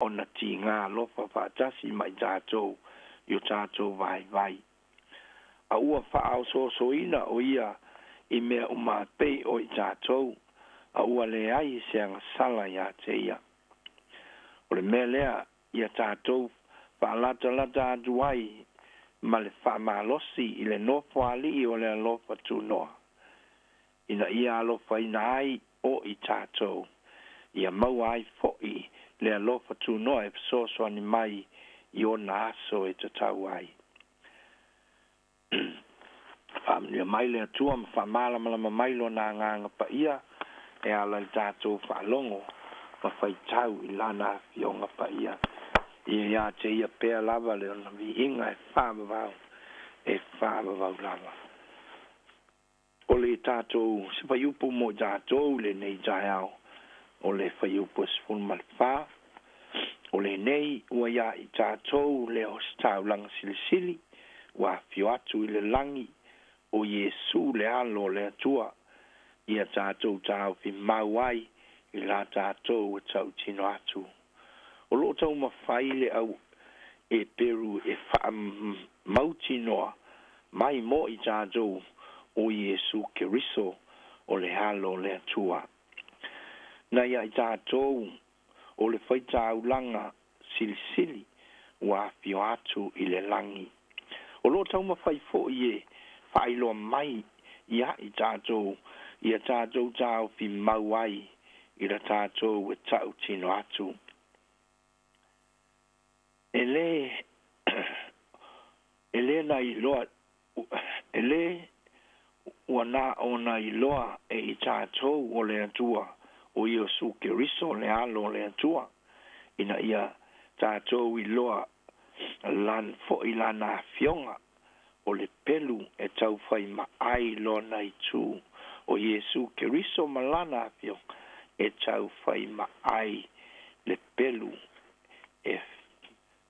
ona tinga lofa fatasi mai tātou yo tātou vai. A ua whaau soina o ia I mea uma pei o I tātou, a ua le ai se anga sala ia te ia. O le mea lea ia tātou whaalata atu ai ma le whaamalosi I le nofo ali o le alofa tūnoa. Ina ia alofa ina ai o I tātou. Ia mau ai fo'i le alofa tūnoa e psoso ani mai I o na aso e tatau ai. Ia mai le atua ma whamala malama mailo na nganga pa ia e ala I tātou whaalongo ma whaitau I lana fionga pa ia. Ia te ia pēr lava le ona vihinga e whaabavau lava. O le tātou se whaiupu mo tātou le nei tai au. O le whaiupu sifun malwha. O le nei ua ia I tātou le hostau langa silisili. Wa fio atu I le langi. O Yesu le alo le atua. Ia tātou tāu fi mauai. I la tātou e tau tino atu. O lo tau mawhai le au e peru e wha mauti noa mai mo I tātou o Yesu Keriso o le halo le atua. Na ia I tātou o le whaitau langa silisili wa fio atu I le langi. O lo tau mawhai fo I e whailo mai ia I tātou tāu fi mauai I la tātou e tau tino atu. Ele na I loa ele wana ona I loa e I tātou o le atua o Yesu Keriso le alo le atua ina ia tātou I loa lan fo I lana fionga o le pelu e tau whai maai lona I tū o Yesu Keriso malana fionga e tau whai maai le pelu e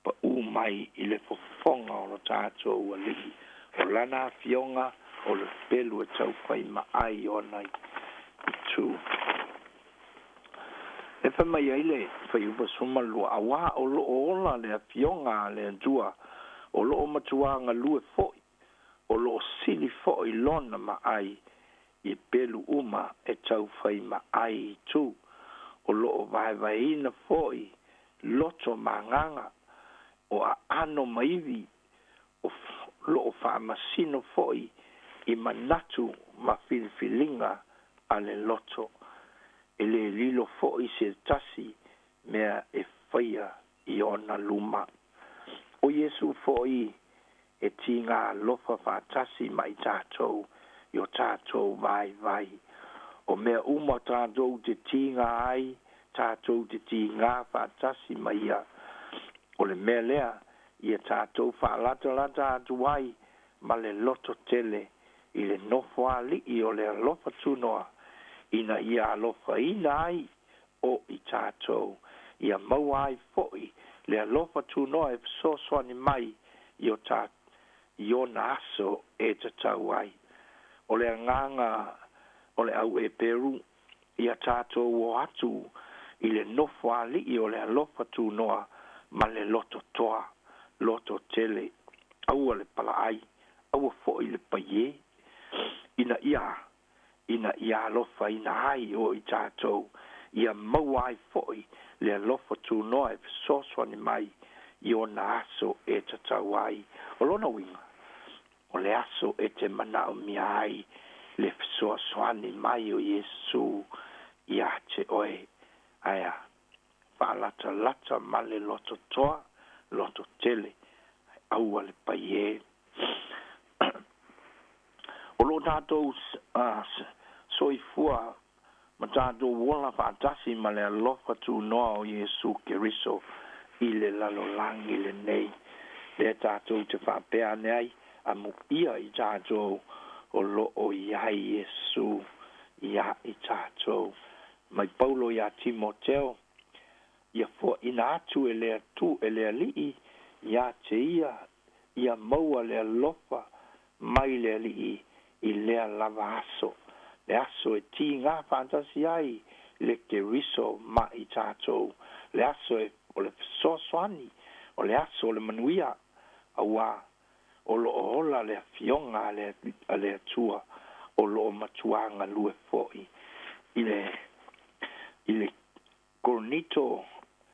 pa mai I le fofonga o lo tātou a lihi. O lana fionga o le pelu e tau whai maai o nei I tū. E wha mai aile whai upa suma lua awa o lo ola le fionga le antua o lo matuanga lue foi o lo sili foi lona maai I pelu uma e tau whai maai I tū o lo vai ina foi loto manganga o a ano maivi o lo whaamasino foi I manatu ma filfilinga ale loto. Ele lilo foi se tasi mea e whaia I ona luma. O Yesu foi e tinga lofa whaatasi mai tātou I o tātou vai. O mea uma tātou te tinga ai, tātou te tinga whaatasi mai ia. O le mea lea, ia tātou whaalata atu ai, ma le loto tele, I le nofo ali I o le alofa tūnoa, ina ia alofa ina ai o I tātou. Ia mau ai foi, le alofa tūnoa e soani mai, I o tātou, I o na aso e tatau ai. O le nganga, o le au e peru, ia tātou o atu, I le nofo ali I o le alofa tūnoa, ma le loto toa, loto tele, au le pala ai, au fo I le paie, ina ia alofa ina ai o I tātou, ia mau ai foi, le alofa tūnoa e soani mai, I o na aso e tatau ai. O lona winga, o le aso e te manao mi ai, le soani mai o Yesu, ia te oe, aia, lata ma le loto toa, loto tele, aua le paie. O lo tātou soifua, ma tātou wola whaatasi ma le alofa tūnoa o Yesu Keriso, I le lalolangi le nei. Le tātou te whapea nei, a mu ia I tātou o lo o iai Yesu, ia I tātou. Mai Paulo ia Timoteo, ia fua ina atu e lea tu e lea lii, ia te ia maua lea lofa, mai lea lii, I lea lava aso. Le aso e ti ngā fantasi ai, le Keriso ma I tātou. Le aso e o le soasoani o le aso o le manuia aua o lo ola le fionga le atua o lo matuanga lue foi ile Coronito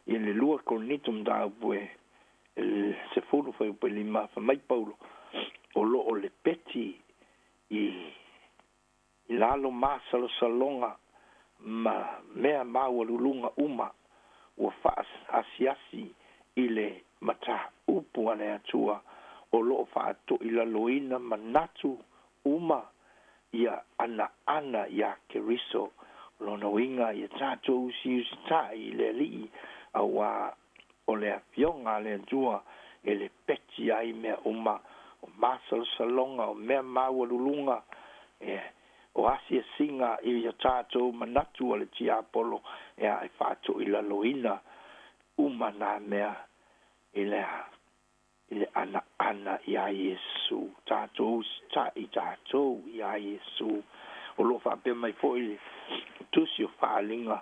i le lua Coronito mda bue el se fulu foi pe lima fa mai paulo o lo o le peti i lalo masalo salonga ma mea maua uma ua fa'as asiasi i le mata upu ane atua o lo fa'ato i laloina manatu uma ia ana ia keriso lona winga ia tātou usi tai le li'i aua o le afionga le atua e le peti ai mea uma o masalo salonga o mea maua lulunga o asia singa i ia tātou manatu o le tia apolo e ai whātou i laloina uma nā mea i le ana i a Yesu tātou ta i tātou i a Yesu o lo whapea mai fo i tusi o whaalinga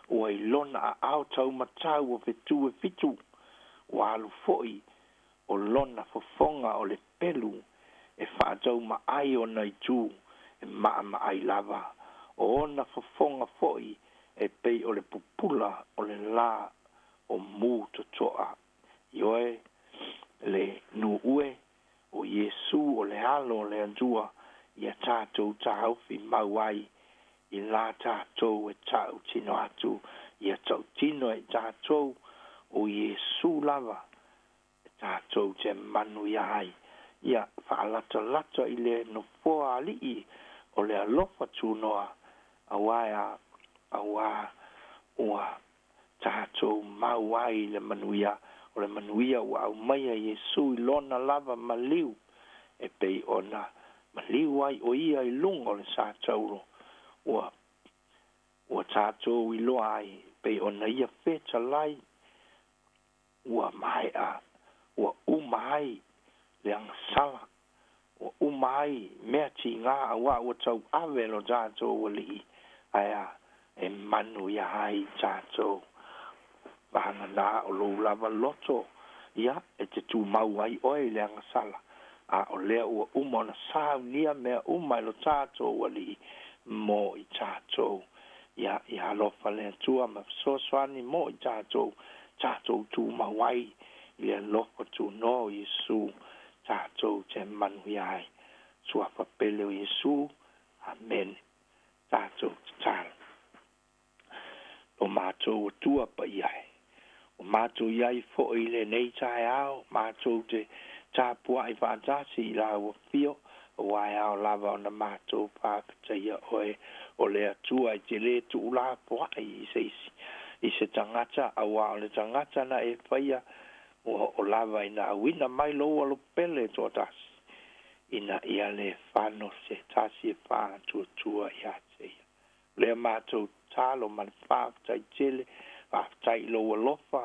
o ai lona a au tau matau o fetu e fitu o alu foi o lona fofonga o le pelu e whaatau ma ai o nei tū e maa ma ai lava o ona fofonga foi e pei o le pupula o le la o mu totoa ioe le nu ue o Yesu o le halo o le antua ia tātou tāufi mauai i la tātou e tāu tino atu ia tau tino e tātou o Yesu lava e tātou te manu ia hai ia whaalata i le no fōa alii o le alofa tūnoa awaia ua tātou mauai le manuia o le manuia ua au maia Yesu i lona lava maliu e pei ona maliu ai o ia i lunga o le sa tauro ua tātou i loa ai pei ona ia feta lai ua mai ua umai le angasala ua umai mea ti ngā awa ua tau ave lo tātou o li aia e manu ia hai tātou vahanga nā o lou lava loto ia e te tū mau ai oe le angasala a o lea ua umona saunia mea umai lo tātou o li mo i tātou ia alofa le atua ma soasoani mo i tātou tū mau ai i le alofa tū no Yesu tātou te manu iai suafa pele o Yesu amen tātou te tāla o mātou o tua pa iai o mātou iai fo i le nei tae ao mātou te tāpua i whaatasi i la ua fio o ai ao lava o na mātou pākataia oe o le atua i te le tu ula poa i se tangata awa o le tangata na e whaia o lava ina awina mai loa lo pele tō tasi ina ia le whano se tasi e wha tua i ateia le mātou talo man whaatai tele whaatai loa lofa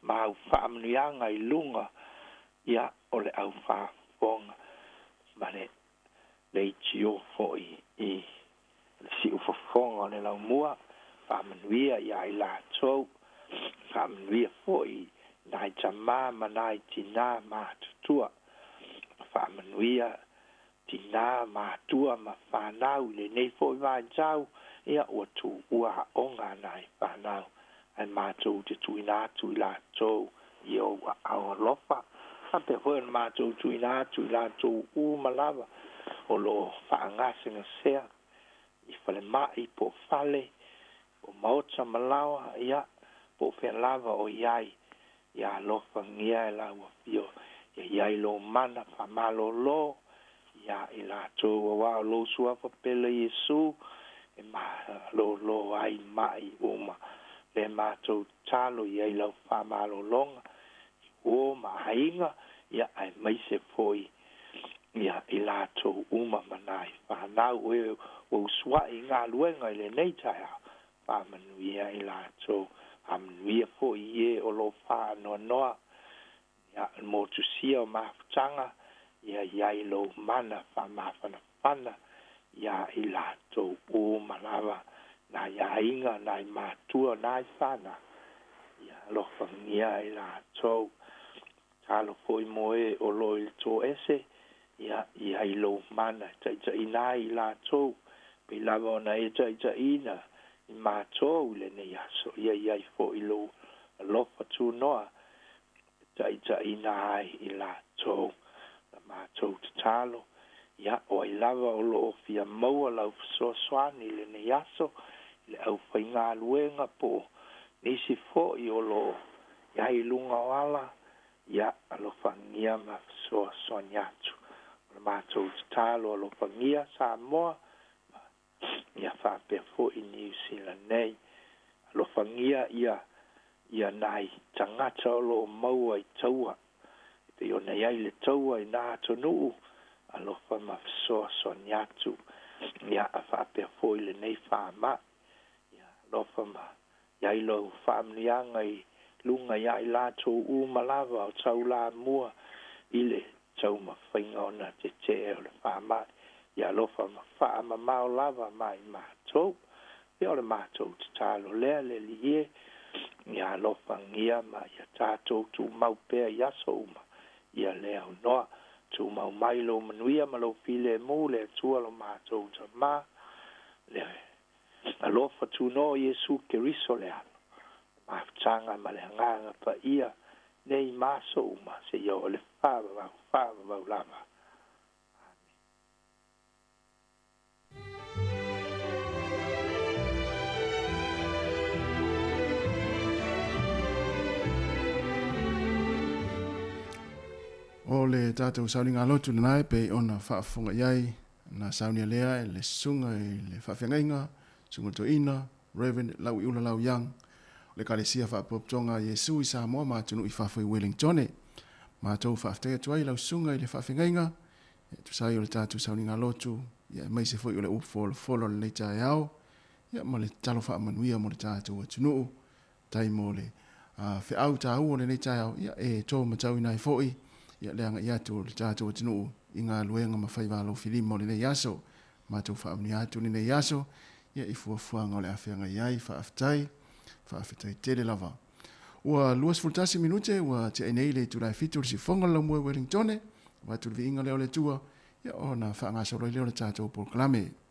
ma au whaamnianga i lunga ia o le au whaafonga mane le tio foi i le si ufafonga le lau mua whaamanuia ia i la tau whaamanuia foi nai tama ma nai tina ma tutua whaamanuia tina ma tua ma whanau le nei foi vai tau ia ua tu ua onga nai whanau ai mātou te tuina atu i la tau i o au lofa ape hoi mātou tuina atu i la tau malava o lo whaangasinga sea i whale mai po whale o maota malawa ia po whenlava o iai ia lofa ngia e la ua fio ia iai lo mana whamalo lo ia i la tau wa wao lo suafa pele Yesu e ma lo ai mai uma le mātou talo iai lau whamalo longa o ma hainga ia ai mai se foi ia i la tau uma manai whanau e o sua i ngā luenga i le nei tai whamanuia i la tau whamanuia foi e o lo whanoa noa ia mo tu sia o mafutanga ia iai lo mana whamawhana whana ia i la tau o malawa na ia inga na i mātua na i whana ia lo fangia I la tau talo foi moe o lo il to ese ia I lo mana ta ina I la tau pe lava ona e ta ina I mātou le ne aso ia I fo I lo alofa tu noa ta ina ai I la tau na mātou talo ia o I lava o lo fia maua lau so swani le ne aso le au fai ngā luenga po nisi fo I o lo ia I lunga wala ia alo fangia ma so soñatu o mātou talo alo fangia sa moa ia fa pe fo I New Zealand nei alo fangia ia nai tangata o lo maua I taua te o nei ai le taua I nā tonu alo fa ma so soñatu ia fa pe fo I le nei fa ma lo fama ia I lo famlianga I lunga ia I la tau malava o tau la mua I le tau mawhainga ona te o le whama ia lo fama whaama mao lava mai mātou ia o le mātou te talo lea le lie ia lo fangia ma ia tātou tu mau pēr ia so uma ia lea o noa tu mau mai lo manuia ma lo file mu le tua lo mātou ta ma lea alofa tu no Yesu Keriso le ano maftanga ma le nganga pa ia nei maso uma se yo le fava lava O le tātou saulinga lotu nai pe ona whaafonga iai na saunia lea le sunga le whawhengainga sunga to ina Reverend lau iula lau yang le kalesia whaapoptonga Yesu I Samoa mātunu I whawhoi Wellington mātou whaaftea tuai lau sunga le whawhengainga tu sai o le tātou saulinga lotu ia mai se foi o le upfolo le leita e au ia ma le talo whaamanuia mo le tātou atunu tai mo le whiau tāu o le leita e au ia e tō matau inai foi ia leanga ia tu le tātou atunu I ngā luenga ma whaiwalo filimo le nei aso mātou whaamni atu le nei aso ia I fuafuanga o le awhianga iai whaafetai tele lava. Ua luas fultasi minute ua te enei le turai fitu le si fonga lau mua Wellington ua tu le inga leo le tua ia o na whaangasa roi leo le tātou polklame. Bye.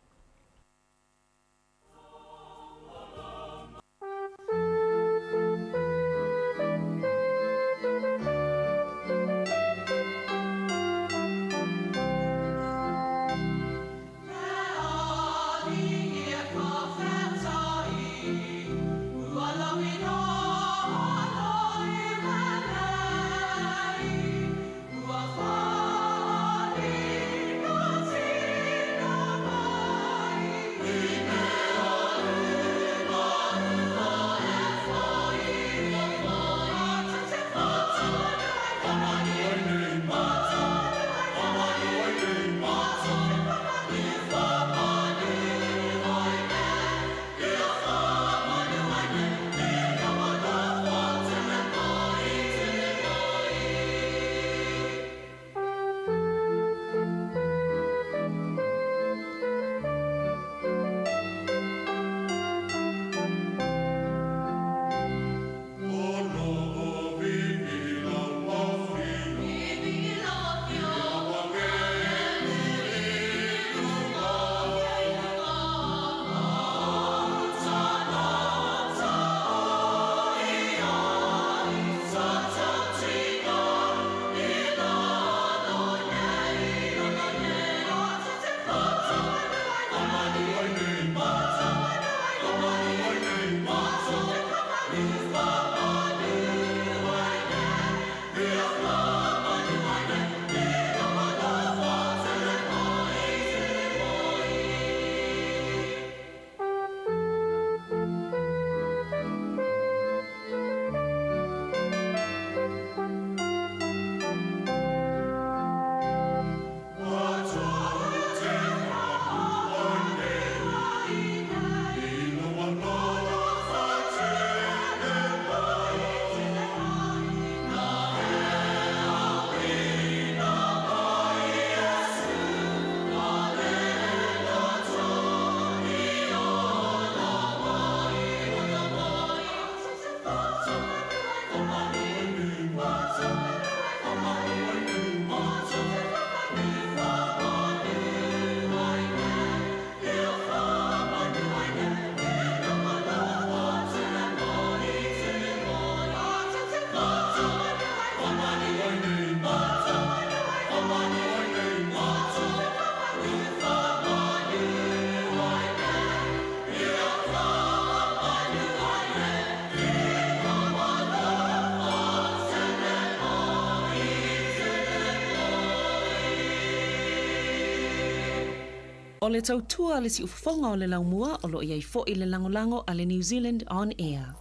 O le tautua le si ufafonga o le laumua o lo iai fo i le langolango a le New Zealand On Air.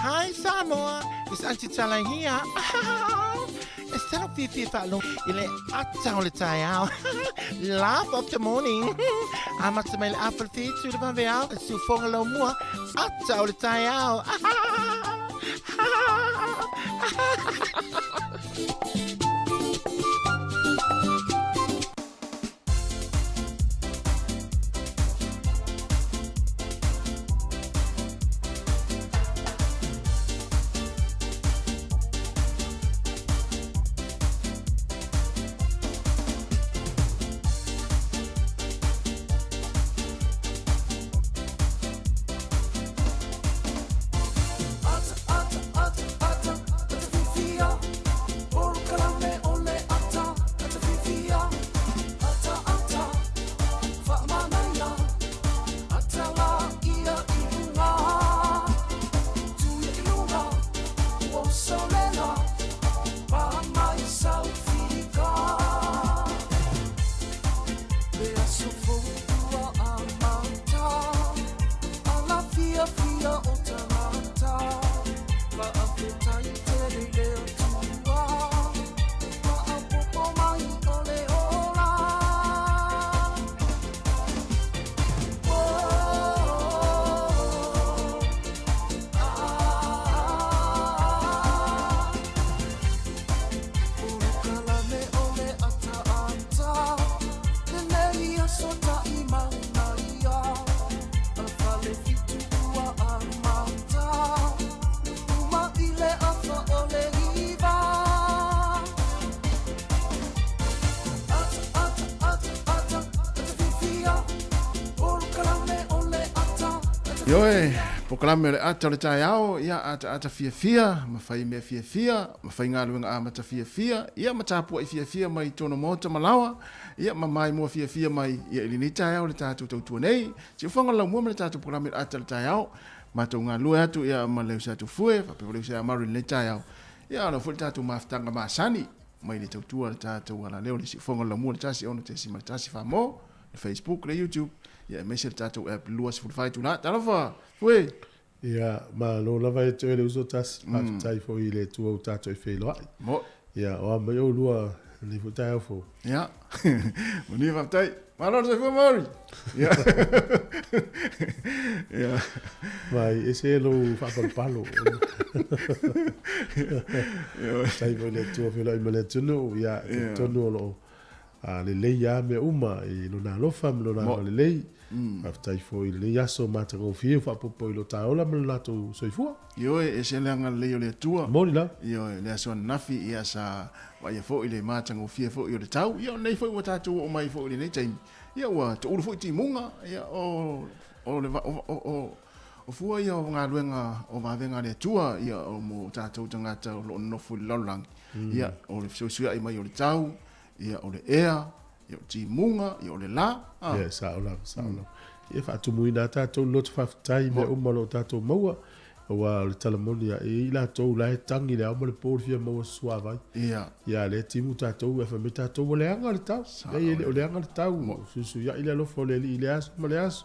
Hi Samoa, it's Auntie Talang here. Instead of Fifi Fallo, ile atau le tayao. Laugh of the morning. Amat semel apple feet to the vanveal, su fongalo mua, atau le tayao. Yoe, pokalame le ata le tai ao, ia ata fia, mawhai mea fia, mawhai ngā luenga a mata fia, ia matapua i fia mai tono mota malawa, ia mamai mua fia mai, ia ili ni tai ao le tātou tautua nei, si uwhanga lau mua le tātou pokalame le ata le tai ao, matou ngā lue atu ia ma leu sa tu fue, whapewa leu sa maru le tai ao, ia ana fuli tātou maftanga maasani, mai le tautua le tātou ala leo le si uwhanga lau mua le tasi ono te si ma le tasi whamo, le Facebook, le YouTube, ia me se tātou app lua se fulfai tuna, talofa, fue. Ia, ma lo lava e tue le uso tas, tai fo i le tua o tātou e wheloa. Mo. Ia, o mai o lua le futai au fo. Ia, moni whaftai, malor se fua maori. Ia. Ia. Mai, e se lo whapalpalo. Tai fo i le tua wheloa i mele tunu, ia, te tonu o lo. Le lei a me uma i lona lofa me lona le lei aftai fo i le yaso mata go fie fa popo i lo taola me lato soifua yo e se langa le le tua moni la yo le so nafi ia sa wa ia fo i le mata go fie fo i le tau yo nei fo o tatu o mai fo i le nei time ia wa to u fo ti munga ia o le o fua ia o ngā luenga o mawenga le tua ia o mo tatu tangata o no fu lolang ia o le so i mai o le tau ia o le ea, ia o ti munga, ia o le la. Ia, saola. Ia wha atu muina tātou lotu whaftai me umalo tātou maua. wa le talamoni e la tou la tangi le mo le por fia mo suava ia le timu tatou e fa meta tou le anga le tau e le anga le tau su ia ile lo fo le ile as mo le as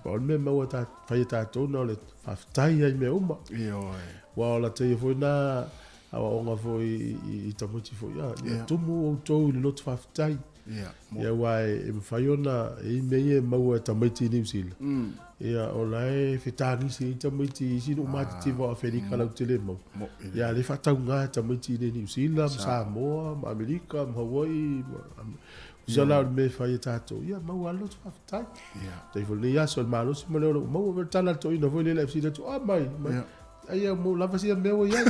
pa me mo ta fa tatou no le aftai ai me uma wa la te foi na awa onga foi i tamuti foi ia tumu o tou le lot fa aftai ia wa e faiona e me mo tamuti ni usila ia o lai fitani si tamiti si no mati va Afrika la tele mo ia le fataunga tamiti ni New Zealand Samoa Amerika Hawaii jala me fai tato ia mau alo fatai ia te vole ia sol malo si mo mo tala to ina vole le fsi to mai ia mo la fasi me o ia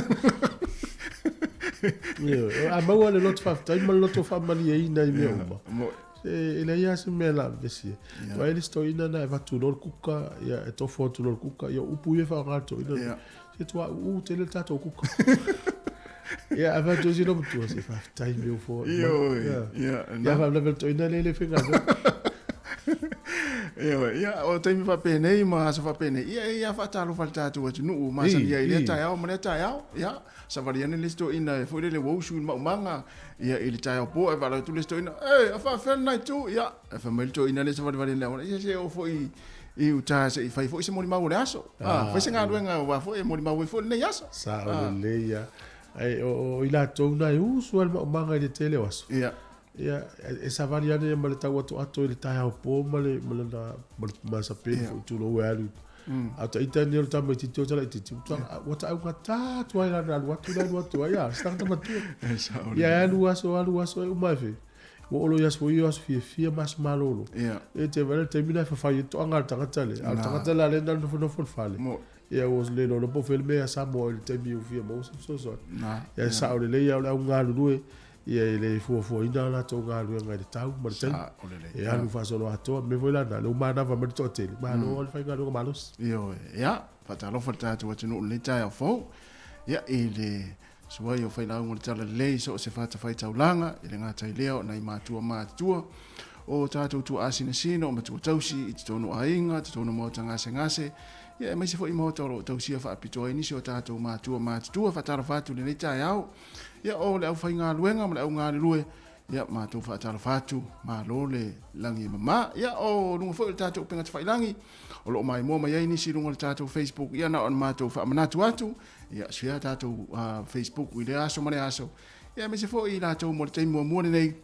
ia mau alo lot fatai mo lot fa mali ina me mo ele ia se mela vesi wa ele sto ina na va tu lor kuka ia e to fo tu lor kuka ia upu e fa gato ina se tu u tele tato kuka ia ava tu si lo tu se fa tai meu fo ia va level to ina le finga ia o te mi fa pene ma sa fa pene ia fa talo fa tato tu nu ma sa ia ile ta ia mo ne ta ia sa variane listo ina fo le wo su manga ia ele tai po e vale tu listo ina fa fa na tu ia fa mel to ina le sa variane le ia se o fo i uta se fa fo se mo ma le aso fa se nga luenga wa fo e mo ma fo le aso sa o le ia ai o ila to na usual manga de tele was ia esa variane ma le tau ato le tai po ma le ma sa pe tu lo alu ata itani o tamu ti to tala ti wata au kata tu ai la watu ya sta ta matu ya alu aso o mai fe o lo yas foi yas fia mas malolo e te vale termina fa fa to anga ta tale le ndano fo fale ia was le no po filme a samo il temi u fia mo so ya sa o le ya o nga lu ia le fo ina la to ga lu nga de tau ma te e alu fa solo ato me voila na lo mana va me to tele ma lo fa ga lo malos ia fa ta lo fa ta tu no le ta fo ia ele sua yo fa na ngol tala le so se fa ta fa ta ulanga ile nga tai leo na ma tua o tatu tu asina sino ma tu tausi i tonu ainga tonu mo tanga ngase ia mai se fo i mo toro tausi fa pito ini so tatu ma tua fa ta fa tu le ta yao ia o le au fa nga luenga ma le au nga lue ia ma tu fa ta fa tu ma lo le langi mama ia o lu fo tatu penga fa langi o lo mai mo mai ini si lu tatu Facebook ia na on ma tu fa manatu atu ia sia tatu Facebook i le aso mare aso ia mai se fo i la tu mo te mo nei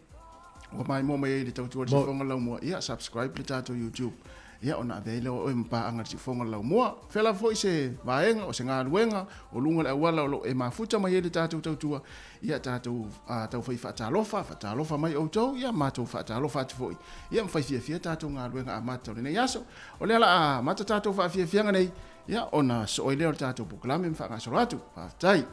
o mai mo mai le tautua le fonga lau mua ia subscribe le tato YouTube ia ona avele o mpa anga le fonga lau mua fela foi se vaenga o se ngā luenga o lunga le awala o lo e mafuta mai le tato tautua ia tato tau fai fatalofa mai o tau ia mato fatalofa atu foi ia mwhai fia tato ngā luenga a mata le nei aso o le ala a mata tato fa fia nei ia ona so o leo tato buklame mwha ngā soratu tai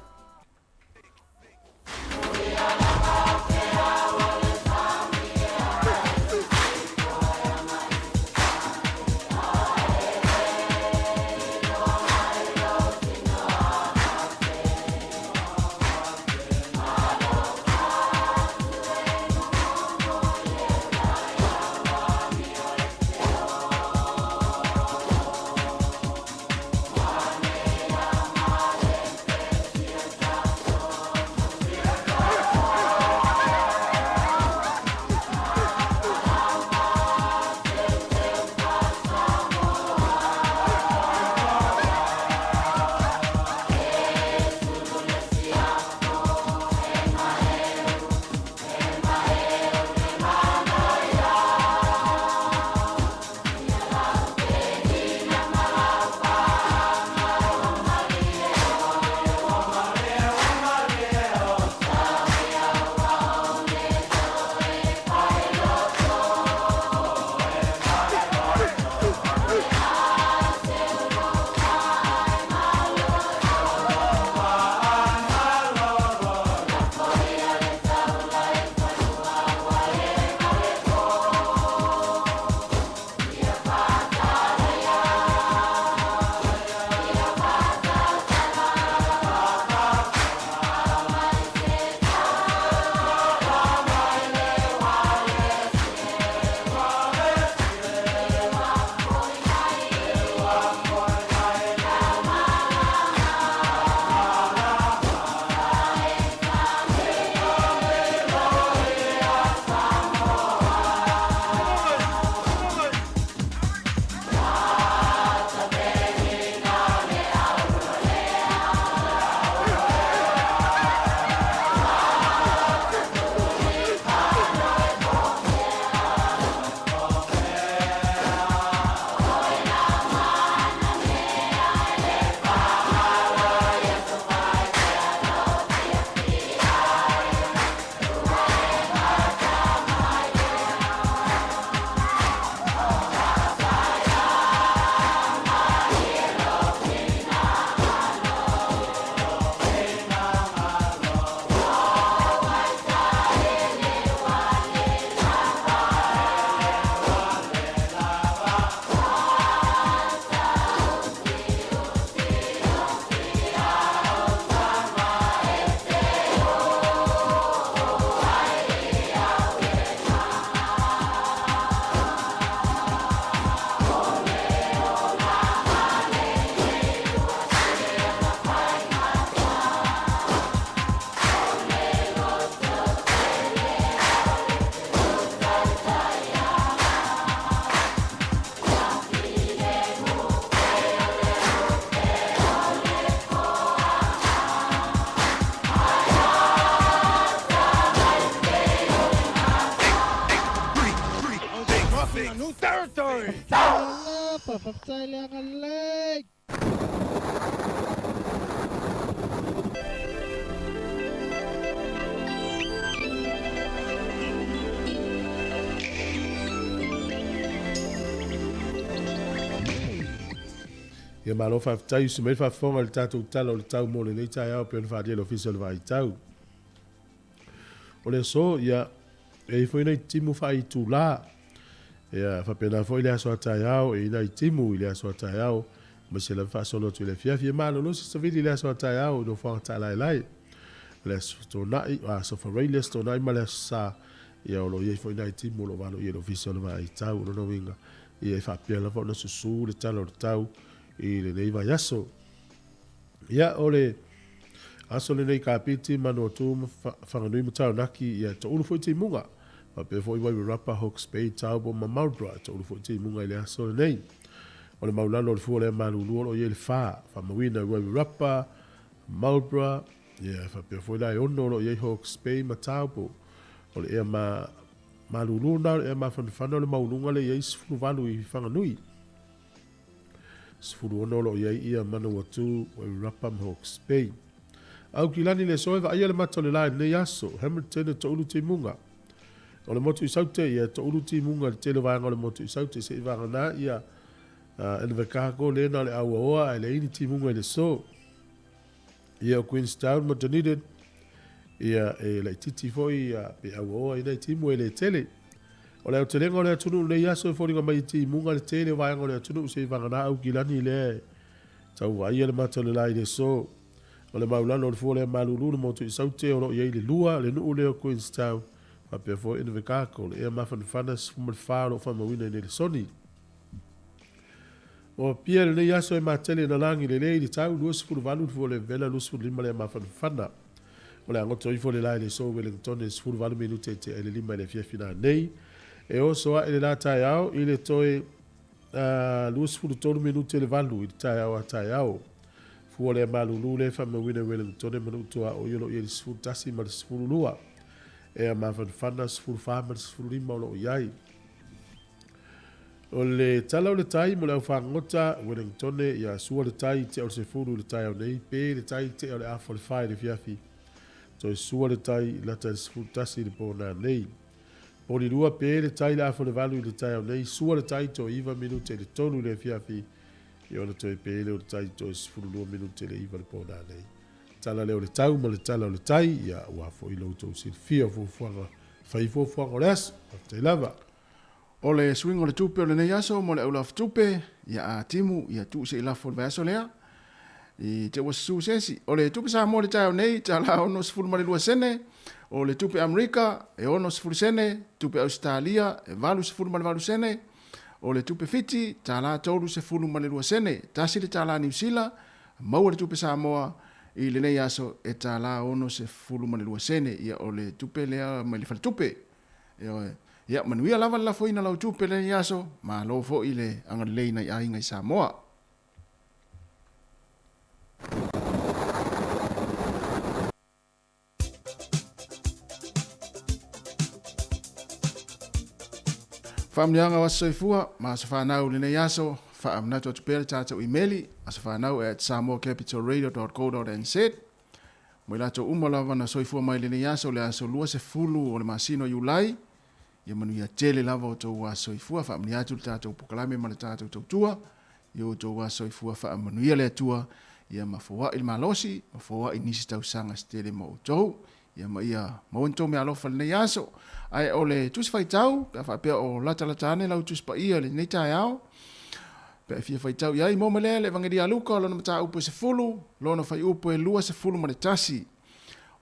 whaftai le anga le. Ia malo whaftai se mei whafonga le tātou tala o le tau mo le nei tai au pe le whadia le ofisa le vai tau. O le so ia e foi nei timu whai tū la. Ia whapena foi le aso atai au e nei timu i le aso atai au. Ma se le whasono tu le fiafia malo no se savili le aso atai au no whangata lai lai. Le sto nai a so wharei le sto nai ma le sa. Ia o lo ia foi nei timu lo wano i le ofisa le vai tau no no winga. Ia whapia la whana susu le tala o le tau. I le nei vai aso. Ia o le aso le nei kapiti manu tu whanganui matau naki ia to ulu foi te munga. Ma pe foi wai rapa Hawke's Bay taubo ma Marlborough to ulu foi te munga i le aso le nei. O le maulano le fuo le malulu o ye le wha. Whamawina wai rapa Marlborough. Ia pe foi lai ono lo ye Hawke's Bay ma taubo. O le ea ma malulu na ea ma whanwhana le maulunga le ye sifunu walu i whanganui. Sifuru ono lo ia ia mana watu wai rapa ma Hawke's Bay. Au ki lani le soe va ia le mato le lai nei aso, Hamilton e to ulu te munga. O le motu i saute ia to ulu te munga le tele vanga o le motu i saute se i vanga na ia ene vekako le na le aua oa e le ini te munga i le so. Ia o Queenstown ma Dunedin ia e le titi foi ia pe aua oa ina i timu e le tele. O le au telenga o le atunu nei aso e fōringa mai te munga le tele vanga o le atunu se i vanga na au ki lani le tau va ia le mato le lai le so. O le maulano le fuole malulu le motu i saute o lo iei le lua le nuu leo Queenstown ma pia fo ina vekako le ea mafan fanas fuma le wha lo whamawina i le soni. O pia le nei aso e matele na langi le lei le tau lua sifuru valu le fuole vela lua sifuru lima le mafan fana. O le angoto i fuole lai le so Wellington e sifuru valu minute te ele lima le fiafina nei. E o soa ele la tai au i le toe lua sifuru tonu minute le valu i le tai au a tai au. Fua le malulu le whamawina Wellington e manutua o yolo i le sifuru tasi ma le sifuru lua. E a mawhan whana sifuru wha ma le sifuru lima o lo iai. O le tala o le tai mo le au whangota Wellington e ia sua le tai te o le sifuru le tai au nei pe le tai te o le afo le whai le fiafi. To e sua le tai lata le sifuru tasi le pōna nei. Po li lua pe le tai le afo le valu i le tai au nei sua le tai to iwa minute le tonu le fiafi. I ona toi pe leo le tai toi sifuru lua minute le iwa le pōna nei. Tala leo le tau ma le tala o le tai, ia ua fo i lautou silfia fuafuanga, fai fuafuanga o le aso, te lava. O le swing o le tupe o le nei aso, mo le au laf tupe, ia a timu, ia tu se i lafo le aso lea. I te wasu sesi, o le tupe sa mo le tai o nei, tala ono sifuru ma le lua sene, o le tupe Amerika, e ono sifuru sene, tupe Australia, e valu sifuru ma le valu sene, o le tupe Fiji, tala tolu se fulu ma le lua sene, tasi le tala New Zealand, maua le tupe Samoa, i le nei aso e tala ono se fulu ma le lua sene, ia o le tupe lea ma le fale tupe. Ia manuia lava la foina lau tupe le nei aso, ma lo fo i le anga leina i ainga i Samoa. Whamnianga wa soifua, ma sa whanau le nei aso, whaamnatu atu pere tātou imeli, a sa whanau at samoacapitalradio.co.nz. Mo i lato umalawa na soifua mai le nei aso, le aso lua se fulu o le masino iulai, ia manuia tele lava o tau wa soifua, whaamniatu le tātou pokalame ma le tātou tautua, ia o tau wa soifua whaamanuia le atua, ia mafoa il malosi, mafoa i nisi tau sanga stele mo tau, ia ma ia mawanto me alofa le nei aso, ai o le tusi whaitau, pe whapea o lata-latane lau tusi pa ia le nei tai au, pe fia whaitau iai mo mele le vangeri aluka, lona mata upo se fulu, lona whai upo e lua se fulu ma le tasi,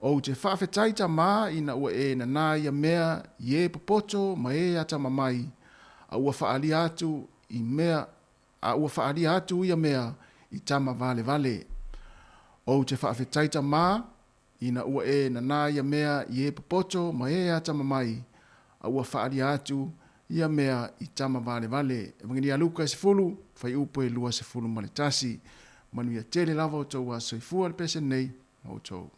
o te whawhetaita maa ina ua e na nā ia mea ie popoto ma e ata mamai, a ua whaali atu i mea, a ua whaali atu ia mea i tama vale vale, o te whawhetaita maa ina ua e na nā ia mea i e popoto ma e ata mamai, a ua whaali atu ia mea i tama vale vale. E mangini a luka se fulu, whai upo e lua se fulu ma le tasi, manu ia tele lava o tau a soifua le pese nei, o tau.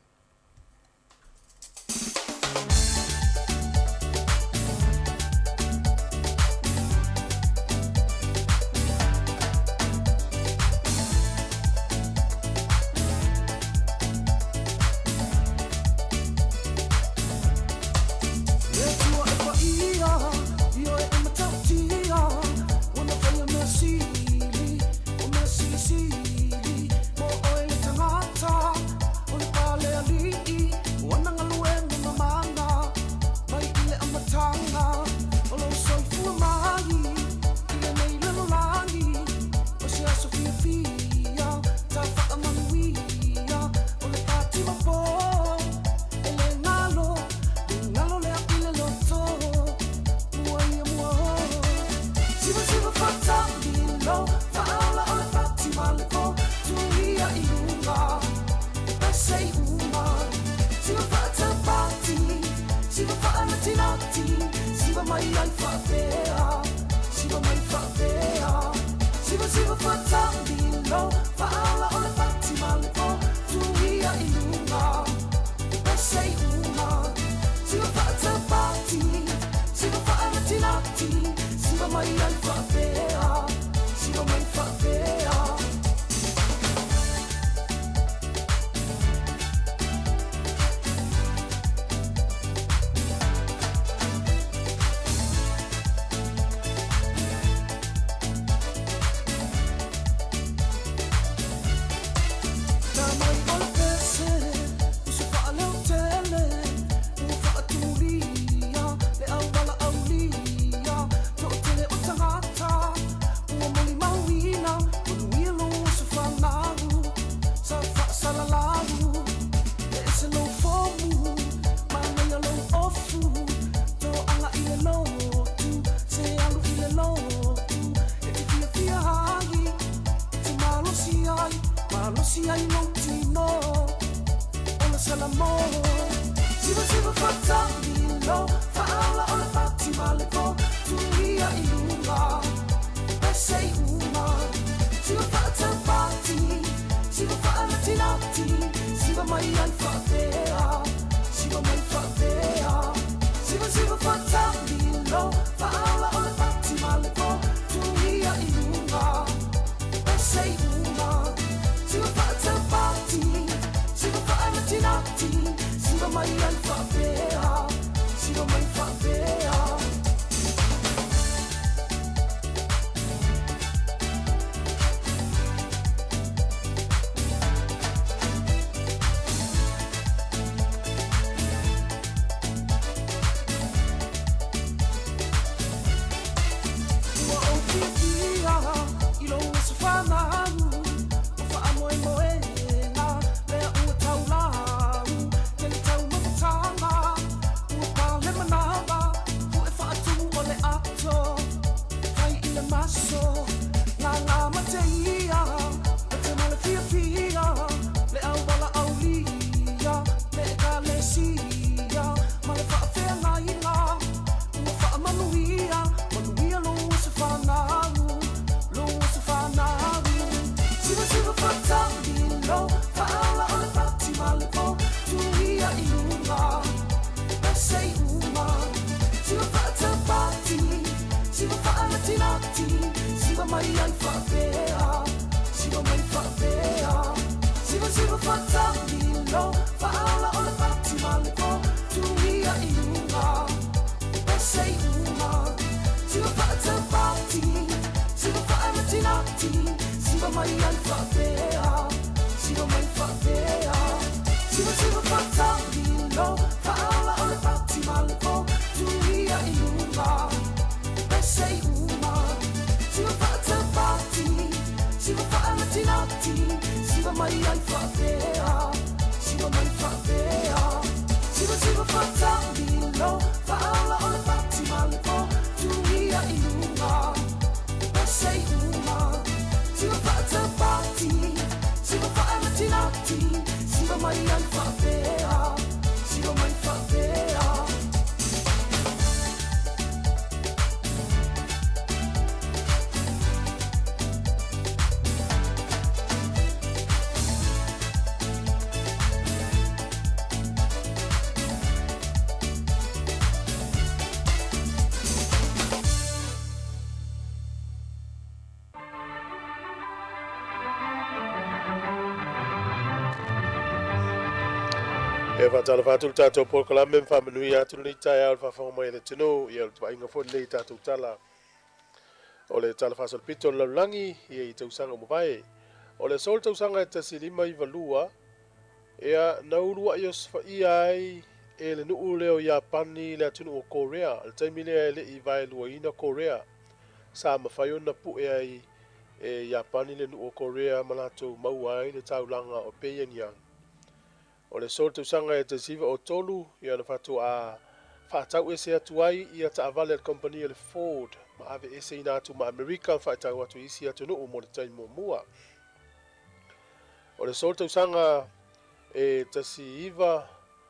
say uma, siwa fata pati, siwa fa anatinati, siwa mai ai fa'apea, siwa mai fa'apea, siwa fata milo, fa'ala o le pati malepo, tuia ilunga. Say uma, siwa fata pati, siwa fa anatinati, siwa mai ai fa'apea, siwa mai fa'apea. E whatala whātul tātou pōkala me whamanui atu ni tai au whawhonga mai le tino i au tuwa inga fōni le tātou tala. O le tala whasal pito laulangi i tausanga mawai. O le sol tausanga e tasi lima i valua ea naurua i osfa i ai e le nuu leo Japani le atunu o Korea. Le taimi lea le i vai lua ina Korea. Sa mawhai ona pu ea i e Japani le nuu o Korea malatou mauai le taulanga o Pyongyang. O le sol tausanga e te siva o tolu i ana whatu a whaatau ese atu ai i a taawale at company le Ford ma ave ese ina atu ma Amerika whaatau atu isi atu nuu mo le taimo mua. O le sol tausanga e tasi iwa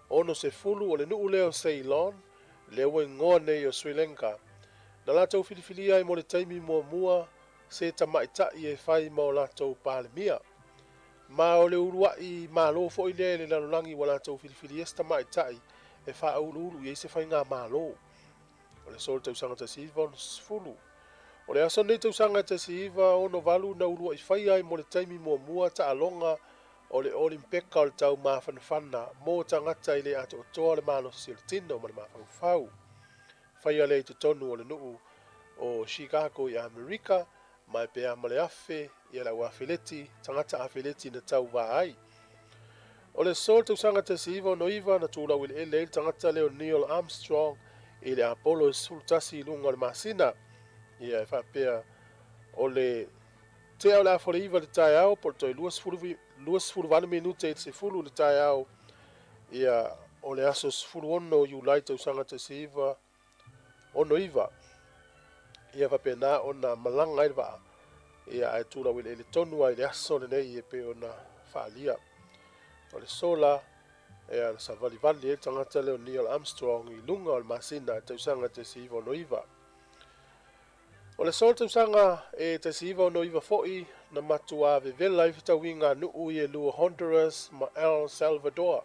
ono se fulu o le nuu leo Ceylon, le ua ingoa nei o Sri Lanka. Na lātou filifilia ai mo le taimi mua se tamaitai e whai ma o lātou pālemia. Ma o le uruai mālo fo i le lalolangi wa lātou filifilia se tamaitai e wha ulu i se whai ngā mālo. O le sol tausanga tasi iwa ono fulu. O le aso nei tausanga tasi iwa ono valu na urua i whai ai mo le taimi mua ta alonga o le Olimpeka o le tau mawhanawhana mō tangata i le ato o toa le malo si le tino ma le mawhau. Whai ale i te tonu o le nuu o Chicago i Amerika, mai pe ama le afe i ala ua awheleti, tangata awheleti na tau wā ai. O le sol tausanga tasi iwa no iwa na tūlau i le ele tangata leo Neil Armstrong i le Apollo sultasi lunga le masina. Ia e whapea o le te au la fole iwa le tai au, por toi luas fulu vanu minute i se fulu le tai au. Ia o le asos fulu ono i ulai tausanga tasi iwa ono iwa. Ia whapea nā o na malanga i waa. Ia ai tūlau i le tonu ai le aso le nei e pe o na whaalia. O le sola, ea na sa vali e tangata leo Neil Armstrong i lunga o le masina tausanga tasi iwa ono iwa. O le sol tausanga e tasi iwa ono iwa fo'i na matua vevela i fitawinga nuu i e lua Honduras ma El Salvador.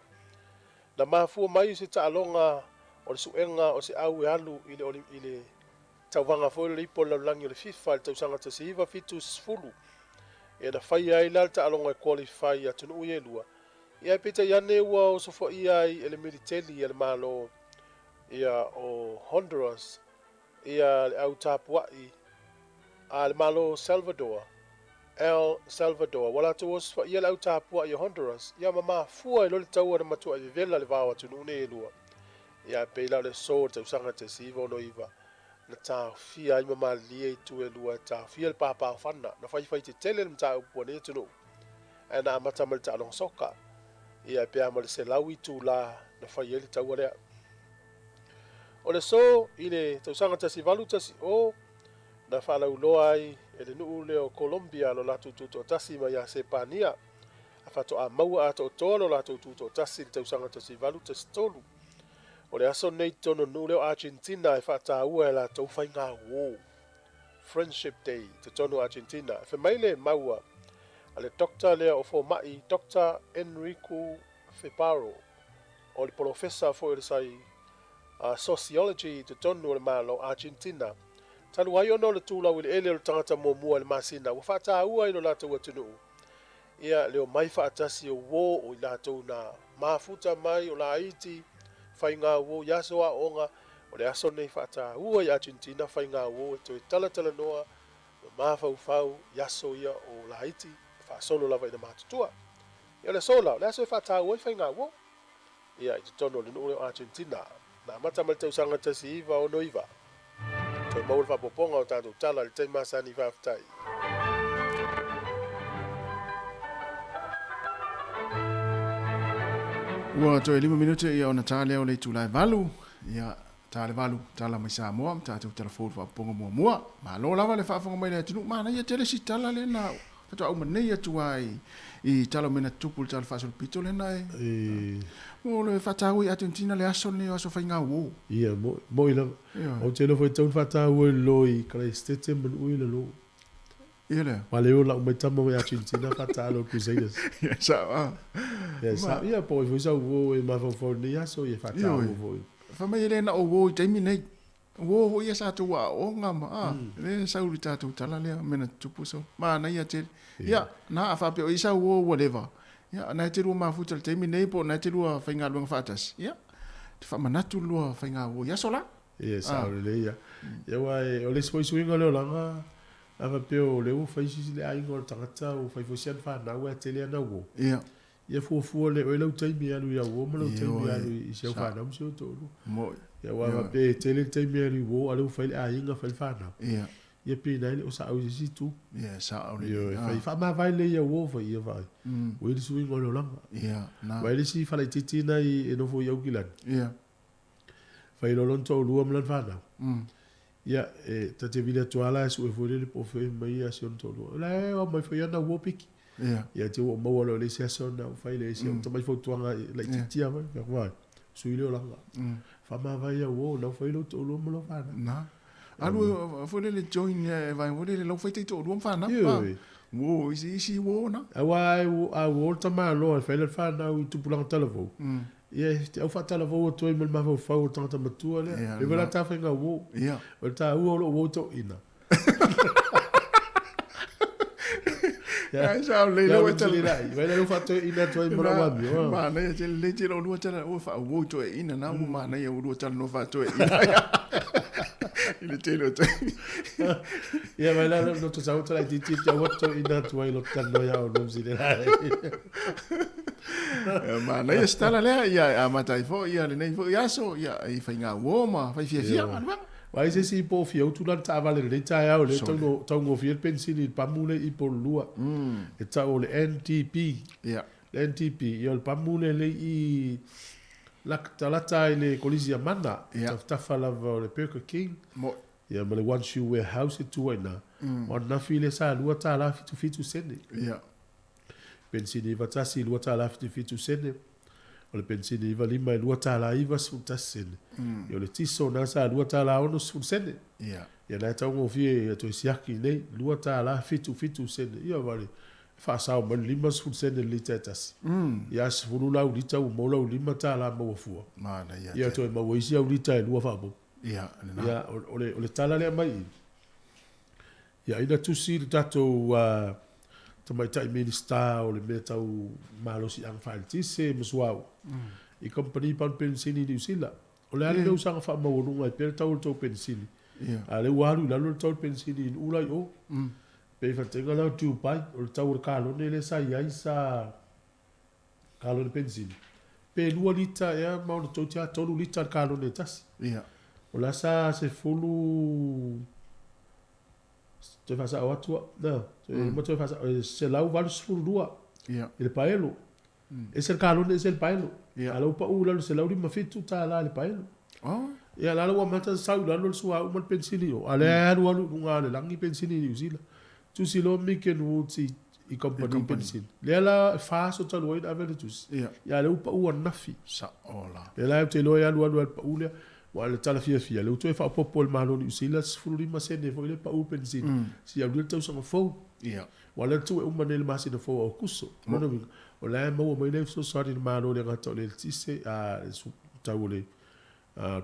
Na mafua mai se taalonga o le suenga o se au e alu i le tauwanga fo'i le ipo laulangi o le FIFA le tausanga tasi iwa fitu sfulu. E na whai ai la taalonga e qualify atu nuu i e lua. Ia pita iane ua o sofo iai ele militeli ele malo ia o Honduras ia le au tapuai a le malo Salvador, El Salvador. Wala tu os ia le au tapuai o Honduras ia mama fua ilo le taua na matua i vela le vawa tu nune e lua. Ia peila le so te usanga te siva no iwa. Na ta fia i mama lia i tu e lua ta fia le papa whana. Na whai te tele le mta upua ne tunu. E na amata mal ta along soka. Ia pe amal se lawi tu la na whai ele taua lea. O le so i le tausanga tasi valu tasi o na whalau loa ai e le nuu leo Colombia lo latu tuto tasi ma ia se pania. A whato a maua ato o toa lo latu tuto tasi le tausanga tasi valu tasi tolu. O le aso nei tono nuu leo Argentina e whata ua e la tau whai ngā wō. Friendship Day te tono Argentina. E whemaile maua a le dokta lea o fo mai Dr. Enrico Feparo o le professor fo le sai sociology te tonu o le malo Argentina. Talu ai ono le tūlau i le ele o le tangata mua le masina. Wa whata ua ilo lātou atunu. Ia leo mai whaatasi o wō o i lātou na mafuta mai o la Haiti. Whai ngā wō yaso a onga. O le aso nei whata ua i Argentina whai ngā wō e toi tala noa. Mawhau yaso ia o la Haiti. Whaasono lava i na mātutua. Ia le sola, le aso e whata ua i whai ngā wō. Ia i te tono le nuu leo Argentina. Na mata mal tausanga tasi iwa o no iwa. Toi maul whapoponga o tātou tala le te masani whaftai. Ua toi 5 minute ia ona tāle o le tūlai valu. Ia tāle valu, tāla mai Samoa, tātou telefon whapoponga mua. Ma lo lava le whaafonga mai le tunu. Mana ia tere si tala le na. Fato au manei atu ai. I tala mena tupu le tala whaasol pito le nai. Mo le whatau i Argentina le aso ni o aso whai ngā wō. Ia, mo i lava. O te no whai taun whatau e lo i kare stete man ui le lo. Ia le. Ma leo la umai tama mai Argentina whatau lo Crusaders. Ia sa. Ia sa. Ia po i fwisa uo e mawhau ni aso i whatau uo. Whamai ele na o wō i taimi nei. Wō ho ia sa tu wa o ngama. Le sauri tātou tala lea mena tupu so. Ma na ia te. Ia, na a whape o isa wō whatever. Ia, nai te rua mafuta le teimi nei po, nai te rua whainga luanga whaatas. Ia, te whamanatu lua whainga wō. Ia sola? Ia, sauri le ia. Ia wai, o le spoi suinga leo langa. A whape o leo whaisisi le aingo le tangata o whaifosian whanau e te lea na wō. Ia. Ia fuafua le o lau taimi alu ia wō, ma lau taimi alu i seu whanau mseo tōru. Moi. Ia wai whape te le taimi alu wō, alu whaile a inga whaile whanau. Ia. Ia pina ile o sa au si tu. Ia, sa au le. Ia, whai ma vai le ia wō whai ia whai. Wai le sui ngolo langa. Ia, na. Wai le si whalai titina i e nofo i au kilan. Ia. Whai lolon tō lua mlan whanau. Ia, ta te vina tuala e su e fwere le pofe mai a sion tō lua. La e o mai whai ana wō piki. ia te o mau lo le sia sona o fai le sia to mai fo tuanga le titia mai ya vai sui le langa fa ma vai ya o no fai lo to lo mo lo fa na alu fo le join vai o le lo fai te to lo fa na wo isi wo na ai o ta ma lo fai le fa na u tu pulang telefo ia te au fa telefo to i ma fa o tanga matua le e vela ta fa nga wo o ta u o wo to ina ya sa le lo te le vai le fa to ina to i ma mi ma na te le te lo te o fa wo to ina na u ma na ia o te no fa to ina ile te lo te ia vai la no to sa o tra ti ti o to ina to i lo te no ya o no si le ma na ia stala le ia amatai fo ia le nei fo ia so ia i fa nga wo ma fa fia ma Wai se si po fia tu lan ta vale le ta ya o le tau ngo fia pensili pa mule i po lua e ta o le NTP le NTP i o le pa mule le i la ta le kolisia mana ta fala o le Burger King ia ma le one shoe warehouse e tu na o na file sa lua ta la fitu sene pensili va ta si lua ta la fitu sene o le pensini iwa lima e lua tala iwa suntasene. I o le tiso na sa lua tala ono sunsene. Ia na tau ngofie e to isiaki nei, lua tala fitu sene. Ia wale, whaasao ma lima sunsene li tetasi. Ia sifunu lau lita u mola u lima tala mawafua. Ia to e mawaisi au lita e lua whaamo. Ia, o le tala lea mai. Ia ina tusi le tatou tamai tai minister o le mea tau malosi ang whaalitise masuau. I company pan pensini ni usila. O le ale leu sanga wha mawarunga i pere tau tau pensini. A le waru lalo tau pensini in ulai o. Pe whatenga lau tiu pai o le tau kalone le sa iai sa kalone pensini. Pe lua lita ea mauna tau tia tolu lita kalone tasi. O la sa se fulu te fasa o atua na mo te fasa se lau valu sfulua ele paelo ese kalone ese paelo ala upa ula se lau lima fitu ta la le paelo ia la wa mata sa ula lo sua o mal pensilio ala alu nga le langi pensili ni usila tu silo mi ke no ti i company pensil le la fa so ta lo ina vetus ia le upa u nafi sa ola le la te lo ia alu pa ula wala tala fia le tu e fa popol malo ni usila sfulu ma se ne fo le pa u pensil si a lu tau so fo wala tu e umanel ma se no fo o kuso mono o la mo mo le so sorry malo le gato le tise a su tau le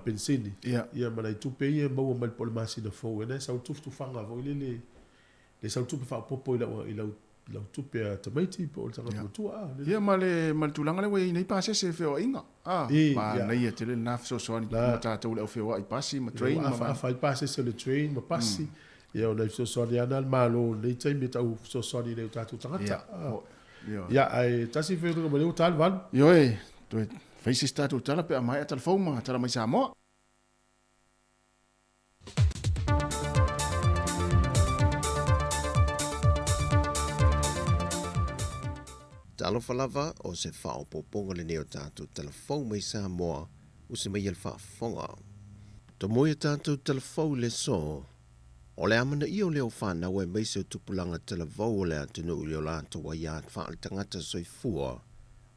pensili ia ma le tu pe e mo mal pol ma se no fo e sa tu fanga vo le sa tu fa popol ila la tupe a tamaiti po o tanga mutua. Ia ma le tulanga le wei nei pase se feo inga. Ma nei e tele naf so soani ma tātou le au feo i pasi ma train. A fai pase se le train ma pasi. Ia o nei so soani ana malo nei taimi tau so soani leo tātou tangata. Ia ai tasi feo tunga ma leo tālu van. Ia e, toi faisi tātou tala pe a mai a talafoma, tala mai sa moa. Talo falava o se whao poponga le neo tātou telefou mai sa moa o se mai el whaafonga. To moia tātou telefou le so, o le amana i o leo whanau e mai se o tupulanga telefou o le atunu u leo lātou wa iāt whaal tangata soifua,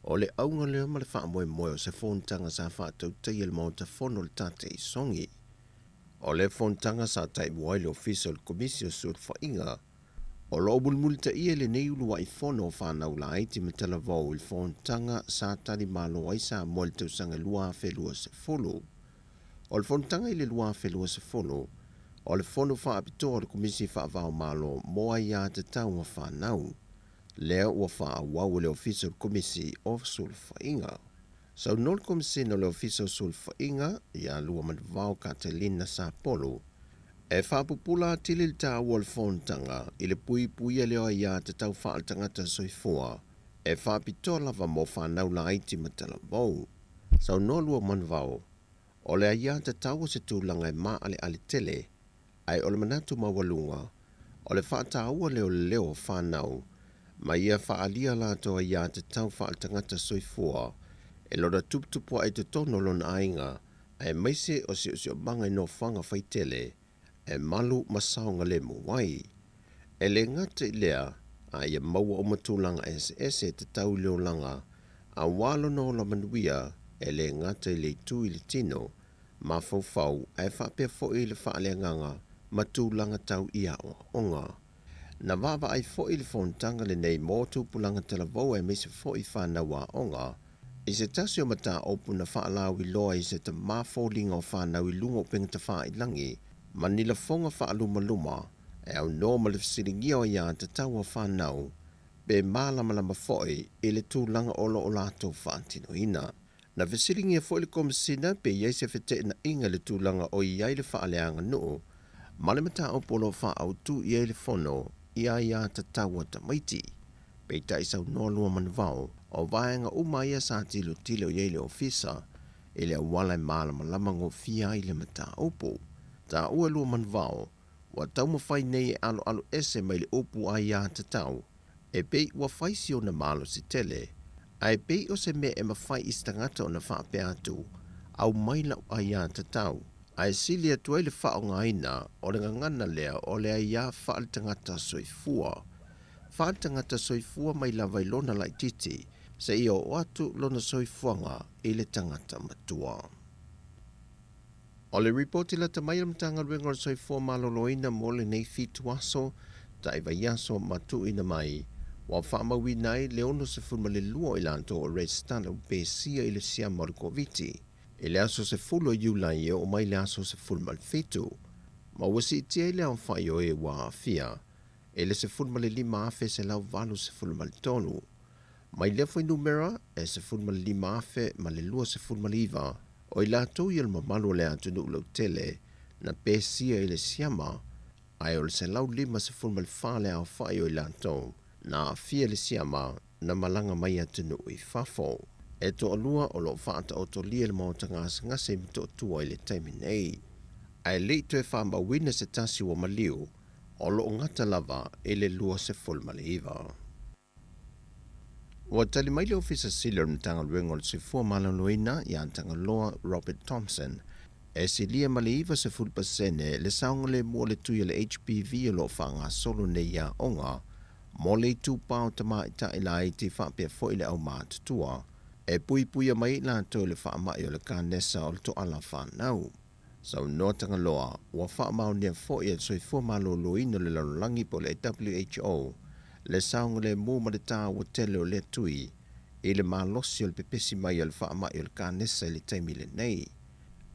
o le aunga leo ma le whaamoe moe o se whontanga sa whaatau tei el mau te whono le tate i songi. O le whontanga sa tai moe le official komisio suut whainga, o lo bulmul te ia le nei ulu i fono whanau la aiti me televou il fontanga sa tali malo ai sa mo le tausanga lua whelua se folo. O le fontanga i le lua whelua se folo, o le fono wha apitoa le komisi wha avao malo moa ia te tau wa whanau. Leo ua wha awau le official komisi o sul whainga. Sau nol komisi no le official sul whainga, ia lua manvao Catalina sa polo, e whapupula tili ta wal fontanga i le pui pui leo ia te tau whaal tangata soifua e whapitola wa mo whanau la aiti matala bau. Sau no lua manvao, o le ia te tau se tūlanga e maa ale tele, ai o le manatu mawalunga, o le whaata ua leo whanau, ma ia whaalia la toa ia te tau whaal tangata soifua, e lora tuptupua e te tono lona ainga, ai maise o si o banga no whanga whaitele, e malu masaonga le muwai. E le ngata i lea, a ia maua o matulanga SS te tau leo langa a walo no la manuia e le ngata i le tu i le tino ma fau e whapea fo i le whaaleanganga matulanga tau ia o onga. Na wawa ai fo i le fontanga le nei mō tūpulanga telavou e mese fo i whānaua onga, i se tasi o mata opu na whaalau i loa i se te māwholinga o whānau i lunga o penga te whaailangi, ma nila fonga whaaluma e au nōma le fisiringia o ia te tau o whānau, be mālamalama foi i le tūlanga olo o lātou whaantino ina. Na fisiringia foi le komisina pe iei se whete na inga le tūlanga o iai le whaaleanga nuu, ma le mata opu lo whaautu iei le fono, ia te tau o tamaiti. Pei taisau noa lua manavau, o vaenga umaia sa tilo tilo iei le ofisa, i le awala mālamalama ngō fia i le mata opu. Ta ua lua manavau, wa tau mawhai nei e alo ese mai le opu a ia te tau, e pei ua whaisi o na malo si tele, a e pei o se me e mawhai i stangata o na whaape atu, au maila a ia te tau. A e sili atua i le whao ngaina o le ngangana lea o le a ia whaal tangata soifua. Whaal tangata soifua mai la vailona lai titi, se i o atu lona soifuanga i le tangata matua. O le reporti la tamai am tanga ruenga o soifua maloloina mo le nei fitu aso, ta i vai aso matu ina mai, wa whaamawi nai le ono se fulma le lua i lanto o Red Star o pesia i le siama o le koviti. E le aso se fulo iulai o mai le aso se fulma le fitu. Ma wasi tia i le au whai o e wa afia, e le se fulma le lima afe se lau valu se fulma le tolu. Mai le fwai numera e se fulma le lima afe ma le lua se fulma le iwa, o i lato i al mamalu le atunu lau tele, na pesia i le siama, ai o le se lau lima se fulma le whale au whai o i lato, na afia le siama na malanga mai atunu i fafo. E to alua o lo whaata o to lia le maota ngase mito tua i le taimi nei. Ai leito e whaamba wina se tasi wa maliu, o lo ngata lava e le lua se fulma le iwa. Wa tali mai le ofisa sila na tanga luenga le se fua malaloina i antanga loa Robert Thompson, e si lia ma le iwa se fulpa sene le saunga le mua le tuia le HPV o lo whaanga solo ne ia onga, mo le tūpao tama ita ila i te whapea fo i le au mātutua, e puipuia mai la to le whaamai o le kānesa o le to ala whanau. Sau noa tanga loa, wa whaamau nia fo i soi fua malo loino le lalulangi po le WHO, le saunga le mūma le tā wa tele o le tui, i le malosi o le pepesi mai o le whaamai o le kānesa i le taimi le nei.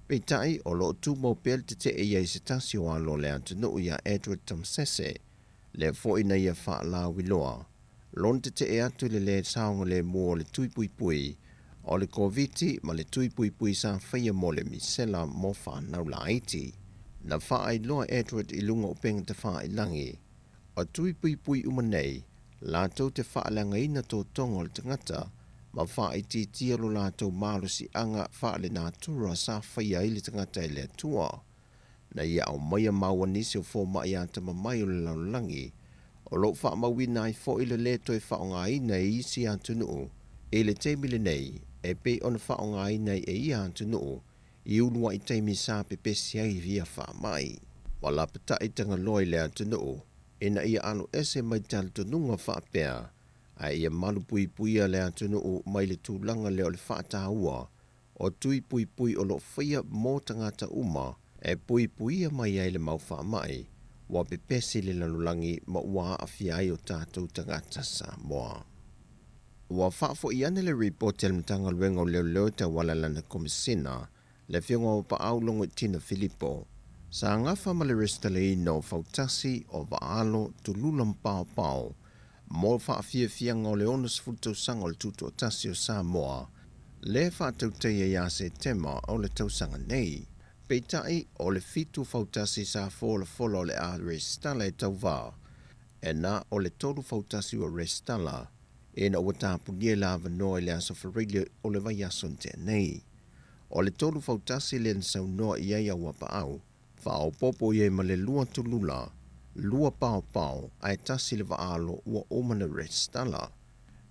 Peitai o lo tu mo pel te e iei se tasi o alo le antunu ia Edward Tomsese, le fo ina ia whaala wiloa, lon te e atu le saunga le mua le tui pui pui, o le koviti ma le tui pui pui sa whaia mo le misela mo whanau la aiti. Na whaai loa Edward i lunga o penga te whaai langi, o tui pui pui umanei, lātou te whaalanga ina tō tongo le tangata, ma whaai tia lo lātou mālo si anga whaale nā tura sa whaia i le tangata i le tua. Na ia au maia maua nisi o fō mai ata mamai o le laulangi, o lo whaamawina i fo i le leto e whaonga ina e isi atunu, e le teimi le nei, e pe on whaonga ina e ia atunu, i unua i teimi sa pepesi ai via whaamai. Wala pata i tanga loi le atunu, e na ia anu ese mai tal tununga whaapea, a ia malu pui puia le atunu mai le tūlanga leo le whaataua, o tui pui pui o lo whaia mō tangata uma, e pui puia mai ai le mau whaamai, wa pepesi le lalulangi ma ua awhia ai o tātou tangata sa moa. Wa whaafo i ane le report el mtanga luenga o leo te walalana komisina, le whionga o pa au longo i Tina Filippo, sa ngafa ma le restale no fautasi o vaalo tu lulam pao pao, mo whaafia fianga o le onus futo sanga o le tuto o tasi o Samoa, le whaatau teia ia se tema o le tausanga nei. Peitai o le fitu fautasi sa fola fola o le a restala e tau vā, e na o le tolu fautasi o restala, e na ua tāpunia la vanoa i le aso wharelia o le vai aso te nei. O le tolu fautasi le nsau noa i eia ua paau, whao popo i e ma le lua tulula, lua pao pao, ai tasi le vaalo ua omana restala.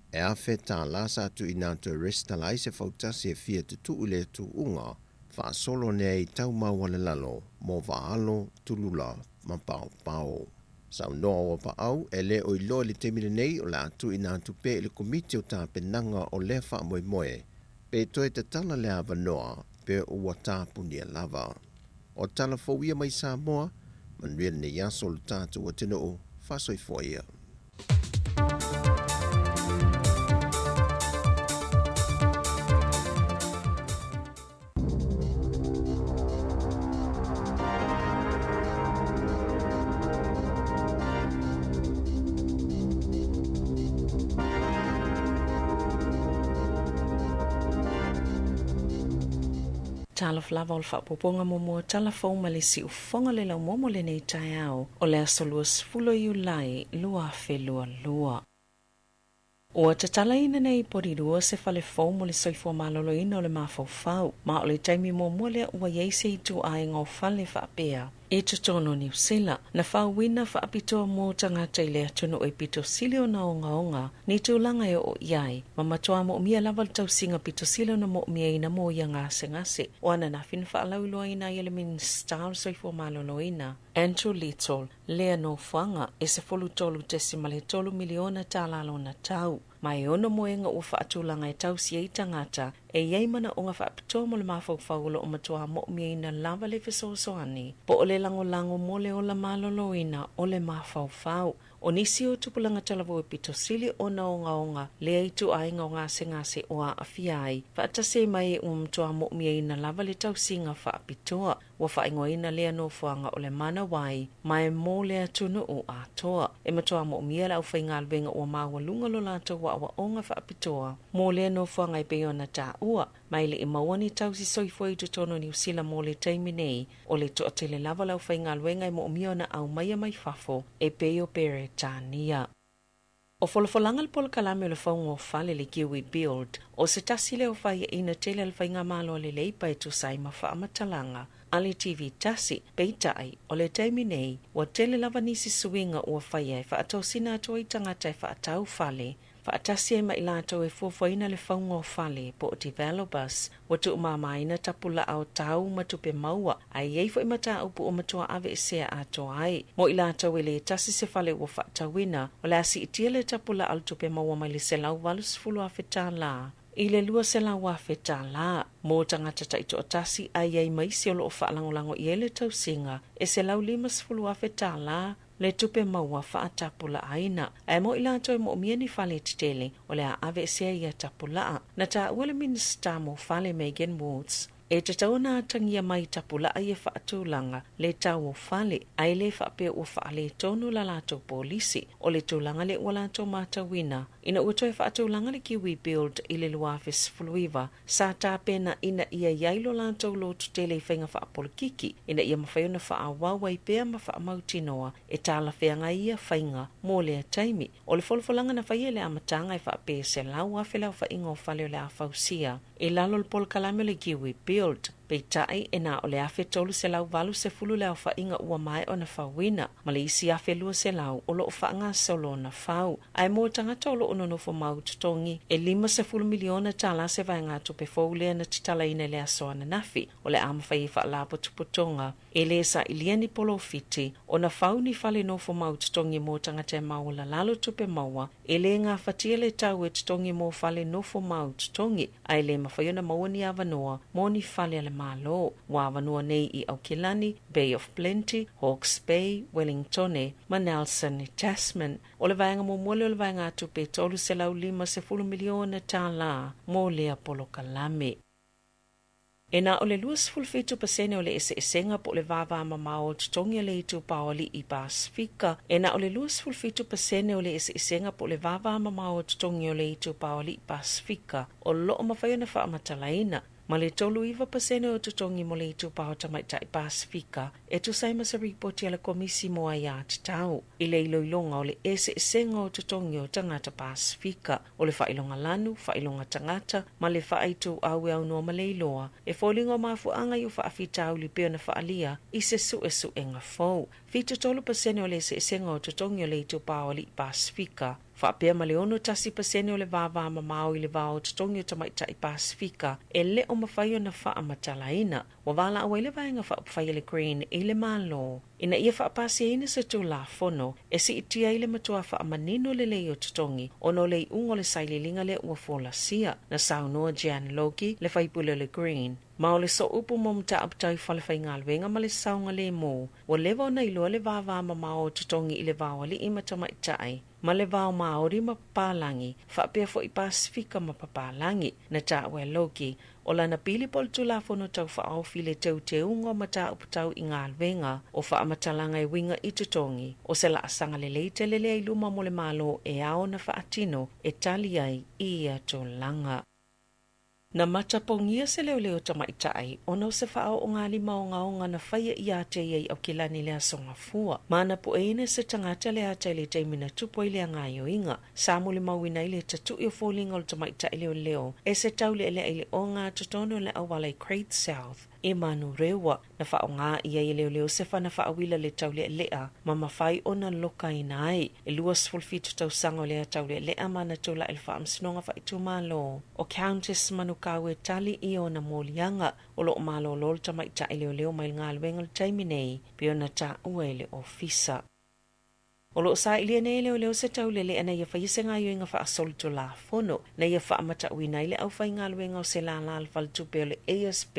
E a wheta la sa tu inato restala i se fautasi e fia tutu i le tu unga, fa solo ne i tau maua le lalo, mo vaalo tulula ma pao pao. Sau noa o pa au, e le o ilo le temile nei o la atu ina atu pe le komiti o tā penanga o le wha moe moe, pe toe te tala le ava noa pe o wa tā punia lava. O tala fauia mai Samoa, manuia ne yaso le tātu o tino o whasoi foia. Tala flava o le whapoponga momo tala fauma le si ufonga le lau momo le nei tai au o le asolua sfulo i ulai lua whelua lua. O te tala ina nei pori rua se fale fau mo le soifua malolo ina o le mawhau ma o le taimi momo le ua yeise i tu ai ngau fale whaapea. E tutono New Zealand, na whauina whaapitoa mō tangata i le atuno e pito sili o na onga ni tūlanga e o iai, ma matoa mo mia lawal tau singa pito sili o na mo mia ina mo ia ngase. O ana na fin whaalau loa ina i elemin star soifua malolo ina. Andrew Little, lea no whanga e se folu tolu tesimale tolu miliona tālalo na tau. Mai ono moenga ua whaatulanga e tau si ei tangata, e iei mana o ngā whaapitoa mo le mawhauwhaulo o matua mo mia ina lava le fesoasoani, po o le lango mo le o la malolo ina o le mawhauwhau. O nisi o tupulanga talavu e pito sili o na onga le aitu ainga o ngase o a afiai, whaatase mai e umtoa mo mia ina lava le tau singa whaapitoa, wa whaingoa ina lea no fuanga o le mana wai, mai mo lea tunu o atoa. E matoa mo mia lau whainga alwenga o maua lunga lo lato wa awa onga whaapitoa, mo lea no fuanga i peona ta ua, mai le i mawani tau si soifua i tutono New Zealand mo le taimi nei, o le toa te le lava lau whainga alwenga i mo mia na au maia mai fafo, e peo pere tānia. O wholofolanga le polo kalame o le whaunga o whale le Kiwi Build, o se tasi le o whai ina tele le whainga malo le leipa e tu sai ma whaamatalanga, Ali TV tasi, peitai, o le taimi nei, wa tele lava nisi suinga ua whai e whaatau sina atua i tangata e whaatau whale, whaatasi e mai lato e fuafuaina le whaunga o whale po o developers, wa tu umamaina tapula au tau matupe maua, ai eifo imata upu o matua ave esea ato ai. Mo ilato e le tasi se whale ua whaatawina, o le asi itia le tapula al tupe maua mai le selau valus fulu a whetā la. I le lua se la wawheta la, mō tangata taito o tasi ai ai maisi o loo whaalangolango i ele tau singa, e se lau limas fulu wawheta la, le tupe maua whaatapula aina. E mo ilato e mo mieni whale titele, o le a ave sea ia tapula, na ta uele minista mo whale Megan Woods. E te tauna tangia mai tapula ai e whaatulanga, le tau o whale, ai le whaapea o whaale tonu la lato polisi, o le tūlanga le ua lato matawina. Ina uto e whaatulanga le Kiwi Build i le luafis fuluiva, sa tāpena ina ia yailo lato lo tutele i whainga whaapolikiki, ina ia mawhaiona whaawawa i pēa ma whaamautinoa, e tāla wheanga ia whainga, mō lea taimi. O le wholfolanga na whaia le amatanga i whaapea se lau awhilau whainga o whale o le awhausia. E lalo le pol kalame le Kiwi Build, peitai e nā o le awhi tolu se lau valu se fulu le au whainga ua mai o na whawina, ma le isi awhi lua se lau o loo whaanga solo na whau. Ai mō tangata o loo nonofo mau tutongi, e 5 miliona tāla se vai ngā tupe fōulea na titala ina le asoa na nafi, o le ama whai whaalapo tuputonga. E le sa iliani polo fiti, o na whau ni whale nofo mau tutongi mō tangata e mau la lalo tupe maua, e le ngā whatia le tau e tutongi mō whale nofo mau tutongi, ai le mawhaiona maua ni awanoa, mō ni whale ale malo, wa awanua nei i Aukilani, Bay of Plenty, Hawke's Bay, Wellington, ma Nelson e Tasman. O le vaenga mo mole o le vaenga tupe tolu se lau 5 miliona tāla, mō lea polo kalame. E nā o le 2% o le esenga po le vava mamao tutongi le itu paoli i Pasifika. E nā o le 2% o le esenga po le vava mamao tutongi le itu paoli i Pasifika. O loo mawhaiona whaamatalaina. Ma le 3% o tutongi mo le itu pao tamaita i Pasifika, e tu saima sa ripoti ala komisi mo ai ati tau. I le iloilonga o le esenga o tutongi o tangata Pasifika, o le whailonga lanu, whailonga tangata, ma le whaitu awe au noa ma le iloa, e fōlingo mafuanga i o whaafitau li peo na whaalia, i se su e ngā fau. 3% o le esenga o tutongi o le itu pao li Pasifika, Whaapea ma le ono tasi pasene o le vava mamao I le vao tutongi o tamaita I Pasifika e le o mawhai o na wha matalaina. Wa wala awa ile vaenga whaapawhai le Green I le malo. Ina ia whaapasi ina se tu la fono e si itia ile matua wha manino le lei o tutongi ono le ungo le saililinga le ua fola sia na saunoa Jan Loki le whaipule le Green. Mao le so upu mo mta aptai whalewhai ngalwenga ma le saunga le mo. Wa lewa na iloa le vava mamao o tutongi I le vawa li ima tamaitai. Ma le vao Maori ma papalangi, whaapea fo I Pasifika ma papalangi na tawe Loki. O lana pili pol tula fono tau whaau file tau te ungo ma ta uputau I ngalwenga o wha amatalanga I winga I tutongi. O se la asanga le leite lele ai luma mo le malo e ao na whaatino e tali ai I ato langa. Na matapongia se leo leo tamaitai, ono se whao o ngā lima o ngaonga na whaia I a te iei au kilani lea songa fua. Mana po eine se tangata lea te le teimina tupo I lea ngā yoinga. Samu le mawina I le tatu I o fōlinga o tamaitai leo leo. E se tau le ele ai le o ngā tutono le awala I Crate South. E manu rewa na whao ngā iei leo leo se whana whaawila le tau le lea. Ma mawhai o na loka I nai. E luas fulfitu tau sango lea tau le lea mana tula el wha amsinonga wha I tumalo. O Countess Manu kawe tali I o na molianga o lo malo lol tamaita I leo leo mai ngā luengal taiminei pio na ta ue le ofisa. O lo sa ilia nei leo se tau lele ana ia whaise ngā yoinga wha asoluto la fono na ia wha amata uina ile au whai ngā luenga o se la lal faltupe o le ASP.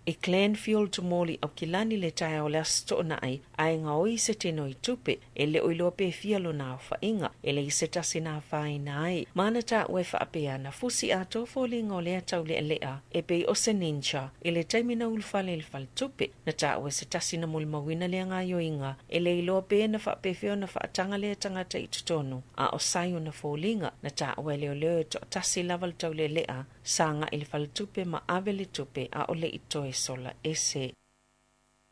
E Clan Fuel to Moli au kilani le tae o le asto na ai ngā oi se teno I tupe e le oiloa pe fialo nā wha inga e le I se tasi nā whai nā ai. Mana ta ue wha apea na fusi a tō fōlinga o lea tau le lea e pe o se ninja e le taimina ulfale le fal tupe na ta ue se tasi na muli mawina lea ngā yoinga e le iloa pe na wha pe fio na wha atanga lea tangata I tutono a o sayo na fōlinga na ta ue leo leo to tasi laval tau le lea sanga I le fal tupe ma ave le tupe a o le itoe sola ese.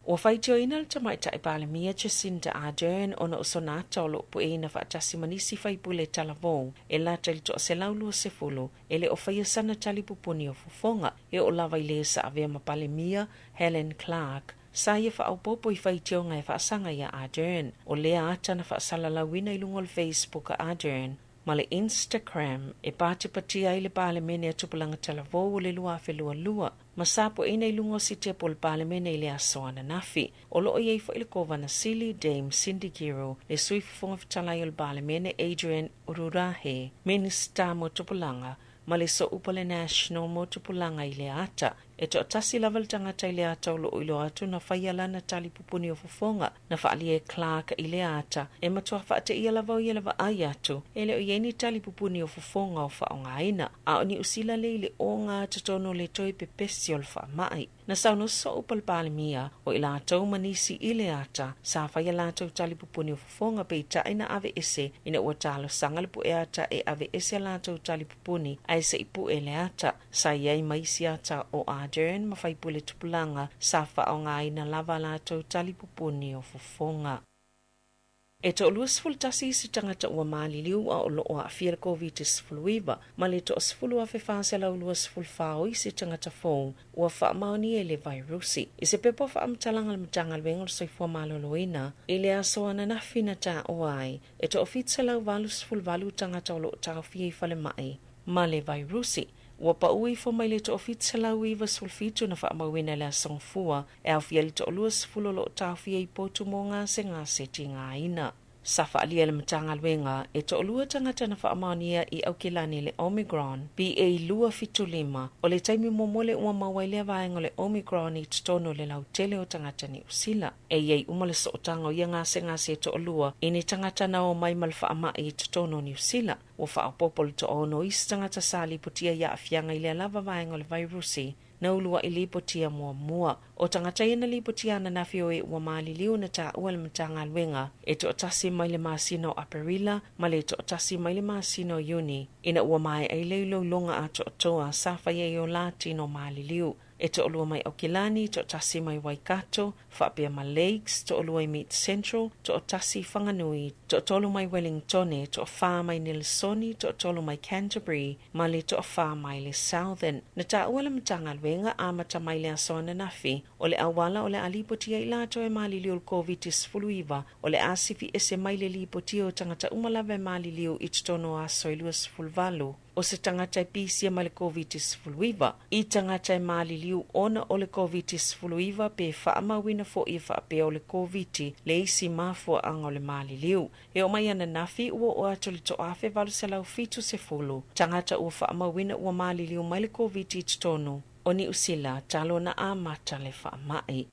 O whaitio ina le tamaita I Palemia Jacinda Ardern ona o sonata o lo po e na whaatasi manisi whaipule talavou e la tali to se laulua se fulu e le o whaia sana tali pupuni o fufonga e o lawa I le sa avea ma Palemia Helen Clark. Sa ia whaaupopo I whaitio ngai whaasanga ia Ardern o lea ata na whaasalalawina I lungol Facebook a Ardern. Ma le Instagram e pātipatia I le Palemene a tupulanga talavou o le lua whelua lua. Ma sapo ina I lungo si te pol Palemene I le asoana nafi. O loo iei fo I le kovana Sili Dame Cindy Giro le suifufonga fitalai o le Palemene Adrian Ururahe, Minister mo tupulanga, ma le so upa le National mo tupulanga I le ata. E to tasi laval tangata I le ata o loo ilo atu na whaiala na tali pupuni o fufonga na whaali e Clark I le ata e matua whaate ia lava o ia lava ai atu e le o ieni tali pupuni o fufonga o whaonga ina a o ni usila le ile o ngā tatono le toi pepesi o le wha mai. Na sauno so upal Palemia o ila atau manisi I le ata sa whaiala atau tali pupuni o fufonga pe ita ina ave ese ina ua talo sanga le pu e ata e ave ese la atau tali pupuni a se ipu e le ata sa iei maisi ata o Ardern ma whaipule tupulanga sa whaonga ina lava la atau tali pupuni o fufonga. E to luas fultasi si tangata ua maliliu a o loo a fia COVID-19 ma le to asfulu a whewhase lau luas fulfao I si tangata fōu ua whaamaoni e le virusi. I se pepo whaamtalanga le matangal wengol soifua maloloina I le aso ana nafi na ta oai e to ofitse lau valus fulvalu tangata o loo tau fia I fale mai ma le virusi. Ua pa ui fo mai le to ofitse lau iwa sulfitu na whaamawina le asongfua e au fia li to luas fulolo tau fia I potu mo ngā se ti ngā ina. Sa whaalia le matangal wenga e to lua tangata na whaamania I au kilani le Omicron BA lua fitu lima o le taimi momole ua mawailea vaenga le Omicron I tutono le lau tele o tangata ni usila. E iei umale so otanga o ia ngā se to lua ini tangata na o mai mal whaama I tutono ni usila. Ua whaapopol to ono isi tangata sali putia ia afianga I le lava vaenga le virusi. Na ulua I lipotia mua. O tangata ina lipotia na nafio e ua maliliu na ta ua le matanga alwenga. E to otasi mai le masino Aparila, ma le to otasi mai le masino Uni. Ina ua mai ai leilo longa a to otoa safa ye o Latino maliliu. e to olua mai Okilani, to tasi mai Waikato, whaapea ma Lakes, to olua i Meat Central, to tasi Whanganui, to tolu mai Wellingtone, to wha mai Nilsoni, to tolu mai Canterbury, ma le to wha mai le Southern. Na ta uala matanga luenga amata mai le asona nafi, o le awala o le alipotia i lato e malili o COVID-19, o le asifi ese mai le lipotia o tangata umalave malili o ittono a soilus fulvalu. O se tangata pisia ma le COVID-19, i tangata maliliu ona o le COVID-19 pe whaamawina fo i whaapea o le COVID le isi mafua anga o le maliliu. E o mai ana nafi ua o ato le to afe valu se lau fitu se fulu. Tangata ua whaamawina ua maliliu mai le COVID-19. O ni usila talo na amata le whaamai.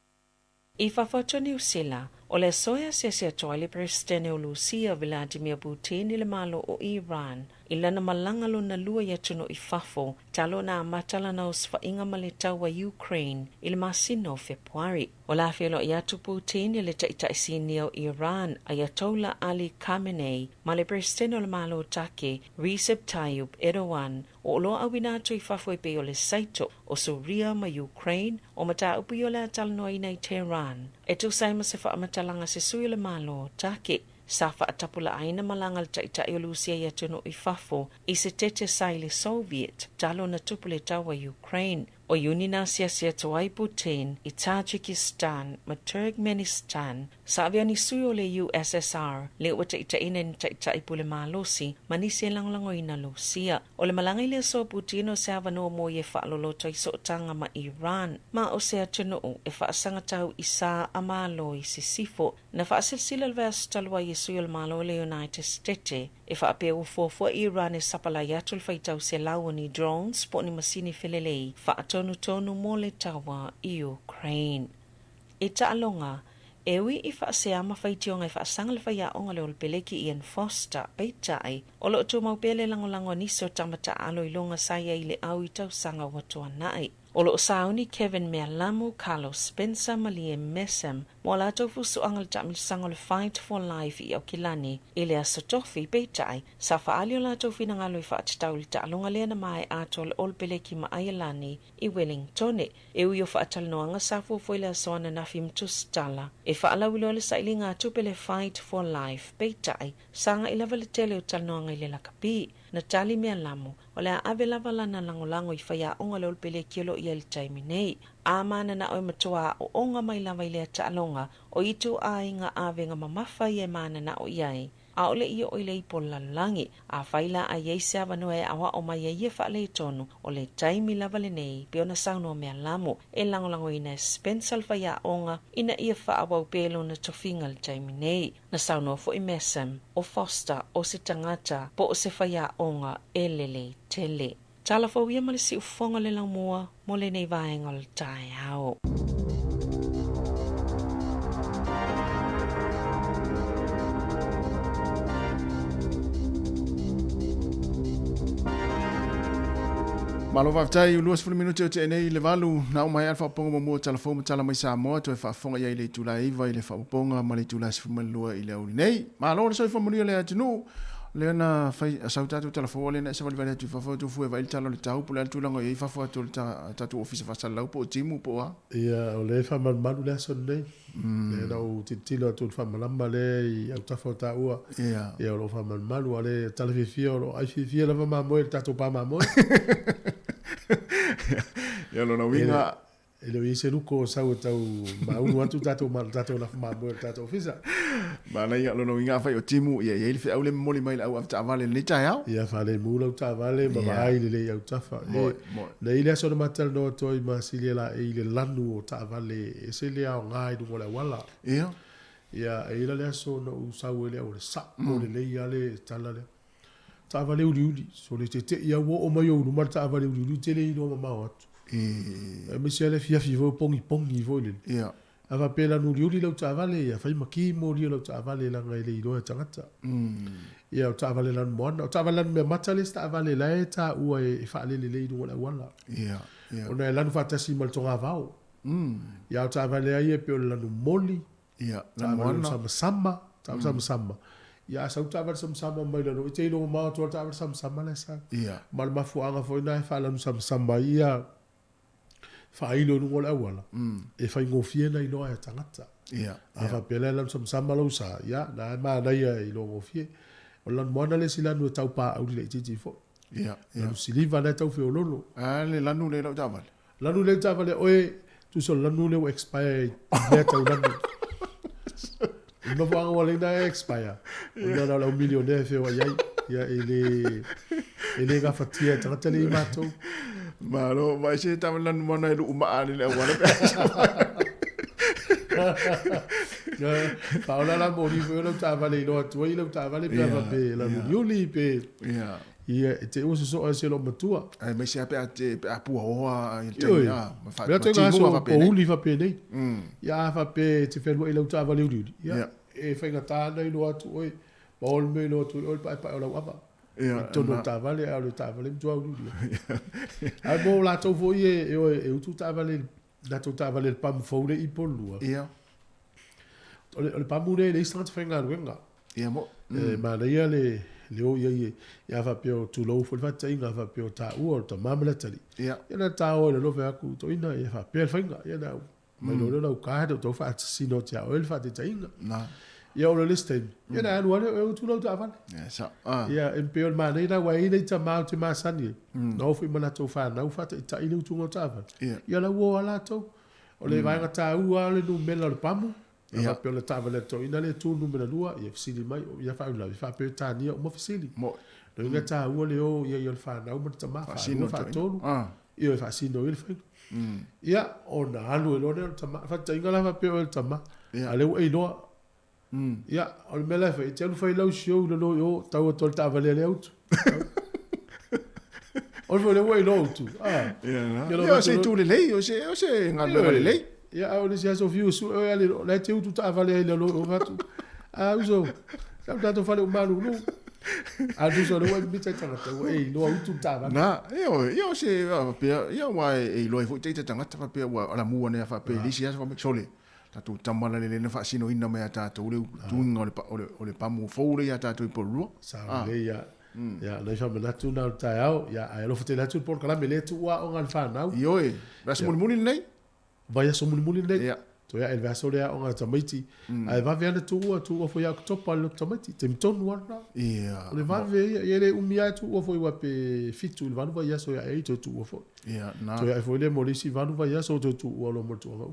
I whawhato ni usila, o le soia se toa le Presidente o Lucia Vladimir Putin i le malo o Iran, i lana malangalo na lua ia tuno i fafo, talo na amatala na uswhainga ma le taua Ukraine i le masino Februari. O la whilo i atu Putin i le taitaisini o Iran, Ayatollah Ali Khamenei, ma le Presidente o le malo take, Recep Tayyip Erdogan, o loa awina atu i fafo i pe o le saito o Syria ma Ukraine, o mata upi o le atalanoa i nei Tehran. E tu saima se whaamatala se sui le malo take. Sa whaatapula aina malanga le taita o Lucia ia tuno i fafo i se tete sai le Soviet talo na tupule tawa Ukraine. O unina sia toai Putin i Tajikistan ma Turkmenistan sa avea ni sui o le USSR le ua taita ina ni taita i pule malosi ma ni se langlango ina Lucia. O le malanga i le so Putin o se avano mo ye whaaloloto i sootanga ma Iran ma o se atuno e whaasanga tau i sa amalo i se sifo na whaasilsila le vea talua i sui o le malo le United States e whaapea ufofua Iran e sapala yatul whaitau se lau ni drones po ni masini felelei tonu mo le tawa i Ukraine. E taalonga, ewi i whaaseama whaitionga i whaasanga le whaiaonga le olpeleki Ian Foster, peitai, o lo tu maupele langolango niso tamata alo i longa saya i le au i tausanga watoa nai. O lo sauni Kevin Mealamu, Carlos Spencer, Malie Messam, mo la tofu su angal tamilisanga le Fight for Life i Okilani, i le asotofi peitai, sa whaalio la tofu nangalo i whaatitau li taalonga lea na mai ato le olpeleki ma Ayalani i Wellington, e ui o whaatalanoanga sa fuafo le asoana na fimtustala. E whaalawilo le sailinga atupele Fight for Life peitai, sanga ilava le tele o talanoanga i le lakapi, Natali Mealamu, o le ave lava lana langolango i whaia onga le olpele kielo i el taimi nei. A mana na oi matua o onga mai lava i lea taalonga o itu a inga ave nga mamafa i e mana na o iai. A ole i o i le ipo lalangi, a whaila a yeise avano e awa o mai e wha le tonu o le taimi lava le nei pe ona sauno Mealamu e langolango ina Spencer whaia onga ina ia wha awa upelo na tofinga le taimi nei. Na sauno fo i Messam o Foster o se tangata po o se whaia onga e lele tele. Tala fo ia male si ufonga le laumua mo le nei vaenga le tai hao. Malo vaftai luas 10 minuti o te nei le valu na o mai alfa ponga mo telefon tala mai sa mo to fa fonga ia le tula iva ile fa ponga ma le tula se fuma lua ile o nei malo so fa mo le atunu le na fai sauta tu telefon le na se vale tu fa tu fu va il talo le tau pula tu lango ia fa fo tu ta tu office fa sa lau po timu po a ia o le fa mal malu le son nei le na o titilo tu fa malamba le ia ta fa ta ua ia o fa mal malu ale talefifio o ai fifia la ma mo ta tu pa ma mo ia lo na winga ele vi se luko sa o tau ma unu atu tato ma tato na ma mo tato ofisa ba na ia lo na winga fa o timu ia ia fe aule moli mai au afta vale le ta ya ia fa le mula ta vale ma ai le ia ta fa le ile so ma tel no to i ma silia la ile lanu o ta vale se le au ngai du wala wala ia ia le so no sa o le o sa o le ia le tala le ta vale uli so le te ia wo o mai o no ma ta vale uli te le no ma o me se le fia fivo pongi vo le ava pela no uli lo ta vale ia fai maki mo uli lo ta vale la ngai le do tangata ia ta vale lan mo ta vale me mata le sta vale la ta u e fa le le do wala ia ona lan fa ta si mal tonga vao ia ta vale ai pe la no moli ia la mo sama ia sa ta vale sama mai la no te lo ma to ta vale sama la sa ia mal ma fu anga foi na fa la no sama ia whailo nungo le awala. E whai ngofie na ino e tangata. A whapele lan sama lau sa, ia, na e maa nei e ilo ngofie. O lan moana le sila nua tau pā au le titi fo. Lanu siliva na tau whio lolo. Le lanu le lau tāwale. Lanu le tāwale, oe, tu so lanu le o expire mea tau lanu. Ima whaanga wale na expire. O nana lau milionea whio a iai. Ia ele ga fatia tangata le i mātou. Malo, mai se tāma lanu mana e lu umaani le awale. Paola la mori foi lau tāwale ino atua i lau tāwale pia pe lanu niuli pe. Ia, te uso so a se lo matua. Ai, mai se ape a te apua hoa i te ia. Mea te ngā so o uli whape nei. Ia whape te whenua i lau tāwale uri. Ia, e whainga tāna ino atu oi. Paul me no tu oi pai o lau apa. Tono tāwale a le tāwale mtua uri. Ai mo la tau foi e utu tāwale na tau tāwale le pamu faule i polua. Ia. O le pamu ne le istrata whainga ruenga. Ia mo. Ma na ia le o ia whapeo tu lau fo le whata inga whapeo tā ua o ta mamala tali. Ia. Ia na tā o le lofe aku to ina ia whapea le whainga. Ia na mai lo lau kāhade o tau whaata sino tia o ele whate ta inga. Na. Ia o le listain. Ia na anu ane o tu lau tā whane. Ia sa. Ia en peo le mana ina wa ina i ta mau te masani. Na ofu i mana tau whana u whata i ta ina utunga o tā whane. Ia la ua ala tau. O le vainga tā ua le nu mela le pamu. Ia peo le tāwale to ina le tu numera lua. Ia fisili mai. Ia whaula. Ia whapeo tā nia o mo fisili. Mo. No inga tā ua le o ia i le whana u mana ta maa. Whasino whatonu. Ia e whasino i le whainu. Ia o na anu e lone o ta maa. Whata inga la whapeo e le ta maa. A leu e loa. Ia, o le mele whai. Te anu whai lau sio ula no yo tau ato le tāwale le autu. O le whai leu e loa autu. Ia se tu le lei. O se ngā lua le lei. Ia, o le si aso fiu su. O le le te utu tāwale le lo o hatu. Uso. Tau tato whale o manu nu. Aduso le wai mita tangata. Ei, loa utu tāwale. Na, ia o se ia wai e loa i fuk teita tangata whapea wa ala mua nea whapea lisi asa whapea sole. Tatu tamala le lena whaasino ina mea tātou le tuinga o le pamu fōure ia tātou i porua. Sa le ia. Ia, nei whamanatu nau tai au. Ia, ai alofa te natu por kalame le tu ua o ngan whanau. Ioi, rasa muli nei? Vai aso muli nei. Ia. To ia, el vaso lea o ngan tamaiti. Ai vave ana tu ua fo ia kutopa le tamaiti. Te mitonu wana. Ia. Le vave ia le umia tu ua fo iwa pe fitu. Le vanu vai aso ia e to tu ua fo. Ia, na. To ia, fo ile molisi vanu vai aso to tu ua lo mo tu ua.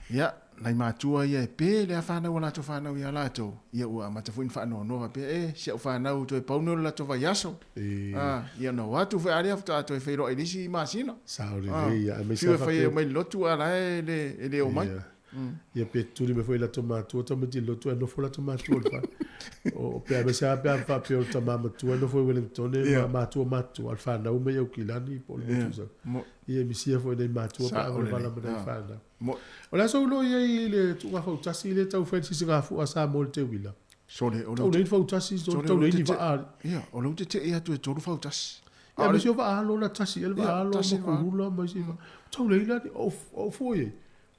Ia, nai mātua ia e pē lea whanau ala to whanau ia lato. Ia ua matafuin whanau noa pē e, sia u whanau to e paunu la to vai aso. Ia no watu whai aria fta to e whairo e lisi i māsina. Sauri le ia. Fiu e whai mai lotu ala e le o mai. Ia pe tuli me foi la to mātua to miti lotu e no fo la to mātua le wha. O pe a me sea pe a wha pe o ta mātua no foi Wellington e mātua al whanau me au kilani po le motu sa. Ia misia foi nei mātua pa au le wala ma nei whanau. O la so lo ia i le tunga fau tasi le tau whensi si ngā fua sa mo le te wila. Sole, o tau lein fau tasi, tau lein i wa aali. Ia, o lau te te ea tu e toru fau tasi. Ia, mesi o wa aalo la tasi, ele wa aalo ma kurula, ma si wa. Tau lein ani, o foye.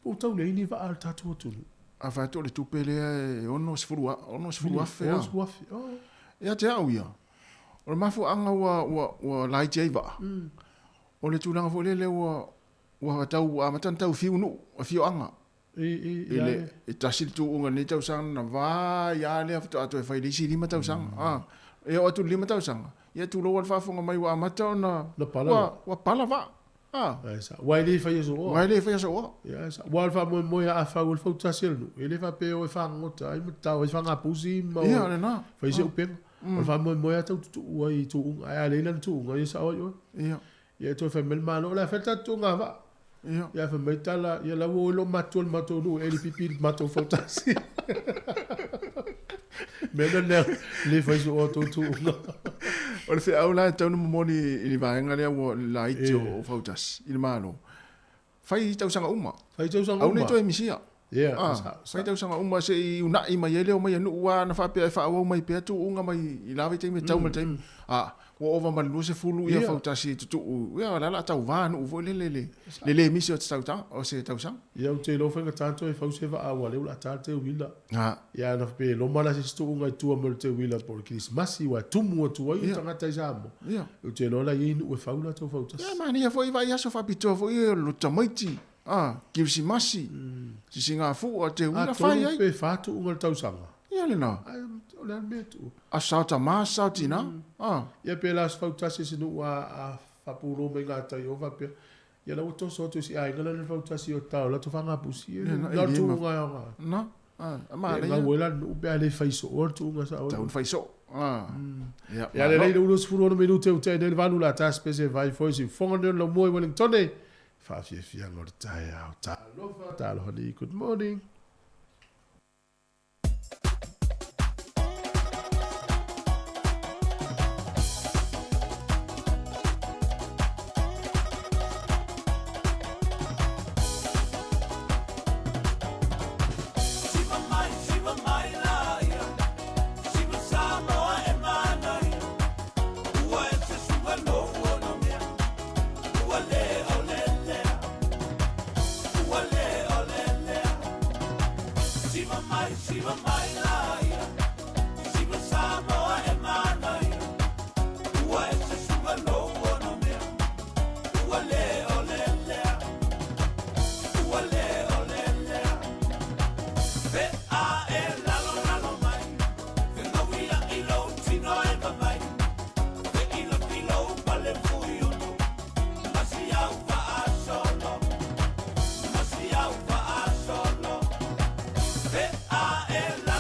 O tau lein i wa aali tatu o tunu. A whaeto le tupe lea e ono sifuru afe. Ono sifuru afe, Ia te au ia. O le mafu anga ua lai te iwa. O le tūranga fo lele ua tau a matan tau fiu nu, a fiu anga. E tasiri tu unga ni tau sang na vā ia lea fito ato e whai lisi 5 tau sang. E o atu 5 tau sang. Ia tu lo whafonga mai wa amata o na pala wā. Wai le whai aso oa. Wai le whai aso oa. Wai wha moe a whau le whau tasiri nu. E le wha peo e whangota, ai matau, e whanga pusi ma o. Ia, le nā. Whai se upenga. O wha moe a tau tutu ua i tu unga. Ai a leila ni tu unga, i sa oi oi. Ia. Ia tu e whamel mano, la wheta tu unga wha. Ia fa mai tala ia la wo lo mato no e li pipi mato fotasi. Mena le fai so auto tu. O le au la tau no moni i vaenga le wo laiti o fotas. I le malo. Fai tau sanga uma. Fai tau sanga uma. Au ne to e misia. Sai tau sanga uma se I una I mai ele o mai anu ua na fa pe fa o mai pe tu unga mai I lava te me tau mai te wo ova man lu se fulu ia fa tasi tu ia la tau va nu vo le misi o tau tau o se tau sang ia te lo fa tanto e fa se va a le la tante o vila ia na pe lo mala se tu unga tu mo te vila por Christmas wa tu mo tu ia tanga tai samo ia te lo la inu e fa una tu fa tasi ia mani ia foi va ia so fa pito foi lo tamaiti Kirsi masi. Si singa fu o te una fai ai. Pe fatu unga tau sanga. Ia le na. O le metu. A sauta ma sauti na. Ia pe las fautasi se nu a fapuro me ngata I ova pe. Ia la uto so tu si ai ngala le fautasi o tau la tu fanga pusi. La tu unga. Na. Ma le. Nga wela nu pe ale faiso o tu unga sa. Tau faiso. Ia le le ulo sfuro no minute o te le vanu la ta spese vai foi si fonga lo moi Wellington. Fafia ngor tai au talo honey good morning Ve a el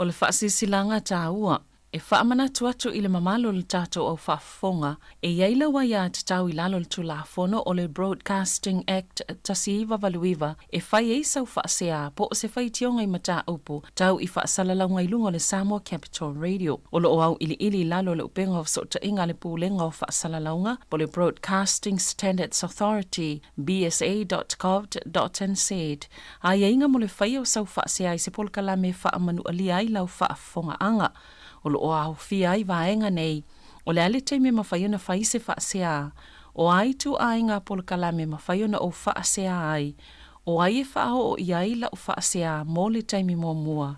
O le whaasilanga tāua, e whaamana tuatu i le mamalo le tātou au whaafonga, e iaila wa ia te tau i lalo le tulafono o le Broadcasting Act tasiiwa valuiwa, e whai e sau whaasea po o se whai tionga i mata upu, tau i whaasalalau i lunga le Samoa Capital Radio. O lo au ili lalo le upenga o sota inga le pūlenga o whaasalaunga, po le Broadcasting Standards Authority, bsa.gov.nz. A ia inga mo le whai o sau whaasea i se polkala me whaamanu alia i lau whaafonga anga. O lo au fia ai vaenga nei, o le ale teime mawhaiona whai se whaasea, o ai tu ainga polkala me mawhaiona o whaasea ai, o ai e whao o iai la o whaasea mō le teime mō mua,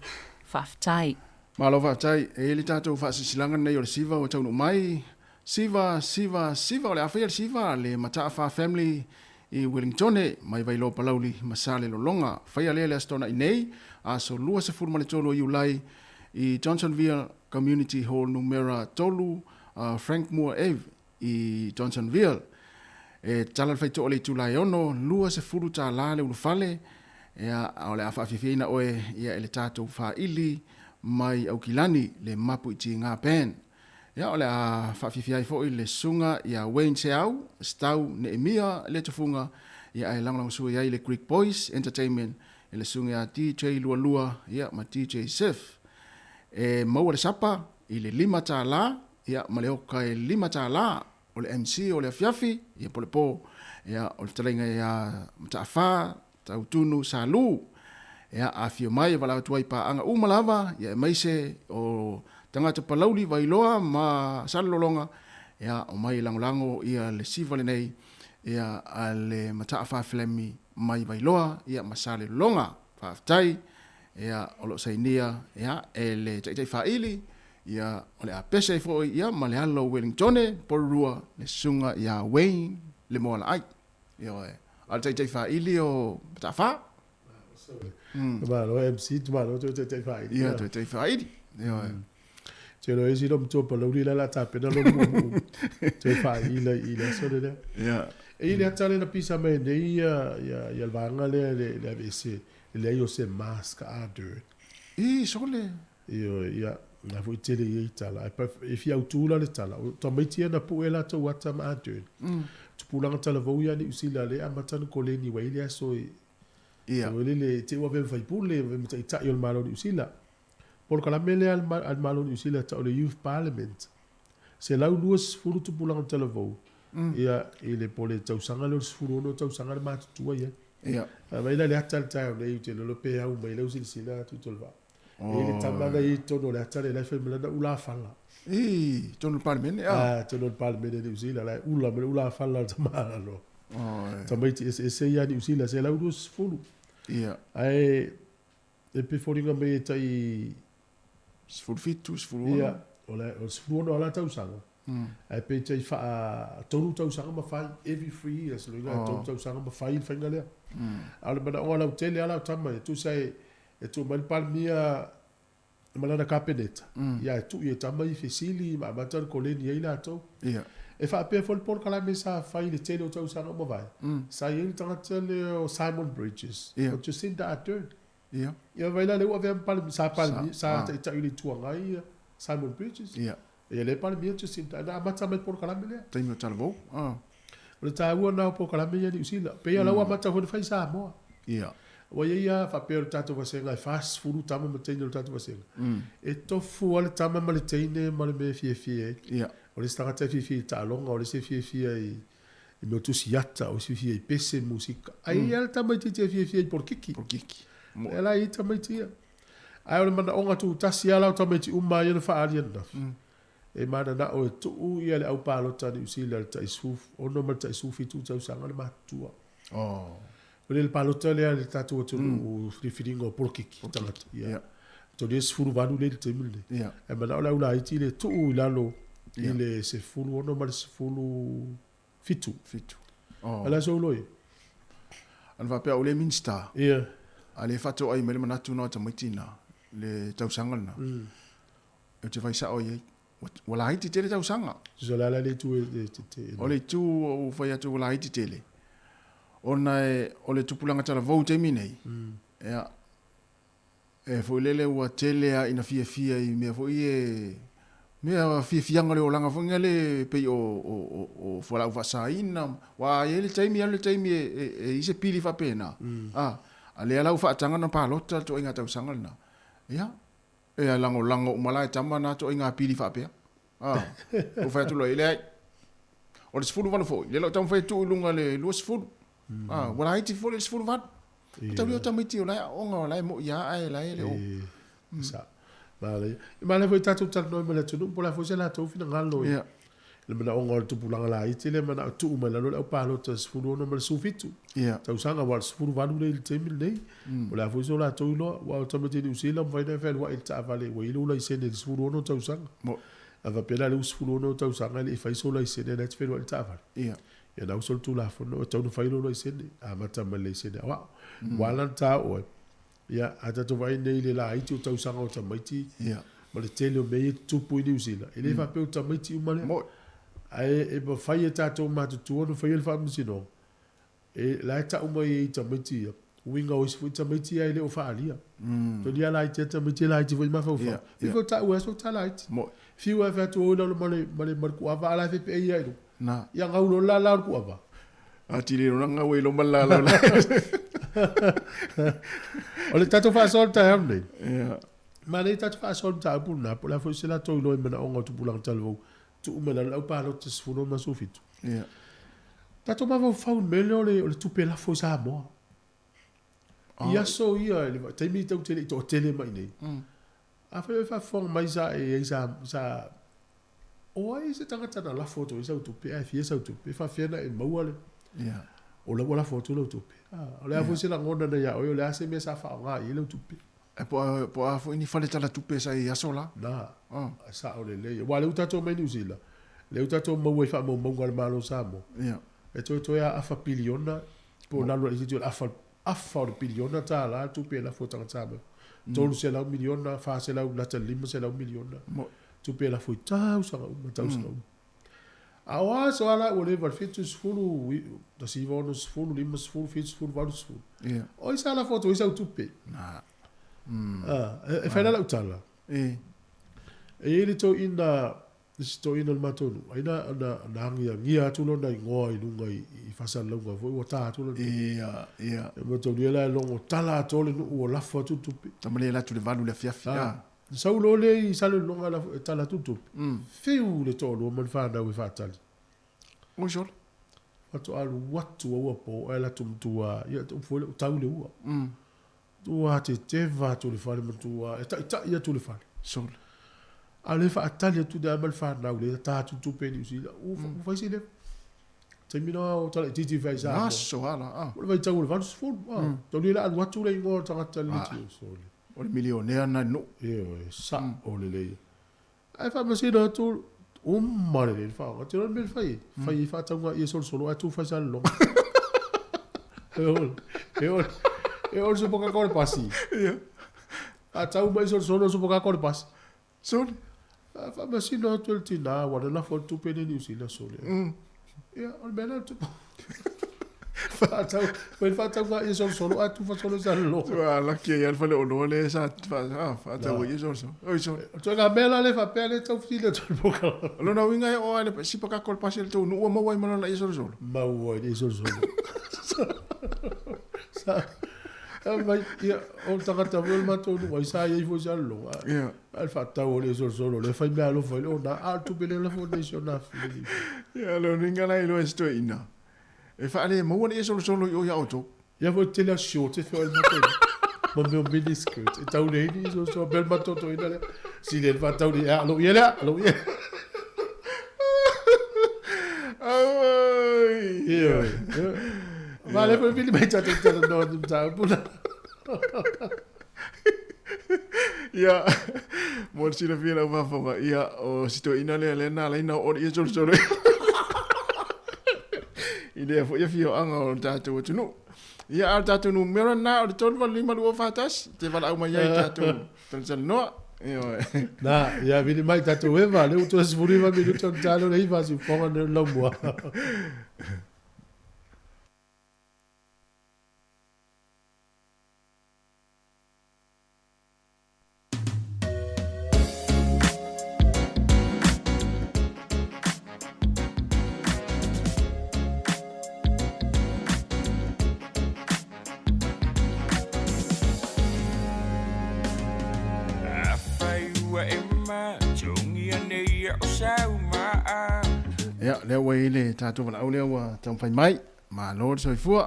whaftai. Malo whaftai, e li tātou whaasisilanga nei o le siva o taunu mai, siva, o le awhia le siva, le Mataafa family i Wellingtone, mai vai lo palauli masale lo longa, whaia le astona i nei, a so lua se furma le tolo i ulai, i Johnsonville Community Hall numera tolu, Frank Moore Ave i Johnsonville. E tala fai to ole tulai ono, lua se furu ta la le ulufale, ea ole a whawhiwhina oe ia ele tātou whaili mai au kilani le mapu i ti ngā pen. Ea ole a whawhiwhai fo i le sunga ia Wayne Seau, stau Neemia le tufunga, ia e langlang sua ia i le Greek Boys Entertainment, e le sunga ia DJ Lua, ia ma DJ Sif. E maua le sapa i le 5 tā la, ia ma le oka e 5 tā la, o le MC o le afiafi, ia po le po, ia o le talenga ia Mataafa, tautunu salu, ia a fio mai wala tuai pa anga umalava, ia e maise o tangata palauli vailoa ma salolonga, ia o mai langolango ia le siva le nei, ia a le Mataafa flemi mai vailoa, ia ma salolonga, whaftai, ia o lo sainia, ia e le taitai whaili, ia o le a pese fo ia ma le halo Wellingtone, porurua le sunga ia Wayne, le moa la ai. Ia o e, al taitai whaili o Mataafa. Ma lo MC, ma lo taitai whaili. Ia taitai whaili. Ia o e. Te lo esi lom tōpa lauri la tāpena lo mumu. Te whaili i le sone le. Ia. E i le atale na pisa mai nei ia vanga le AVC. Le io se mask a de. Sole. Ia na fu tele i tala. E fi autula le tala. To mai tia na puela to wata ma de. Tu pulanga tala vo ia ni usila le amatan ko le ni wa ile so. Ia. O le te wa ben fai pule me ta yo malo ni usila. Por kala mele al malo ni usila ta o le youth parliament. Se la luas furu tu pulanga tala vo. Ia ile pole tau sanga le furu no tau sanga ma tu ia. Ia. Mai le atal tau nei te lo pe au mai le usila tu tolva. E le tamanga i tono le atal le fe mela ula falla. Tono parmen. Tono parmen de usila la ula falla tamara no. Tamai ti se ia ni usila se la udus fulu. Ia. Ai e pe foringa me tai sfulu fitu sfulu. Ia. Ola o sfulu no la tau sanga. Ai pe tai fa tonu tau sanga ma fai every free years lo nga tonu tau sanga ma fai fanga le. Ala bana ola hotel ala tama tu sai e tu mal palmia malana cabinet. Ia tu e tama i fesili ma matar koleni ila to. Ia. E fa pe fol por kala mesa fai le tele tau sanga ma vai. Sai il tanga tele o Simon Bridges. O tu sinda atun. Ia. Ia vai la le o vem palmi sa ta ili tuanga ia Simon Bridges. Ia. E le palmi tu sinda na mata met por kala mele. Tenho talvo. Le taua na po kala me ni usila. Pe ala wa mata ho fai sa mo. Ia. Wa ia fa pe tato va senga fast food tama me tenho tato va senga. E to fu ala tama ma le tene ma le me fie. Ia. O le sta ta fie ta longa o le se fie i me tu siata o se fie pese musica. Ai ala tama ti fie por kiki. Por kiki. Ela i tama ti. Ai o mana onga tu tasi ala tama ti umma ia fa ali na. E mana na o tu ia le au palo tani usila ta isuf o no mata isufi tu tau sanga le matua. O le palo tani le tatu tu o frifiringo por kiki tangata. Ia. To le sfuru vanu le temile. Ia. E mana o la ula iti le tu lalo ile se fulu o no mata se fulu fitu. Ala so loi. An va pe o le minsta. Ia. Ale fato ai mele manatu no ta mitina le tau sanga na. E te vai sa o ye. Wala haiti tele tau sanga. Zola la le tu o le tu o fai atu wala haiti tele. Ona e o le tupulanga tala vau te minei. Ea E fo lele ua tele a ina fia I mea fo I mea fia ngale o langa fo ngale pe o fo la ufasa ina wa ele taimi e ise pili fa pena a le ala ufa tanga na palota to inga tau sangal na ya e lango umala tama na to inga pili fa pe o fa tu lo ile o le sfulu vano fo le lo tam fa tu lunga le lo sfulu wala iti fo le sfulu van tau yo tam iti o la o la mo ya ai la ele o sa Male foi tatu tatu no mele tu pola foi la tu fina ngalo. Le mana onga tu pulanga la iti le mana tu mele lo pa lo tas furu no mele sufitu. Tau sanga wal furu vanu le temi le. Pola foi so la tu lo wa tu mete du sila vai na fel wa il ta vale wa ilu la isene de furu no tau sanga. Ava pela le furu no tau sanga le fai so la isene na fel wa il ta vale. Ya na so tu la fo no tau no fai lo isene a mata mele isene wa. Wala ta o Ya, ata to vai nei le la iti o tau sanga o tamaiti. Ma le tele o mei tupu I New Zealand. Ele fa pe o tamaiti umane. E pa fai e tato matu tua no fai ele fa musino. E la ta umai e tamaiti. Winga o isi fui tamaiti ai le o fa alia. To lia la iti tamaiti la iti fui ma fa ufa. I fo ta ua so ta la iti. Fiu e fa tu o ina male marku ava ala fe pe e iai no. Ia ngau lo la la ku ava. A tiri no nga we lo malala la. O le tato fa sol ta herne. Ma le tato fa sol ta puna, pola fo se la to lo mena onga tu pulang talvo. Tu mena la pa lo te sfuno ma sofitu. Tato ma fa un mele o le tu pela fo sa mo. Ia so ia le te mi tele mai nei. A fa fong mai sa e sa o ai se tanga tana la foto isa tu pe ai fiesa tu pe fa fiena e mauale. O la wala foto lo tu pe. O le afo se la ngona na ya o le ase me sa fa nga I le tu pe. E po afo ini fale tala tu pe sa ia sola. Na. Sa o le. Wa le utato me New Zealand. Le utato mo we fa mo ngal malo sa mo. E to ya afa piliona po na lo isi afa o piliona ta la tu pe la foto ta mo. Tolu se la miliona fa se la lima se la miliona. Tu pe la foto ta sa Awa so ala o le fitu sfulu da si vono sfulu lima sfulu fitu sfulu valu sfulu. O isa la foto isa utupe. E fai la utala. E ele to ina il matonu. Aina na ngia tu lo na ngoi lunga I fasa lunga foi o ta tu lo. E mo to dia longo tala to le o la foto tupe. Tamale la tu le valu le fia. Sau lo le I salo longa la tala tutu. Fiu le tolo man fa na we fa tali. O jol. Fato alu watu wa po ela tumtua ia tu fo tau le ua. Tua te va tu le fale tua ta ia tu le fale. Sol. Ale fa tali tu da mal fa na le ta tu pe ni usi. U fa si le. Termina o tala titi fa isa. So ala. O vai tau le va fo. To le alu watu le ngo ta tali ti so le. O le milionea na no. Sa o le. Ai fa ma si do tu mare le fa. Te non bel fai. Fai fa tanga ia solo a tu fa sa lo. E ol so poca cor pasi. A tau mai solo so poca cor pasi. Sol. Fa ma si do tu tina wa la fo tu pe ni usi la sole. Ya ol bela tu. Fa tau ia solo a tu fa solo sa lo. Ala que ia fale o no le sa fa tau ia solo. Oi so. Tu nga bela le fa pe le tau file tu poca. Lo na winga o ale si poca cor pasi le tu no mo wai mana ia solo. Ma wai ia solo. Sa mai ia o tangata vol mato no wai sa ia fo sa lo. Al fa tau le solo le fa me lo fa lo na a tu pe le foundation na fili. Ya lo ninga lai lo esto ina. E fa ale mo ia solo yo ya auto. Ja vou ter a short für el mato. Ma meu miniskirt. E tau nei ni so bel mato to ina. Si le fa tau ni alo ia. Ai. Ma le fa vini mai tata no tau pula. Ya. Mo si le vira va fa ia o si to ina le na o ia solo. Idea fo ia fio anga o tatu tu no. Ia al tatu no mera na o tolu va lima lo fatas, te va au mai tatu. Pensal no. Na, ia vini mai tatu eva, le uto sfuriva minuto talo nei va si fonga nel lombua. ia o sau maa. Ia, lea wei le tātou wala au lea wa tau whai mai. Ma lor soi fua.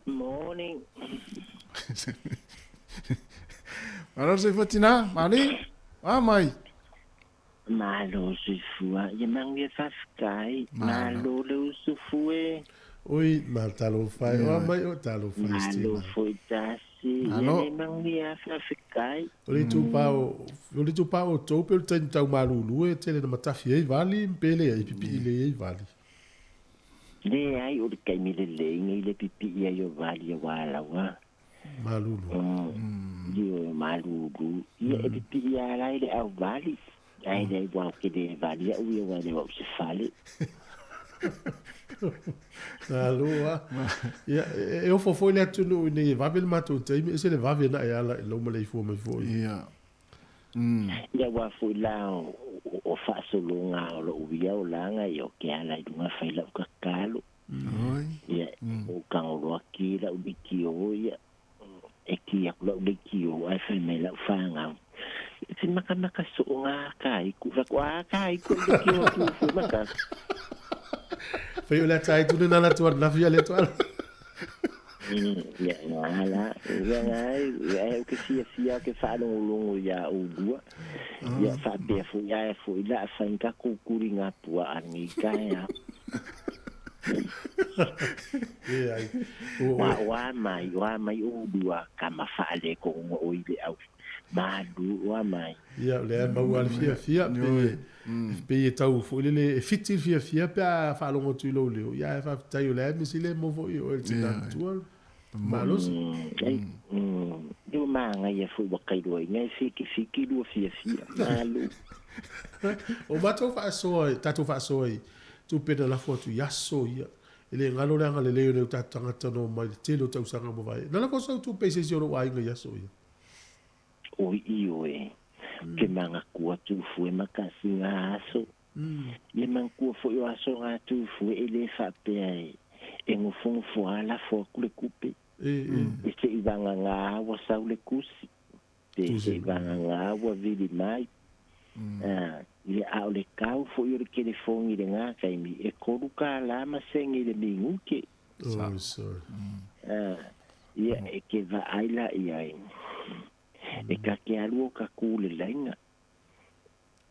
Morning. Ma lor soi fua tina, mali? Mai. Malo sifua, ye mangia fafkai. Malo le usufue. Oi, ma talo fai, mai o talo fai. Malo foi tasi. Ye mangia fafkai. Oli tu pao tope o tani tau malulu e tele na matafi ei vali, mpele ei pipi ile ei vali. Le ai o kai mile le ngai le pipi ia yo vali wala wa. Malulu. Yo malulu. Ye pipi ia la ile au vali. Ai dei wa ke de vali o ia wa de o se fale. Alô, eu fofo ele atu ne vavel mato te se le vavel na ela lo mole fo me fo. Ia. Ia wa fo la o fa so longa o lo via o langa yo ke ala dunga faila ka kalo. Oi. Ia o kan o lo akira o biki o ia. E ki a lo biki o ai fa me la fanga. Si maka so nga kai ku fa kwa kai ku biki o ku fo maka. Foi olhar aí tudo na tua na via eleitoral. Ya, ala, ya o que se que falam ao longo ya o dua. Ya fa defo ya foi lá fa inka kukuringa tua anika ya. Wa mai o dua kama fale ko o ile au. Madu wa mai. Ya, le mau al fia. Pe tau fo le fitil fia pa fa lo tu lo le. Ya fa tai le mi sile mo fo o el tina tu. Malos. Eu manga ia fu bakai do ngai fiki do fia malu. O mato fa so tatu fa so tu pe la foto ya so ya. Ele ngalo le ngale le le tanga tano mai te lo tau sanga mo vai. Na la cosa tu pe se yo wa inga ya so ya. O io ke manga kua tu fu e makasi nga aso. Le man kua fu yo aso nga tu fu e le fa pe ai. E ngo fu ala fo kule kupe. E se ibanga nga wa sa le kusi. Te se ibanga nga wa vili mai. Ile a le kau fu yo ke le fongi de nga kai mi e koru ka la ma sengi le minguke. Oh sorry. Ia e ke va aila ia e ka ke alu ka kule lenga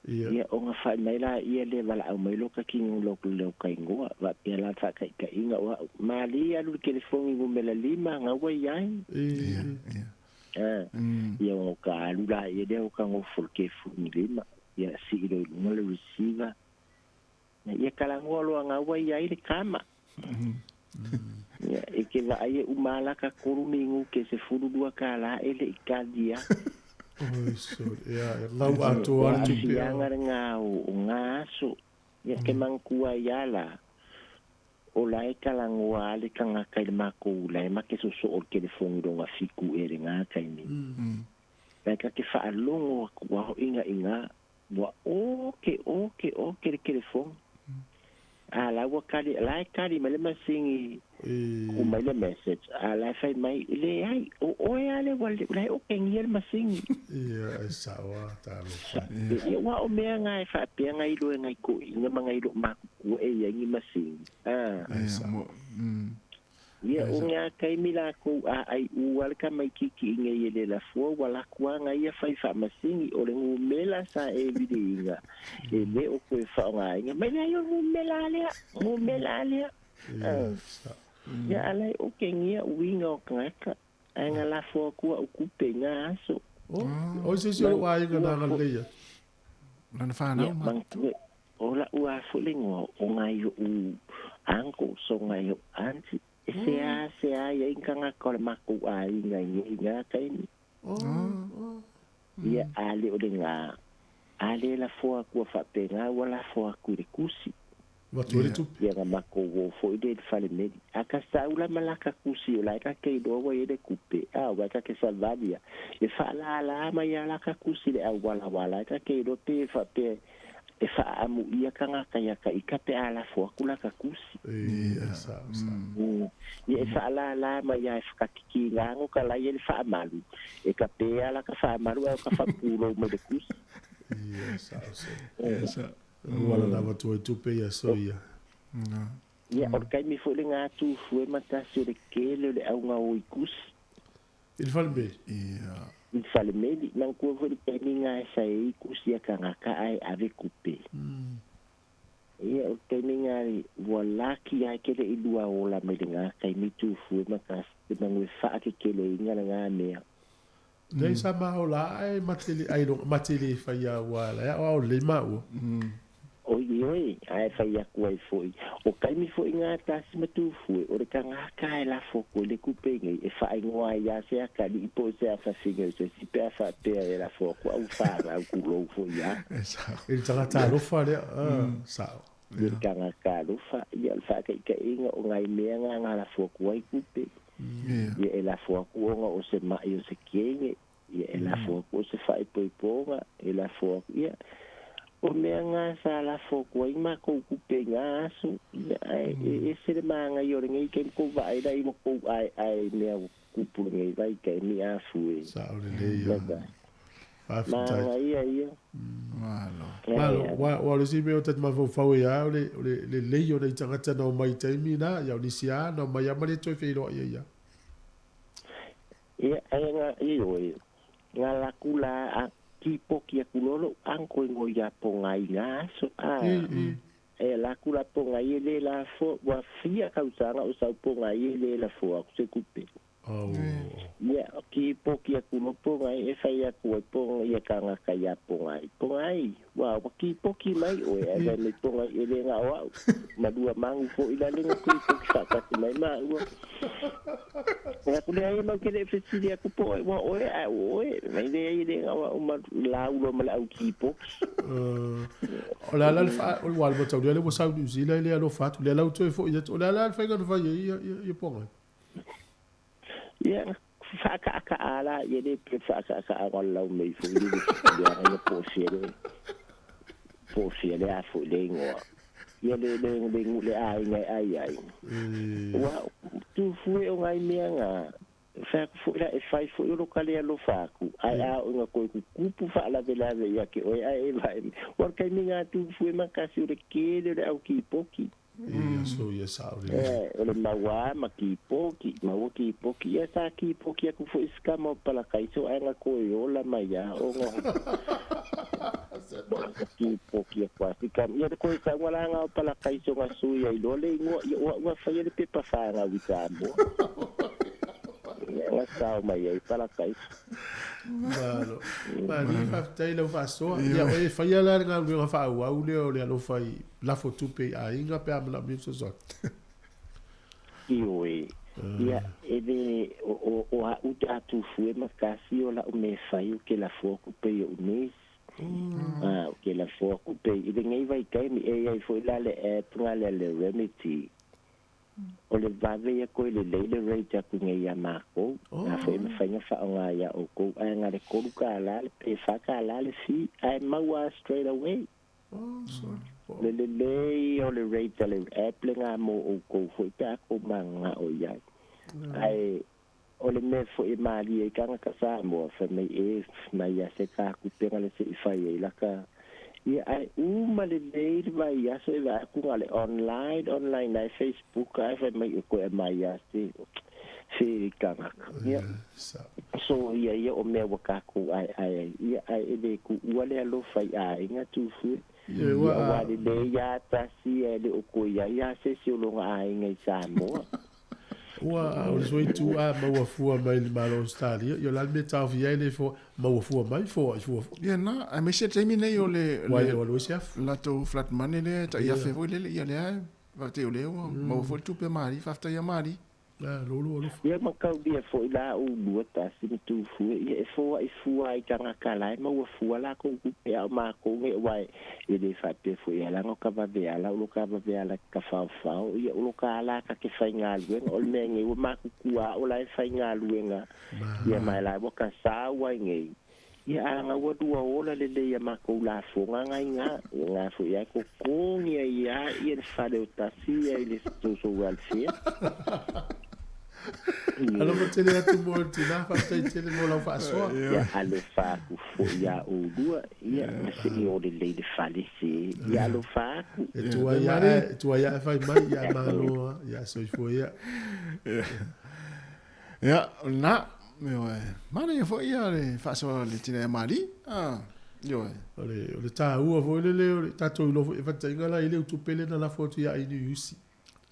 ia o nga fa mai la ia le vala au mai lo ka king lo ka ingoa va pe la fa ka inga wa mali alu ke le fongi mo mela lima nga wa yai ia o ka alu la ia de o ka ngo fol ke fongi lima ia si lo no le receiver ia kala ngolo nga wa yai le kama ya e ke va ai umala ka kurumingu ke se furu dua kala ele ikadia oh so ya lau ato atu pe yang nga o ngaso ya ke mankua yala o lai kala ngwa le kanga kai mako lai make so o ke le fongo nga fiku ere nga kai ni ka ke fa longo wa inga wa okay ke le fongo ala wa kali mele masingi o mai le message ala fai mai le ai o ale wal le o kengiel masingi ya sawa talo wa o me nga fa pe nga ilo nga ko nga mga ilo maku e yangi masingi ya o nga kai mila ko ai wal ka mai kiki nga yele la fo wala kwa nga ia fai fa masingi o le ngumela sa e vidinga e le o ko fa nga nga mai la yo ngumela le ya ala o kengia winga o kaka nga la fo ko o kupe nga aso o se so wa nga na le ya na fa na ola ua fo le ngo o nga yo u anko so nga yo anti se a ya inkanga ko maku ai nga kai ni ya ale o nga ale la fo ku fa penga wala fo ku de kusi watu tu ya mako wo fo de fale medi aka saula malaka kusi la ka ke do wa de kupe wa ka ke salvadia e fa la ma ya la ka kusi de wala ka ke do te fa pe e fa amu ia kanga kaya ka ikate ala fo kula ka kusi sa e fa la ma ya fa kiki ngango ka la ye fa malu e ka pe ala ka fa malu ka fa pulo mo de kusi Ia sa so. Esa. Wala na watu tu pe ia so ia. Ia o kai mi fo le ngā tu fue matasi o le kele o le au ngā o ikus. Il fale be. Ia. Il fale meli, nang kua fo le peni ngā e sa e ikus ia ka ngaka ai ave kupe. Ia o kai mi ngā walaki ai kele i lua ola me le ngā kai mi tu fue matasi te mangue wha ke kele i ngā ngā mea. Nei sa maola ai matili ai no matili fa ia wala ya o le mau. Oi, ai fai aku ai foi. O kai mi foi ngā tasi matu fue, o le ka ngā kai la foko le kupengi, e fai ngoa ia se a ka li po se a fasinga, se si pe a fa pe e la foko, au whara, au kulo foi ia. Il tanga ta lo fa le sa. Ia ka ngā ka lo fa, ia le fa ka ika inga o ngai mea ngā la foko ai kupe. Ia e la foko o ngā o se mai o se kenge, ia e la foko o se fai poiponga, e la foko, ia. O mea ngā sa la foko ai ma kou kupe ngā asu. E se le maanga i ore ngai kei kou vai rai mo kou ai mea kupu ngai vai kei mi asu e. Sa ore le ia. Maanga ia. Malo, wa le si me o tat ma fo ia le le o le tangata no mai taimi na ya ni sia no mai amale toi fe ro ia. Ia ai ngā i ngā la kula a ki poki a kulolo anko ingo ia pongai ngā so e la kula pongai le la fo wa fia kausanga o sau pongai le la fo a se kupe ia ki poki a kulo pongai e fai a kua pongai ia kanga kaya pongai wa ki poki mai o e le pongai e le ngā wau madua mangu fo ila lenga kui poki whakati mai maa ua Nga kule ai mau kele fetiri aku po wa oe mai le ai le ngā wau ma laulo ma lau ki poki o la la fa o wal mo tau le mo sa du zila le alo fatu le lau toi fo ia o la la fa ga fa ia pongai ia whakaaka ala ia le pe whakaaka a lau mei fo ili ia ia po fiele a fo le ngoa ia le ai wa tu fue o ngai mea ngā whakafua e whai fo i roka lea lo whaku ai a o ngā koe kupu whaalawelawe ia ke oe ai e vai war kai mi ngā tu fue makasi o le kele le au ki poki so ia sa o le maua ma ki poki ia sa ki poki aku fo iskama o palakaiso ai ngā koe ola mai a o ngā ki poki aku asikam ia le koe sa wala ngā o palakaiso ngā sui ai lo le ingoa ia ua whai le pepa wha ngā wita amoa ngā sao mai ai palakaiso Malo. Mani fa tai lo fa so. Ya o fa ya la nga nga fa wa u le o le lo fa la foto pe a inga pe am la mi so so. Ioi. Ya ele o a u ta tu fu ma kasi o la o me fa u ke la fo ku pe o mes. Ke la fo ku pe i de ngai vai kai mi e ai fo la le e tra le remedy. O le vave ia koe le leile rei taku ngai a mako na foi me whainga whaonga ia o kou ai ngā re koru ka alale pe whaka alale fi ai maua straight away le lei o le rei tale apple ngā mo o kou foi pe ako manga o iai ai o le me foi maari e kanga ka sa mo fa me e mai a se ka kupenga le se i whai e laka ia ai le leir vai aso e vai ku ngale online na Facebook ai vai mai ko e mai asti se kanga ia so ia o me wa ku ai ia ai le ku wale alo fai ai nga tu fu ia wa le ya ta si e le o ko ia se si o lo ai ngai sa mo Wa o so tu a ma fu mai malo stadi yo la meta via le fo ma fu mai fo ia na a me se temi nei o le o lo chef la to flat money le ta ia fe vo le ia le ai va te o le o ma fu tu pe mari fa ta ia mari lo ia ma ka dia fo la u luata si tu fu ia fo ai kanga kala ma fu la ko ku pe ma ko nge wai e de fa pe fo ia la no ka va ve ala lo ka va ve ala ka fa ia lo ka la ka ke fa nga luen o me nge o ma ku a o la fa nga luenga ia mai la bo ka sa wa nge ia nga wo dua ola le ia ma ko la fo nga fo ia ko ia fa de ta si ia le so welfare Alo mo tele atu mo tina fa tele mo la fa so. Ya alo fa ku fo ya o dua ya se o de le de fale se ya alo fa ku. Tu ya fa mai ya malo ya so fo ya. Ya, na mana ia fo ia le fa so le tina mali. Yo. Ole ta u fo le ta to lo fa tanga la ile tu pele na la foto ya ini usi.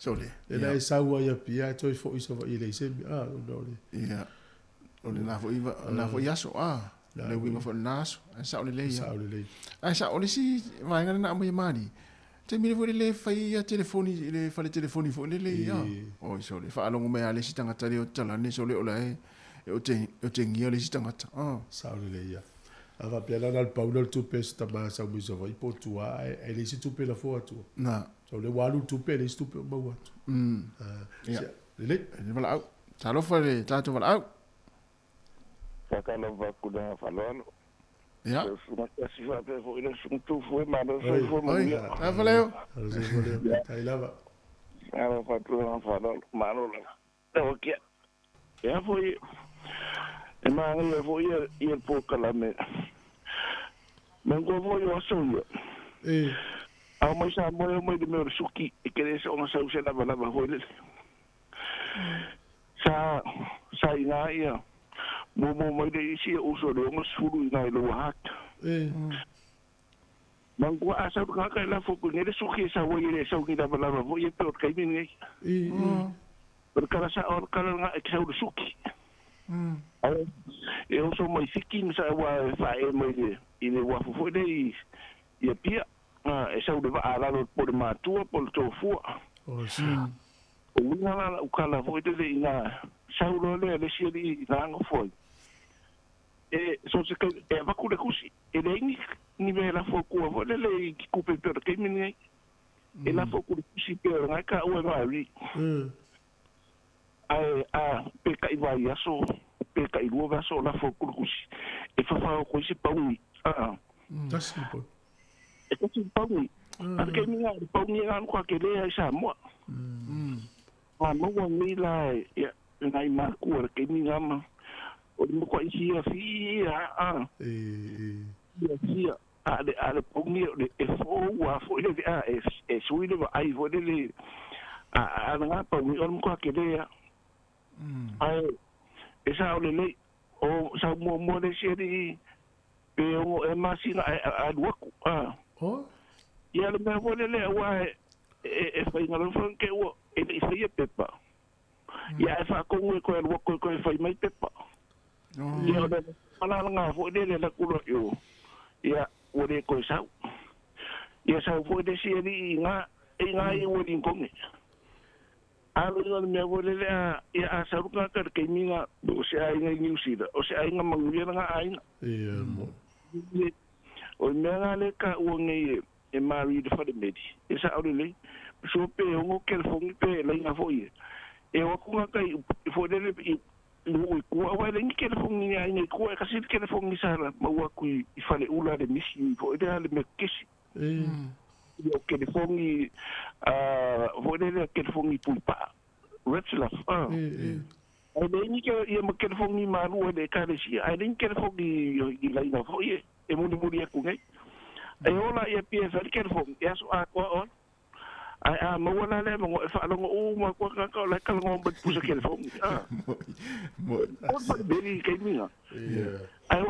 Sole. E la sa wa ya pia to fo iso va ile se no le. Ja. Ole na fo ia so le winga fo naso. Sa ole le. Sa ole le. Sa ole si vai ngana na mo mali. Te mire fo le fai ya telefoni le fa le telefoni fo le ya. O sole fa alongo me ale si tanga tale o tala ne sole ola o te ngia le si tanga. Sa ole le ya. Ava pela na Paulo tu pesta ma sa mo so vai po tu ele si tu pela fo tu. Na. So le walu tu pele si tu pe ma wa tu. Ja. Le vala au. Talo fa le tato vala au. Sakana va kuda falolo. Ja. Suma kasi va pe fo ile sum tu fo ma do so fo mo ya. Valeu. Tai lava. Ava fa tu na falolo ma no la. Ok. Ya foi e ma ngi fo ye po kala me. Mengo vo yo so yo. Au mai sa mo de me suki e que se ona sa usa la bala ho ile. Sa ina ia. Mo de isi uso de mo suru ina lo hat. Mango asa ka ka la fo ko ne suki sa wo ile sa ki la bala ho ye pe ka mi ni. Per kala sa or kala nga e sa suki. E uso mai fikin sa wa fa e mo de ine wa fo de ia pia. E sa ude va ala por matua por tofu. Una ukala foi de ina sa ude le siri na ngo foi. E so se e va ku de kusi. E le ni ve la fo ku vo le ki ku pe per ke mini. E la fo ku de kusi per nga ka o va ri. Pe ka i va ya so pe ka i vo va so la fo ku kusi. E fa ko si pa ui. That's simple. E ko si pa ui. Porque minha pauninha com aquele aí chamou. Mo mi la ya nai ma ku que minha ma. O mo ko isi fi ya ale pauninha de fo wa fo de sui de ai fo de nga pauninha mo ko aquele ya. Ai esa ole le o sa mo de seri pe o e masina a duaku. Ya le me vole le wa e fai ngalo fon ke wo e fai pepa. Ya fa ko ngwe ko wo ko fai mai pepa. Ya le ala nga fo de le la kulo yo. Ya wo de ko sa. Ya sa fo de si nga i wo din ko nge. Alo no me vole le ya asa ruka ka ke minga o se ai nga niusida o se ai nga manguya nga ai. Mo. O me nga le ka wo nge e mari de fa de medi e sa o le so pe o ke fo ngi pe la nga fo ye e o ku nga kai fo de le o ku wa le ngi ke fo ngi ya ni ku ka si ke fo ngi sala ma wa ku i fa le ula de misi fo de le me kesi o ke de fo ngi fo de le ke fo ngi pulpa retla ai de ni ke ye mo ke fo ngi ma ru de ka de si ai de ke fo ngi la nga fo ye e mo ni ku ngai e ola ia PF ke fo ya so a ko on ai mo wala le mo fa lo o mo ko ka ka la ka ngo bet pusa ke fo mo o beri ke minga ai o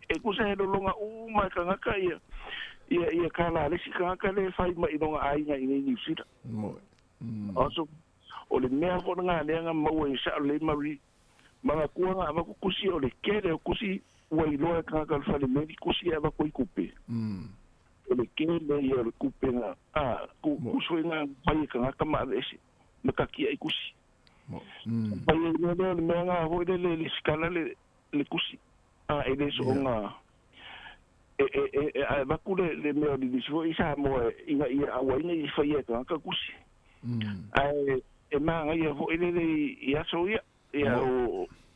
e ku sa do longa o ma ka nga ka ia ka la le si ka ka le fai ma i longa ai nga i ni sita mo also o le mea fo nga le nga mo e sa le mari ma ku nga ma ku si o le ke le ku si wa i lo ka ka fa le me ku si ava ko i kupe le ke le ia le kupe nga ku so nga pai ka ka ma le si me ka ki ai kusi pai le me nga ho le skala le kusi e le so nga va ku le me di so isa mo inga ia awa inga i fai ka kusi e ma nga ia ho le ia so ia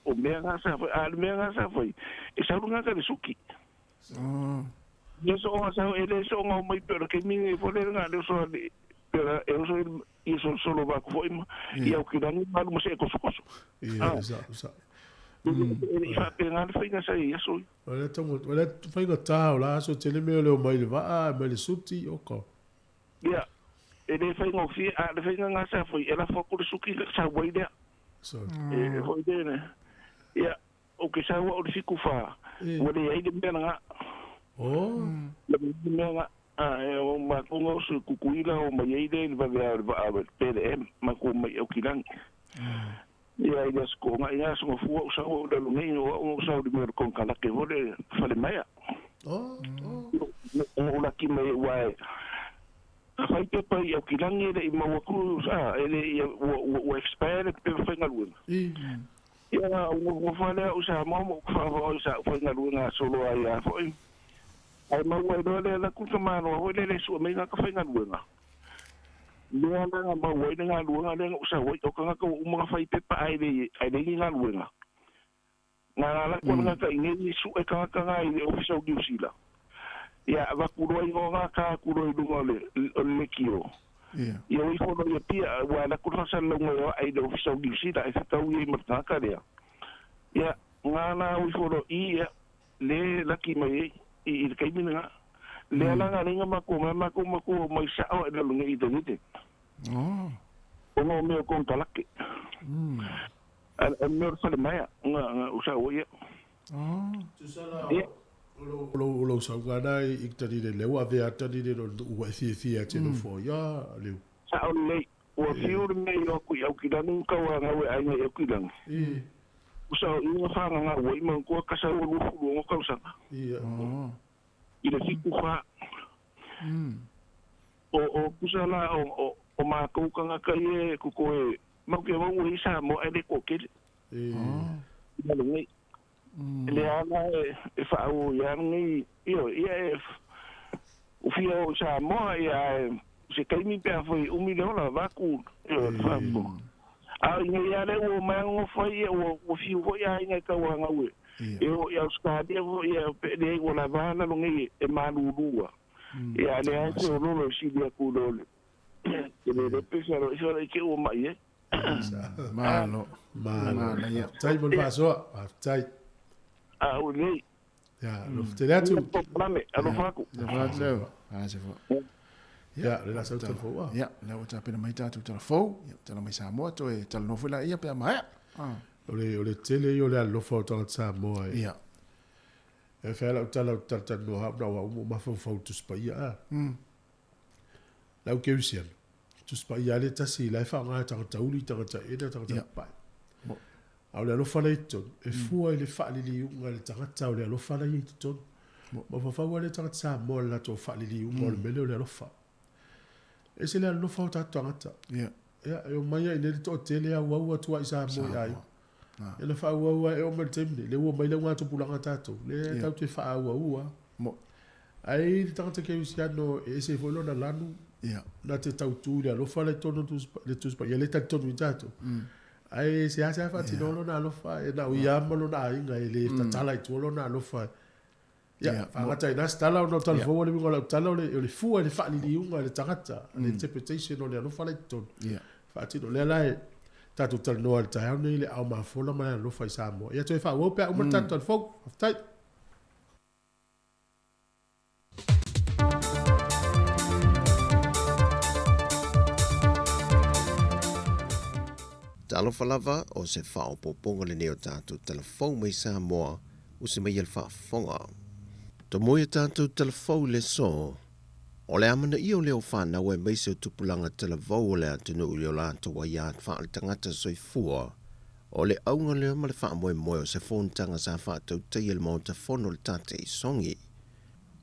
o me nga sa me nga sa foi e sa nga ka le suki Yo so nga sa ele so nga mai pero ke mi fo le nga le so Pera eu so solo va ko ima. Ia o kirangi ma mo se ko so. Ia sa. Ia pena na fainga sa ia so. Ole tongo, ole fainga tau la so tele me le mai le va, mai le suti o ko. Ia. Ele fainga fi a le fainga nga sa foi ela fo ko suki sa wai dia. So. Foi dene. Ia o ke sa wa o fiku fa. O le ai de mena nga. Oh. Le mena nga o ma ko su kukuila o mai ai de va va pele ma ko mai o kilang. Ia ia sko nga ia so fu o sa o le ngi o sa di mer kon kala ke vole fale mai. Oh. O la ki mai wa fai pe pa o kilang ele ma wa ku sa ele o expert pe fa ngalu. Ia o fale o sa mo fa o sa fa ngalu nga solo ai foi. Ai ma wa do le la ku ma no o le su me nga ka fa ngalu nga. Lea nga ma wai nga luanga le usa wai o kanga ko uma fai pepa ai le nga luanga. Nga la ko nga ka ingi su e kanga kanga i ofisa o giusila. Ya va kuro i nga ka kuro i lunga le kio. Ia i fono ia pia wa la ko sa lunga ai le ofisa o giusila e fa ui marta ka le. Ya nga na i fono i le la ki mai i kai mina. Le ala nga ringa mako mai sa o e lunga i te. Oh. Ono me kon talake. Al me fale mai nga usa o ia. Oh. Tu sala. Lo sa gana i tani le lewa ve atani le o fi ate no fo ya le. Sa o le o fiur me yo ku ya ki danu ka wa nga we ai me ku dan. Usa i nga fa nga we man ko ka sa o lu fu ka usa. Ia. Oh. Ile fiku fa. O kusala o ma ko kanga kai ku ko ma ke wa ui sa mo ele ko ke le ngi le ana e fa o ya ngi io o fio sa mo ya se kai mi pe foi un milion la va ku fa mo a ngi ya le o ma ngo foi o fio o ya ngi ka wa ngawe eu ya ska de ya pe de o la va na ngi e ma lu lua ya le a ko lo si dia ku lo le pesa lo so le ke o mai Malo. Ya. Tai bon paso, tai. O le. Ya, lo te la tu. Problema, alo faku. Le fato. Se fo. Ya, le la sa tu fo. Ya, le o ta pena mai ta tu telefo, ya ta mai sa mo to e ta no fila ia pe mai. O le tele yo le lo fo ta sa mo. Ya. E fa la ta no ha na wa ma fo tu spa ya. La ke usian. Tu spa ya le ta si la fa nga ta uli ta e ta pa. Au le lo fa le to e fu le fa li u le ta o le lo fa le to. Mo fa le ta sa mo la to fa li u mo le lo fa. E se le lo fa ta ta. Ya. Ya, yo mai le to tele a wa tu ai sa mo ai. E le fa wa e o me temle le wo mai le wa to pulanga ta to. Le ta te fa wa. Mo ai ta ke usian no e se fo lo na lanu. Ja. Dat het auto le lo fa le tono tu spa ya le ta tono intato. Ai se ha fatti no na lo fa e na ia mo lo na inga le ta tala tu lo na lo fa. Ya, fa ta ina stala no tal fo le mi lo tala le fu le fa li unga le tagata le interpretation no le lo fa le tono. Ja. Fatti no le lai ta tu tal no al ta no le au ma fo la ma lo fa sa mo. Ya tu fa wo pe o ta tal fo. Tai Talofa lava o se whaopoponga le neo tātou telefou mai sa moa o se mai el whaafonga. To moia tātou telefou le so, o le amana i o leo whanau e mai se o tupulanga telefou o le atunu u leo lātou wa iāt wha le tangata soi fua, o le aunga leo ma le wha moe moe o se whontanga sa whātou tei el mo te whono le tate i songi.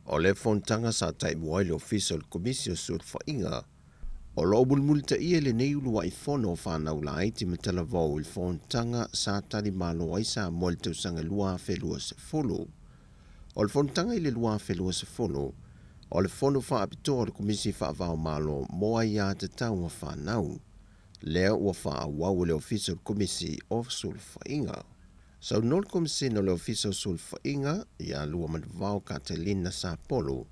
O le whontanga sa tai moe le official komisio suot whainga, o lo bulmul te ia le nei ulua i fono whanau la aiti me tala vau il fontanga sa tali malo ai sa mo le tausanga lua whelua se folo. O le fontanga i le lua whelua se folo, o le fono wha apitoa le komisi wha vau malo moa ia te tau wa whanau. Lea ua wha awau le official komisi o sul whainga. Sau nol komisi no le official sul whainga, ia lua man vau Catalina sa polo,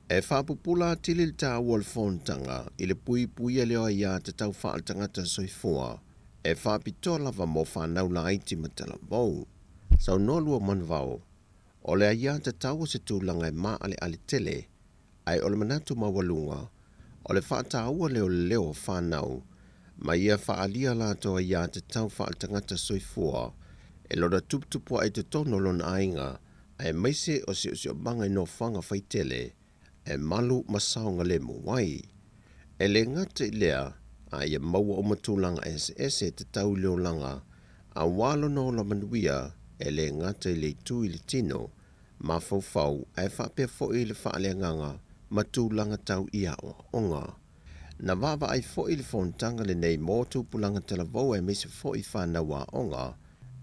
E whapupula tili ta wal fontanga i le pui pui leo ia te tau wha al tangata soifua e whapitola wa mo whanau la aiti matala vau. Sau no lua manvau, o le ia te tau se tūlanga e maa ale tele, ai o le manatu mawalunga, o le whaata ua leo whanau, ma ia whaalia la toa ia te tau wha al tangata soifua, e lora tuptupua e te tono lona ainga, ai maise o si o banga no whanga whaitele, e malu masaunga le muwai. E le ngata i lea, a ia maua o matulanga SS e te tau leo langa, a walo no la manuia, e le ngata i le tu i le tino, ma fau e whapea fo i le whaale nganga, matulanga tau ia o onga. Na wawa ai fo i le fontanga le nei motu pulanga tala vau e mese fo i whanawa onga,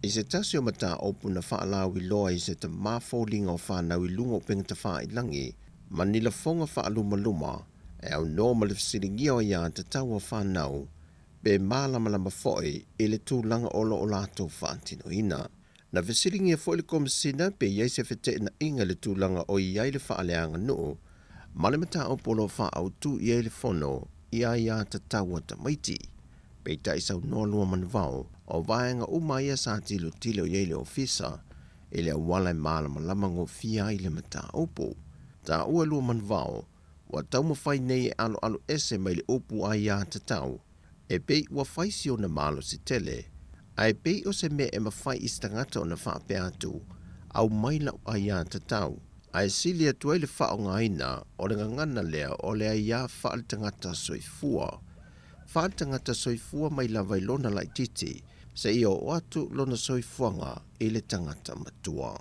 i se tasi o mata opu na whaalau i loa i se ta mafolinga o whanau i lungo penga ta wha i langi, ma nila fonga whaaluma luma, e au noma le fsiringia o ia te tau o whanau, be malamalama foi i le tūlanga olo o lato whaantino ina. Na fsiringia foi le komisina pe iei se fete na inga le tūlanga o iei le whaaleanga nuu, ma le mata opu lo wha au tu iei le fono, ia te tau o tamaiti. Pe ta isau noa lua manvau, o vaenga umaia sa tilo tilo iei le ofisa, i le wala malamalama ngo fia i le mata opu. Ta ua lua manvau, wa tau mawhai nei e alo ese mai le opu a ia te tau, e pei ua whaisi o na malo si tele, a e pei o se me e mawhai istangata o na whaape atu, au maila a ia te tau, a e sili atu le wha o ngaina o le ngangana lea o le a ia whaal tangata soifua. Whaal tangata soifua mai la vailona lai titi, se i o atu lona soifuanga i le tangata matua.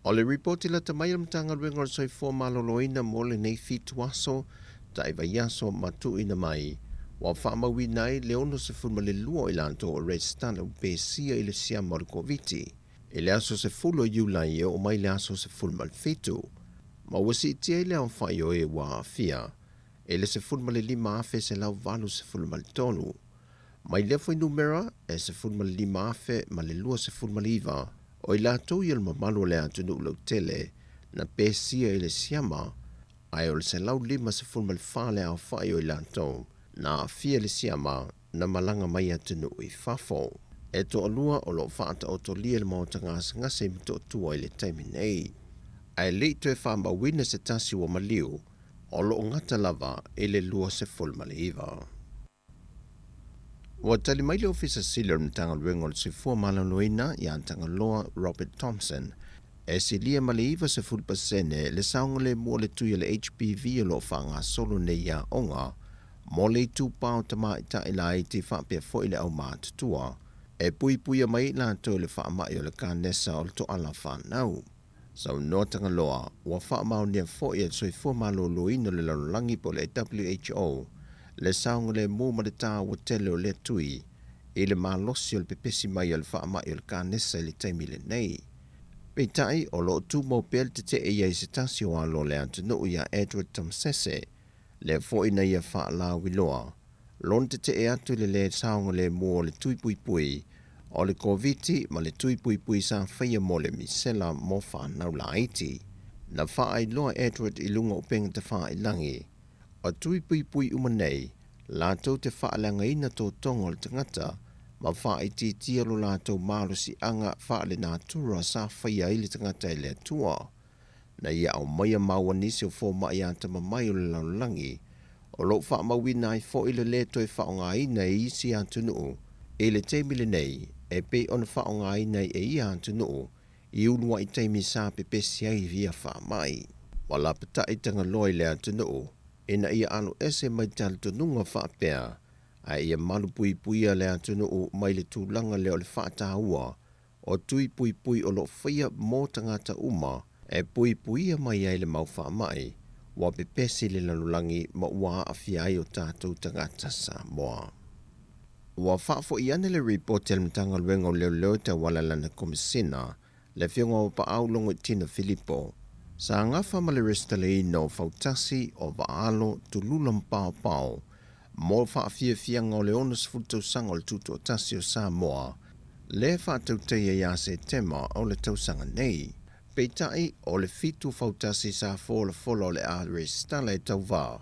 O le reporti la tamai am tanga ruenga o soifua maloloina mo le nei fitu aso, ta iwa yaso matu ina mai, wa whaamawi nai le ono se fulma le lua i lanto o Red Star u pesia i le siama o le koviti, i le aso se fulo iulai o mai le aso se fulma le fitu. Ma wasi itia i le au whai o e wa afia, e le se fulma le lima afe se lau valu se fulma le tolu. Mai lefo i numera e se fulma le lima afe ma le lua se fulma le iwa, o i lātou i alma malu le atunu lau tele, na pesia i le siama, ai o le se lau lima se fulma le whale au whai o i lātou, na afia le siama na malanga mai atunu i whafo. E to alua o lo whaata o to lia le mautanga ngase mi to tua i le taimi nei. Ai leito e whamba wina se tasi wa maliu, o lo ngata lava i le lua se fulma le iwa. Wa tali mai le ofisa sila mtanga luengo le sifua malaloina i antanga loa Robert Thompson, e si lia maliiva se fulpasene le saunga le mua le tuia le HPV lo whanga solo ne ia onga, mo le tūpau tama ita ila i te whapea fo i le au mātutua, e pui mai la to le whaamai o le kānesa o le to ala whanau. Sau notanga loa, wa whaamau nia fo i le soifua maloloina le lalulangi po le WHO, le saunga le mua le tā wa tele o le tui, i le malosi o le pepesi mai o le whaamai o le kānesa i le taimi le nei. Peitai o lo tu mo pel te e ia se tasi o alo le antunu ia Edward Tomsese, le fo ina ia wha la wiloa, lon te e atu le saunga le mua le tui pui, o le koviti ma le tui pui sa whaia mo le misela mo whanau la aiti. Na wha ai loa Edward i lunga upenga te wha i langi, o tui pui umanei, lātou te whaalanga ina tō tongo le tangata, ma wha i tia lo lātou mālo si anga whaale nā tura sa whaia ili tangata i le tua. Na ia au maia maua nisi o fō mai anta mamai o le laulangi, o lo wha mawina i fō ile le toi wha o ngā ina e isi antunu, e le teimile nei, e pe on wha o ngā ina e ia antunu, i unua i teimi sa pepesi ai via wha mai. Wala pata i tanga loi le antunu, ina ia anu ese mai tal tununga whaapea, a ia malu pui le atunu o mai le tūlanga leo le whaatahua, o tui pui o lo whaia mō tangata uma, e pui mai ai le mau whaamai, wa pepesi le lalulangi ma ua awhia ai o tātou tangata sa moa. Wa whaafo i ane le report el mtanga luenga o leo te walalana komisina, le whionga o pa au longo i tina Filipo, sa ngafa ma le restale no fautasi o vaalo tululam pao, mo whaafia ngau le onus futo sanga o le tuto o tasi o Samoa, le whaatau teia ia se tema o le tausanga nei. Peitai o le fitu fautasi sa fola le a restala e tau vā.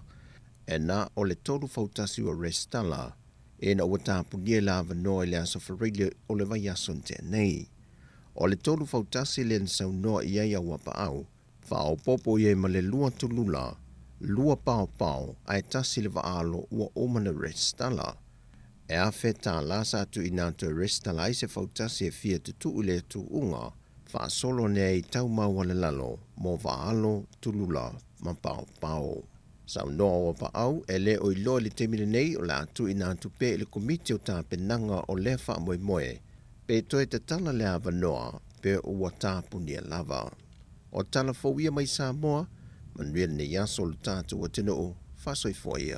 E nā o le tolu fautasi o restala, e na ua tāpunia la vanoa le aso whareile o le vai aso te nei. O le tolu fautasi le nsau noa i ai au apa au, whao popo i e ma le lua tulula, lua pao ai tasi le vaalo ua omana restala. E a whetā lasa atu i nātu restala i se fautasi e fia tutu i le tu unga, wha solo nea i tau maua le lalo, mo vaalo tulula ma pao. Sau noa o pa au, e le o i loa li temile nei o la atu i nātu pe le komiti o tā penanga o le wha moe, pe toe te tala le awa noa, pe ua tāpunia lava. O tala fowia mai Samoa, manuia ne yaso lu tātu o tino o whasoi foia.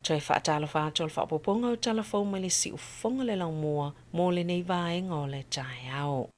Trai whaatalo whaatol whaapoponga o talafou mai le si ufonga le lau mua mō le nei vaenga o le tai au.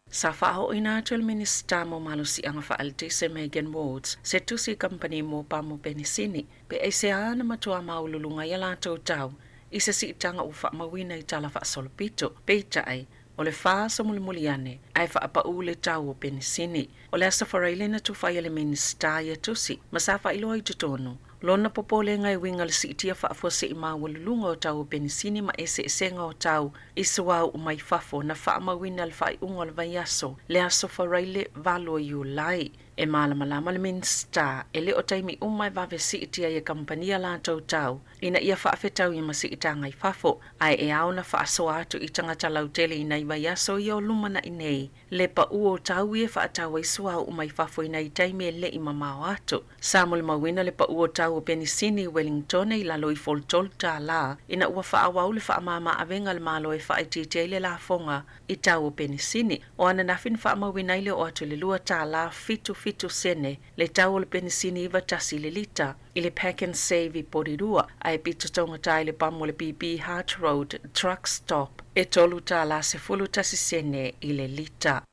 Sa whaaho ina atul minista mo malusi anga whaaltise Megan Woods se tusi company mo pa mo penisini pe e se ana matua maululunga ia lātou tau i se si itanga u whaamawina i tala whaasolopito pe tai o le whaa sa mulimuliane ai whaapa u le tau o penisini o le asa wharaile na tu whaia le minista ia tusi masafa iloa i tutonu. Lona popole ngai winga le sitia whaafua se ima walulunga o tau o penisini ma ese esenga o tau isa wau umai fafo na whaamawina le whai unga le vai aso le aso wharaile valo i ulai. E malama le minsta e le o taimi umai vave sitia ia kampania la tau ina ia whaafetau i masita ngai fafo ai e au na whaaso atu i tangata lautele ina i vai aso i o lumana inei le pa uo tau i e whaatau i suau umai fafo ina i taimi e le i mamao atu. Samuel mawina le pa uo tau o penisini Wellington i lalo i foltol ta la ina ua whaawau le whaamama avenga le malo e whaitite le la fonga i tau o penisini o ana nafin whaamawina ile o atu le lua ta la fitu sene le tau o le penisini iwa tasi le lita i le Pack and Save i Porirua ai pita tonga tai le pamo le BB Hart Road truck stop e tolu ta la se fulu tasi sene i le lita.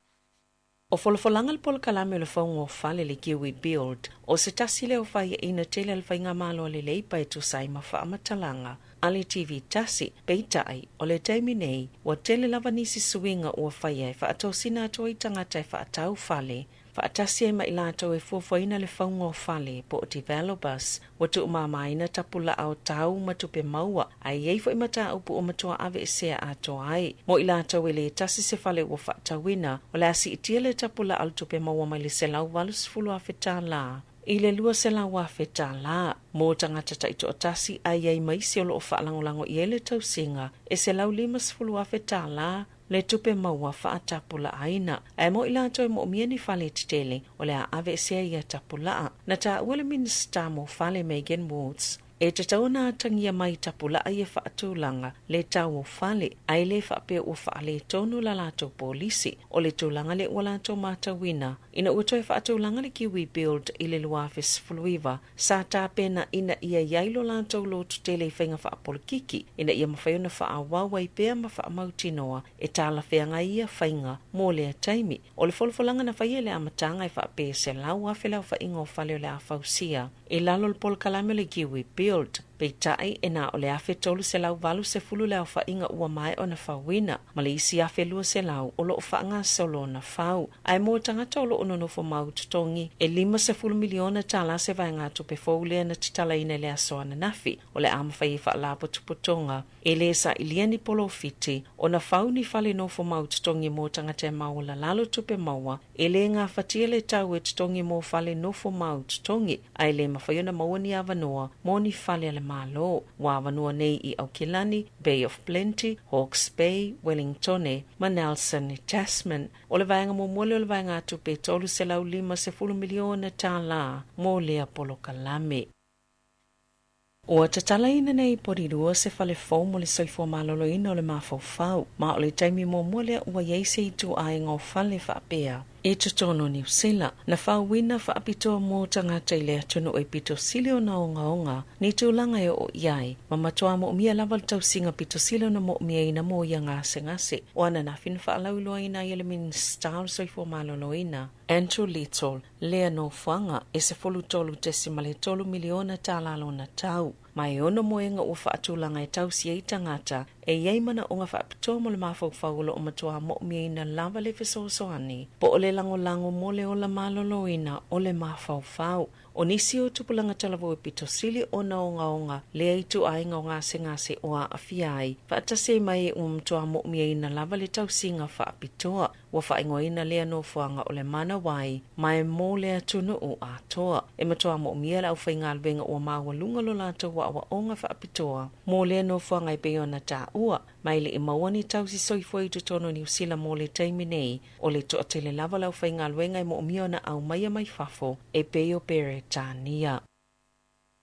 O folofolanga le polo kalame o le whaunga o whale le Kiwi Build, o se tasi le o whaia ina tele al whainga malo le leipa e tu sai ma whaamatalanga, ali TV tasi, peitai, o le taimi nei, wa tele lava nisi suinga o whaia e whaatau sina atua i tangata e whaatau whale, whaatasi e mailato e fuafaina le whaunga o whale po o developers, wa tu umamaina tapula au tau matupe maua, ai eifo imata upu o matua ave e sea ato ai. Mo ilato e le tasi se whale o whaatawina, o le asi itia le tapula au tupe maua mai le selau walus fulu a wheta la. I le lua selau a wheta la, mo tangata taito o tasi ai ai maisi o lo o whaalangolango i ele tau singa, e selau limas fulu a wheta la, le tupe maua whaatapula aina. E mo ilato e mo mieni whale titele o le a ave sea ia tapula. Na ta uele minista mo whale Megan Woods. E te tauna tangia mai tapula ai e whaatulanga le tau o whale. Ai le whaapea o whaale tonu la lato polisi o le tūlanga le ua lato matawina. Ina uto e whaatulanga le Kiwi Build i le luafis fuluiva. Sa tā pena ina ia yailo lato lo tutele i whainga whaapolikiki. Ina ia mawhaiona whaawawa i pea ma whaamautinoa e tāla whianga ia whainga mō lea taimi. O le folfolanga na whaia le amatanga i whaapea se lau awhilau whainga o whale o le awhausia. E lalo le polkalame le Kiwi Build. Peitai e nā o le awhi tolu se lau walu se fulu le au whainga ua mai o na whawina. Ma le isi awhi lua se lau o lo whaanga solo na whau. Ai mō tangata o lo ononofo mau tutongi e 5 miliona tala se vai ngā tupe fōulea na titala ina le asoa na nafi o le ama whai whaalapo tuputonga. E le sa iliani polo fiti o na whau ni whale nofo mau tutongi mō tangata e mau la lalo tupe maua e le ngā whatia le tau e tutongi mō whale nofo mau tutongi ai le mawhaiona maua ni awanoa mō ni whale le malo. Wa awanua nei i Aukilani, Bay of Plenty, Hawke's Bay, Wellington, ma Nelson i Tasman. O le vaenga mo mole o le vaenga tupe tolu se lau 5 miliona tā la mō lea polo kalame. O tatala ina nei Porirua se whale fau mo le soifua malolo ina o le mawhau fau, ma o le taimi mo mole ua yeise i tu ai ngō whale whaapea. I tutono New Zealand, na whauina whaapitoa mō tangata I lea tunu o pito silio na onga ni tūlanga e o iai, ma matua mo mia lawal tau singa pito silio na mo mia ina mo ia ngase. O ana na fin whaalauloa ina i elemin style soifo maloloina. Andrew Little, lea no whanga e se folu tolu desimale tolu miliona tālalo na tau. Mai ono moenga ua whaatulanga e tau si ei tangata, e iei mana o ngā whaapitoa mo le mawhauwhaulo o matua mo mia ina lava le fesosoani, po o le lango mo le o la maloloina o le mawhauwhau. O nisi o tupulanga talavo e pito sili o na onga lea I tu ainga o ngase o a awhiai, whaatase mai e umtua mo mia ina lava le tau singa whaapitoa, ua whaingo ina lea no fuanga o le mana wai, mai mo lea tunu o a toa. E matua mo mia la uwhainga albenga o maua lunga lo lata wa o nga whaapitoa, mo lea no fuanga I peona ta ua, mai le imawani tau si soifo I tutono New Zealand mo le taimi nei, o le toa tele lava la uwhainga alwenga I mo mia na au maia mai fafo, e peo pere tania.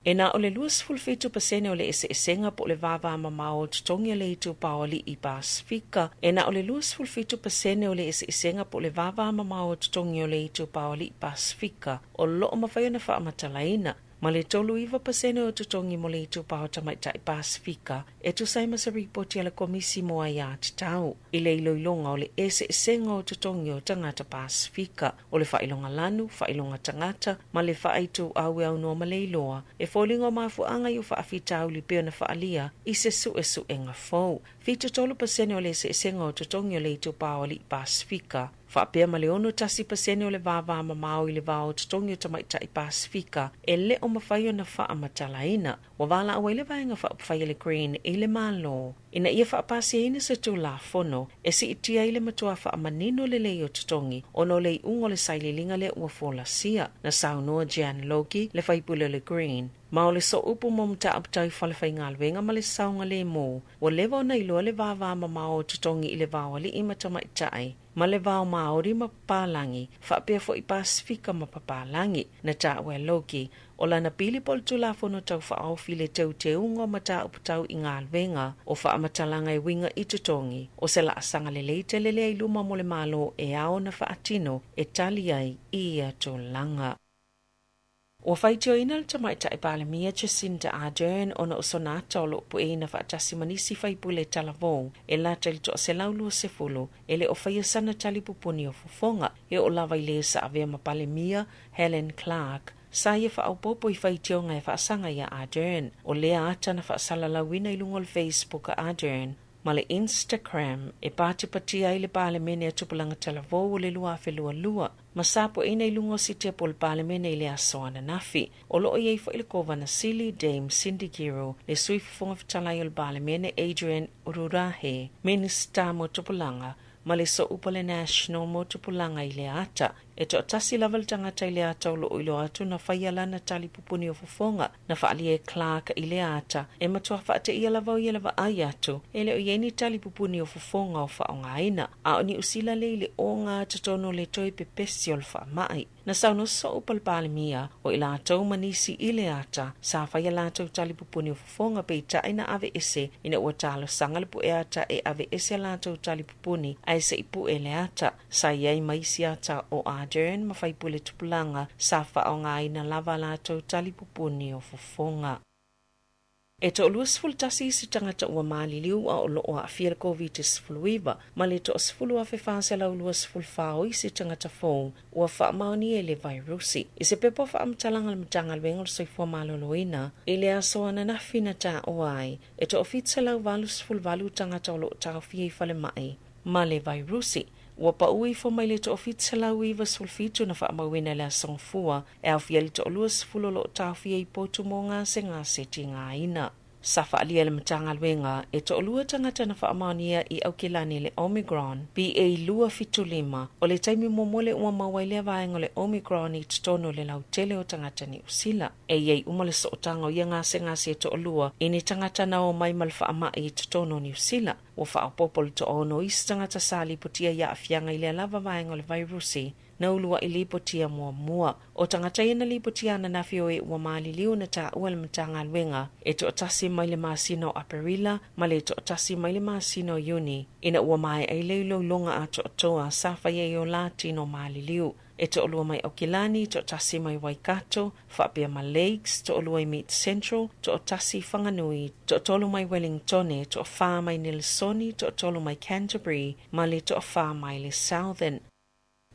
E na o le 2% o le esenga po le vava mamao tutongi le itu paoli I Pasifika. E na o le 2% o le esenga po le vava mamao tutongi le itu paoli I Pasifika. O loo mawhai na whaamatalaina. Ma le 3% o tutongi mo le itu pao tamaita I Pasifika, e tu saima sa ripoti ala komisi mo ai ati tau. I le iloilonga o le esenga o tutongi o tangata Pasifika, o le whailonga lanu, whailonga tangata, ma le whaitu aue au noa ma le iloa, e fōlingo mafu anga I whaafitau li peo na whaalia, I se su enga fau. 3% o le esenga o tutongi o le itu pao li Pasifika, whaapea ma le 1% o le vāvā mamao I le vāo tutongi o tamaita I Pasifika, e le o mawhai o na whaamatalaina, wa wala awa I le vaenga whaapawhai le green I le malo. Ina ia whaapasi ina sa tū la fono, e si itia I le matua whaamanino le lei o tutongi, ono le ungo le saililinga le ua fola sia, na saunoa Jan Loki le whaipule le green. Ma o le so upu mo mta aptau whalewhai ngalwenga ma le saunga le mo, wa lewa na iloa le vāvā mamao o tutongi I le vāwali I matamaitai, ma le vāo maori ma papalangi, whaapea fo I Pasifika ma papalangi, na tāua Loki, o lana pili pol tulafono tau whaofi le tau te ungo ma tā uputau I ngalwenga, o whaamatalanga I winga I tutongi, o se la asanga le leite le lea I luma mo le malo e ao na whaatino e tali ai I a tolanga. O whaitio ina le tamaita I Palemia Jacinda Ardern ona o sonata o loopu e ina whaatasi manisi whaipule talavou e la tali toa se laulua se fulu e le o whaia sana tali pupuni o fufonga e o lawa I le sa avea ma Palemia Helen Clark. Sa ia whaaupopo I whaitio ngai whaasanga ia Ardern o lea ata na whaasalalawina I lungo le Facebook a Ardern. Ma le Instagram e pātipatia I le Palemene a tupulanga talavou o le lua lua. Ma sapo ina I lungo sitia po le Palemene I le asoana nafi. O loo iei fo ile kova na Sili Dame Cindy Giro le suifufonga fitalai o le Palemene Adrian Ururahe, Minister mo tupulanga, ma le so upa le National mo tupulanga I le ata. E to atasi laval tangata I le ata o loo ilo atu na whaiala na tali pupuni o fufonga na whaali e Clark I le ata e matua whaate ia lava o ia lava ai atu e le o ieni tali pupuni o fufonga o whaonga aina a o ni usila le ile o ngā tatono le toi pepesi o le wha mai. Na sauno so upal Palemia o ila atau manisi I le ata sa whaiala atau tali pupuni o fufonga pe ita ina ave ese ina ua talo sangalipu e ata e ave ese la atau tali pupuni a ese ipu e le ata sa iei maisi ata o Ardern ma whaipule tupulanga sa whaonga ina lava la atau tali pupuni o fufonga. E to luasful tasi si tangata ua maliliu a o loo a fia COVID-19 ma le to asfulu a whewhase lau luasful whao I si tangata fōu ua whaamaoni e le virusi. I se pepo whaamtalanga le mtangal wengol soifua maloloina I le aso ana na fina ta oai e to ofitsa lau valusful valu tangata o loo tau fia I fale mai ma le virusi. Ua pa ui fo mai le to ofitsa lau iwa sulfitu na whaamawina le asongfua e au fia le to luasful o loo tau fia I potu mo ngase ti ngā ina. Sa whaalia le mtangal wenga e to olua tangata na whaamania I aukilani le Omicron BA.5 o le taimi momole ua mawailea vaenga le Omicron I tutono le lautele o tangata ni usila. E iei umale so otango ia ngase e to olua ini tangata na o mai mal whaama I tutono ni usila. Ua whaapopol to ono isi tangata sali putia ia afianga I le lava vaenga le virusi na ulua I lipotia mua. O tangata ina lipotia na nafio e ua maliliu na ta ua le matanga luenga e to atasi mai le masino Aparila ma le to atasi mai le masino Iuni. Ina ua mai ai leilo longa a to atoa safa ye o latino maliliu. E to olua mai Okilani, to tasi mai Waikato, whapea ma Lakes, to olua I Meat Central, to tasi Whanganui, to tolu mai Wellingtone, to wha mai Nilsoni, to tolu mai Canterbury, ma le to wha mai le Southern.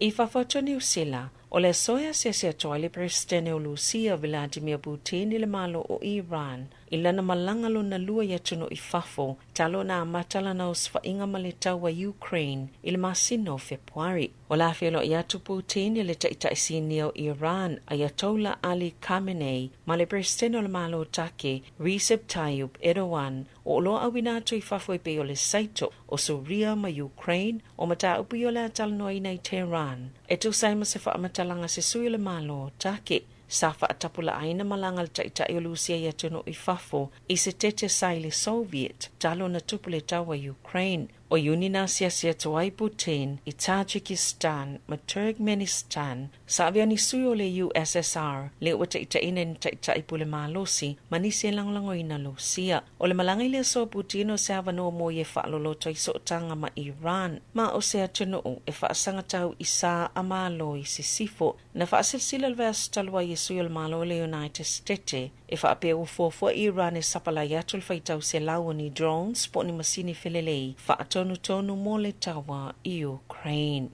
I whawhato New Zealand, o le soia se toa le Presidente o Lucia Vladimir Putin I le malo o Iran, I lana malangalo na lua ya tuno I fafo, talo na amatala na usfa inga maleta wa Ukraine, I le masino Februari. O la felo iatu Putin I le taita isini o Iran, Ayatollah Ali Khamenei, ma le Presidente o le malo take, Recep Tayyip Erdogan, o lo awinato I fafo I pe o le saito, o Syria ma Ukraine, o mata upi o le atalanoa I nei Tehran. E tu saima se wha amatalanga se sui o le malo take. Safa atapula aina malangal taita I o Lucia ia tuno I fafo I se tete sai le Soviet talo na tupule tawa Ukraine o Unina sia tuai Putin I Tajikistan ma Turkmenistan savia ni sui o le USSR le o taita ina ni taita I pule malosi manisi langlango ina Lucia o le malanga I le so Putin o se avano mo ye whaaloloto I sootanga ma Iran ma o se atuno e whaasanga tau I sa amalo I sisifo na whaasilsila lvea talwa Yesu el malo le United States e whaape o fofo Iran e sapala yatul whaitau se lau ni drones po ni masini felelei whaatonu mo le tawa I Ukraine.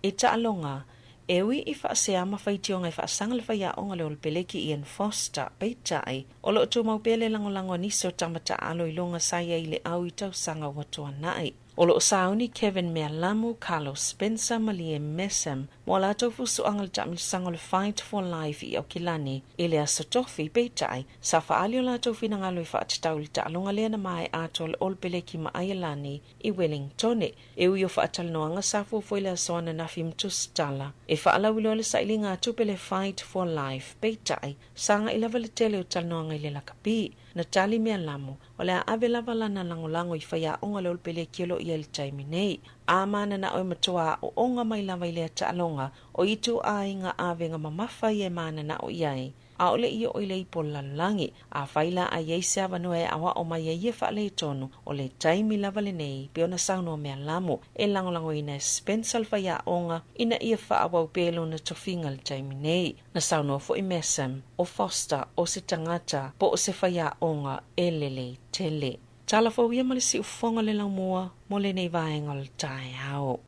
E taalonga, ewi I whaaseama whaitionga I whaasanga le whaiaonga le olpeleki Ian Foster peitai o lo tu maupele langolango niso tamata alo I longa saya I le au I tau sanga watoa nai. O lo sauni Kevin Mealamu, Carlos Spencer, Malie Messam, mo la tofu suangal tamil sangol Fight for Life I Okilani, ile asotofi peitai, sa faalio la tofi nangalo I whaatitauli taalonga lea na mai atol olpeleki maayalani I Wellingtone, e uio whaatalanoanga sa fufoile asoana na fimtustala, e whaalawilo le sailinga tupele Fight for Life peitai, sanga ilava le tele o talanoanga ile lakapi, Natali Mealamu, o le ave lavalana langolango I whaiaonga le olpeleki lo I el taimi nei. Amana na o matua o onga mai lava I lea taalonga o itu a inga ave nga mamafa I e mana na o iai. A ole I o ile I polalangi, a whaila a yeise avano e awa o mai e whaale tonu o le taimi lava le nei pe ona sauno Mealamu e langolango ina Spencer whaiaonga ina ia whaawau pelo na tofinga le taimi nei. Na sauno fo I Messam, o Foster, o se tangata, po o se whaiaonga e lele tele. Tala fo ia male si ufonga le laumua mo le nei vaenga le tai ao.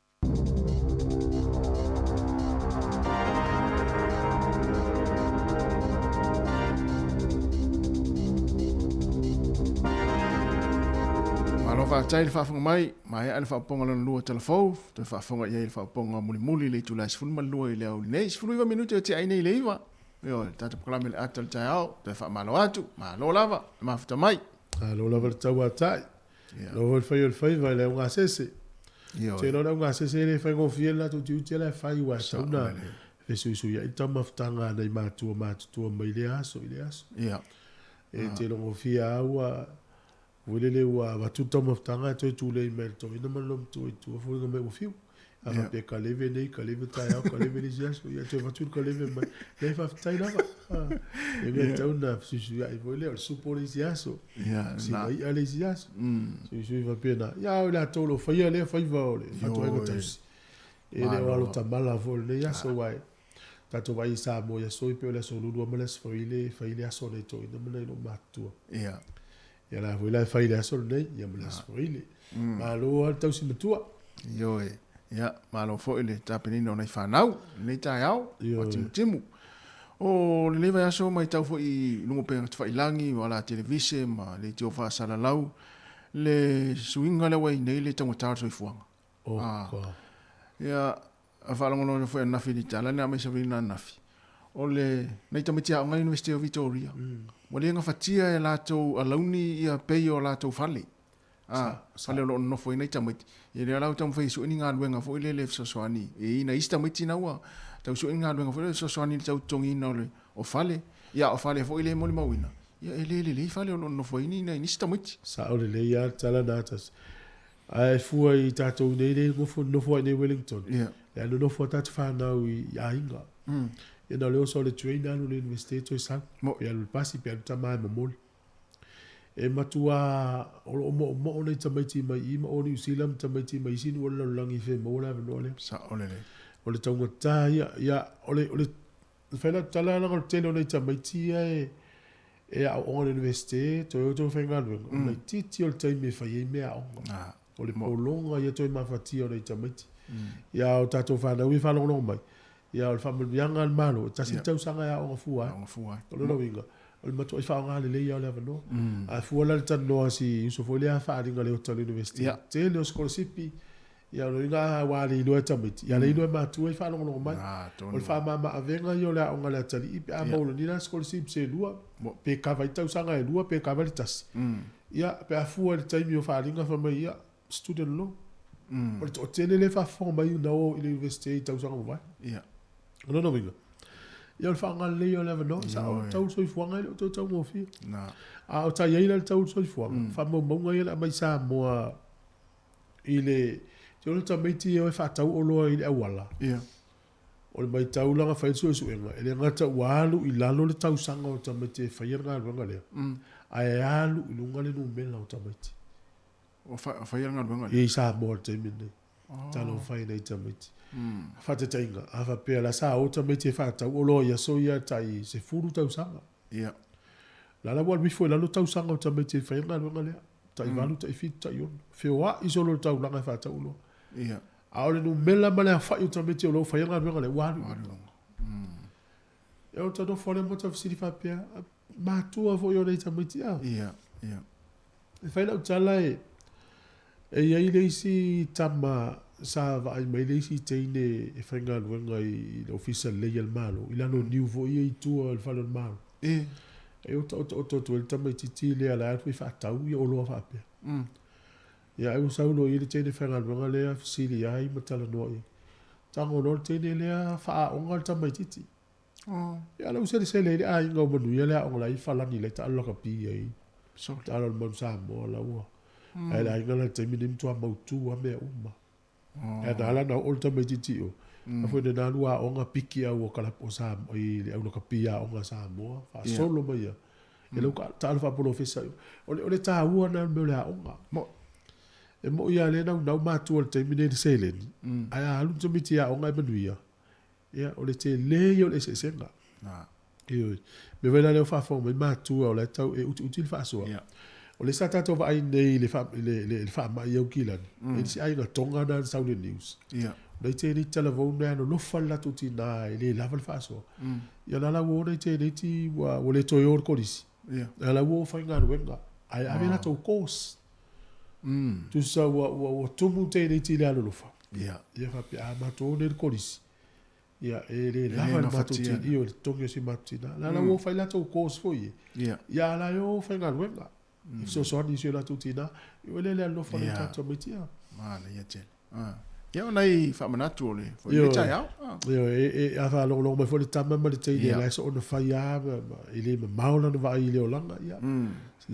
Malo whaatai le whaafonga mai ane whaaponga lana lua telefou, te whaafonga ia le whaaponga muli le tula sifunu malua I le au nei, sifunu iwa minuti o te aine I le iwa. Io, tata pakalame le ata le tai ao, te whaamalo atu, malo lava, mafuta mai. Lo lava le tau atai. Lo le fai vai le unga sese. Te lo le unga sese le fai ngofia la tu te le fai wa sauna. Fe sui ia ita maftanga nei matua mai le aso I le aso. E te lo ngofia aua wile wa watu ta maftanga tu le email to ina malom tu fo nga me ngofia. Ava pe ka leve nei, ka leve tai au, ka leve les yaso, ia te watu ka leve mai. Le fa tai lava. E me tau na susu ia I vole o supo les yaso. Si mai a les yaso. Susu va pena. Ya o la tolo fa ia le fa va ole. Fa to ngo tasi. E le walo tamala vol le yaso wai. Tato vai sa mo ya so I pe le so lulu ma le fa ile aso le to ina mana no matu. Ia la voila fa ile aso le ia ma le fa ile. Ma lo al tau si matua. Yo ia malo fo ile tapenino nei whanau, nei tai au, o timu. O le lewa aso mai tau fo I lungo pe whailangi, wala televise, ma le tio whaasala lau, le suinga le wai nei le tango so I fuanga. Ia, a whalangono na fo e nafi ni tala, nea mai savina nafi. O le, nei tamitia o ngai University of Victoria. Mo le nga fatia e lato alauni ia pei o lato fale. Fale lo no foi nei tamiti. E le lau tam fai su ni nga luenga fo ile le sosoani. E ina ista miti na wa. Tau su nga luenga fo le sosoani tau tongi na le o fale. Ia o fale fo ile mo le mawina. Ia ele fale lo no foi ni na ista miti. Sa o le ia tala natas. Ai fua I tātou nei nei nofo ai nei Wellington. Le anu nofo tatu whanau I ainga. Ia na leo so le train anu le university to sang. Ia lu pasi pe anu tamai mamoli. E matua o mo nei tamaiti mai I ma o New Zealand tamaiti mai sinu o la langi fe mo la venole. Sa ole le. Ole taunga ta ia ole whaina tala na o tele o nei tamaiti e a o university to whainga luenga. Ole titi o le taimi e whai e mea onga. Ole polonga ia toi mawhati o nei tamaiti. Ia o tatou whanau I whanau mai. Ia o le whamalianga al malo. Tasi tau sanga ia onga fua. Onga fua. Ole no winga. Ole matua I whaonga le leia o le avano. A fua la le tanoa si Yusufo le a whaaringa le Hotel University. Te le o skolosipi. Ia o inga wale I lua tamiti. Ia le I lua matua I whanau mai. Ole whamama avenga I o le aonga le atali. Ipe a maulo nina skolosipi se lua. Pe kawa I tau sanga e lua pe kawa le tasi. Ia pe a fua le taimi o whaaringa whamai ia student law. O tele le whawhonga mai na o I le university I tau sanga mwai. Ia. Ono no winga. Ia o whaanga leo o lewa no. Sa o tau soi fuanga I o tau mofi. A o ta yeila le tau soi fuanga. Whamau maunga I le amai sa moa I le... Te ono ta meiti e whatau o loa I le awala. Ia. O le mai tau langa whai sui suenga. E le ngata walu I lalo le tau sanga o ta meiti e whai ngā ruanga lea. A e alu I lunga le numela o ta meiti. O whai ngā ruanga lea. I sa moa te mine. Talo whai nei ta meiti. Fate tainga, afa pea la sa o ta mete fata o lo ia so ia tai se furu tau sanga. Ia. La la wal bifo la lo tau sanga o ta mete fainga lo ngale. Tai valu tai fit tai on. Feo iso lo tau langa fata o lo. Ia. A ole no mela mala fa o ta mete o lo fainga lo ngale walu. E o ta do fole mo ta fsiri fa pea. Ma tu a vo yo nei ta mete a. Ia, ia. E faina o tala e ia ile si tama sa va ai mai lesi teine e whainga luenga I official legal malo. I lano niu vo I tua al whalon malo. E o to el tama I titi lea la atu I whaatau I oloa whapea. Ia e usaulo I le teine whainga luenga lea fisili ai matala noa I. Tango no teine lea wha onga al tama I titi. Ia la usere se le a inga o manu ia lea onga la I whalani le ta aloka pi ai. Ta alo manu sa moa la ua. Ai la inga la teimine mtua mautu a mea uma. E na ala na olta mai titi o. A fwene na lua onga piki au o kalap o sa I le au naka pia onga sa moa. Fa solo mai ia. E lau ka ta alfa polo fesa. Ole ta ua na meo lea onga. E mo ia le nau matu o le taimine de seileni. Ai a alu tamiti ia onga e manuia. Ia ole te lei o le se senga. Ioi. Me wena leo whawhonga mai matu o le tau e uti le whaasua. O le sa tato va ai nei le fa mai au kilani. E si ai na tonga na Saudi News. Ia. Nei te ni telefone na no lofa la tuti na le lava le faso. Ia na la wo nei te ni ti wa le toi or kolisi. Ia. Na la wo fa nga wenga. Ai ave na to course. Tu sa wa tumu te ni ti le lofa. Ia. Ia fa pe a ma to ne kolisi. Ia e le lava le matuti. Io le tongio si matutina. Na la wo fa la to course fo ye. Ia. Ia la yo fa nga wenga. So ni sio la tutina. Io le lo fa le tato metia. Ma le ia tel. Ia ona I whamanatu o le. Ia tai au. Ia e a wha longo mai fo le tama ma le teine la so ona whai a I le maula na wa I le o langa. Ia.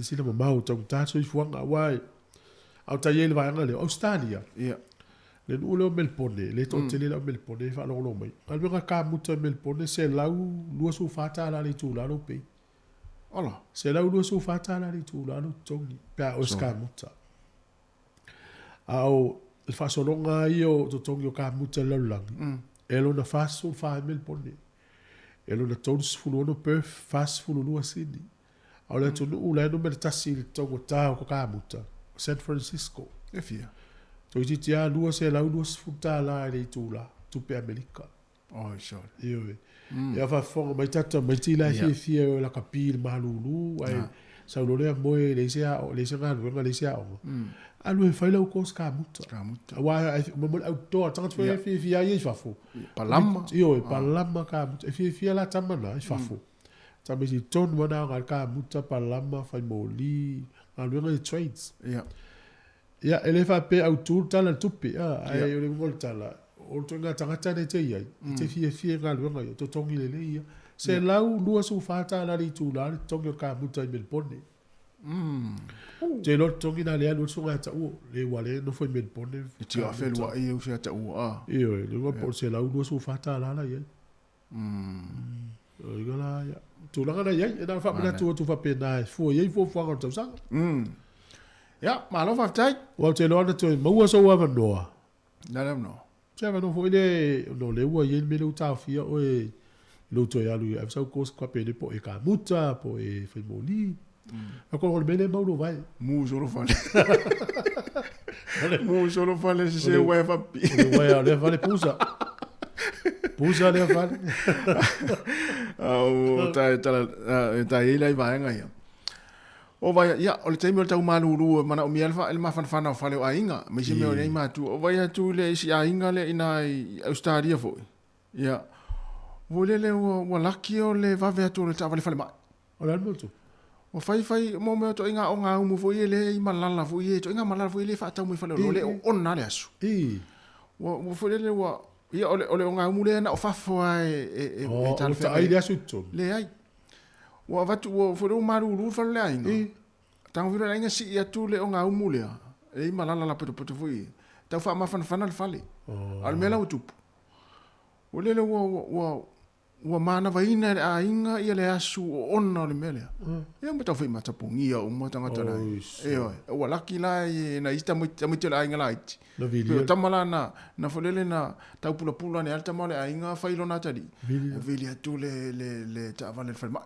Sila ma mau tau tato I fuanga wai. Au tai ele vai anga le Australia. Ia. Le nu le Melbourne. Le to tele la Melbourne wha longo mai. Alwenga ka muta Melbourne se lau lua su fata la le tu la lo pe. Ola. Se lau lua su fata la le tu la lo tongi. Pea Oscar muta. Au il fasolonga io to tongio ka muta laulangi. Elo na faso fa Melbourne. Elo na tons fulu no Perth fas fulu lua Sydney. Au le tonu ula no meritasi il tongo tau ko ka muta. San Francisco. E fia. To iti tia lua se lau lua sfuta la le tula. Tupe Amerika. Oh, sure. Io e. Ia fa fonga mai tata mai tila fia la kapil malulu. Ai saulolea moe le sea ngā le sea o. Alu e whaila u kos ka muta. Ka muta. Wa mamol outdoor tanga tue fia ye fafo. Palama. Io e palama ka muta. E fia la tamana e fafo. Tama si ton wana ngal ka muta palama fai moli. Alu e trades. Ia. Ia ele fa pe autur tala tupi. Ai o le ngol tala. O to nga tangata ne te ia. Te fia ngal wanga to tongi le ia. Se lau lua su fata la ri tu la tongi ka muta I Melbourne. Te lo tongi na le anu sunga ta u le wale no foi men pone. Ti a felu a e usia ta u a. Io le go por se la u so fata la ye. Igala ya. Tu la kana ye na fa na tu fa pena fu ye fu fa ko sang. Ja, maar lo fa tai. Wa te lo na tu mo so wa no. Na no. Tja no foi le no le wa ye me lo ta fia o e lo to ya lu e sa ko ko pe po e ka muta po e fe moli. Ako le bene mau vai. Mu solo fale. Mu solo fale se wa fa pi. Wa le fale pusa. Pusa le fale. O ta ile vai nga ia. O vai ya o le taimi o tau maluru mana o mialfa el mafana fale o ainga. Me se me o nei matu. O vai tu le si ainga le ina Australia foi. Ya. Volele o laki o le va ve tu le tavale fale mai. O le molto. O fai mo me to inga o nga umu foi ele I malala foi e to inga malala foi ele fa tau me fale le onna le asu. O foi ele o ia ole o nga umu le na o fa foi e tal fa ai le asu to. Le ai. O vatu o foi o maruru fa le ai. Tang vira inga si ia tu le o nga umu le. E malala la poto foi. Tau fa ma fana le fale. Al mela o tupu. O le o mana vaina a inga ia le asu o ona le mele. Ia mo tau fai matapungi o mo tangata lai. O laki lai na ista mo te la inga lai. Na vili. Tamala na folele na tau pula ne alta male a inga fai lona tari. Vili atu le ta vale fai ma.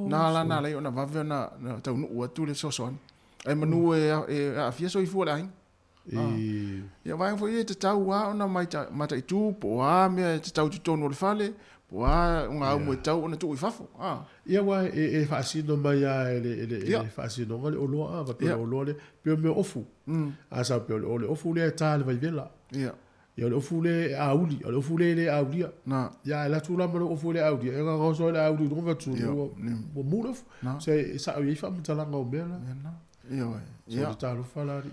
Na la na le ona vave na tau no atu le soson. Ai manu a fia so I fu la. Ia vai foi te tau wa ona mata I tu po a me te tau tu tonu le fale. Wa nga mo tau ona tu I fafo. Ia wa e fa sino mai ele fa sino ngale o lo a va pe o lo le pe me ofu. A sa pe o le ofu le tal vai vela. Ia. Ia le ofu le auli, o le ofu le auli. Na. Ia la tu la mo ofu le auli. E nga go so le auli do va tu. Mo mulof. Se sa I fa mo talanga o bela. Ia. Ia ta lo fa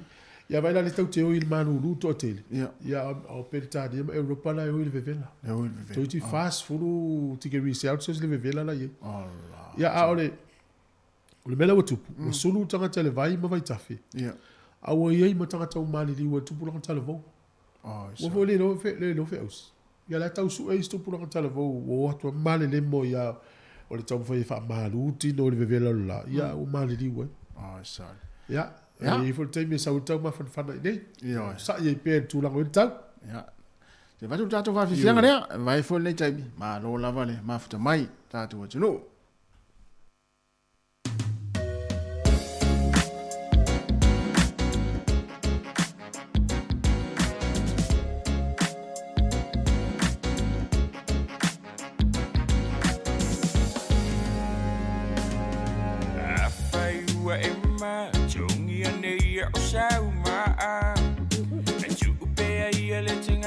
Ia vai la le tau te o il manu luto tele. Ia o pelta di Europa la o il vevela. Tu ti fast furu ti che research le vevela la ye. Ia a ole mela o tupu. O sulu tanga tele vai ma vai tafi. Ia. A o ye ma tanga tau mali di o tupu la tele vo. O vo le no fe aus. Ia la tau su e tupu la tele vo o to mali le mo ia o le tau fa malu ti no le vevela la. Ia o mali di we. Sorry. Ia. Ja, je voelt het zo toch maar van nee. Ja, sa je per tu lang wit tau. Ja. Je wat dat of af fianga ne? Vai fol nei tai, ma lo la vale, ma futa mai, tatu o no.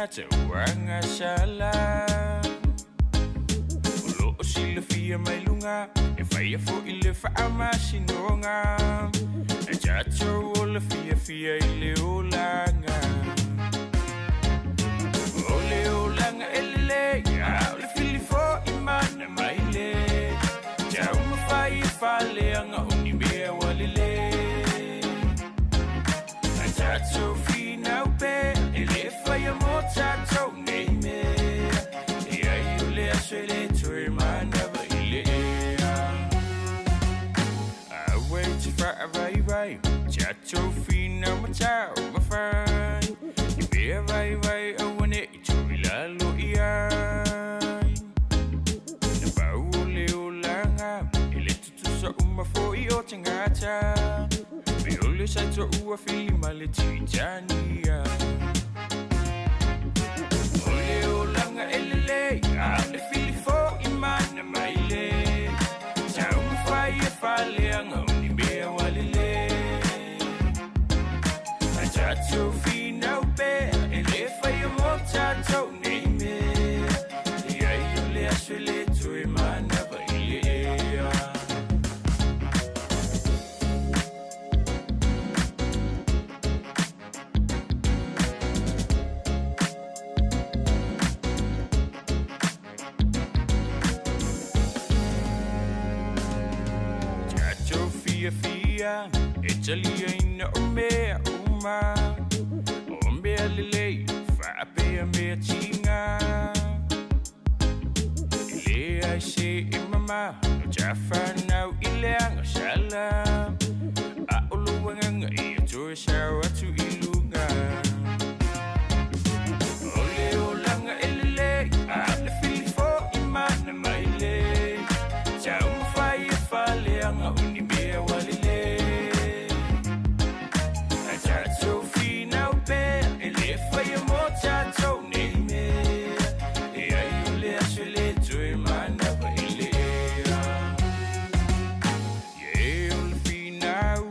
Te wanga sala Ulo o sila fia mai lunga E fai fo ile fa ama sinonga E jato o la fia ile o langa Ole o langa ele Ya ole fili fo imana maile Ja uma fai fale anga unibea walile E jato fina upe Ele fai amor tato name Ya yule aswele to man never ile I wait for a vai Chato fina matao my friend You be a vai I want it to ilalo ia Na baule ulanga Ile tutu sa fo iyo tangata Be ole sa to ua fili male tijania Le fili fo imana maile Jau mfai fale anga unibea walile Ajatu fina ube Ele fai mota tau neime Ia yule aswele tu imana baile Lia, Italia, Omea, Uma, Ombea Lile, Fabe, Ambea Tinga. Ile I say, Mama, Jaffa now, Ileang, Shala, Auluang, Eto, Shawa to Ilunga. Ole Olanga, Ele, I'm the feel for Iman, my leg. Jam fire, Faliang, only be a walile. I chat so free now, bear, and if I am more chat, so name me. Yeah, you let you let to him, I never illy. Yeah, you'll be now.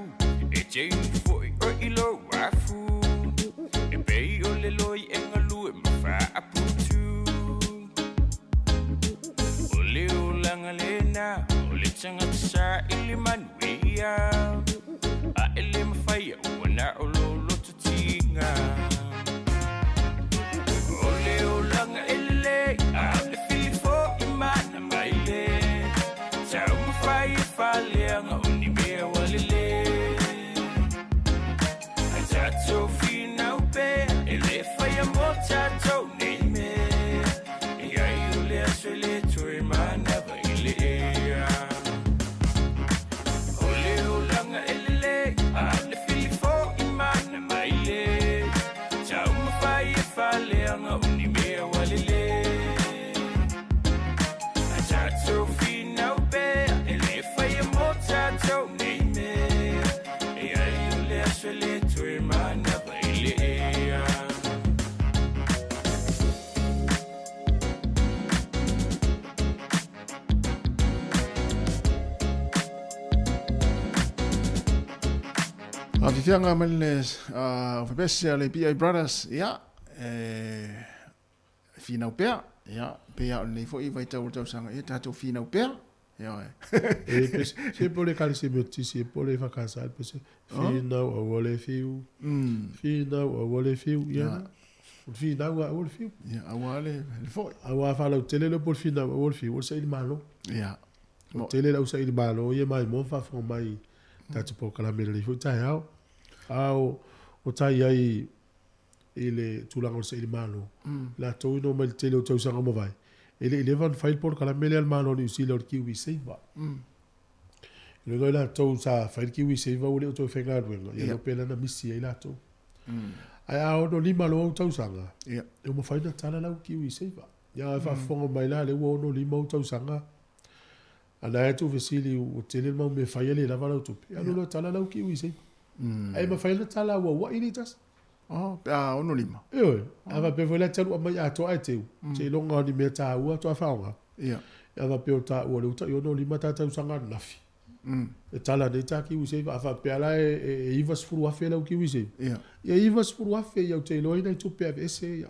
It's a for your ilo, wafu. A bay or lilloy and a loo, my fire, I put you. Ole Olangalena, Ole Changasa, Iliman, we are. I elim fire, when I olo to tinga. Ole Olanga, Ele, I'm the feel for Iman, and my leg. Town fire, falling, only be a walile. I chat so free now, bear, and if I am more chat, name me. Yeah, you let you let to him, I never illy. Ole Olanga, Ele, I'm the feel for Iman, and my leg. Town fire, falling, only be a walile. I chat so free now, bear, and if I am more chat, name me. Yeah, you let you let to him, I never illy. A fianga mele febesi ale BI Brothers ya fina upea ya pea le fo I vai tau sanga e tato fina upea ya Se pole kalisi meti, se pole fakasa, pese fina o wole fiu. Fina o wole fiu, ya. Fina o wole fiu. ya awale fo Awa fala tele le por fina o wole fiu, o se il malo. ya O tele la usa il malo, ye mai mo fa fo mai. Tatu po kala mele le fu tai au. Au o tai ai ile tulango se il malo. La to no mal tele o tau sanga mo vai. Ele van file por kala mele al malo ni usi lor kiwi seiva. Le go la to sa file kiwi seiva o le to fenga ruenga. Ye no pena na misi ai la to. Ai au no lima lo o tau sanga. ya E mo fai na tala la kiwi seiva. Ya fa fonga mai la le wo no lima o tau sanga. Ana tu vesili o tele mo me fai le la vala tu. Ya no tala la kiwi seiva. Ai ma fai na tala wa initas. oh ono lima Io, ava pe vola telu mai a to ai teu. Se longa ni me ta ua to faunga. ya Ava pe o ta ua le uta yo no lima ta tau sanga nafi. E tala de ta ki use ava pe ala e ivas furu afe la ki use. ya E ivas furu afe ya te lo ina tu pe ese ya.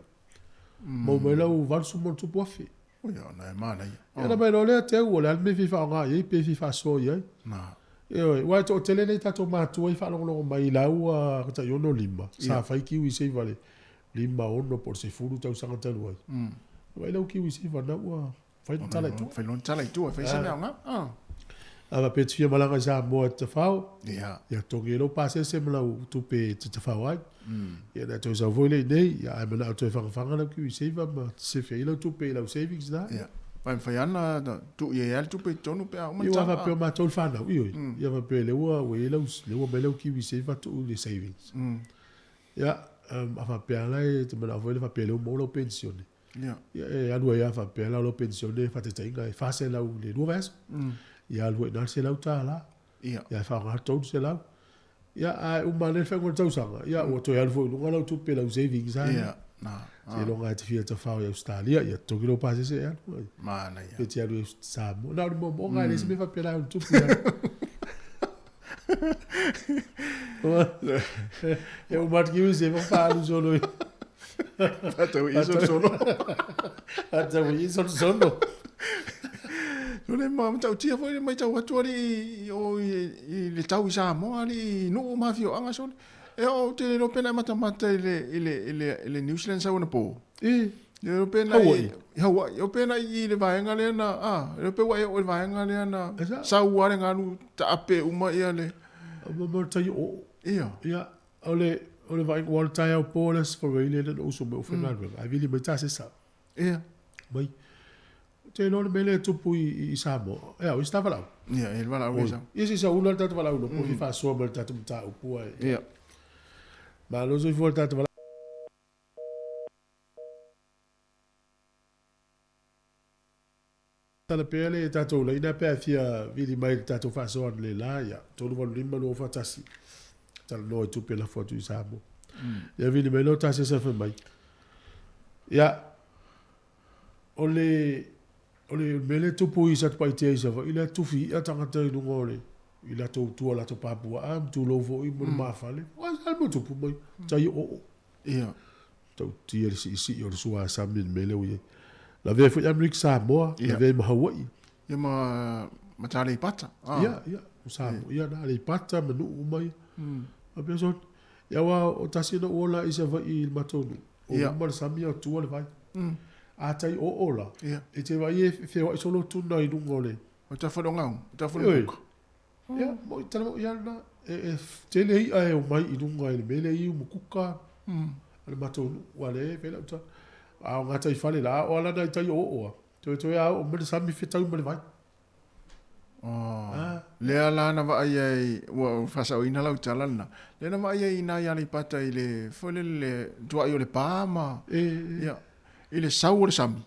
Mo me la u vansu mo tu po afe. o ya na mana Ya na me lo le te ua le me fi faunga e pe fi fa so ya. na Io, wa to tele nei ta to ma tu i fa lo mai la ua ta yo no lima. Sa fa ki use vale. Lima ono por se furu tau sanga tanu ai. Vai la ki use va na ua. Fai tala tu. fai lon tala tu fai se nga Ava pe tia malanga sa mo te fao. ya Ya tongelo pase se mala tu pe te fao ai. Ya na to sa voile nei ya ai mala to fanga la ki use va ma se fe lo tu pe la savings da. ya fai ana tu ye al tu pe tonu pe o Io ava pe ma tol fana io. Ia va pe le ua we le ua me le ki use va tu le savings. Ya ava pe ala te mala voile va pe le mo lo pensione. ya Ya anu ya fa pe la lo pensione fa te tenga e fa se la u le nuovas. Ya lu na se la ta la. ya Ya fa ga to se la. Ya a u ma le fa ko tau sanga. Ya o to ya lu lu ngala tu pe la savings ai. ya na Se lo nga te fia te fa ya Australia ya to kilo pa se ya. mana ya Pe ti alu sa mo. Na mo mo nga le se me fa pe la tu pe. E o mat ki use va fa lu solo. Ato iso sono. Ata iso solo. No le ma tau tia foi mai tau atu ali o i le tau isa mo ali no ma fio anga son. E o te no pena mata mata ile New Zealand sa ona po. Le pena Hawaii. O pena i le vaenga le na le pe wa o le vaenga le na sa uare nganu ta ape uma ia le Mo tai o. Ia. Ia, ole vai wal tai au poles for really na uso mo final. Ai vili mai tase sa. Ia. Mai. Te no mele tupu I Samo. Ia, o stava lá. Ia, ele vai lá o isa. Ia se sa una tatu vai lá uno, po fa so mal tatu ta o po. Ia. Ma lo so for tatu tala pele tatu la ina pe fia vili mai tatu fa so le la ya. Tolu vol limba lo fa tasi. Tal no tu pe la foto I Samo. Ya vili mai lo tasi sa fa mai. Ya. Ole mele tupu I sa pai te isa fa ila tufi ia tangata I ngole ila to la to papua am tu lo vo I mo mafale wa almo tupu mai tai o ia to tier si o sua sa min mele o la ve fu Amerik Samoa la ve ma Hawaii ia ma tale pata ia sa ia na le pata manu mai a person ia wa o tasino ola isa va I matonu o mar samia tu le vai a tai o ola e te vai fe o solo tu na I ngole o ta fo ngau ta fo ngau ya mo tala ya na te le ai o mai I ngole mele I mo kuka ale mato wale fe la ta a nga tai fale la o la dai tai o to ya o me sa mi fe tai me vai le ala na va ai o fa sa ina la utalana le na va ai na ya le pata I le fo le tua I le pama ya ile sau le sami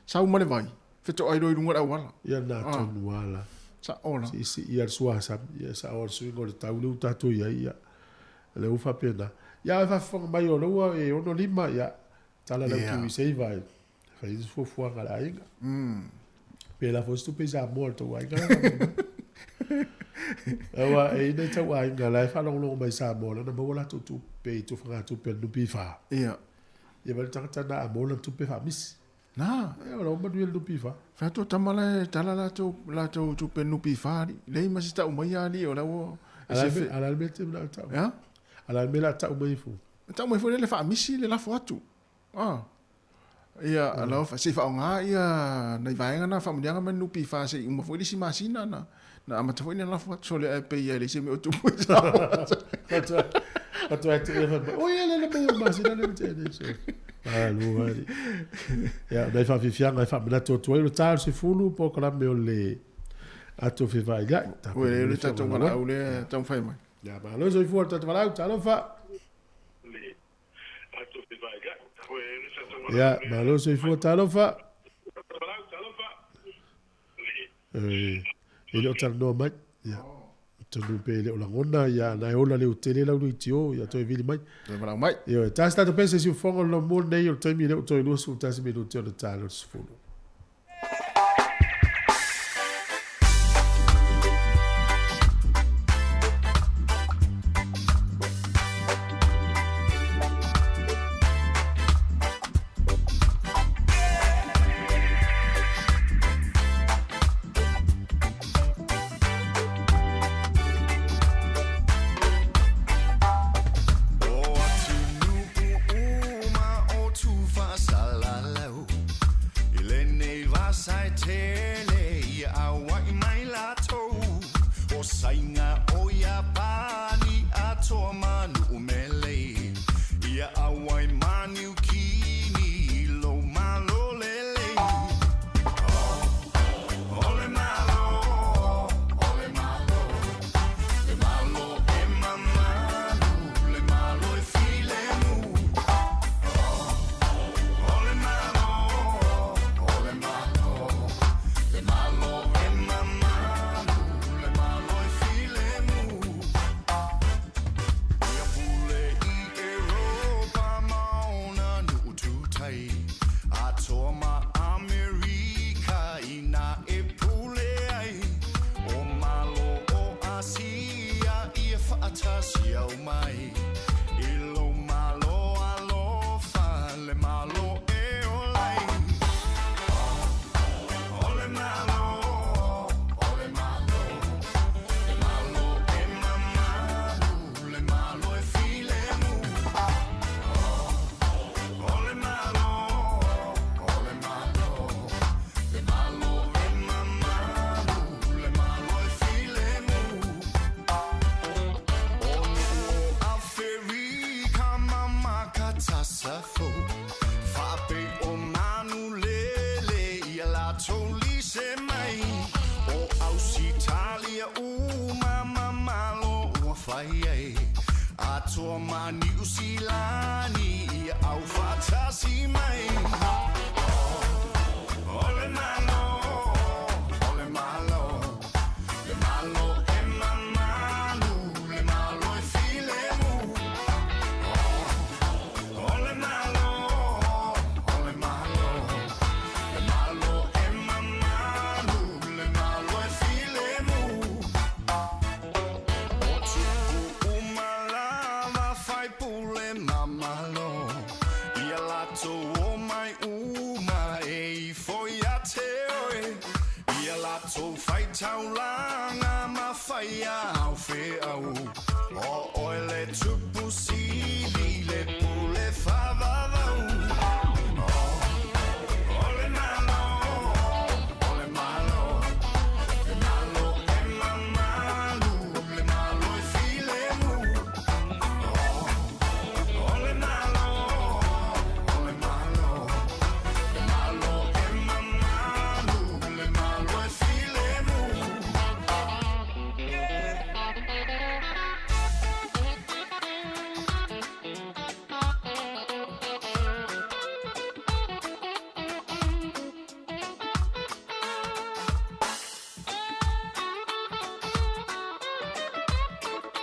sau male vai feto ai roi runga wala ia na tonu wala sa ola si ia sua sa ia sa or sui ngol taulu tatu ia le ufa pena ia fa fo mai o lo e ono lima ia tala la ki sei vai fa is fo fo ala inga pe la fo stu pesa morto vai ga ewa e ne ta wa inga la fa lo mai sa mo na mo la tu pe tu fa tu pe nu pi fa ia ia vai tata na amona tu pe fa mis na ia lo ma duel du pi fa fa to tamala tala la to tu pe nu pi fa le ma sta o mai ali o la o ala me te na ta ya ala me la ta o mai fu le fa misi le la foto ia ala fa se fa nga ia na vai nga na fa munga ma nu pi fa se mo fo di si masina na ma tafo ni la foto so le pe ia le se me o tu Atau itu oh ya le pe masih le te so lu vai ya dai fa fi fianga fa na to lo tar se fulu po kala me le ato fi vai ga ta le ta to mala o le ta fai mai ya ba lo so fu ta vala ta lo fa le ato fi vai ga ya ba lo so fu ta lo fa ele o tar no mai ya tonu pele o la ngona ya na ola le utele la lu tio ya to vili mai mai yo ta sta to pensa si fongo lo mo nei o temi le to lu su ta si me lu tio de ta lo sfulu silani au fatasi mai ole malo le malo e mamalu le malo e filemu ole malo e mamalu le malo e filemu fai pule mamalo ia lato o mai uma e foi a teoe ia lato fai taulanga ma fai au fe au o ele tupu sili le pule favavau ole malo e mamalu le malo e filemu ole malo e mamalu le malo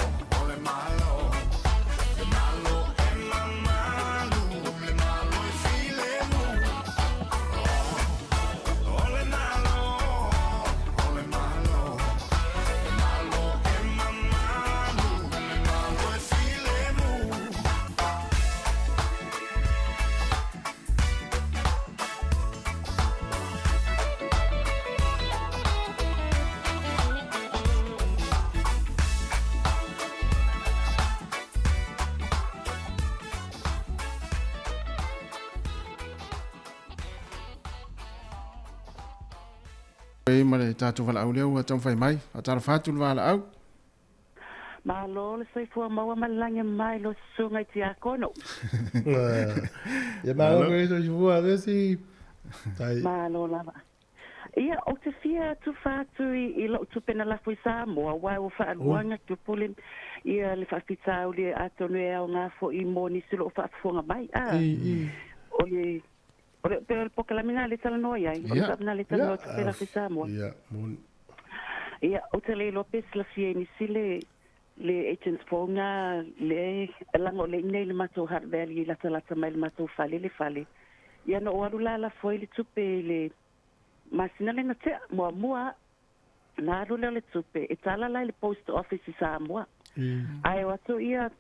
e filemu ole malo e mamalu le malo e filemu ole malo e mamalu le malo e filemu Pei mare tātou wala au leo a tau whai mai, a tāra whātul wala au. Malo le sai fua maua malange mai lo sunga i tia kono. Ia malo koe so fua resi. Malo lava. Ia o te fia tu whātu i lo tu pena lafu i Samoa, wai o whaaluanga tu pule ia le whawhitau le atonu e au ngā fo i moni silo o whaafuanga mai. O le pero poka la mina le tala noa iai. O le tapna le tala noa tu pena lafu i Samoa. Ia o te le Lopez la fie ni sile le agents fonga le lango le nei le matou Heart Valley la talata mai le matou fale le fale. Ia no o alula la foi le tupe le masina le na te mua na alula le tupe e tala lai le post office i Samoa. Ai watu ia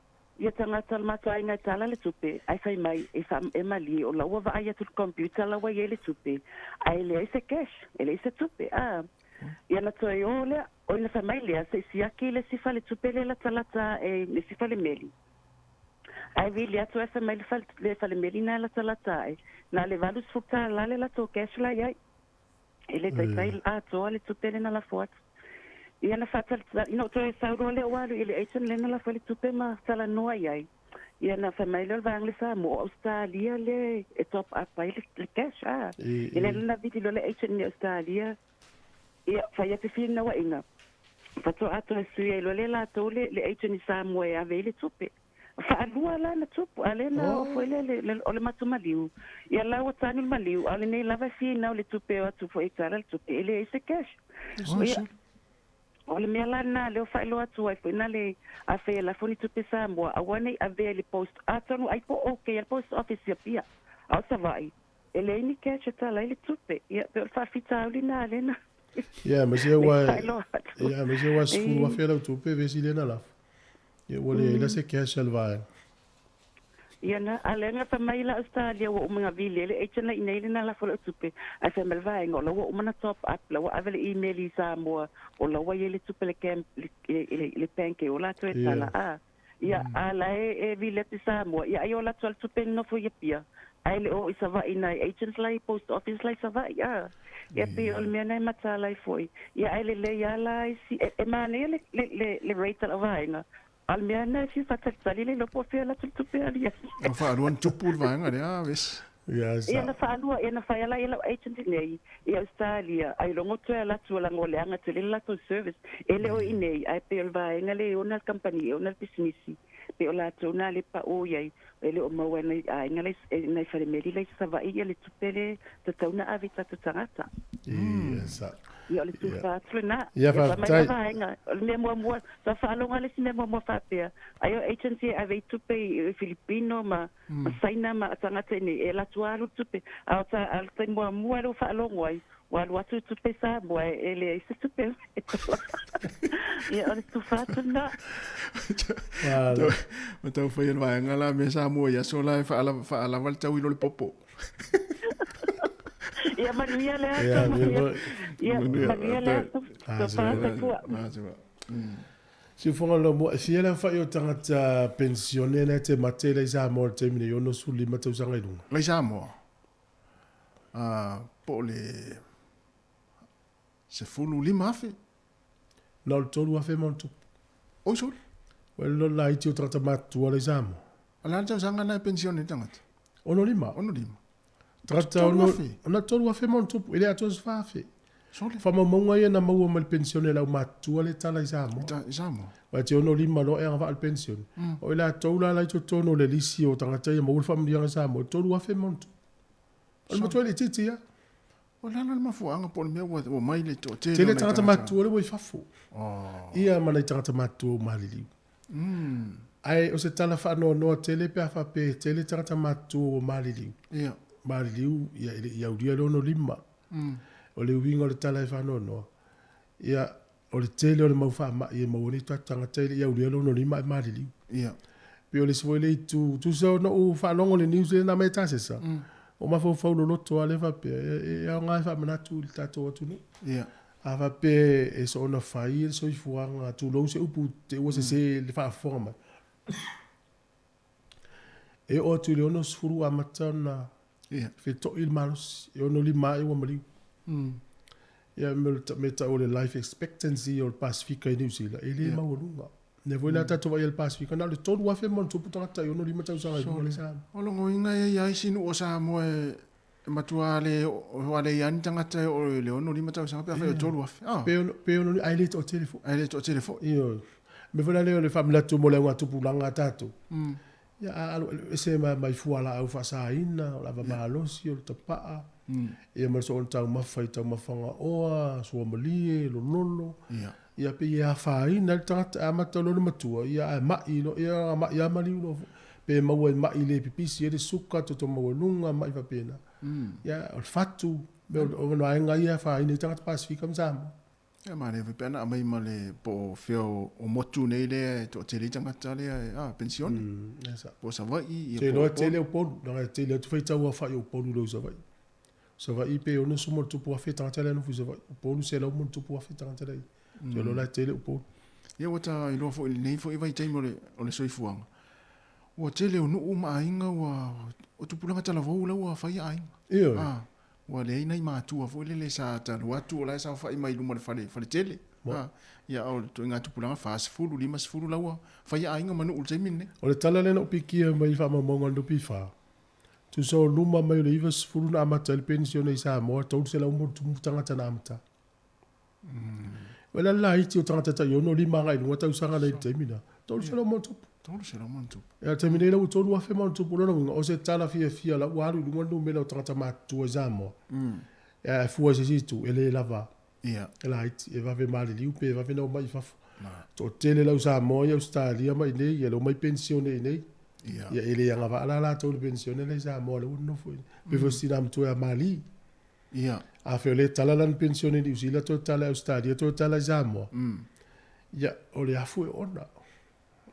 tangata le matou ainga tala le tupe ai fai mai e mali o la uwa ai atu computer la wa ye le tupe ai le se cash ele se tupe ia na toi ole o ina familia se siaki le sifale tupele la talata e le sifale meli ai vili atu e family le fale meli na la talata e na le valus futa la le la to cash la ia ele tai ato le tupele na la fort ia na fatal ino toi sauro le walu ile echen le na la fale tupe ma sala noa ia ia na familia va angle sa mo Australia le e top up ai le cash ile na vidi le echen ni Australia ia fai te fina wa inga fato ato e sui e le la tole le echen Samoa a vele tupe fa alua la na tupu ale na o foi le o le matu maliu ia la o tani maliu ale nei lava fina o le tupe o tu foi tala le tupe ele ese cash o le mea la na le o fai lo atu ai foi na le a fe la foni tupe Samoa a wane a vele post atonu ai po okay al post office ia pia au savai ele ni cash tala le tupe ia pe fa fita o na le na Yeah, mas eu acho que o afero tu peve se lena lá. Eu olhei ele se quer salvar. Ia na alenga fa mai la Australia o mga vile le echana inele na la folo tupe a se melva ngo lo o mana top up lo avele email i Samoa o lo wa yele tupe le camp le penke o la to etala ia ala e vile ti Samoa ia yo la tol tupe no fo yepia ai le o isava ina agents lai post office lai sava ia ia pe ol mena mata lai foi ia ai le ia lai si e mane le rate la vaina al mena si fatal sali le lo po fe la tupe ali o fa ruan tupu vaina le ves Ia Ia na whaanua, ia na whaiala ia lau agency nei, i Australia, ai rongo tua la tua lango leanga te lila to service, ele o inei, ai pe o vaenga le o na company, o na businessi, pe o la tona le pa o iai, ele o maua ai ngale nei whare meri le savai ia le tupele, te tauna avita te tangata. Ia sa. Ia o le tufa atruna. Ia whaatai. O le mea mua, sa whaalonga le si mea mua whapea. Ai o agency a vei tupe i Filipino ma saina ma tangata ni e la tua alu tupe. A o ta altai mua lo whaalongo ai. Wa lu atu tupe sa mua e le isa tupe. Ia o le tufa atruna. Ma tau whai anwa e ngala me sa mua ia so lai whaala wale tau ilo le popo. Ia manuia le ato. Ia manuia le ato. Si fonga lo mo si ela fa yo tangata pensione na te mate le sa mo te mine yo no suli mate usanga idunga. Le sa mo. Po le se fulu lima afe. Na o tolu afe montu. O sol. Well lo la iti o tangata matu le sa mo. Ala tau sanga na pensione tangata. Ono lima. Trata ona tolu afe montu ele atos fa afe. Fa mamonga ia na maua mal pensione la matua le tala isamo. Isamo. Wa te ono lima lo e ava al pensione. O ila toula la to tono le lisi o tangata ia maua family nga samo tolu afe montu. O mo tole titi ya. O la na mafu anga pon me o mai le to te. Te le tangata matua le wo fafu. Ia mana tangata matua malili. Ai o se tala fa no tele pe afa pe tele tangata matua malili. Ia. Malili ia uria lo no lima. O le winga le tala e whanau noa. Ia, o le tele o le mauwha ma i e mauni tuatanga tele ia uria lono lima e marili. Ia. Pe o le siwai le tu sao na u whanongo le New Zealand na me tasesa. O mawhau lo loto a le whape. Ia o ngai whamanatu ili tato atu no. Ia. A whape e so ona whai e so i fuanga tu lau se upu te ua se le whaafonga mai. E o tu le ono sfuru a matana. Ia. Feto il malos. E ono lima e ua maliu. Ia meta o le life expectancy o le Pasifika i New Zealand. E le maurunga. Ne voi la tato vai el Pasifika. Na le tolu afe mon tupu tangata i ono lima tau sanga i le sa. O longo inga e ia sinu o sa mo e matua le o ale iani tangata o le ono lima tau sanga pe afe o tolu afe. Pe ono ai le to telefo. Ai le to telefo. Io. Me vola le o le famila tu mo le ngā tupu langa tato. Ia se mai fuala au fasaina o lava mahalosi o le tapaa. Ia marso on tau mawhai tau mawhanga oa, sua malie, lolo. Ia pe ia whaina le tangata amata lolo matua. Ia a mai no, ia a mai amali no. Pe maua i mai le pipisi, ele suka toto maua lunga, mai whapena. Ia o le fatu, o no ainga ia whaina i tangata Pasifika mzama. Ia maa lewe pena a mai ma le po feo o motu nei le to tele tangata le pensione. Po sa vai. Te loa tele o polu, nanga tele tu whaitau a whai o polu lau sa vai. Sa vai pe ono sumo tupu a feta tele no fusa vai. O polu se lau mon tupu a feta tele. Te loa tele o polu. Ia wata i loa fo i nei fo i vai taimo o le soifuanga. Ua tele o nuu maa inga o tupulanga tala vau lau a whai ainga. Ia. Ua le inai mātua fo le sa tanu atu o lai sa whai mai luma le whale tele. Ia au to inga tupulanga fast fulu lima sfulu lau a whai ainga manu ul taimine. O le tala lena o pikia mai wha mamonga no piwha. Tu so luma mai le iwa sfulu na amata le pensione i sa moa tau se lau mo tumu tangata na amata. Wela la iti o tangata ta yono lima ngai lunga tau sanga na i taimina. Tau se lau mo tupu. Tolu se lau mo tupu. Ia taimine lau tolu afe mo tupu lona winga. O se tala fia la waru lunga no mela o tangata matua za moa. Ia fua se situ ele lava. Ia. Ela iti e vave mali liu pe e vave nao mai fafu. To tele lau sa moa ia Australia mai nei. Ia lau mai pensione nei. Ia ele yang ava ala tolu pensione le sa moa le uno foi. Pe fo sinam tu a Mali. Ia. A fe le tala lan pensione di usila to tala Australia to tala Zamo. Ia o le afu e ona.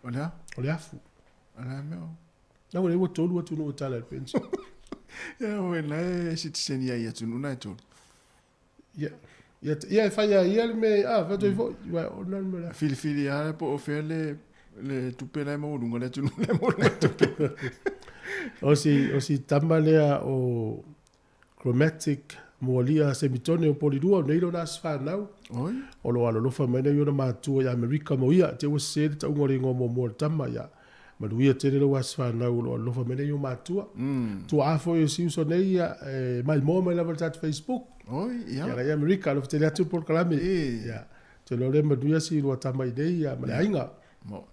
Ola? O le afu. Ala meo. Na o le wo tolu atu no tala el pensione. Ia o la citizen ia tu no tolu. Ia fai ia me va to vo wa ona me. Fili ia po ofele le tupela mo lunga le tu le mo tupe. O si tamalea o chromatic moalia semitone o polidua nei lo nas fa nau. Oi. O lo alo lo fa mena yo na matua ya America mo ia te o se ta ngore ngo mo tama ya. manuia tele lo asfanau lo alofa mele yo matua tu afo yo si uso nei mai mo mai lava chat Facebook oi ya ya America lo tele atu por kalame ya te lo le manuia si lo tama idei ya male ainga mo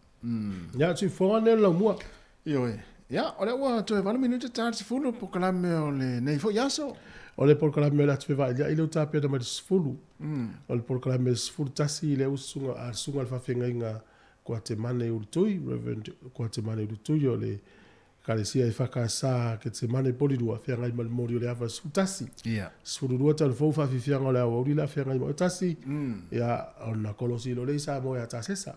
ya si fone lo mua yo ya ole wa to vale minuto tarsi fulu por kalame ole nei fo yaso ole por kalame la tfeva ya ilo tapia da mas fulu ole por kalame fulu tasi le usunga asunga alfa fenga kua te mane urutui, Reverend, kua te mane urutui o le karesia e whakasa ke te mane porirua, whiangai malimori o le awa sutasi. Sururua tau fau whawhiwhianga o le awa urila, whiangai mo tasi, ia o na kolosi lo leisa mo ia tasesa.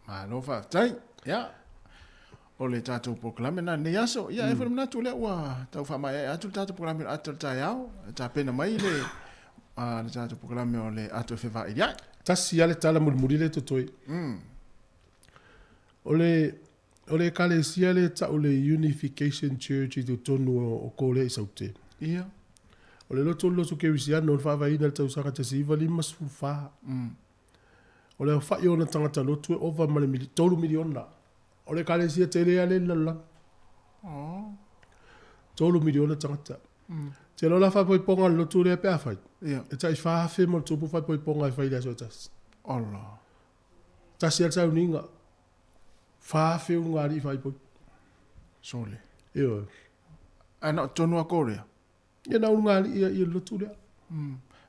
Ma no whawtai, o le tātou proklame na ne aso, ia e whanam natu le ua, tau whamai atu tātou proklame atu tai au, tā pena mai le, le tātou proklame o le atu whewa i rai. Tasi ale tala muri le totoi. Ole kalesia le ta ole Unification Church i tu tonu o kole i saute. Ia. Ole loto loto ke wisiano o whawa ina tau sanga te siva lima sufa. Ole o whai ona tangata lotu e ova male tolu miliona. Ole kalesia te lea le lala. Tolu miliona tangata. Te lola wha poi ponga lotu rea pea whai. E tai whaafe mo tupu whai poi ponga e whai lea so tas. Ola. Tasi al tau ninga. Whaafe unga ri whai poi. Sole. Eo. Ana tonu a Korea. Ia na unga ri ia lotu rea.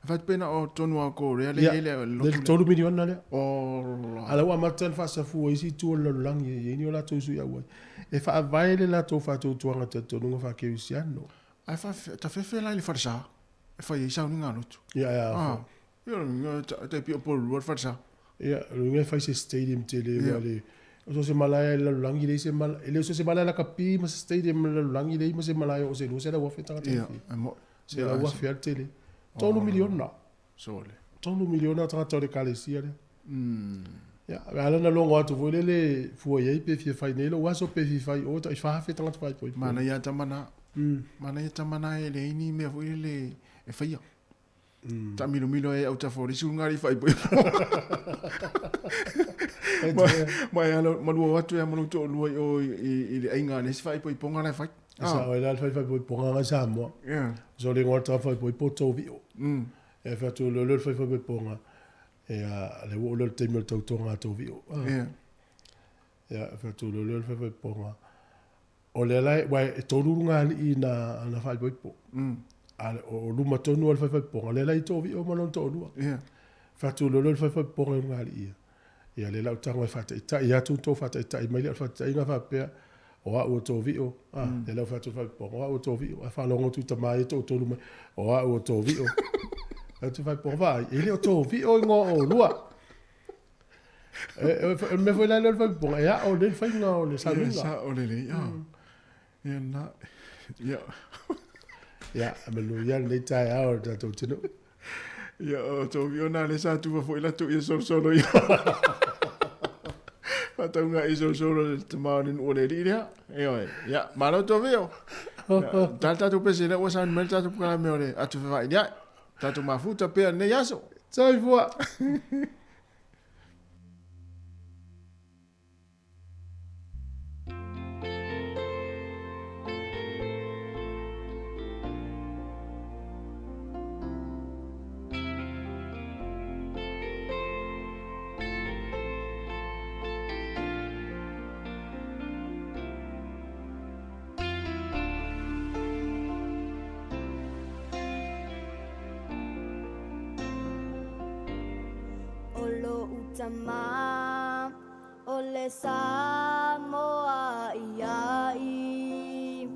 Whai pena o tonu a Korea le ele lotu rea. Le tolu miliona rea. Ola. Ala wa matan wha fua isi tua lalangi e ni o la tau sui awai. E wha availe la tau wha tau tuanga te tonunga wha ke usiano. Ai ta fefe lai le farsa. E fai e sau ni ngā lotu. Ia. Ia, te pio por ruar farsa. Ia, runga fai se stadium te le wale. O so se malaya e lalangi le se malaya. Ele so se malaya la kapi ma se stadium lalangi le ma se malaya o se lu se la wafe tanga te fi. Se la wafe al tele. Tolu miliona. Sole. Tolu miliona tanga tau le kalesia le. Ia, ala na longo atu vole le fua iei pe fie fai nelo. Waso pe fie fai o ta i whahafe tanga te fai poi. Mana ia tamana. Mana ia tamana e le ini mea fui le e whaia. Ta milo e au ta fori ngari fai poi. Mai alo malua watu e manu to lua o i le ainga ne fai poi ponga na fai. Sa o la fai poi ponga nga sa mo. So le ngota fai poi poto vio. E fa tu le fai poi ponga. E le wo le temel to tonga to vio. Ya fa tu le fai poi ponga. O le lai wai e torunga i na fai poi po. O luma tonu al fai ponga le lai to vio malon to lua. Fa tu le fai ponga ngali ia. Ia le lau tanga fa ta ia tu to fa ta mai le fa ta inga fa pe o a o to vio. Le lau fa tu fai ponga o to vio. Fa longo tu ta mai to luma o a o to vio. Tu fai ponga vai ele o to vio ngo o lua. Me foi la le fai ponga ia o le fai ngo le sa o le ia. Ia na. Ia. Ja, maar nu jij niet tijd houden dat ook te doen. Ja, to vio na le sa tu foi la tu ia solo ia. Pata unga i solo te manin o le ria. Ja, maar no to vio. Tata tu pese le wasan mer tatu kala me ole atu fa ia. Tatu mafuta pe ne yaso. Sai foi. Sama ole Samoa iai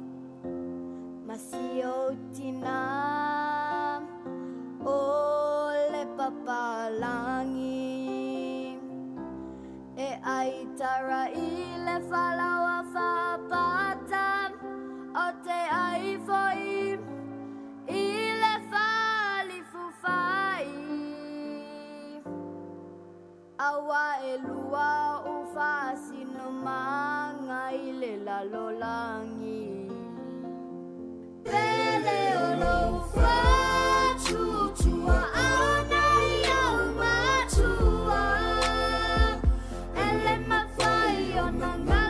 Masio tina ole papalangi E aitara ile falawa fapata O te aifoi ile fali fufai Awa elua ufasi no manga ile la lolangi Pele olo ufa chuchua ana ya umatua Ele mafai onanga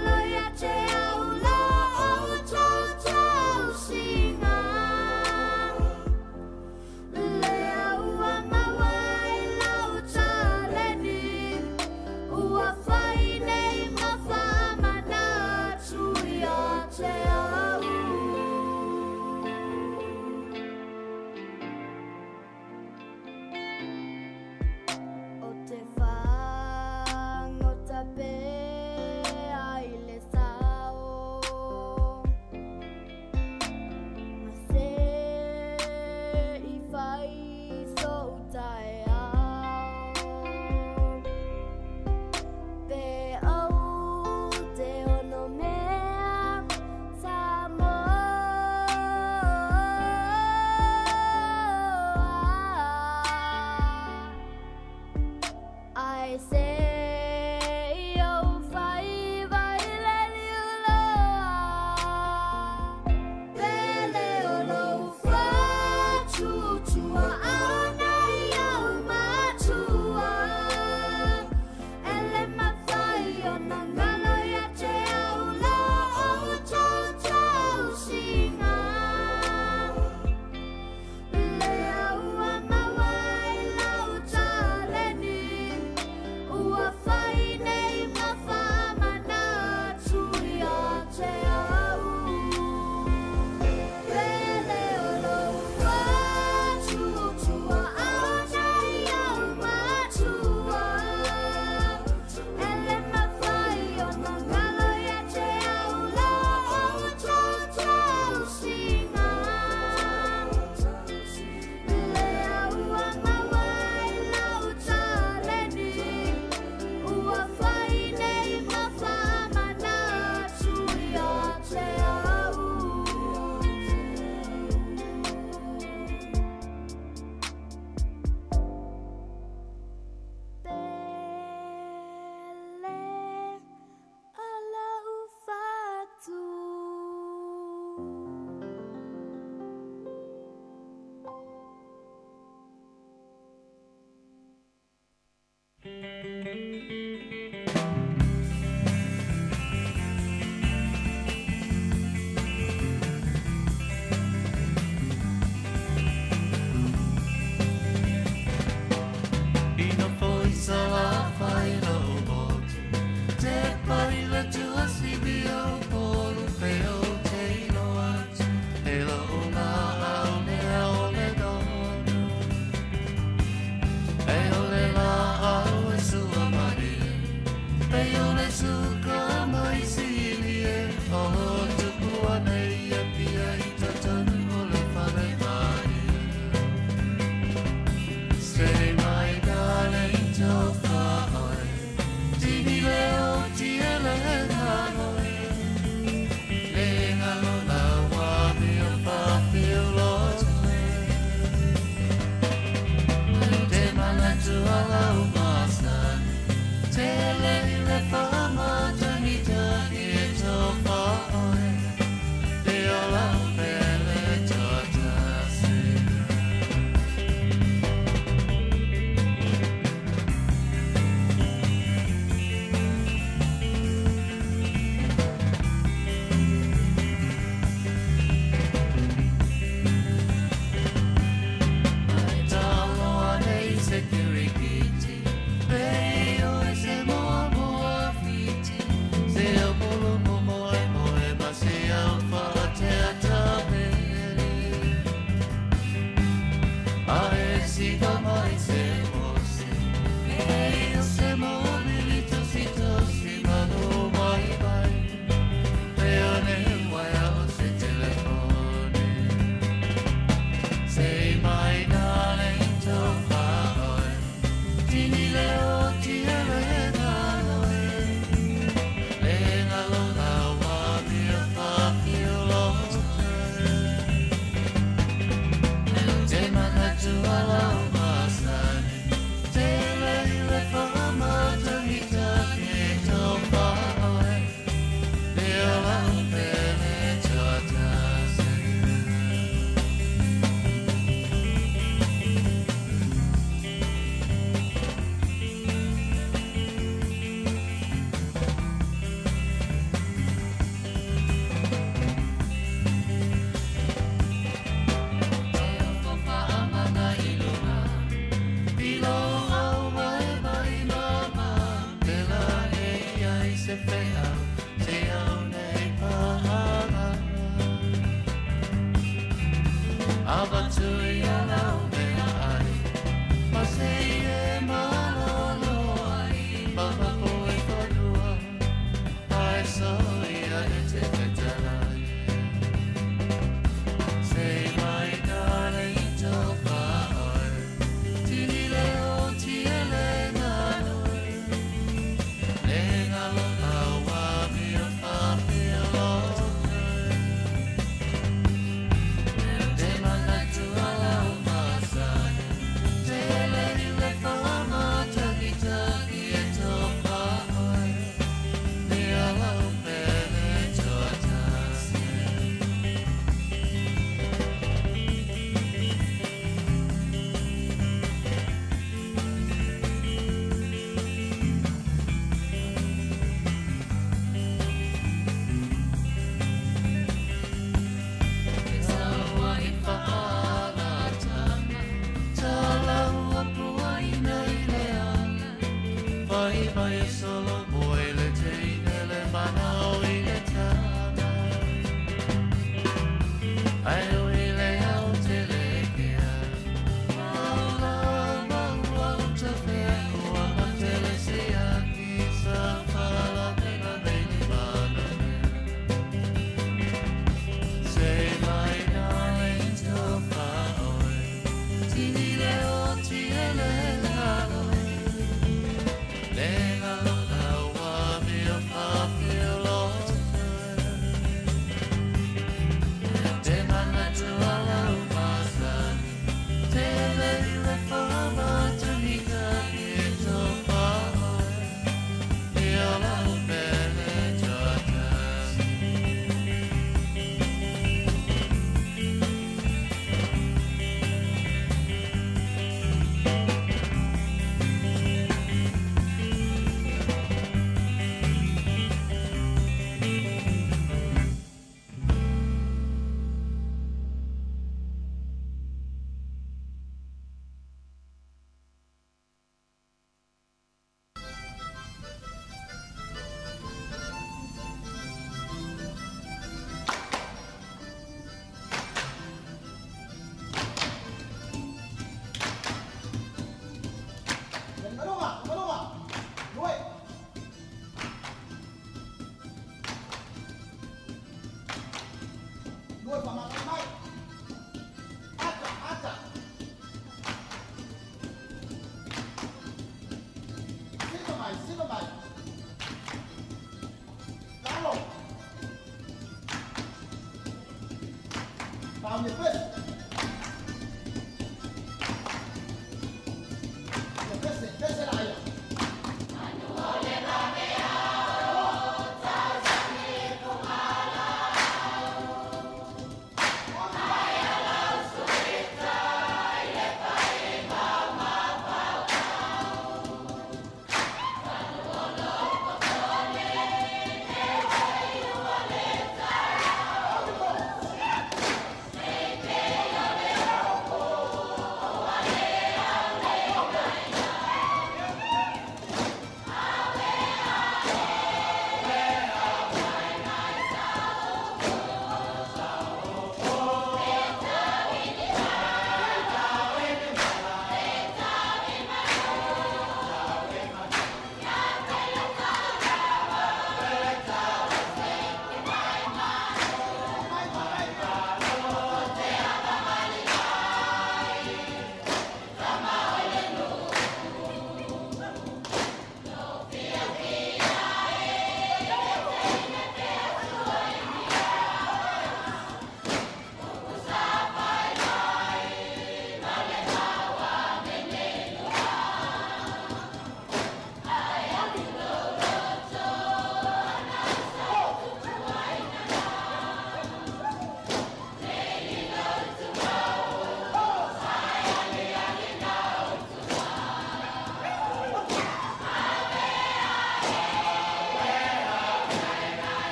e se o fai vai le liuloa Pele o lo fa chuchua ana iau matua Ele mawhai o na ngalo ia te au lo o tau tau singa Le au a mawai lau taleni Ua whai nei mawhamana tui a te au Pele o lo wha tutua ana iau matua Ele mawhai o na ngalo ia te au lo o tau tau singa Le au a mawai lau taleni Ua whai nei mawhamana tui a te au Pele ala ufatu Ina foi sala fai no botu Te parila tua sibio polu peo te ino atu E la una au ne au le dono E ole la au e sua mari E ole suka mai silie O tuku anei e pia i tatanu o le whare mari Stay my darling, don't fly. Tini leo tia le hanoi. Le ngalo la wa mi o fa feel lost. Te mana tu ala umasa. Te le fa ma tani tani to fa. Te ala pele to tasi. Say my darling, don't fly. Tini leo tia le hanoi. Le ngalo la wa mi o fa feel lost. Te mana tu ala umasani. Te le fa ma tani tani to fly. Le ala pele to tasi. Say my darling, don't fly. Tini leo tia le nganoi. Le ngalo la wa mi o fa feel lost. Te mana tu ala vai solo muoi le teine le mano in etama ai ui le aute le kia maula maula te feko ama te le sia ki sa fala mena meni mana say my darling so far away tini le o ti ele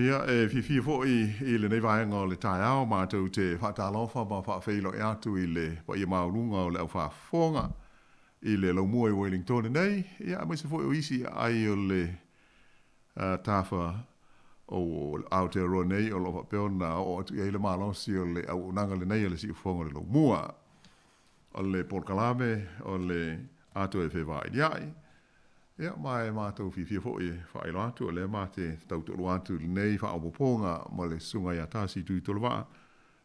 Ia fi fo i le nei vai ngol le tai au ma tu te whatalofa ma whawhelo e atu i le wa i maurunga o le au whafonga i le lau mua i Wellington nei. Ia mai se fo o isi ai o le tafa o Aotearoa nei o lo whapeona o atu i le malosi o le au unanga le nei o le si ufonga le lau mua. O le Porkalame o le atu e whewai iai. Ia, mai mātou whiwhia fo i whaelo atu o le mate tautoro atu nei whaopoponga mo le sunga ia tāsi tui tolo waa.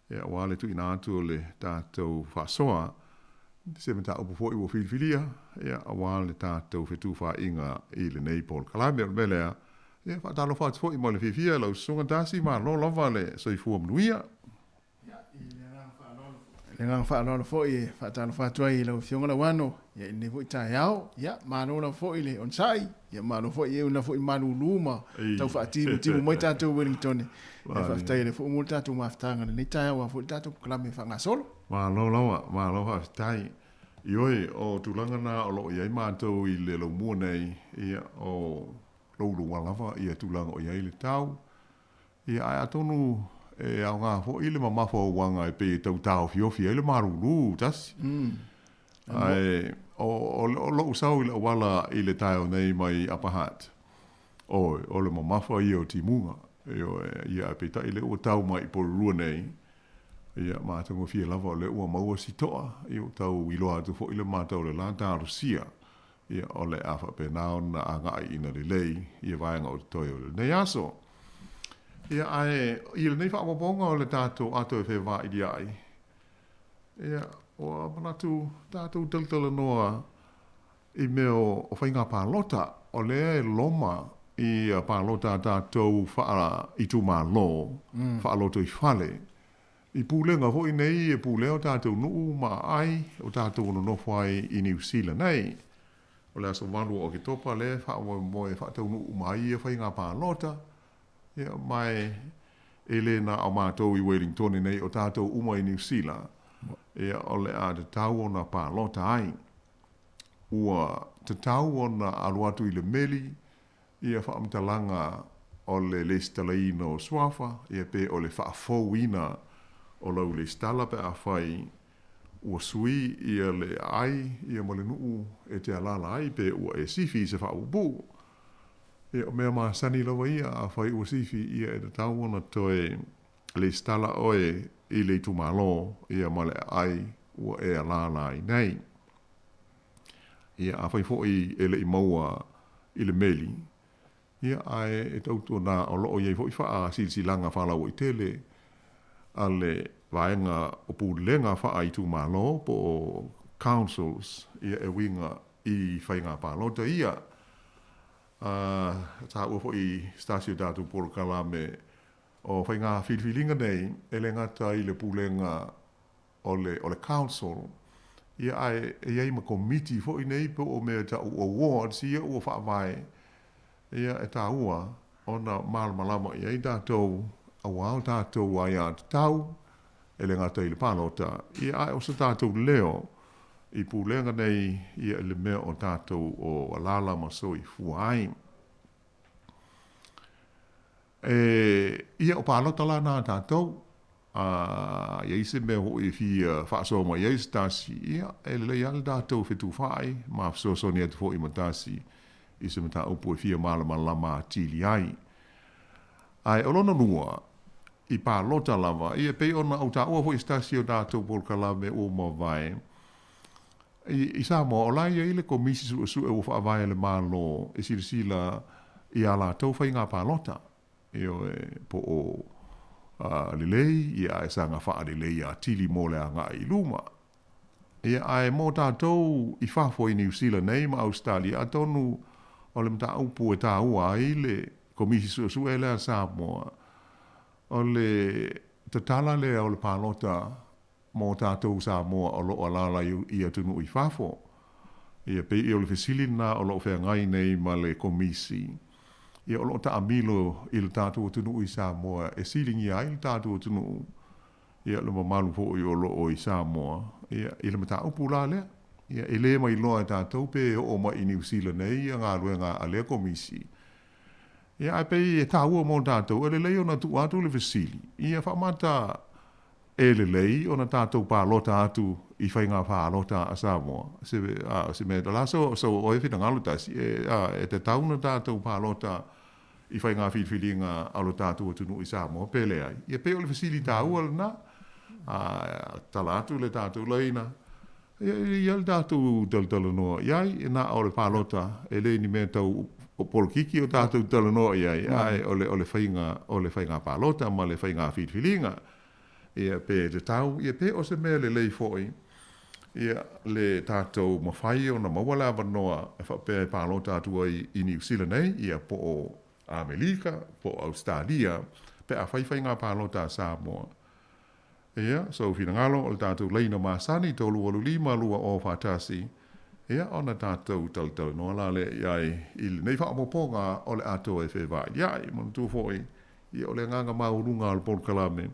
Ia, wale tu ina atu o le tātou whasoa. Se me tā upo fo i wo whiwhilia. Ia, wale tātou whetu wha inga i le nei Paul Kalame o melea. Ia, whaatalo whaatu fo i mo le whiwhia lau sunga tāsi ma lo lova le soifua mnuia. Le ngang whaanolo fo i whaatalo whaatua i lau whionga lau ano. Ia ine fo i tae au. Ia mānola fo i le onsai. Ia māno fo i euna fo i manu luma. Tau whaatimu mai tātou Wellington. Ia whaftai le fo umul tātou maftanga. Nei tae au a fo i tātou Kalame whangasolo. Mālo whaftai. Ioi o tūlanga nā o loo iai mātou i le lau mua nei. Ia o loulu walawa ia tūlanga o iai le tau. Ia ai atonu e au ngā fo i le mamafo wanga e pe tau tau fiofi e le marulu tasi. Ai, o lo usau i le wala i le taio nei mai apahat. O le mamafa i o timunga. Ia pita i le ua tau mai po rua nei. Ia mātango fia lava o le ua maua si toa. I o tau i loa atu fo i le mātau le lanta Rusia. Ia o le afa pe nao na angai ina le lei. Ia vaenga o toi o le nei aso. Ia ai, i le nei whaapabonga o le tātou ato e whewā i di ai. Ia, o manatu tātou taltala noa i meo o whainga pālota. O lea e loma i pālota tātou wha i tu mā lo. Whaaloto i whale. I pūlenga ho i nei e pūleo tātou nuu ma ai o tātou no nofai i New Zealand nei. O lea so walu o ki topa le wha moe whaatau nuu ma ai e whainga pālota. Ia mai e le na o mātou i Wellington nei o tātou uma i New Zealand. Ia o le a te tau o na pālota ai. Ua te tau o na aluatu i le meli. Ia whaamtalanga o le stalaina o swafa. Ia pe o le whaafouina o lau le stala pe a whai. Ua sui ia le ai. Ia mo le nuu e te alala ai pe ua e sifi se whaubu. Ia o mea maa sani lawa ia a whai ua sifi ia e te tau o na toe le stala oe i le tumalo ia male ai ua e alala i nei. Ia a whai fōi e le i maua i le meli. Ia ai e tautua nā o loo iei fōi wha silanga whalau i tele a le vaenga o pūlenga wha i tumalo po councils ia e winga i whainga pālota ia. Tā ua fōi stasio dātu poro kalame o whainga whilwhilinga nei, e le ngata i le pūlenga o le council, ia ai e iei ma komiti fo i nei po o mea ta awards, ia ua whaamai, ia e tā ua, o na malama i ei tātou, awao tātou ai a tau, e le ngata i le pālota, ia ai o sa tātou leo, i pūlenga nei, ia le mea o tātou o alala maso i fuai. Ia o pālota la nā tātou, ia ise mea ho i fi whaasoa mai ia isi tāsi, ia e le al tātou whetu whaai, ma whasoa ni atu fo i matasi, ise mata upu e fia malama lama tili ai. Ai o lona nua, i pālota lava, ia pei ona au tā ua fo i stasi o tātou polka lave o ma vai, i sa mo o lai ia ile komisi su e ufa avai le malo, e sila i ala tau whai ngā pālota. Io po o lilei, ia e sanga wha lilei a tili mole a ngā i luma. Ia ai mō tātou i whafo i New Zealand nei ma Australia, a tonu o le mta upu e tā ua i le komisi su e lea Samoa. O le tatala lea o le pālota mō tātou Samoa o lo alala i atunu i whafo. Ia pei i o le fesilina o lo whea ngai nei ma le komisi. Ia o lo ta amilo i le tātou atunu i Samoa, e silingi ai le tātou atunu. Ia le mamalu po i o lo o i Samoa. Ia i le mata upu la lea. Ia e le mai loa tātou pe o ma i New Zealand nei, ia ngā ruenga a lea komisi. Ia ai pei e tā ua mō tātou, e le lei o na tu atu le fesili. Ia whamata e le lei o na tātou pālota atu i whainga pālota a Samoa. Se me la so oe whina ngalo tasi, e te tauna tātou pālota i whainga whiwhiringa alo tātou atunu i Samoa, pele ai. Ia pe o le fesili tā ua lana, tala atu le tātou leina. Ia le tātou taltala noa iai, e na o le pālota, e le ni mea tau o polkiki o tātou tala noa iai, ai o le whainga pālota, ma le whainga whiwhiringa. Ia pe te tau, ia pe o se mea le lei foi, ia le tātou mawhai o na mawala wanoa, e whapea pālota atua i New Zealand nei, ia po o Amerika, po Australia, pe a whaiwhai ngā pālota a Samoa. Ia, so whina ngalo o le tātou leina māsani, tolu alu lima lua o whātasi, ia o na tātou taltau noa la le iai, i le nei whaamoponga o le ato e whewai, iai, manu tū foi, ia o le nganga maurunga al polkalame,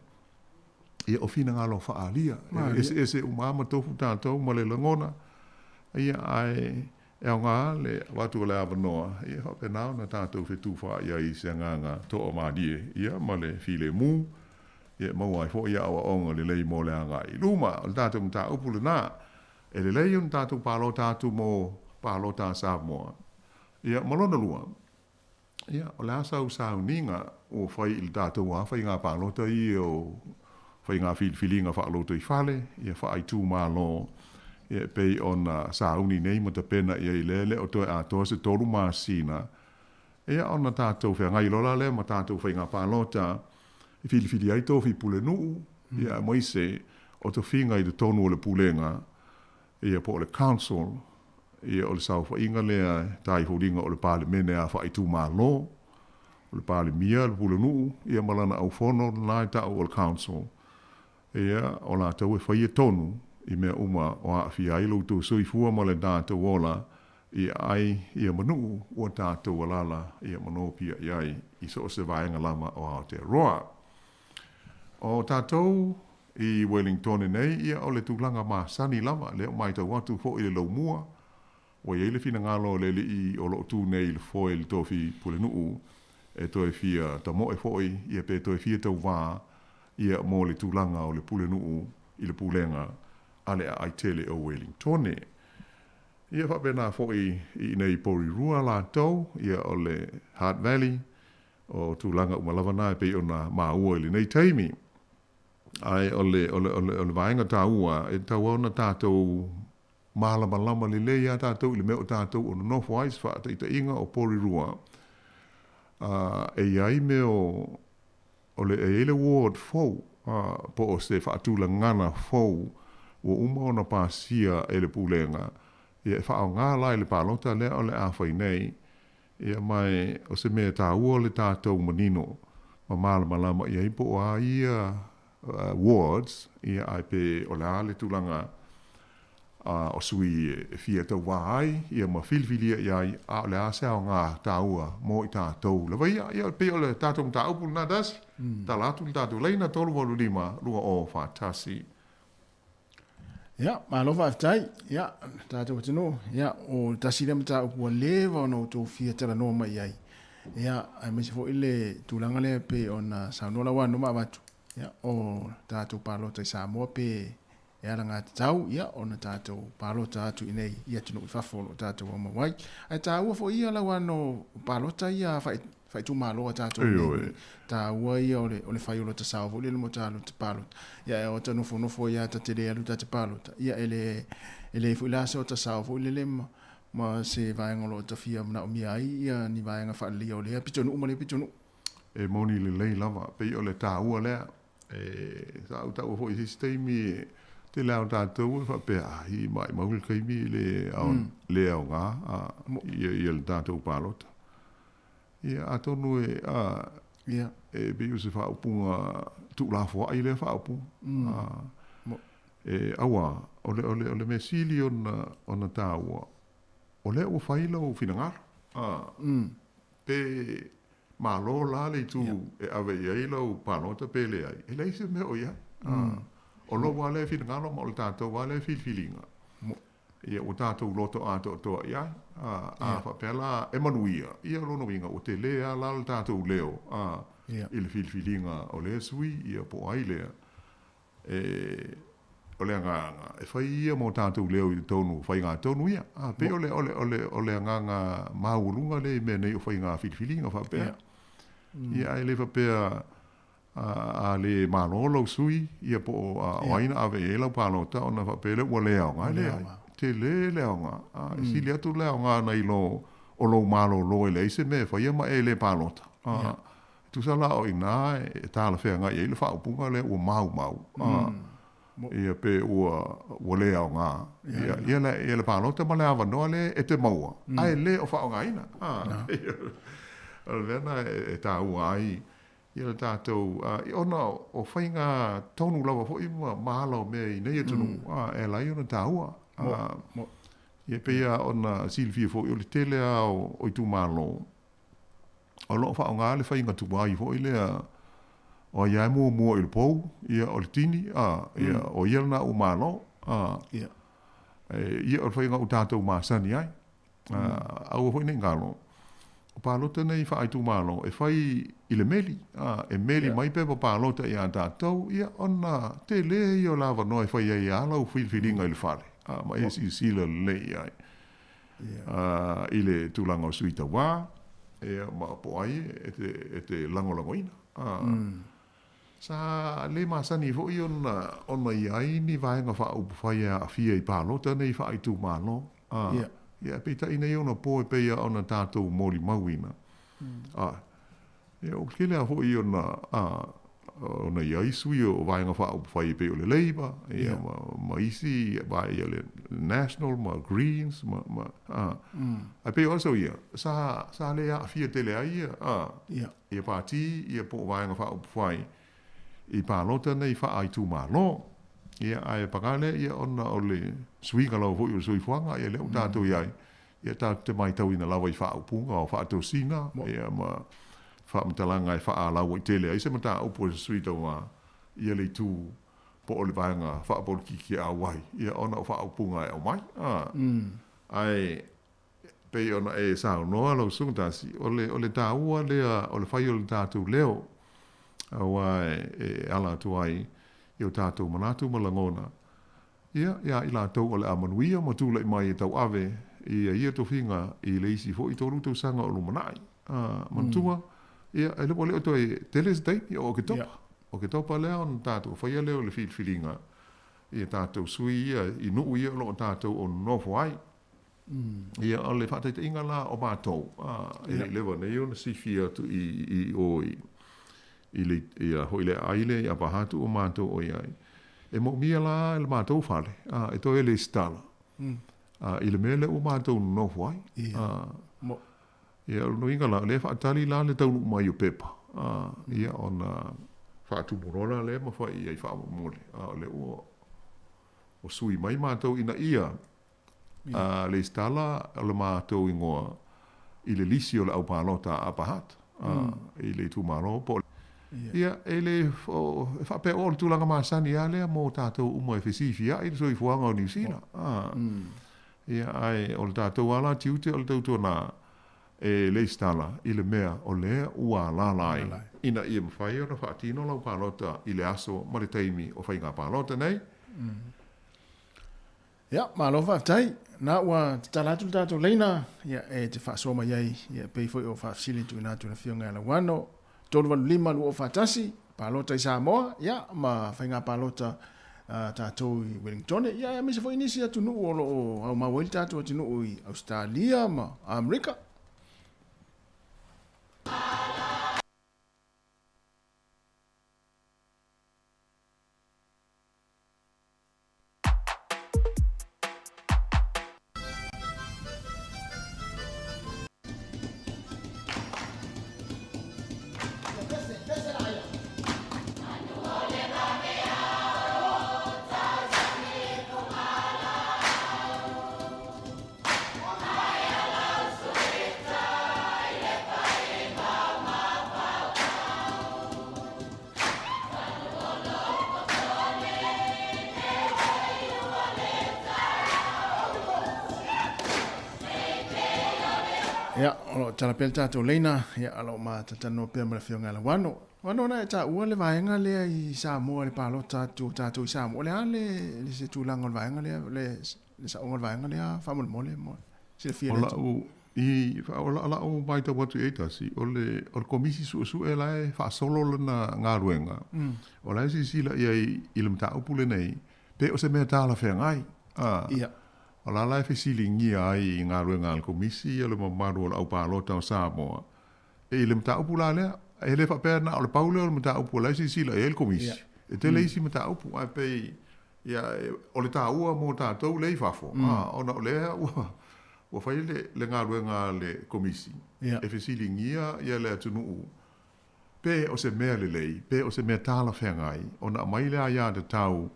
ia o fina ngalo whaalia, ese umama tofu tātou ma le langona, ia ai e o ngā le watu o le awanoa, ia hope nao na tātou whetu wha ia i se nganga to o maadie, ia ma le file mū, ia mau ai fo ia awa onga le lei mo le anga i luma, o le tātou mta upule nā, E le lei un tātou pālo tātou mō pālo tā Samoa. Ia, malona lua. Ia, o le asa usau ninga o whai il tātou a whai ngā pālota i o whai ngā whilinga whaalota i whale, ia whai tū mālo, ia pei ona sauni nei ma ta pena ia i lele o toi a toa se toru māsina. Ia ona tātou whea ngai lola le ma tātou whai ngā pālota i whili ai tō whi pule nuu, ia moise o to whinga i te tonu o le pulenga, ia po le council, ia o le sau whainga lea tai horinga o le pāle mene a whai tū mālo, o le pāle mia, le pule nuu, ia malana au whono nai tau o le council. Ia o la tau e whai e tonu, i mea uma o a fi ai lo tu sui fua mo le tātou ola, i ai ia manu o tātou alala, ia manu pia i ai, i so se vaenga lama o Aotearoa. O tātou, i Wellington nei, ia o le tūlanga mā sani lama, leo mai tau atu fo i le lau mua, o i le fina ngalo le li i o lo tū nei le fo i le tofi pule nuu, e toi fia ta mo e fo i, ia pe toi fia tau vā, ia mo le tūlanga o le pule nuu, i le pulenga, ale a aitele o Wellington. Ia whapena fo i nei Porirua la tau, ia o le Heart Valley, o tūlanga umalawana e pe o na maua i le nei taimi. Ai o le vaenga tāua, e tāua na tātou mālama le leia tātou, i le meo tātou o nofo ais whaata i ta inga o Porirua. E iai meo o le eile ward fau, po o se whaatula ngana fau, o uma ona pāsia e le pulenga. Ia e whaao ngā lai le pālota lea o le āwhai nei, ia mai o se mea tāua le tātou manino, ma mālama ia ipo o a ia wards, ia ai pe o le ale tūlanga o sui fia tau wāai, ia ma filfilia iai a le ase o ngā tāua mo i tātou. Le vai ia pe o le tātou tāupu nā dasi, tā lātu le tātou leina tolu walu lima, lua o whātasi. Ja, malo whaftai, ja, tātou tino, ja, o tasira mta upua lewa no tō fia tera no mai ai. Ja, ai mesi fo ile tūlanga le pe o na saunola wanu ma watu. Ja, o tātou pālota i Samoa pe e ala ngā tau, ja, o na tātou pālota atu i nei, ia tino i whafolo tātou o mawai. Ai tā ua fo ia la wano pālota ia whai tū māloa tātou nei. Tā ua ia o le whaiolo ta sao, le mo tālo te pālota. Ia e o ta nofo ia ta te rea luta te pālota. Ia ele fu ilase o ta sao, fu ile ma se vaengolo o ta fia mna o mia ai, ia ni vaenga whaalia o lea, pitonu umane pitonu. E moni le lei lava, pe o le tā ua lea, sa au tau fo i sistemi te leo tātou, pe ahi mai maul kaimi le au ngā, ia le tātou pālota. Ia atonu e biu se whaupunga tu la fua i le whaupunga. E awa, o le me sili ona tāua, o le ua whaila o whinangara. Pe malo la le tu e ave iai lau pālota pe le ai. E leise me o ia. O lo wale whinangara ma o le tātou wale whilwhilinga. Ia o tātou loto ato toa ia, a whapela e manuia, ia lono winga o te lea lal tātou leo, i le whilwhilinga o le sui, ia po ai lea. O le nganga, e whai ia mo tātou leo i tonu, whai ngā tonu ia, pe o le nganga maulunga le me nei o whai ngā whilwhilinga whapea. Ia ai le whapea a le malolo sui, ia po o aina ave e lau pālota, o na whapele ua leo ngā lea. Te le leonga, si le atu leonga nei lo o lo malo lo ele se me fa ia ma ele palota. Tu sala o ina e tala fe nga ele fa upunga le o mau. Ia pe o leonga. Ia le palota ma le ava no le e te maua. Ai le o fa nga ina. Alvena e ta u ai. Ia le tātou, ona o whainga tonu lawa fo ima mahalo me i nei atunu, e lai ona tāua. Ia peia ona silfia fo i o le tele o i tu malo. O loo wha o ngā le whainga tu wai fo i lea o ia mua i le pou, ia o le tini, ia o ia na o malo. Ia o le whainga o tātou māsani ai. Au fo i nei ngalo. O pālota nei wha ai tu malo, e whai i le meli, e meli mai pepa pālota i a tātou, ia ona te le i o lava no e whai ai alau whilwhiringa i le whare. Ma e si le le ai. I le tūlanga o suita wā, ma po ai, e te langolangoina. Sa le masani fo i ona i ai ni vaenga wha upu whai a fia i pālota nei wha i tū mālo. Ia peita ina i ona po e peia ona tātou mōli mauina. O kele a fo i ona i ai sui o vaenga wha upu whai i peo le Labour, ma isi, vai i le National, ma Greens, a peo aso ia, sa le a fia tele ai ia pāti, ia po vaenga wha upu whai i pālota nei wha ai tū mālo. Ia ai pakale, ia ona o le sui kalau fo i o sui fuanga, ia leo tātou iai, ia tātou te mai tau ina lawa i wha upunga o wha tau sina, ia ma wha mtalanga i wha lawa i tele, ai se mata upo e sui tau ia le tū po o le vaenga wha apol ki a wai, ia ona o wha upunga e o mai. Ai, pei ona e sao noa lau sungtasi, o le tā ua lea, o le whai o le tātou leo, awa e ala tu ai i o tātou manatu malangona. Ia i la tau o le amanuia ma tūlai mai e tau ave ia to finga i le isi fo i tō rutou sanga o lumanai. Mantua, ia e lepo leo to e teles dai o ke topa. O ke topa leo on tātou whaia leo le whilinga. Ia tātou sui ia i nuu ia lo tātou o nofo ai. Ia o le whataita inga la o mātou. Ia lewa nei o na sifia tu i oi. Ia hoi le aile ia pahatu o mātou o iai. E mo mia la le mātou whale. E to e le stala. I le mele o mātou nofo ai. Ia no inga la le whaatali la le taunu mai o pepa. Ia ona whaatu morona le ma whai iai wha mole. Le o sui mai mātou ina ia. Le stala le mātou ingoa i le lisi o le au pālota a pahat. I le tu mālo po ia ele fa pe o tulanga masani ale mo tatou umo efesifi ia i soi fuanga o New Zealand. Ia ai o tatou ala tiute o tatou na le stala i le mea o le ua la lai. Ina ia mwhai o na whaatino lau pālota i le aso ma le taimi o whainga pālota nei. Ia, malofa tai na ua talatu tatou leina ia e te whaasoma iai ia pei foi o whaafsili tu ina tu na fionga ala wano. Tolu walu lima lu o fatasi, palota i Samoa, ia, ma whainga palota tātou i Wellington, ia, misa fo inisi atu nuu o lo au maweli tātou atu nuu i Australia, ma Amerika. Ia, o tala pele tātou leina, ia alo ma tatano pia mara fionga la wano. Wano na e tā ua le vaenga lea i Samoa le palo tātou i Samoa. Le a le se tūlanga le vaenga lea, le saonga le vaenga lea, whamole mole, sila fia le tō. Ola o mai tau watu eitasi, o le komisi su e lai whaasolo lana ngā ruenga. O lai si sila ia i le mta upule nei, pe o se mea tāla whea ngai. Ia. O la lai fesili ngia ai i ngā ruenga al komisi, ia le mamaru o la au pālota o Samoa. E le mta upula lea, e le whapea na o le paule o le mta upula, lai si sila e le komisi. E te leisi mta upu, ai pei, ia, o le tā ua mō tātou lei whafo. O na o lea ua. Wa fai le ngā ruenga le komisi. E fesili ngia ia le atunuu. Pe o se mea le lei, pe o se mea tāla whengai, o na mai lea ia te tau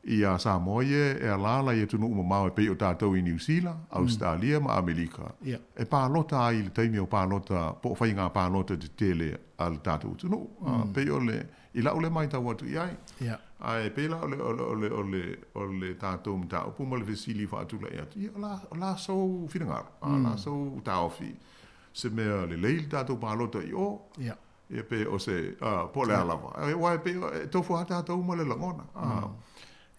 i a Samoa e alala i atunuu mamau e pe o tātou i New Zealand, Australia ma Amerika. E pālota ai le taimi o pālota, po fai ngā pālota te tele al tātou atunuu. Pe o le, i lau le mai tau atu iai. Ai pela o le tātou mta upu ma le fesili whaatula e atu. O la sou whiringara, la sou taofi. Se mea le leili tātou pālota i o. Ia pe o se po le alawa. Wai pe tofu ha tātou ma le langona.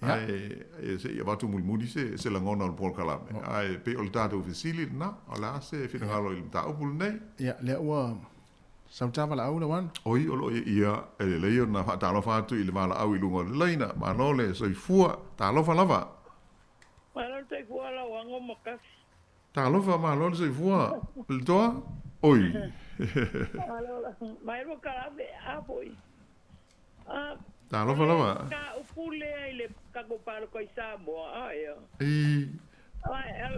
Ai se ia watu muli se la ngona o Paul Kalame. Ai pe o le tātou fesili na, o la se whingalo i ta upul nei. Ia, lea ua sautawa la au la wan. Oi, o lo ia, e le leio na whaatalofa atu i le mala au i lunga le leina, ma no le soifua, talofa lava. Malo te fua la wango makasi. Talofa ma lo le soifua, le toa? Oi. Mai ro Kalame, apoi. Talofa lava. Ka upule ai le kakopalo ko Samoa, aia.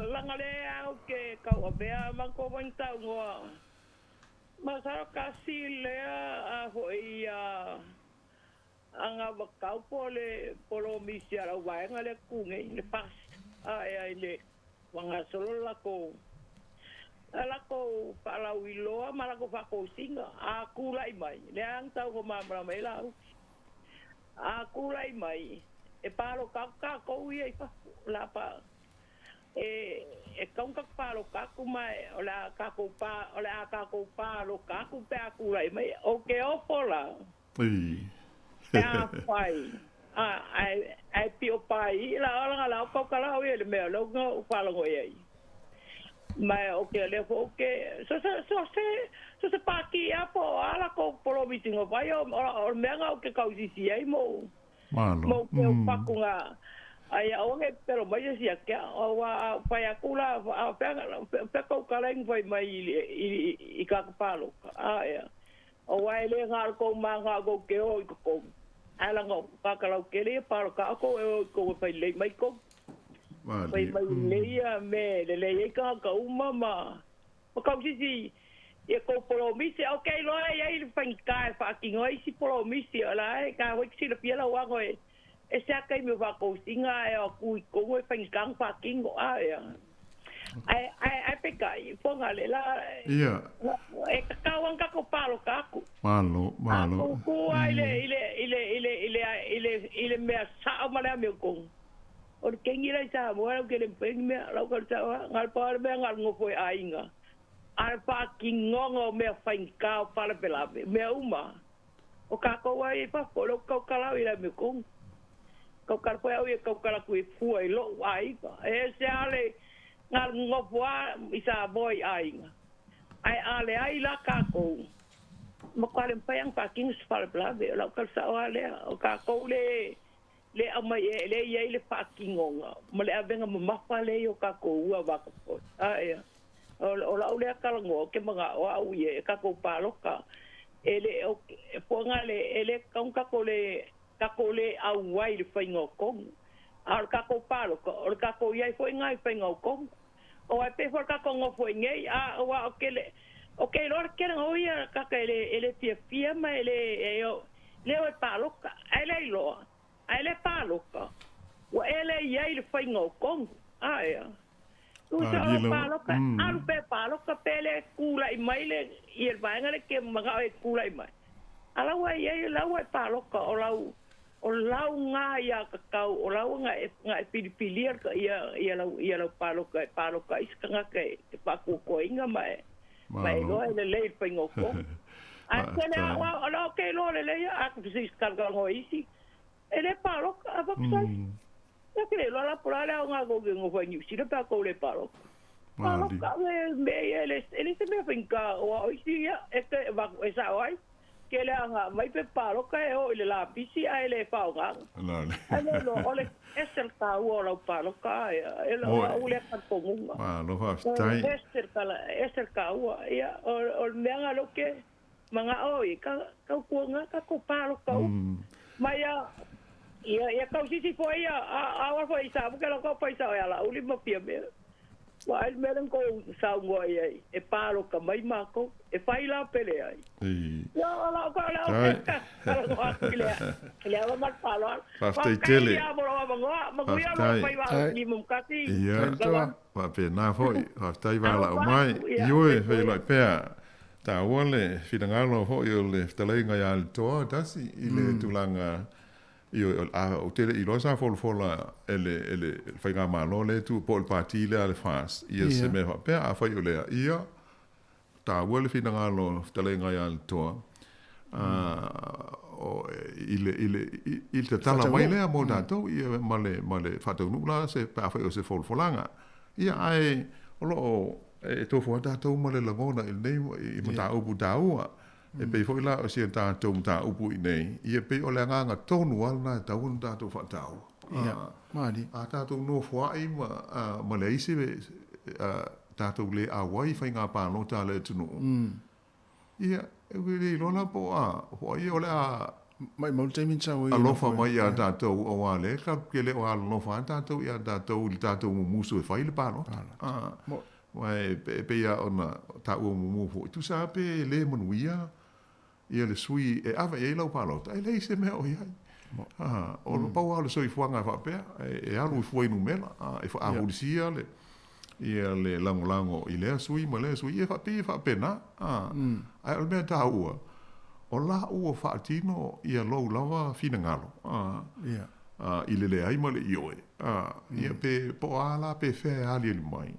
Langa le au ke kau bea mako wanta ngoa. Masaro kasi lea a hoi anga wakau le polo misi ara waenga le kunge le pas. Ai le wanga solo lako. Lako pala wiloa malako fako singa. Aku lai mai. Le ang tau ko mamra mai lau. Aku lai mai. E palo kaka ko ia pa la pa. E kau ka palo kaku mai ola kaku pa ola kaku palo kaku pe aku lai mai o ke opola. Pai. Ai pio pai la ola ko kala o ele me lo ngo palo ngo ai. Mai o ke le fo ke so se paki apo ala ko polo meeting o vai o me nga o ke kausi si ai mo. Mo ke pakunga. Ai aonge pero mai sia ke o wa pai akula pe ko kaleng vai mai i ka palo. Ai o wa ele ngal ko manga go ke o ko. Ala ngo ka kala ke le palo ka ko pai le mai ko. Pai mai le ia me le ka mama. O ka si e ko polo misi okay lo ai fan ka fucking oi si polo misi ala ka ho si le piela wa go e se akai me va ko singa e ku ko e fan kang fucking o ai pe kai ponga le la ia e ka wan ka ko palo ka ku malo ku ai ile me sa ma le me ko o ke ngira sa mo ke le pe me la ko sa ngal pa me ngal ngo foi ainga ar fucking ngongo me fainka para pela me uma o ka ko ai pa ko ko kala ira me ko ko kar foi ai ko kala ku fu ai lo ai e se ale ngal ngopoa isa boy ai ale ai la ka ko mo kale pa yang fucking para pela la ko sa ale o ka ko le amai le ye le fucking ngonga mo le avenga mo mapa le o ka ko ua va ko ai o la ole kalango ke mga o au ye ka ko paloka ele o ponga le ele ka ko le au wai le faingo kong ar ka ko paloka o ka ko ye foi ngai faingo kong o ai pe for ka ko ngo foi ngai a o okele okay lo que no ia ka ele fia ma ele le paloka ele lo ele paloka o ele ye le faingo kong ai usa paloka alu pe paloka pele kula i maile i el vaengale ke maga e kula i mai ala wa ye la wa paloka o lau nga ya kakau o lau nga e pilipilier ka ia lau paloka iskanga ke paku ko inga mai lo ele le pengo ko a kena wa lo ke lo le a si skarga ngo isi ele paloka abaksa ya que lo la por la nga go ngo fa ni si le pa ko le palo paloka me ele se me finka o isi ya este va esa hoy que le anga mai pe paloka e o le la pisi a ele fa nga ale lo ole esel ka o la paloka ele o le pa ko nga lo fa stai esel ka o ya o me anga lo que manga oi ka ko nga ka ko paloka mai ia kau sisi foi a foi sa porque lo ko foi sa ala uli mo pia me wa el meren ko sa ngo ai e palo ka mai mako e fai la pele ai ya la ko la le va mal palo fa tele ya bo mo ya lo fai va ni mo kati ya va pe na foi fa tai va la mai io e fai la pe ta wole finangalo ho io le talenga ya al to dasi ile tulanga io o tele i losa fola ele fai ga malo le tu pol parti le al fas ia se me pe a fai o le ia ta wole fina ngalo tele nga ya to il te tala mai lea mo tātou, ia male whatau nula se pāwhai o se wholwholanga. Ia ai, e tofu a tātou male langona il nei, i ma tā upu tā ua. E pei fo ila o si tātou ma tā upu i nei. Ia pei o le nganga tonu alna e taun tātou whatau. Ia, maari. A tātou no fuai ma le isi tātou le awai whai ngā pānota le tunu. Ia, e wiri lona po hoi o le mai mau te min tau alofa mai a tātou o wale, ka kele o alofa a tātou i a tātou ili tātou musu e whai le pānota. Mai pe ia ona tā ua mumu tu sa pe le manuia, ia le sui e awa e lau pānota, e le se mea o iai. O lo pau ala soi fuanga fa pe e alu foi no mela e fa a polisia le ia le lango i le sui ma le sui e fa pe na ai o me ta ua o la ua fa tino ia lo lava fina ngalo ia i le ai ma le io ia pe po ala pe fe ali le mai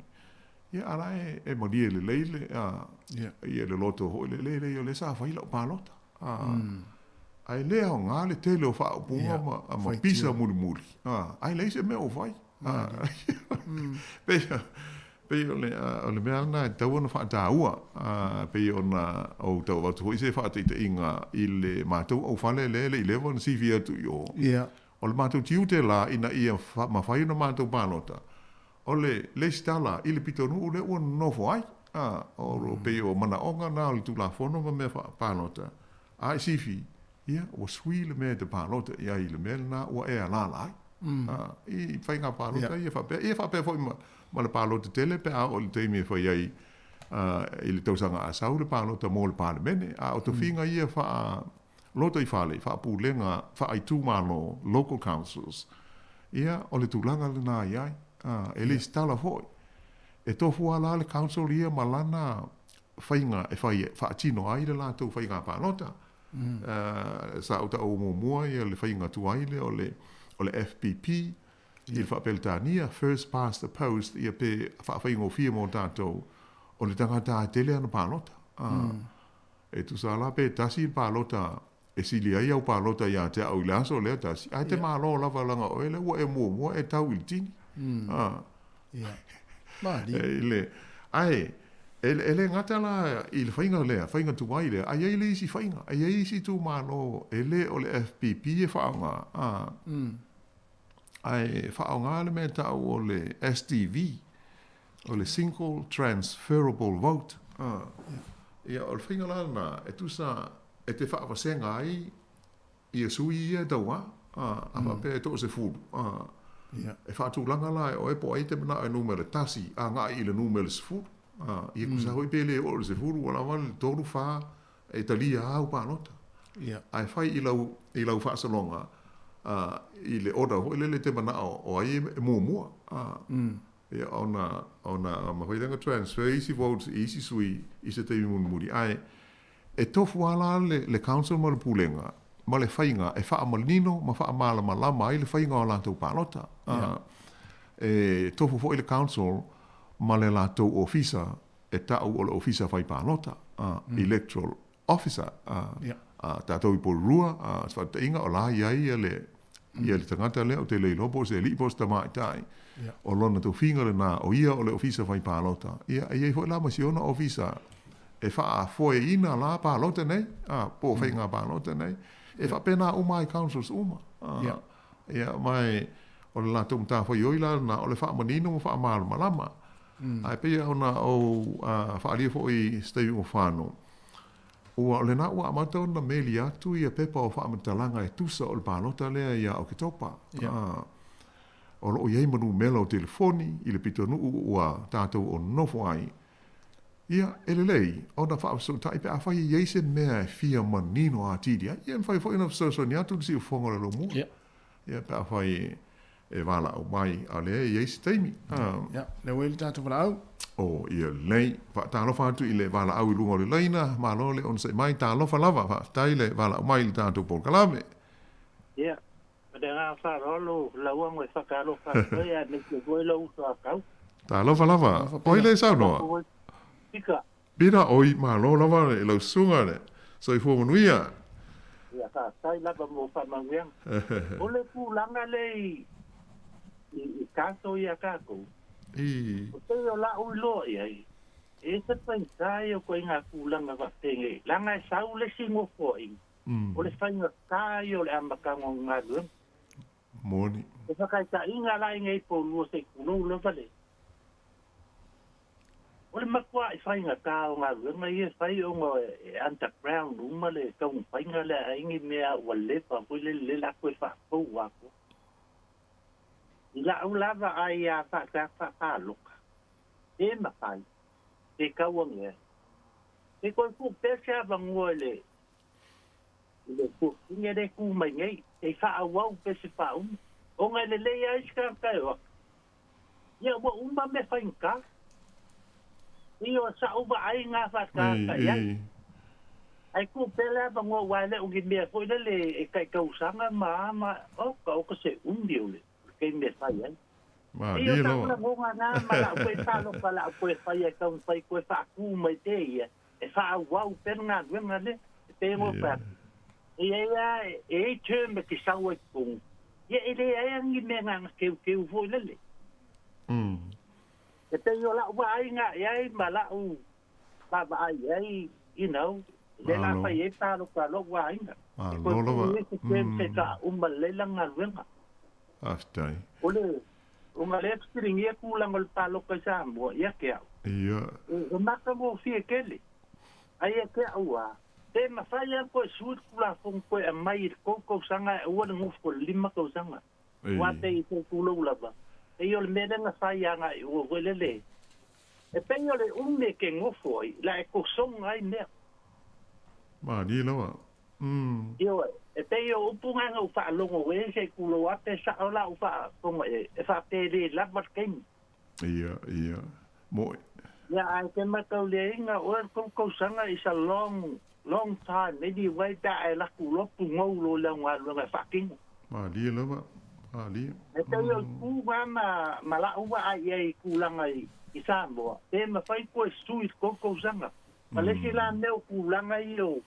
ia ala e mo die le leile ia le loto ho le le sa fa ila palota ai lea o ngā le tele o wha upunga ma pisa muri. Ai lei se mea o vai. Pei o le mea na tau ana wha tā ua. Pei o na o tau watu hoi se wha teita inga i le mātou au whale le i lewa na sivi atu i o. O le mātou tiu te la ina ia ma whai na mātou pānota. O le stala i le pitonu u le ua nofo ai. O pei o mana onga na o le tula whono ma mea pānota. Ai sivi. Ia, o sui le mea te pālota, ia i le mea na ua e alala ai. I whai ngā pālota, ia whapea fwoi ma le pālota tele, pe a o le teimi e whai ai i le tausanga a sau le pālota mō le pālemene, a o to whinga ia wha lota i whale, wha pūlenga, wha ai tūmano local councils, ia o le tūlanga le nā iai, e le stala fwoi. E tofu ala le council ia malana whainga e wha atino ai le lātou whai ngā pālota, sa uta o mua ia le whainga tuaile o le FPP i le whapeltania first past the post ia pe whainga o fia mō tātou o le tangata tele ana pālota e tu sa la pe tasi pālota e sili ai au pālota ia te au ilaso lea tasi ai te mālo lava langa o ele ua e mua e tau il tini le ai ele ngata la i le whainga tu mai le, ai le isi whainga, ai isi tu mano, ele o le FPP e whaonga, ai whaonga le me tau o le STV, o le Single Transferable Vote, ia o le whainga la na, e tu sa, e te whaawasenga ai, i e sui i e daua, a pe e to se fulu, e whaatu langa la, o e po ai te mana e numere tasi, a ngā i le numere se fulu, ia kusa hoi pele o le se furu wala wale tolu wha e talia au pānota. Ai whai i lau whaasalonga i le oda hoi lele te mana o ai e mua. Ia ona mahoidanga transfer, easy votes, easy sui, i se teimi muri. Ai e tofu ala le council ma le pulenga, ma le whainga, e wha amalino, ma wha amala malama, ai le whainga o lātou pānota. E tofu fo i le council, ma le lātou ofisa e tau o le ofisa whai pānota, electoral officer, tātou i porurua, te inga o la iai ia le tangata leo te lei lopo se li pos tamai tai, o lona tau whinga le nā o ia o le ofisa whai pānota. Ia ei hoi la masiona ofisa e wha foe ina la pānota nei, po whainga pānota nei, e wha pena umai councils uma. Ia mai o le lātou mta whai oila na o le wha manino mo wha malama. Ai pia ona o whaalia fo i Steve Mofano. Ua o le nā ua amatau na meli atu i a pepa o whaametalanga e tusa o le pānota lea ia o ke topa. O lo o iei manu mela o telefoni i le pitonu ua tātou o nofo ai. Ia elelei, o na whaaso tai pe a whai iei se mea e fia manino a tidia. Ia mwhai fo ina so ni atu si u whonga le lo mua. Ia pe a whai e wala o mai a le iei se teimi. Le wele tātou wala au. O ia lei, tālofa atu i le wala au i lunga o le leina, malo le on se mai tālofa lava, tai le wala o mai le tātou polkalame. Ia, mada ngā wharolo, laua ngoi whakalofa, ia neke koe lau whakau. Tālofa lava, oi le sau noa. Pika. Pira oi malo lava e lau sunga le, so i fōmanuia. ya ka sai la ba mo fa mangiang o le pulanga le i kaso ya ka ko o te o la o lo ya e se pensai o ko inga pulanga va tenge langa sa o le singo fo i o le fanga kai o le amaka nga lu moni e fa kai ta inga la inga i po lu se kuno lo vale o le makua i whainga kā o ngā runga i e whai o ngā underground uma le kau whainga le aingi mea ua lepa pui le la koe whakau wako. I la au lava ai a whakaloka. E makai, te kau ngea. Te koe ku pese a wangua le ku inge re ku mai ngei, te whaawau pese whaum. O ngai le leia iska kai waka. Ia ua uma me whainga. Iyo sa uba ai nga fata kaya. Ai ku pela ba ngo wale o gi me ko le e kai ka usanga ma o ka se undio le. Ke me fai ai. Ma di lo. Iyo ngo nga ma la ko ta lo pala ko fai ka un fai ko fa ku mai te ia. E fa wa u per nga nga le te mo pa. Ia e term ki sa wa ku. Ia ele ai ngi me nga ke vo le. E te yo la wa ai nga ai ma la u ba ai you know le la fa ye ta lo ka lo wa ai nga lo lo wa se ka ma le la nga wenga aftai ole ma le string ye ku la ngol pa lo ka sa mo ya ke ia o ma ka mo fi kele ai ke wa te ma fa ya ko su ku la fon ko e mai ko sanga o le nguf ko lima ko sanga wa te ku lo la ba e yo le mena nga fai anga i o welele. E penyo le ume ke ngofoi, la e kosong ai mea. Ma, di lawa. Yo, e penyo upunga nga ufa alongo we, se kulo ate sa ola ufa ponga e fa pere labat ken. Ia, moi. Ya, ai ke makau le inga, o kosanga is a long time, maybe way ta e la kulo pungo lo la nga fa king. Ma, di lawa. Ali. E te yo ku ma la uwa ai ai ku langa i Samoa. Te ma fai ko stui ko sanga. Ma le sila me ku langa i o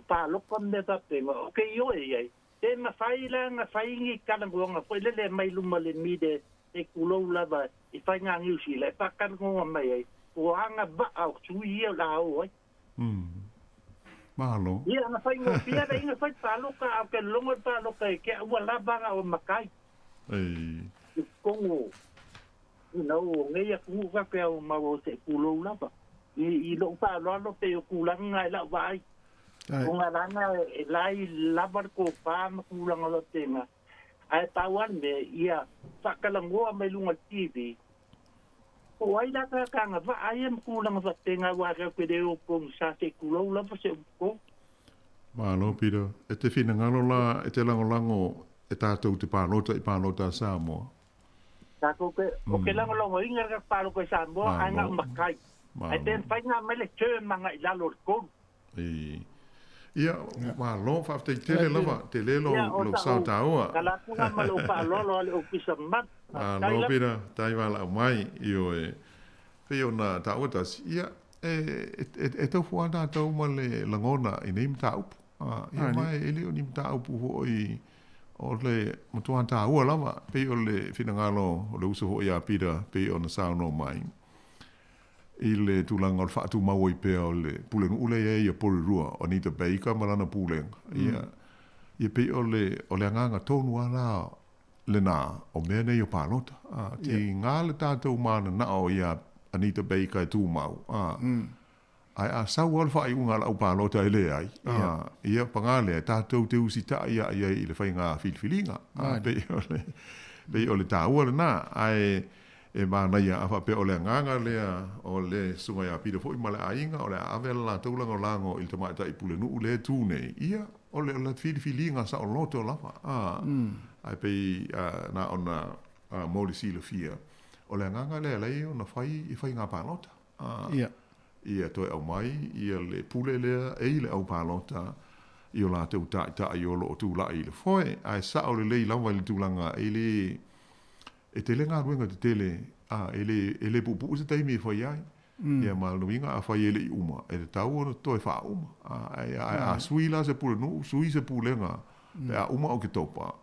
pa lo kon de ta te ma. O ke yo ai. Te ma fai la nga fai ngi kala ngonga ko le mai lu ma le mi de e ku lo la ba i fai nga ngi si le pa kan ngonga mai ai. O anga ba au tu i la o ai. Malo. Ia nga fai ngo pia da inga fai pa lo ka ke longo pa lo ke ua la ba o makai. Kongo no ngai ku ka pe o ma o te kulo la ba i lo pa lo pe o kulang ngai la vai ko nga na lai la bar ko pa ma kulang lo te nga ai tawan me ia sakalango mai lunga TV o ai la ka nga va ai em kulang va te nga wa ka pe de o ko sa te kulo la pa se ko Malo piro e te fina ngalo la e te lango e tātou te pālota i pālota Samoa. Tākou ke, o ke lango inga ka pālota Samoa, ai ngā makai. Ai ten whai ngā mele tē manga i lalo kou. Ia, malo, whafte i tele lava, te lelo lo sau tāua. Ka laku ngā malo pālolo ale o kisa mat. Malo pira, tai wala mai, io e, peo na tāua tas, ia, e tau fua tātou ma le langona i neim tāupu. Ia mai, e leo nim tāupu hoi, o le motuan tā ua lava, pei o le whinangalo o le uso ho ia pira, pei o na sauno mai. I le tūlanga o le whaatu maua i pea o le puleng ule e ia porirua, o Anita Baker marana puleng. Ia pei o le anganga tonu ala le nā, o mea nei o pālota. Ti ngā le tātou mana na o ia Anita Baker e tū mau. Ai a sau al fai unga la upalota ele ai. Ia pangale tātou te usita ia i le whai ngā whilwhilinga. Pei o le tāua le nā. Ai e mana ia awha pe o le nganga lea o le sunga ia pira fo i male ainga o le avela la taulanga o lango il tamata i pule nuu le tūne. Ia o le whilwhilinga sa o loto lava. Ai pei na ona mori sila fia. O le nganga lea lei o na whai i whai ngā pālota. Ia. Ia toi au mai, ia le pule lea, e le au pālota, i o la tau ta i o lo o tūla i le foe, ai sa o le lei lawa i le tūlanga, e te le ngā ruenga te tele, e le pupu se taimi e foe iai. Ia maluinga a fai ele I uma. E te tau ona toi wha uma. A sui la se pule nu, sui se pule nga. E a uma o ke topa.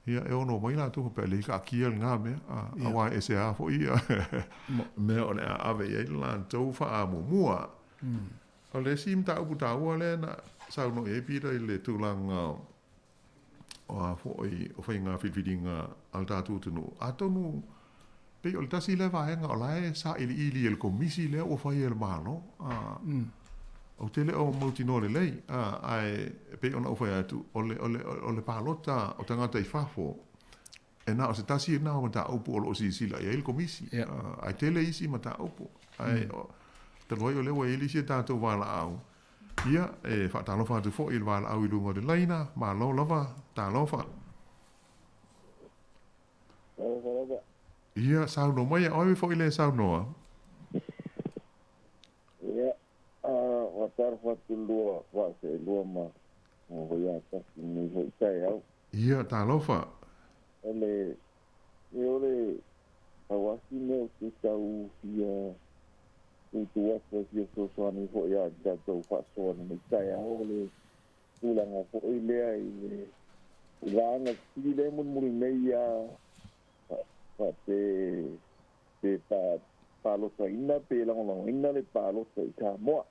Ia e ono mai la tuku pe le ka kia ngā mea. A wai e se a fo ia. Mea o le a ave e la tau wha a mua. O le sim ta upu ta ua le na sau no e pira I le tūlanga o a fo I o whai ngā whitwhiringa al tātu tunu. A tonu pe o le tasi le vaenga o lae sa ili el komisi le o whai el malo. O tele o mautino le lei. Ai pe ona o whai atu o le palota o tangata I whafo. E na o se tasi na o mata upu o lo si sila I el komisi. Ai tele isi mata upu. Ai te loi o le wa ili si tātou wala au. Ia, whaatalofa atu fo I wala au I lunga de laina, ma lo lava, talofa. Ia, sauno mai, oi fo I le saunoa. Ia, watar whatu lua, wase lua ma, o ia kasi ni ho I tai au. Ia, talofa. Ole, awasi meo te tau ia, tu apa dia sosuani fo ia jatuh faksuan ni saya oleh tulang apa ile ilanga sile mun muri ya te palo sa ina pe lang ina le palo sa ika mo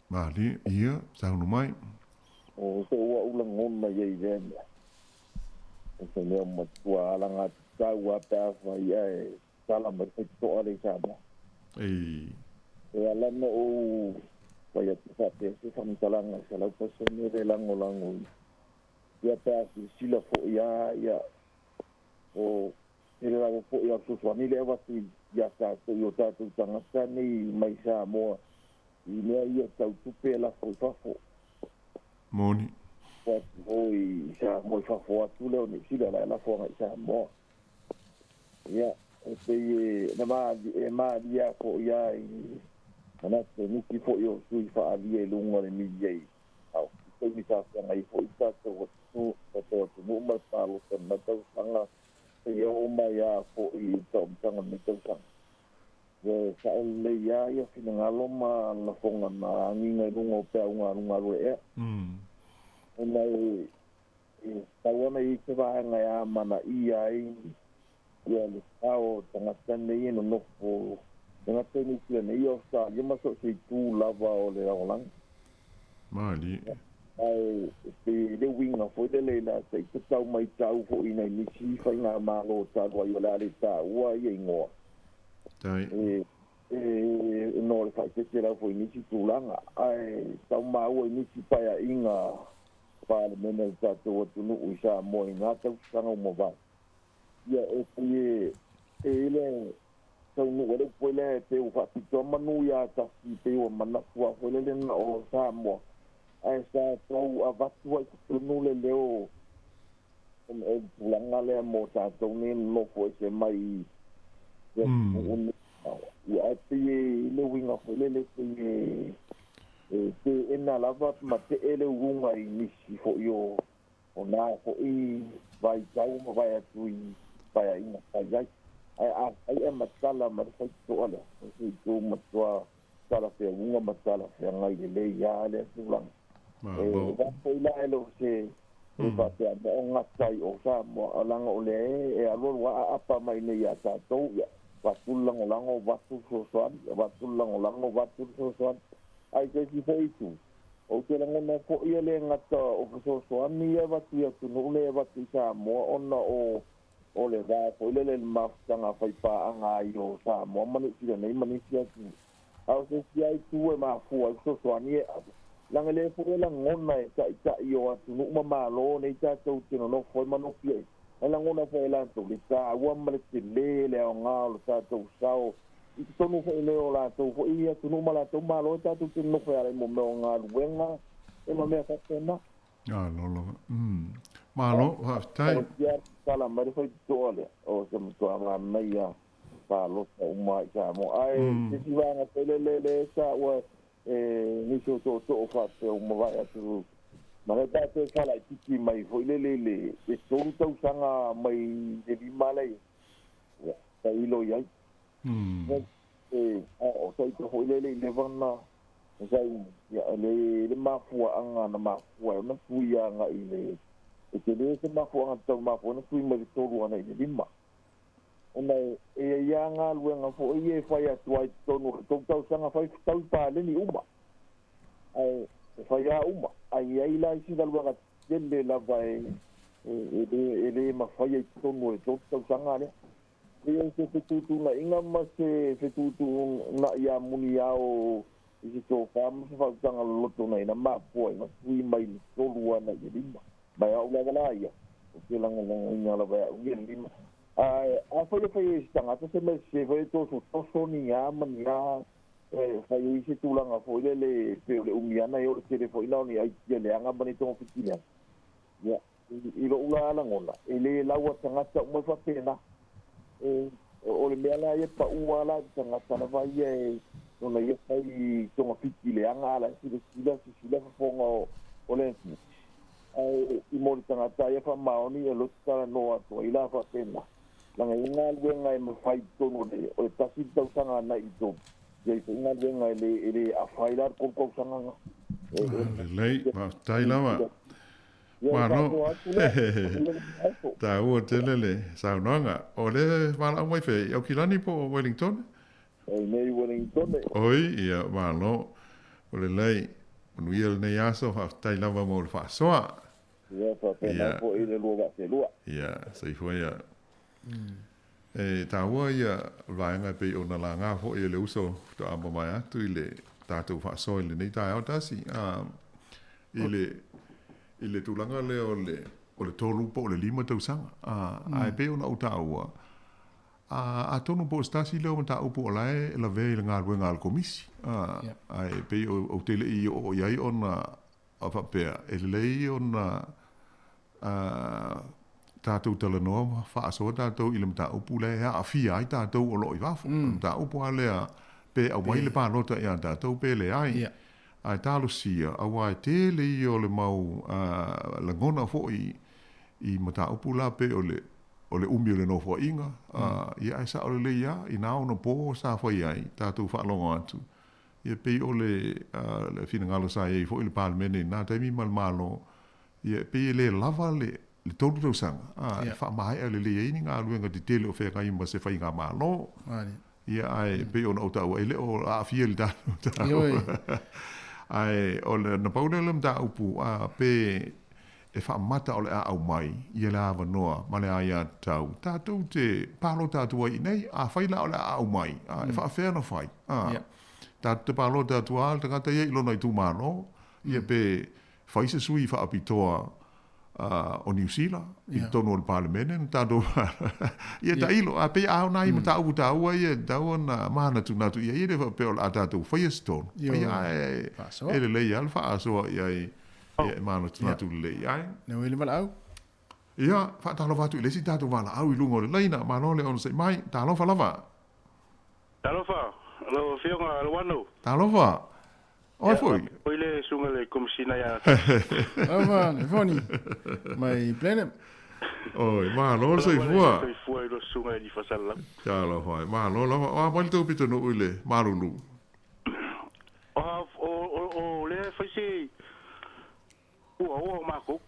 Mali ia saunu mai o so wa ulang ngon na ye ven so ne mo tua langa sa wa ta fa ia salam to ale sa e ala no o vai ata te se fa mtalanga sa la paso ni de lango ia pa si la fo ia o ele la fo ia so ni le va si ia sa to yo ta tu tanga sa ni mai sa mo I ne ia tau tupe la fo moni oi sa mo fa fo tu le ni si la fo mai sa mo ia na ma dia ko ia ana te ni ki fo yo sui fa avie lungo le mi ye au ko mi sa mai fo isa to no ma pa lo se na to sanga te yo ma ya fo I to sanga mi to sanga sa le ya fina ngalo ma la fonga na ni ngai lungo pe unga lo e nei tawana I se va nga ya mana ia ia le tau tanga tane no nofo tanga tane kia nei o sa ia maso se tu lava o le aolang mali ai le winga fo le na se tau mai tau fo I nei nisi fa nga malo ta wa yo la le ta wa ye ngo tai no le fa se la fo nisi tu langa ai tau ma o nisi pa ya inga pa le mena ta to tu no usa mo nga tau sanga mo ba ia ele so no le pole te u fa to manu ya ta si te o mana tua pole le na o sa mo ai sa to avatua tu no le leo e langa le mo ta to ni no fo se mai ia te le winga pole le te ena lava ma te ele unga I nisi fo yo ona fo I vai tau ma vai atu pai ina pai ai matala ma fai to ala se to matwa sala fe unga matala fe ngai le ya le sulang va foi la elo se va te nga tai o sa mo alanga ole e alo wa apa mai ne ya ta to ya va tulang lango va tu so va tulang lango va tu so ai ke si foi tu o ke lango na fo ia le ngata o so ni ya va tu ya tu no le va tu sa mo ona o le va ko le mafanga fai pa anga yo sa mo mani si nei mani si au se si ai tu e ma fu so ani langa le fu la ngona e ta yo atu no ma lo nei ta to tino no foi mano pie la ngona foi la to le sa wa ma le o nga lo sa to sao I to no foi le o la to foi ia tu no ma la to ma lo ta tu no foi ale mo nga wenga e ma me fa tena lo malo ha tai sala mari foi tole o se mo tua mai ya pa lo sa uma ja mo ai si va na le sa wa ni so to fa se uma va tu ma ta te sala tiki mai foi le e so to sanga mai de di malai ya ta ilo ya o sai to ho le vana sai ya le mafua anga na mafua na fuia nga ile ke le se mafua nga to mafua na fui mai to ruana ile lima ona ya nga luenga fo ye fa ya tuai to no to sanga fa tau pa le ni uma ai fa ya uma ai ai la si da luenga le la vai ele mafai to no to sanga le e se tu na inga ma se tu na ya muni ya o i to fam se fa sanga loto na ina ma po na fui mai to luana ye lima ba ya ula la ya o ke langa ina la ba ya lima a foi sanga to se me se foi to so ni ya man ya fai se tu langa foi le umiana yo se le foi na ni ai le anga bani to fikiria ya i lo ula la ngona ele lawa tanga ta mo fa pena o le mea ia pa ua la tanga tana vai e ona ia fai tonga fiki le anga la sila fonga o le nsi i mori tanga ta ia fa maoni e lo tala no ato i la fa pena langa inga luenga e mawhai tono le o le tasi tau sanga na i tō ia i inga luenga ele a whailar kou sanga lei ma tai lava Mano, ta ua tele le saunanga. O le wala mai fe, au kilani po Wellington? O nei Wellington. Oi, ia mano. O le lei, manuia le nei aso, tai lava mo le whasoa. Ia, fa pena po i le lua se lua. Ia, sei fua ia. E ta ua ia, vaenga pe o na la ngā fo i le uso, to amba mai atu i le tātou whasoa i le nei tai au tasi. I le tūlanga le o le tōru po o le 5 tausanga. Ai pe ona uta ua. A tonu po stasi leo mata upo o lae la vei le ngā ruenga al komisi. Ai pe o tele i o iai ona a whapea. E lei ona tātou talanoa whaasoa tātou i le mata upo le a fia ai tātou o loi wafo. Mata upo a lea pe a waile pālota i a tātou pe le ai. Ai talo sia awa te le i o le mau la ngona fo i mata upula pe o le umi o le no fo inga ia ai sa o le ia i nao no po sa fo ai tatu fa longa atu ia pe o le fina ngalo sa i fo i le palmene na taimi mal malo ia pe le lava le tolu tau sanga fa mai le le i nga luenga di tele o fe ka imba se fa inga malo ia ai pe o no tau ele o a fiel da ai o le na paulelem da upu a pe e fa mata o le a au mai ia la vanoa ma le aia tau tātou te palo tātou ai nei a whaila o le a au mai e fa afea no whai tātou te palo tātou a le tangata ia ilona i tū mano ia pe whaise sui wha apitoa o New Zealand i tono o le parlemene tātou ia ta ilo a pe au nai ma tāu tāua ia tāua na mana tu natu ia le pe o la tātou Firestone ia e le lei alfa asoa ia e mana tu natu le ai ne wele mal au ia fa talo watu le si tātou wala au i lungo le leina mano le on se mai talo fa lava lo fionga lo wano talo fa oi foi oi le sunga le komsina ya ava ne foni mai plene oi ma lo sei fua sei fua lo sunga di fasalla talo fa ma lo a mal tu pito no ile marulu o le fai o ma ko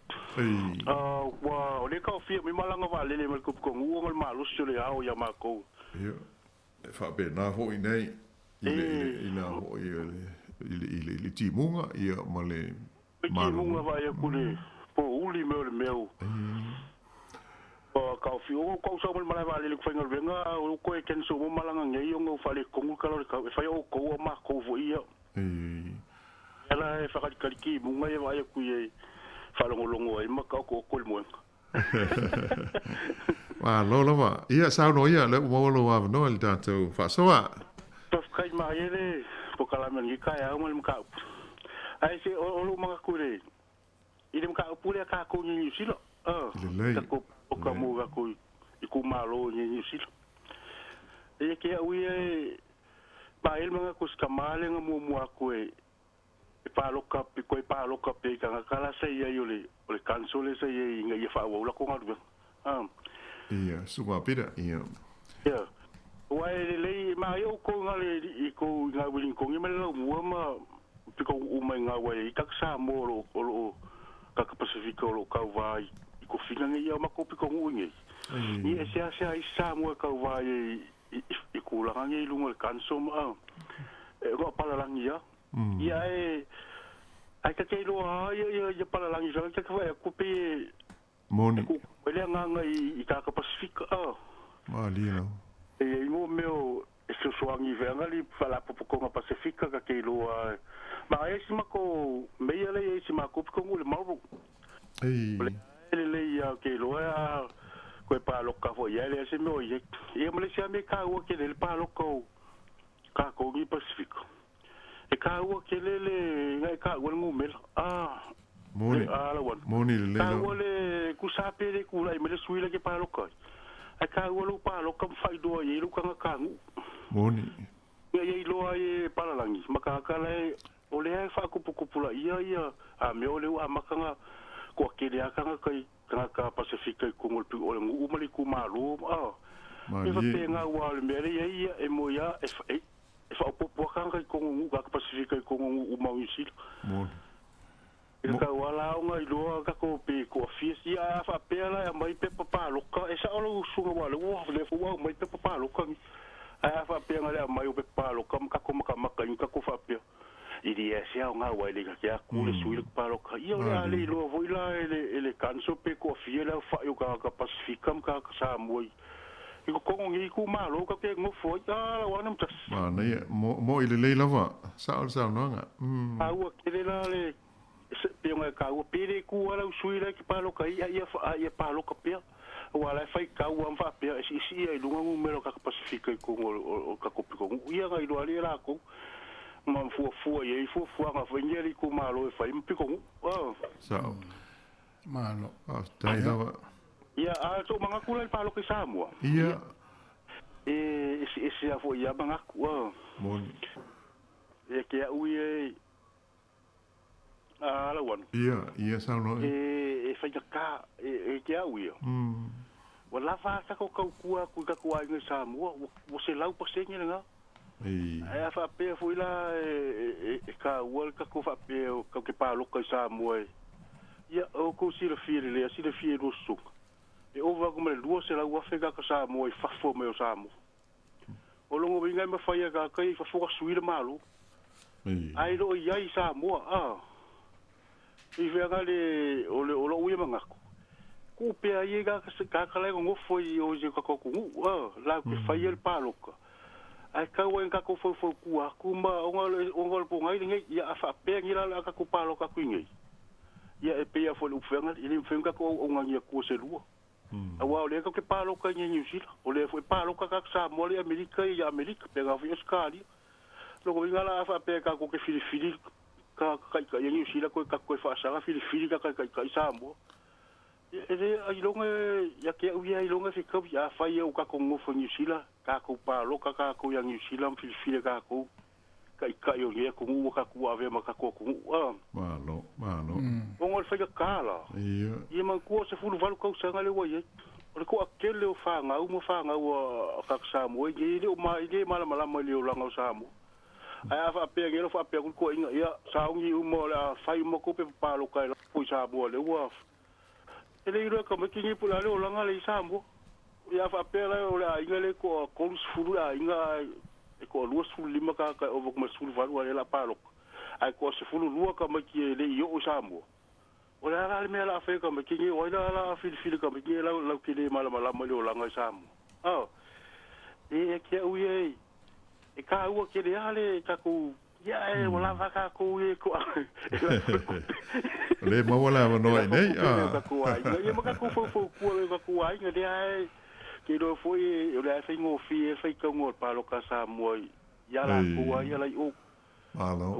wa le ka fi mi malanga va le mal ko ko ngal ma lo sule au ya ma ko ia fa be na ho nei ile ho ile timunga ia male timunga vai a kule po uli me le meu ka fi o ko so mal mala vale le fenga venga o ko e ken so mo malanga ngai o fale ko ka lo ka fa o ko ma ko vo ia ela e fa ka ki munga e vai ku e fa longo e ma ka ko ko mo wa lo va ia sa no ia le mo lo va no el tato fa so va tof kai ma ele po kala men ki kai a mal ka ai se o lo ma ku le i dem ka pule ka ko ni silo ka ko o ka mo ga ko i ku ma lo ni silo e ke a wi ba el ma ko ska male nga mo ku e pa lo ka pe ka kala se ia yo le kansole se ia nga ia fa wo la ko nga ia suma pira ia Wai le ma yo ko ngale ko ngawilin ko ngimela muama piko umenga wai kaksa mo lo ka Pacifico lo ka vai ko fina ngi ya mako piko ngi ni sia isa mo ka vai i ko la ngi lunga kanso ma ko pala langi ya ya ai ka ke lo ya pala langi so ka vai ko pe moni ko le nga i ka Pacifico malino e mo meu so soangi venga li fala popo Pacifica ka ke lo ma esse mako meia le esse mako ko ngule maru le ya ke lo ya ko pa lo ka fo ya le ese mo ye e mo le sia me ka o ke le pa lo ko ka ko ngi Pacifico e ka o ke le ngai ka o ngumel moni moni le ka o le ku sa pe le ku la me le suila ke pa lo ko ai ka o lo pa lo ka fai do ye lu ka ka ngu moni ye lo ai pa la ngi maka ka le o le fa kupu la ia a me o le a makanga ko ke le aka kai ka Pacifica ko ngol pi o le ngu mali ku malu e fa penga wa le mere ia e mo ya e fa popo ka ko ngu ka Pacifica ko ngu ma usil e ka wala nga i lo ka ko pe ko fiesi a fa pela ya mai pe papa lo ka e sa o lo su wa le le fu wa mai pe papa lo ka a fa penga le mai pe papa lo ka ko ka ko fa pe ili e sia nga wa ile ka ku le suil pa lo ka io la le lo vo ila ele kanso pe ko fiela fa yo ka Pacifica ka sa moi i ko ngi ku ma lo ka ke ngo fo ya wa nam tas ne mo ile le lava sa no nga a wa ke le la le pe nga ka o pe ku ala suila ki pa lo ka ia pa lo ka pe wala fai ka u am fa pe si ai lunga mo mero ka Pacifica ko ka ko ko ia ga i lo ali la ko ma fu ye fu nga fengeli ku malo e fai mpiko so malo dai lava ia so manga kula pa lo ke Samoa ia ese fu ia manga ku mon e ke u ye ala wan ia sa no e fai ka e ke u ia wala fa sa ko ku ka ku ai ngi Samoa wo se lau pa se nga ai fa pe foi lá ka wal ka ko fa pe ka ke pa lo ka sa mo ia o ko si le fie do su e o va como le duo se la wa fe ka sa mo fa fo me o sa mo o longo vinga me fa ia ka fa fo ka suir malo ai lo ia i sa mo i ve ga le o lo ui manga ku pe ai ga ka le ngo foi o je ka ko la ke fa ia el palo ai ka wen ka ko fo ku ma ongol po ngai ngai ya fa pe ngi la ka ko palo ka ku ngai ya e pe ya fo lu fenga ili fenga ko o ngai ku se lu a wa le ka ke palo ka ngi sila o le fo palo ka sa mo le America pe ga fo skali lo ko ngala fa pe ka ko ke fili ka ngi sila ko fa sa fili ka sa mo e ai longa ya ke u ya longa fi ka ya fa ya ka ko ngo fo ngi sila ka ko pa lo ka ko yang silam fil ka ko ka yo ye ko mu ka ku ave ma ka ko malo ngol fa ka la ye man ko se fulu valu ko sa ngale wo ye ko akele o fa nga mo ka sa mo ye le ma ile mala le o la nga sa mo ai fa pe ngelo fa pe ko inga ya sa ngi mo la fa mo ko pe pa lo ka la po sa mo le wo ele iro ka me kingi pula le o la nga le sa mo ia fa pela o la ingale ko kons furu a inga ko lu su lima ka o ko mas furu valu la palo ai ko se furu lu ka ma ki le yo o samo o la me la fe ka ma ki o la fil ka ma ki la ki le mala ma le o la nga samo e ke u ye e ka u ke le ale ka ku ya e wala va ka ku ye ko le ma wala no nei ka ku ai ye ma ka ku fo ka ku ai ngai ai ke do foi o le fa ngo fi fa ka ngo pa lo ka sa mo ya la ku ya la o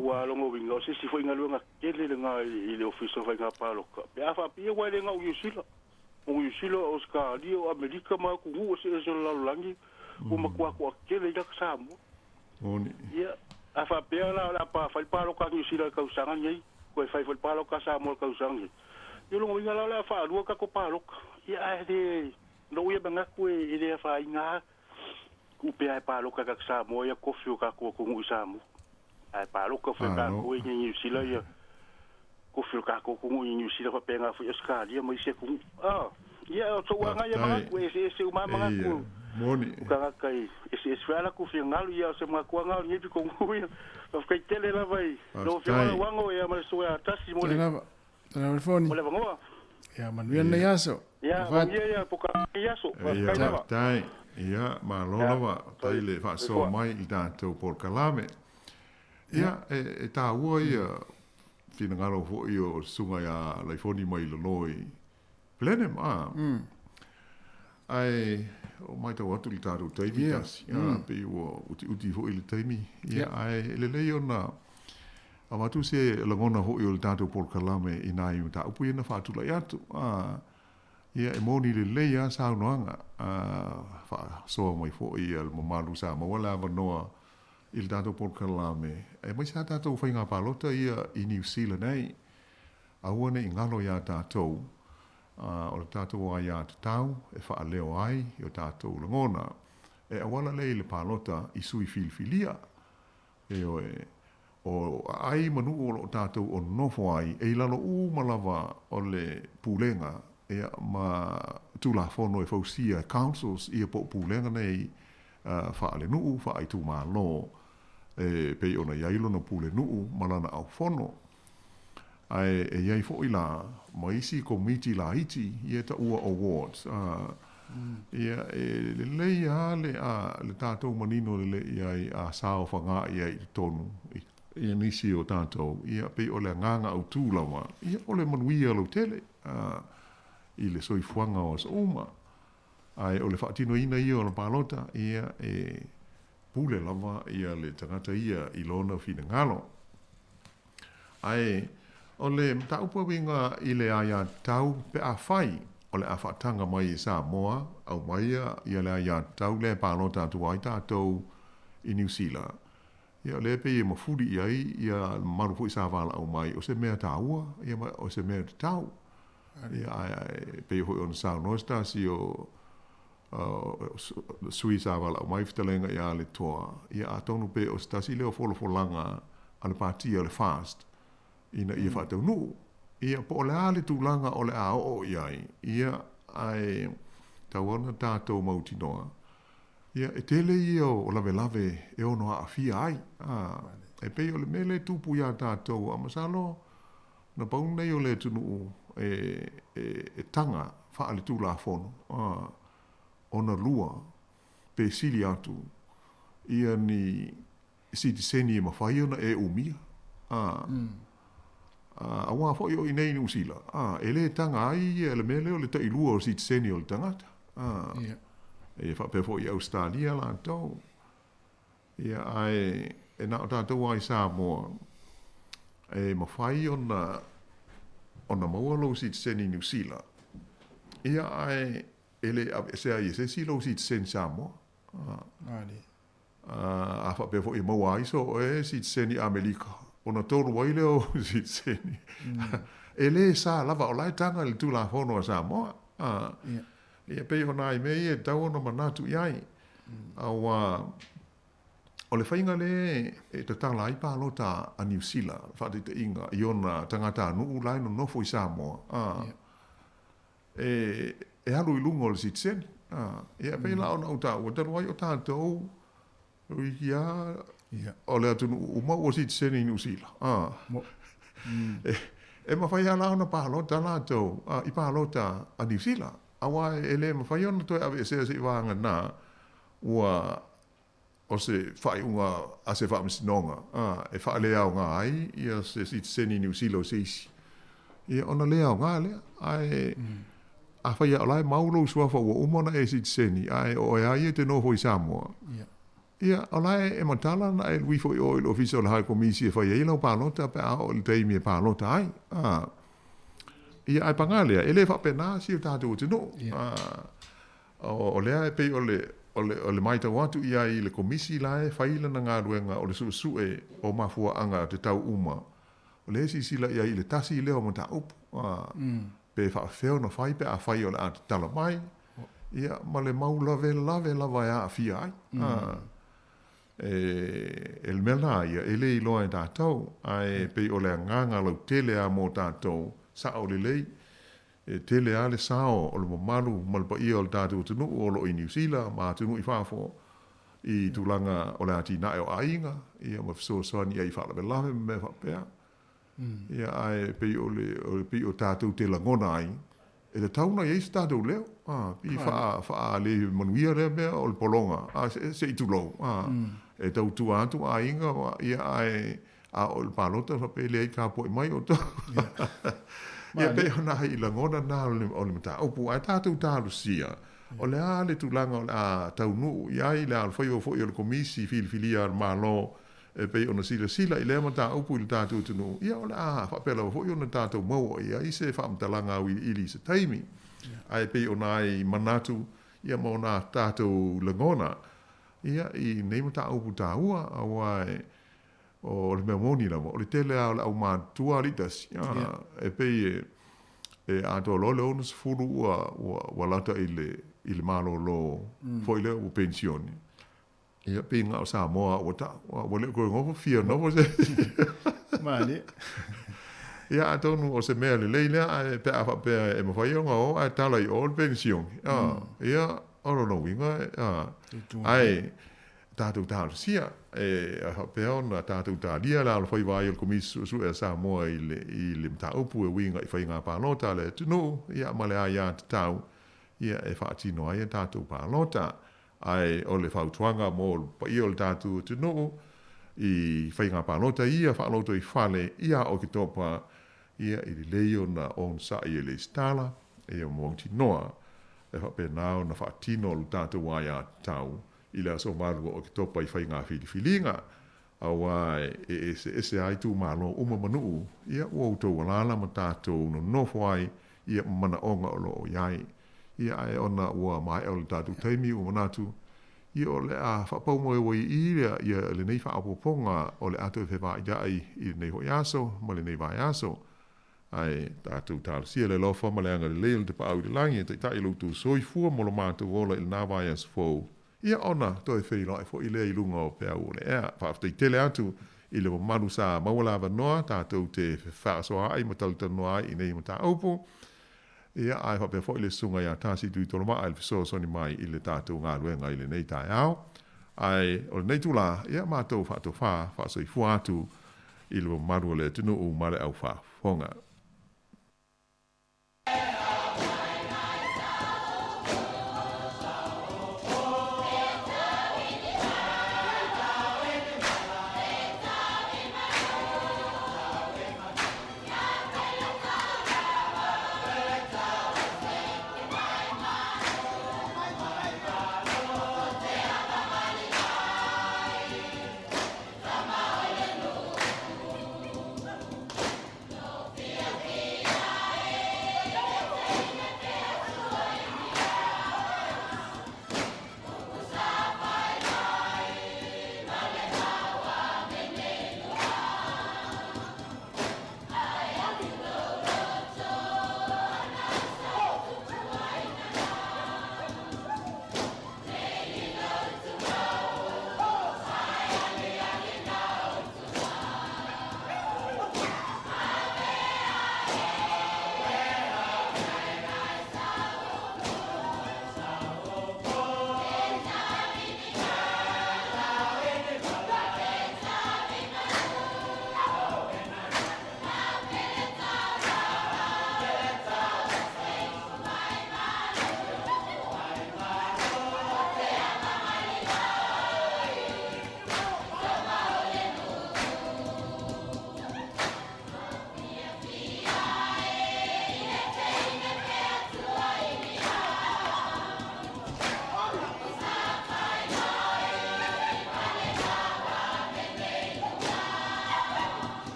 wa lo ngo vingo si foi nga lo nga ke le nga i le ofiso fa nga pa lo ka ya fa pi wa le nga u silo Oscar dio America ma ku u se la langi o ma ku ke le ka sa mo oni ya a fa pe la pa lo ka u silo ka usanga ngai ko fa pa lo ka sa mo ka usanga yo lo ngo la fa lo ka ko pa lo ya de no ia banga ku e le fa inga ku pe ai pa lo ka sa mo ya ko fiu ka ko ngu sa mo ai pa lo ko fiu ka ko ni sila ya ko fiu ka ko ngu ni sila pa penga fu ska dia mo se ku ya to wa nga ya ma ku se ma ma ku moni ka kai ese fala ku fiu ngalu ya se ma ku ngalu ni ko ngu ya of kai tele la vai lo fiu wa ngo ya ma so ya tasi mo le telefoni mo le ngo ya manuel na yaso ya ya poka yaso tai ia malola wa tai le fa so mai i tātou por kalame ia e tā ua ia fina ngaro fo i o sunga ia laifoni mai loloi plene ma ai o mai tau atu li tātou taimi tasi pe ua uti fo i le taimi ia ai le leo na a matu se langona ho i o le tātou por kalame i nā iu tā upu ina whātula i atu ia e moni le leia sa noanga fa so mai fo i al mamalu sa ma wala noa il dato por kalame e mai sa tato fa inga palota ia i New Zealand nei a one ingalo ya tato o le tato wa ya tau e fa leo ai o tato ngona e wala le palota i sui filfilia e o ai manu o tato o nofo ai e lalo u malava o le pulenga e ma tula fono e fausia councils ia po pulenga nei fa le nu fa ai tu ma lo e pe ona ia ilo no pule nu malana au fono ai e ia fo ila maisi committee la iti ia ta ua awards ia le leia le tato manino le ia a sao fanga ia i tonu ia nisi o tato ia pe ole nganga au tulawa ia ole manuia lo tele i le soifuanga o uma ai o le whaatino ina ia o le palota ia e pule lava ia le tangata ia i lona fina ngalo ai o le taupa winga i le aia tau pe a whai o le a whaatanga mai i Samoa au mai ia le aia tau le palota tu ai tātou i New Zealand ia le pe i mafuri i ai ia marufu i Savala au mai o se mea taua ia o se mea tau ia pe ho on sa no sta si o Suisa vala mai fitalenga ia le toa ia atonu pe o sta si le o folo folanga al partia le fast ina ia fa tonu ia po le ale tu langa o le a o ia ai tawana tato mautinoa ia e tele ia o lave lave e ono a fia ai e pe o le mele tupu ia tato amasalo na pauna i o le tunu e tanga whaale tū la fono ona lua pe sili atu ia ni siti seni e mawhai ona e umia a wā fo i o inei ni usila e le tanga ai e le mele o le tai lua o siti seni o le tangata e whape fo i Australia la tau ia ai e nao tātou ai Samoa e mawhai ona maua lo si tseni New Zealand ia ai ele se ai se si lo si tsen Samoa a fa pe fo i maua iso e si tseni Amerika ona tonu wai leo si tseni ele sa lava o lai tanga le tu la fono Samoa ia pe ona i me e tau ona manatu iai au o le whainga le e te tala i pālota a New Zealand, whate te inga, i ona tangata nuu lai no nofo i Samoa. E halu i lungo le sitsen. E a peila ona uta, o tanu ai o tātou, o le atu umau o sitsen i New Zealand. E mawhai ala ona pālota lātou, i pālota a New Zealand. Awa e le mawhai ona toi ave se i wanga nā, ua o se whai unga a se whaamisinonga. E wha lea o ngā ai, ia se seni New Zealand se isi. Ia ona lea o ngā lea, ai a whai a lai maulo suafa ua umona e seni, ai o e ai e te noho i Samoa. Ia o lai e matala na e luifo i oil official high komisi e whai e ilau pālota pe a o le teimi e pālota ai. Ia ai pangalea, e le whapena si o tātou te no. O lea e pei o le maita watu ia i le komisi lae whaila na ngā ruenga o le suesue o mafua anga te tau uma. O le si sila ia i le tasi i leo mata upu. Pe wha whio na whai pe a whai o le ata tala mai. ia ma le mau lave lava ia fia ai. E le mena ia, e le iloa e tātou, ai pe o le nganga lau tele a mō tātou, sa o le lei, e tele a le sao o le mamalu, malpa ia o le tātou tunu o lo i New Zealand, ma tunu i whāfo, i tūlanga o le ati nae o ainga, ia ma fiso soani ia i whālawe lawe me whapea. Ia ai pe o tātou te langona ai, e le tauna i eis tātou leo, pi wha le manuia rea mea o le polonga, se i tūlou, e tau tu atu a inga ia ai a o le palota fa pe le ka po mai o to ia pe na i la ngona na o le mata o pu a tatu ta lucia o le ale tu langa a tau nu ia i le al foi o le komisi filia malo e pe ona sila i le mata o pu le tatu tu nu ia o le a fa pe lo foi ona tatu mo ia i se fa mtalanga i li se taimi ai pe ona i manatu ia mo na tatu le ngona ia i nei mata au puta ua awai o le memoni la o le tele au matua litas e pe e ato lo le onus furu ua lata ile malo lo foi le o pensioni ia pe nga o sa moa o ta o le ko ngo fia no se mali ia ato nu o se mea le leila pe a pe e mo foi ngo a tala i o pension ia oro no winga ai tātou tālu sia e peo na tātou tālia la foi vai o komisu su e sa mo i le mtaupu e winga i fai ngā pālota le tunu ia male a ia tau ia e whaatino ai tātou pālota ai o le whautuanga mo pa i o le tātou tunu i fai ngā pālota ia whaaloto i whale ia o ki topa ia i leo na on sa i le stala e o monti noa e whape nao na whaatino lu tātou wai a tau i la so malu o ki topa i whai ngā whiliwhilinga awa e ai tū malo uma manu ia ua utou walala ma tātou no nofo ai ia mana onga o lo iai ia ai ona ua mai o le tātou taimi o manatu ia o le a whapau mo e wai ia le nei whaapoponga o le ato e whewa i dai i nei hoi aso ma le nei vai aso ai tātou tālu sia le lofa ma le anga le leo te pa au le langi te tai loutu soifua mo lo mātou ola il nā vai as fōu ia ona to e whai lai fo i lea i lunga o pēa o le ea whaafta i tele atu i le maru sa mawalawa noa tātou te whaasoa ai ma tauta noa ai i nei ma tā aupu ia ai whapea fo i le sunga ia tāsi tui toloma ai le fiso soni mai i le tātou ngā ruenga i le nei tai au ai o le nei tula ia mātou whaatou whaasoi fua atu i le maru o le tunu u mare au whaafonga Yeah.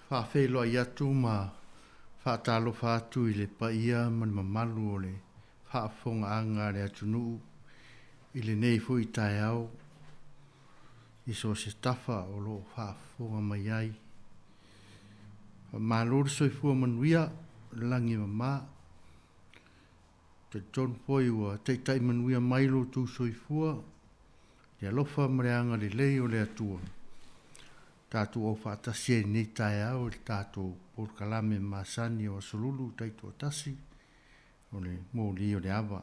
Whawhelo i atu ma whaatalo whaatu i le paia man mamalu o le whaafonga anga le atunu i le nei fui tai au i so se tafa o lo whaafonga mai ai. Malori soifua manuia langi mama te John Poi ua teitai manuia mailo tu soifua le alofa mreanga le lei o le atua. Tātou o whaatasi e ni tai au le tātou por kalame masani o solulu taitu o tasi o le mōli o le awa.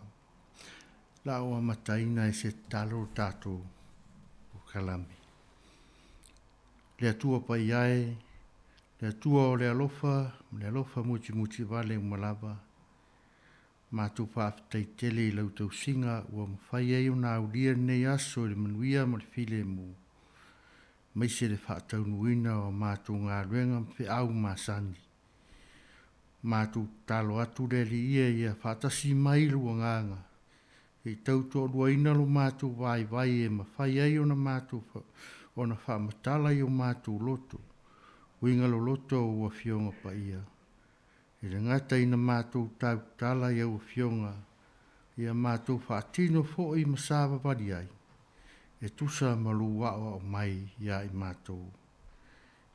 La o amataina e se talo tātou por kalame. Le atua pa iae, le atua o le alofa muti muti vale umalawa. Mātou whaafitai tele i lautau singa ua mawhai e o nā ulia nei aso le manuia mo le file mu. Mai se le whaataunuina o mātou ngā ruenga mwhi au māsani. Mātou talo atu le li ia whaatasi mailu o nganga. Hei tauto o luaina lo mātou vai e mawhai ai o na mātou o na whaamatala i o mātou loto. Winga lo loto o ua fionga pa ia. I le ngata ina mātou tau tala i au fionga. Ia mātou whaatino fo i masawa wadi ai. E tusa malu wao o mai ia i mātou.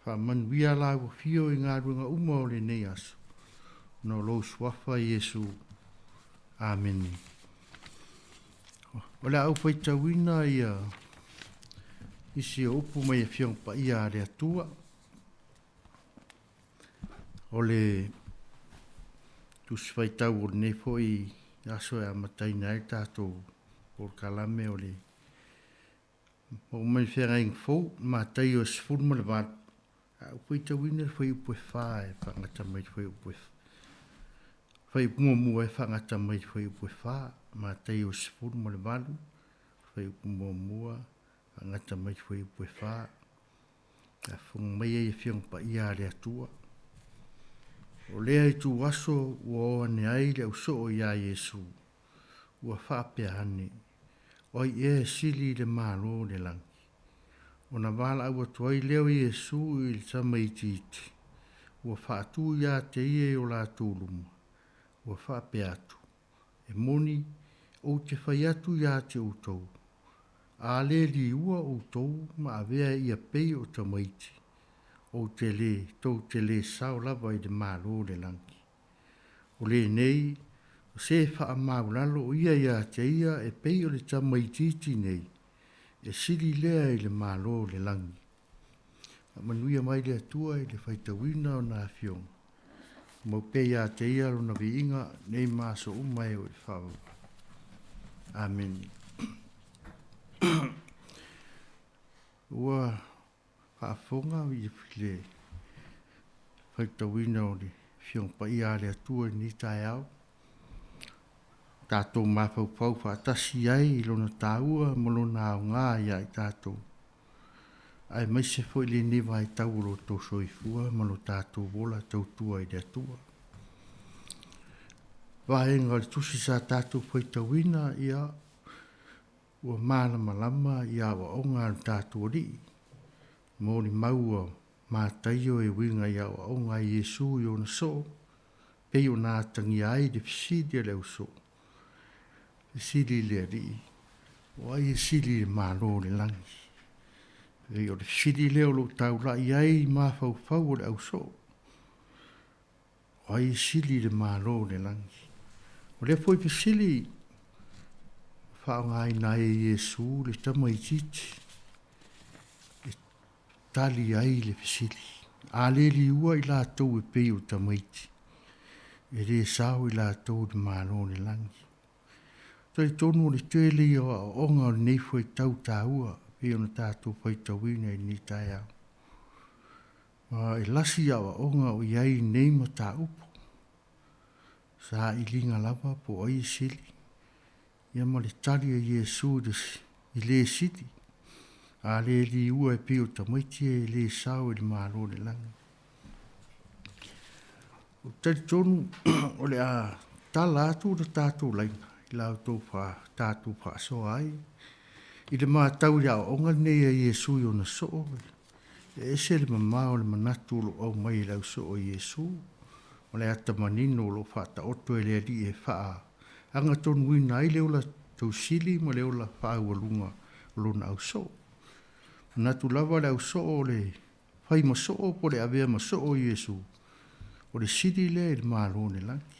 Whamanuia la ua fio i ngā runga uma o le nei aso. No lo swafa Yesu. Amen. O le au whaitawina ia isi o upu mai e fiong pa ia le atua. O le tusi whaitau o ne fo i aso e amataina e tātou por kalame o le o mai whenga ing fō, mā tai o sifuru ma le wātu. Upoita wina whai upo e whae, whangata mai whai upo e whai mua mua e whangata mai whai upo e whae, mā tai o sifuru ma le wātu, whai upo mua mua, whangata mai whai upo e whae. Whunga mai e whiong pa ia le atua. O lea i tu waso ua oa ne ai le uso o ia Yesu, ua whaapea hane. Oi e sili le malo le langi. O na wala au atuai leo Yesu i le tamaititi. Ua whaatu ia te ie o la tūluma. Ua whaape atu. E moni o te whai atu ia te utou. A le li ua utou ma avea ia pei o tamaiti. O te le, tau te le sao lava i le malo le langi. O le nei, se wha maulalo o ia te ia e pei o le tamaititi nei. E siri lea i le malo le langi. Manuia mai le atua i le whaitawina o nā fiong. Mau pei a te ia lo na viinga nei maso umai o i whawa. Amen. Ua whaafonga i le whaitawina o le fiong pa ia le atua ni tai au. Tātou mawhau pau whaatasi ai i lona tāua mo lona au ngā ia i tātou. Ai mai se fo i le newa i tau lo tō soifua ma lo tātou wola tautua i le atua. Wahenga le tusi sa tātou whaitawina ia ua māna malama ia wa onga le tātou li. Mōni maua mātaio e winga ia wa onga i Yesu i ona so. Pei o nā tangi ai de fisidia le uso. Sili le ri. O ai sili malo le langi. Rei o le sili leo lo tau la iai ma fau fau o le au so. O ai sili le malo le langi. O le foi pe sili whao ngai nai e Yesu le tamaititi. E tali ai le sili. A le li ua i la tau e pei o tamaiti. E re sao i la tau le malo le langi. Tai tonu le tele o onga o nei foi tau tāua, pe ona tātou pai tauina i ni tai au. E lasi au onga o iai nei ma tā upo. Sa i linga lava po ai sili. Ia ma le tali a Yesu i le sili. A le li ua e pio ta maiti e le sao e le malo le langa. O tali tonu o le a tala atu da tātou laina. I lau tō wha tātou wha so ai. I le mātau ia o onga nei a Iesu i ona so. E se le mamao le manatu lo au mai lau so o Iesu. O le ata manino lo wha ta oto e le ali e wha. Anga tonu ina ai le ola tau sili ma le ola wha ua lunga lona au so. Manatu lava le au so o le whai ma so o po le avea ma so o Iesu. O le sili le le malo ne langi.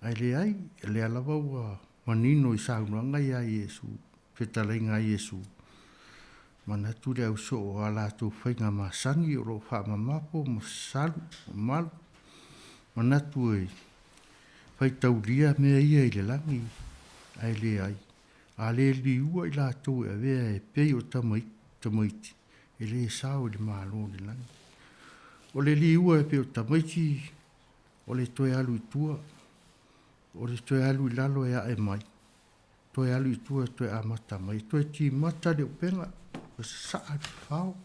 Ai le ai, le alava ua manino i saunanga ia Iesu. Whetalainga Iesu. Manatu le au so o ala tō whainga masangi o lo wha mamapo ma salu, malu. Manatu e whai taulia mea ia i le langi. Ai le ai. A le li ua i la tō e avea e pei o tamaiti. E le sao i le malo le langi. O le li ua e pei o tamaiti. O le toe alu i tua. O le toe alu i lalo e a e mai. Toe alu i tua toe amata mai. Toe ti mata le upenga. O saa i whao.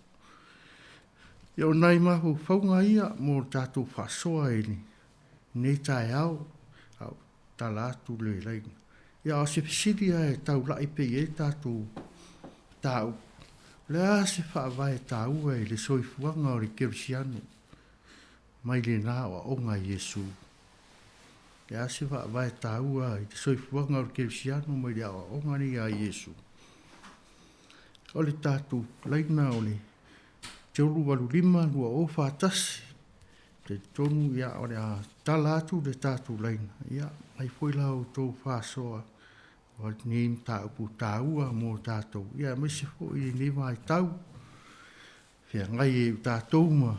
Ia o nai mahu whaunga ia mo tātou whasoa e ni. Nei tae au. Au tala atu le leina. Ia o se pisiria e tau lai pe e tātou tau. Le a se whaavai tau e le soifuanga o le kerisiano. Mai le nā o onga Iesu. Le a se whaavai tau e le soifuanga o le kerisiano mai le o onga ni a Iesu. O le tātou leina o le te uru walu lima lua o whātasi. Te tonu ia o le a talatu le tātou leina. Ia, mai foi lau tō whāsoa. O ni ta upu taua mo tātou. Ia, mai se fo i ni mai tau. Fia ngai e tātou ma.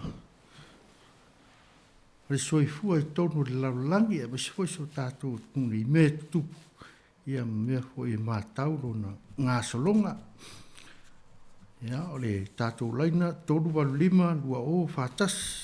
Le soifua i tonu le laulangi. Ia, mai se fo i so tātou tuni. Me tupu. Ia, mea fo i mā tau lona ngā solonga. Ia, o le tātou leina, tonu walu lima, lua o whātasi.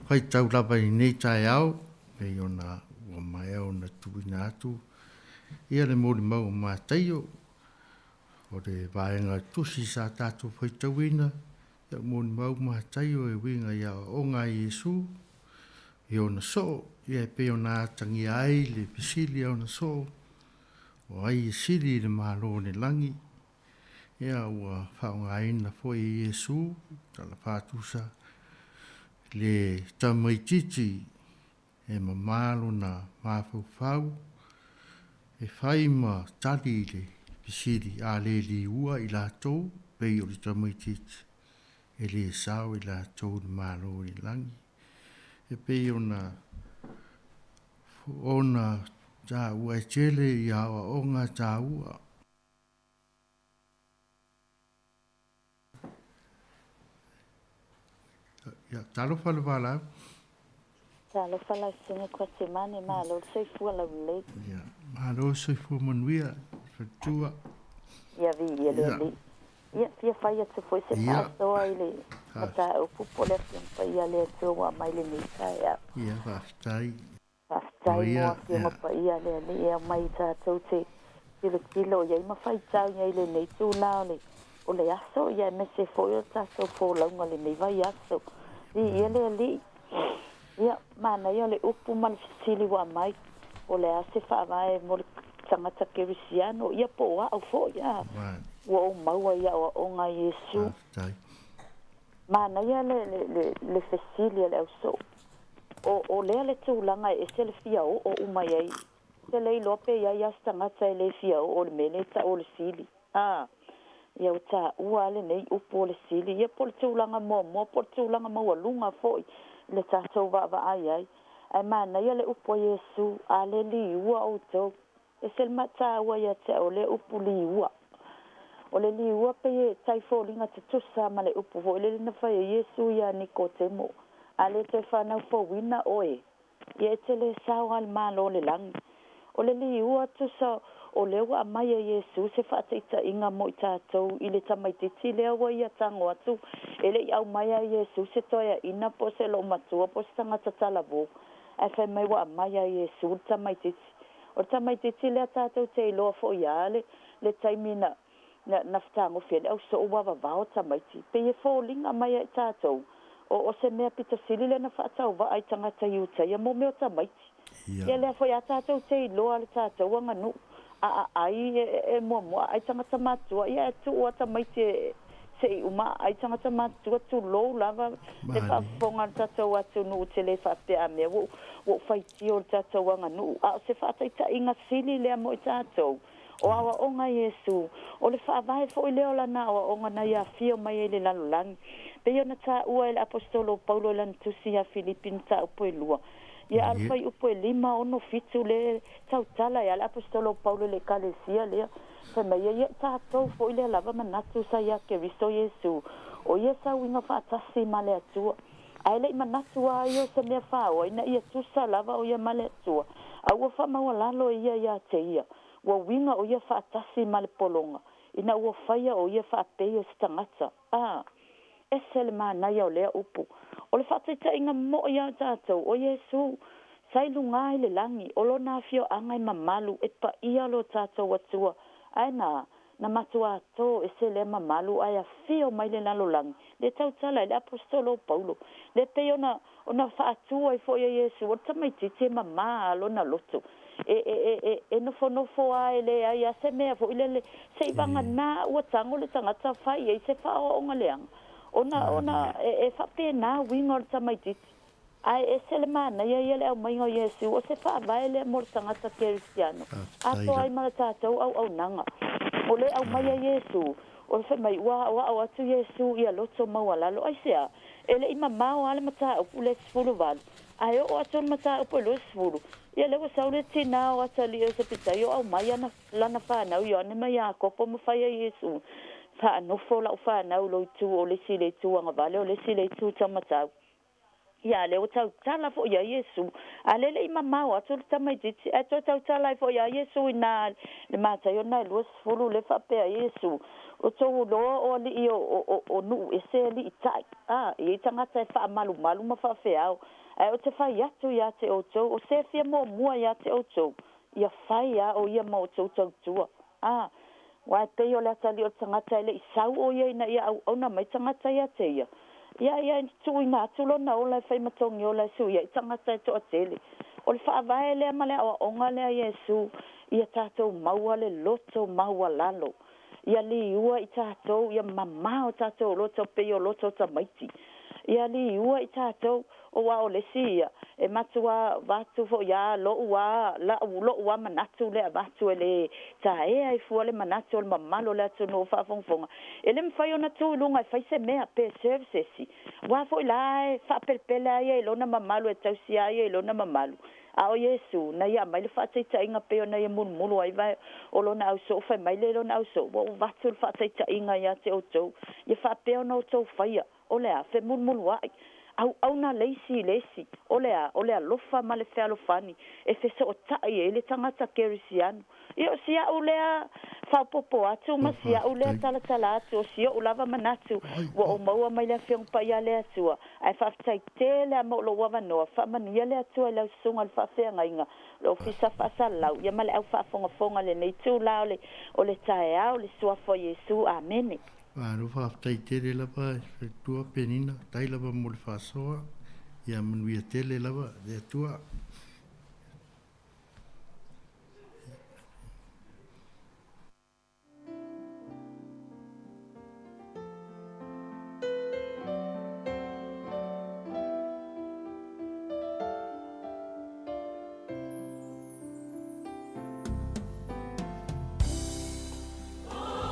whai tau lava i nei tai au, pei ona ua mai au na tuina atu, ia le mōri mau o mātaio, o le vaenga tusi sa tātou whai tauina, ia mōri mau mātaio e winga ia o ngā Iesu, i ona so, ia e pei ona atangi ai le pisili o na so, o ai e sili le mālo ne langi, ia ua whaonga ina fwoi Iesu, tala pātusa, le tamaititi e mamalo na mawhau e whai ma tali le pisiri a le li ua i la tau, pei o le tamaititi, e le sao i la tau le malo le langi. E pei ona tā ua e tele i awa o ngā tā ua. Ia, talo whala wala. Talo whala singa kwa te mane maa lo soifua lau lei. Ia, maa lo soifua manuia, whatua. Ia vi, ia le li. Ia, fia whai atu fwoi se pātoa i le. Mata au pupo le fiampa ia le atu wa mai le ni kai au. Ia, whaftai. Whaftai mua fiampa ia le li ia mai tātou te kilo ia ima whai tau ia le nei tū lao le. O le aso ia me se fwoi o tātou fōlaunga le nei vai aso. Ia le li. Ia, mana ia le upu mali sili wa mai. O le ase whaavae mo le tangata kerisiano. Ia po wa au fo ia. Ua o maua ia o ngā Iesu. Mana ia le fesilia le au so. O lea le tūlanga e se le fia o umai ai. Se le lope ia ia stangata e le fia o le mele ta o le sili. Ia o tā ua le nei upo le sili. Ia po le tūlanga mo po le tūlanga maua lunga foi. Le tātou wa ai. Ai mana ia le upo Iesu a le li ua o tau. E se le mata ua ia te o le upo li ua. O le li ua pe e tai fōlinga te tusa ma le upo fo. Le na whai Iesu ia Nikotemo. A le te whanau po wina oe. Ia e te le sao al malo le langi. O le li ua tusa o le ua mai a Iesu se whateita inga mo i tātou i le tamaititi le awa ia tango atu. E le au mai a Iesu se toia ina po se lo matua po se tangata talavo. E whai mai ua mai a Iesu le tamaititi. O le tamaititi le a tātou te iloa fo ia le taimina na whatango whiele au so uwa vavao tamaiti. Pe e fōlinga mai a tātou. O se mea pita sili le na whaatau wa ai tangata iuta. Ia mo meo tamaiti. Ia lea fo ia tātou te iloa le tātou anga nu. Ai e mua ai tangata matua. Ia e tu ua tamaiti se i uma ai tangata matua tu lou lava. Te whaafonga tātou atu nu te le whaapea mea. Wo whaiti o tātou anga nu. A se whaataita inga sili lea mo i tātou. O awa onga Iesu. O le whaavae fo i leo lana o onga na ia fio mai e le lalulangi. Pe iona tā ua e le apostolo Paulo lan tusi a Filipin tā upo e lua. Ia alfai upo e 5 ono fitu le tautala e le apostolo Paulo le kalesia lea. Fa mai ia tātou fo i le lava manatu sa ia Keristo Iesu. O ia sa winga whaatasi ma le atua. Ai le manatu a ia se mea whao. Ina ia tusa lava o ia ma le atua. A ua wha maua lalo ia te ia. Ua winga o ia whaatasi ma le polonga. Ina ua whaia o ia whaapei o stangata. E se le mānai o lea upu. O le whaatita inga mo ia tātou. O Iesu, sai lunga i le langi. O lo nā fio angai mamalu e pa ia lo tātou atua. Ai na matua ato e se le mamalu ai a fio mai le lalo langi. Le tautala le apostolo Paulo. Le pe ona whaatua i fo ia Iesu. O tamaititi mama alo na loto. E nofo ai le ai a se mea fo ile le se ibanga na ua tango le tangata whai e se whao o ngaleanga. Ona e whape na winga o tamaititi. Ai e se le mana ia le au mainga o Iesu. O se whaavae le mo tangata Kerisiano. Ato ai mara tātou au nanga. O le au mai a Iesu. O le mai ua au atu Iesu ia loto maualalo. Ai sea. E le ima mao ale mata upu le sifuru valu. Ai o atu mata upu le sifuru. Ia lewa saure tina o atali o se pita. Io au mai ana lana whanau. Io ane mai a kopo mo whai a Iesu. Whanofo la o whanau lo tu o le si le tu anga vale o le si le tu tamatau. ia le o tau tala fo ia Yesu ale le mama o atu tamai titi e tau tala fo ia Yesu ina le mata yo na lo sfulu le fa pe Yesu o tau lo o li o nu e se li tai e tanga te fa malu ma fa fe au e o te fa ya tu ya te o tau o se fia mo mua ya te o tau ia fai ya o ia mo tau tua wa te yo le tali o tanga te le sau o ia ina ia au na mai tanga te ya te ia ia tu ina tu lo na o le fai matongi o le su ia tanga te to atele o le fa vai le male o onga le Yesu ia tatou maua le loto maua lalo ia li ua i tatou ia mama o tatou loto pe o loto tamaiti ia li ua i tatou o wa o le sia e matua vatu fo ya lo ua manatu le vatu ele ta e ai fu le manatu le mamalo le tu no fa fonfonga ele mfai ona tu lunga fai se mea pe services wa fo la fa pelpela ye lo na mamalo e tausia ye lo na mamalo a o Yesu na ia mai le fa tsa inga pe ona ye mulu ai vai o lo na so fa mai le lo na so o vatu fa tsa inga ya te o to ye fa pe ona o to fa ia o le a fe mulu ai au na lesi ole a lofa male fe alofani e fe so tai ele tangata kerisiano io sia ulea fa popo atu ma sia ulea tala atu sia ulava manatu o maua mai le fiong pa ia le atu ai fa tai tele mo lo wa no fa mania le atu le sunga fa fe ngainga lo fisa fa sala ia male au fa fonga le nei tu la ole tai au le sua fo Yesu amen. Aro fa tai tele la pa tua penina tai la mo le fa soa ia manuia tele la de tua Wow.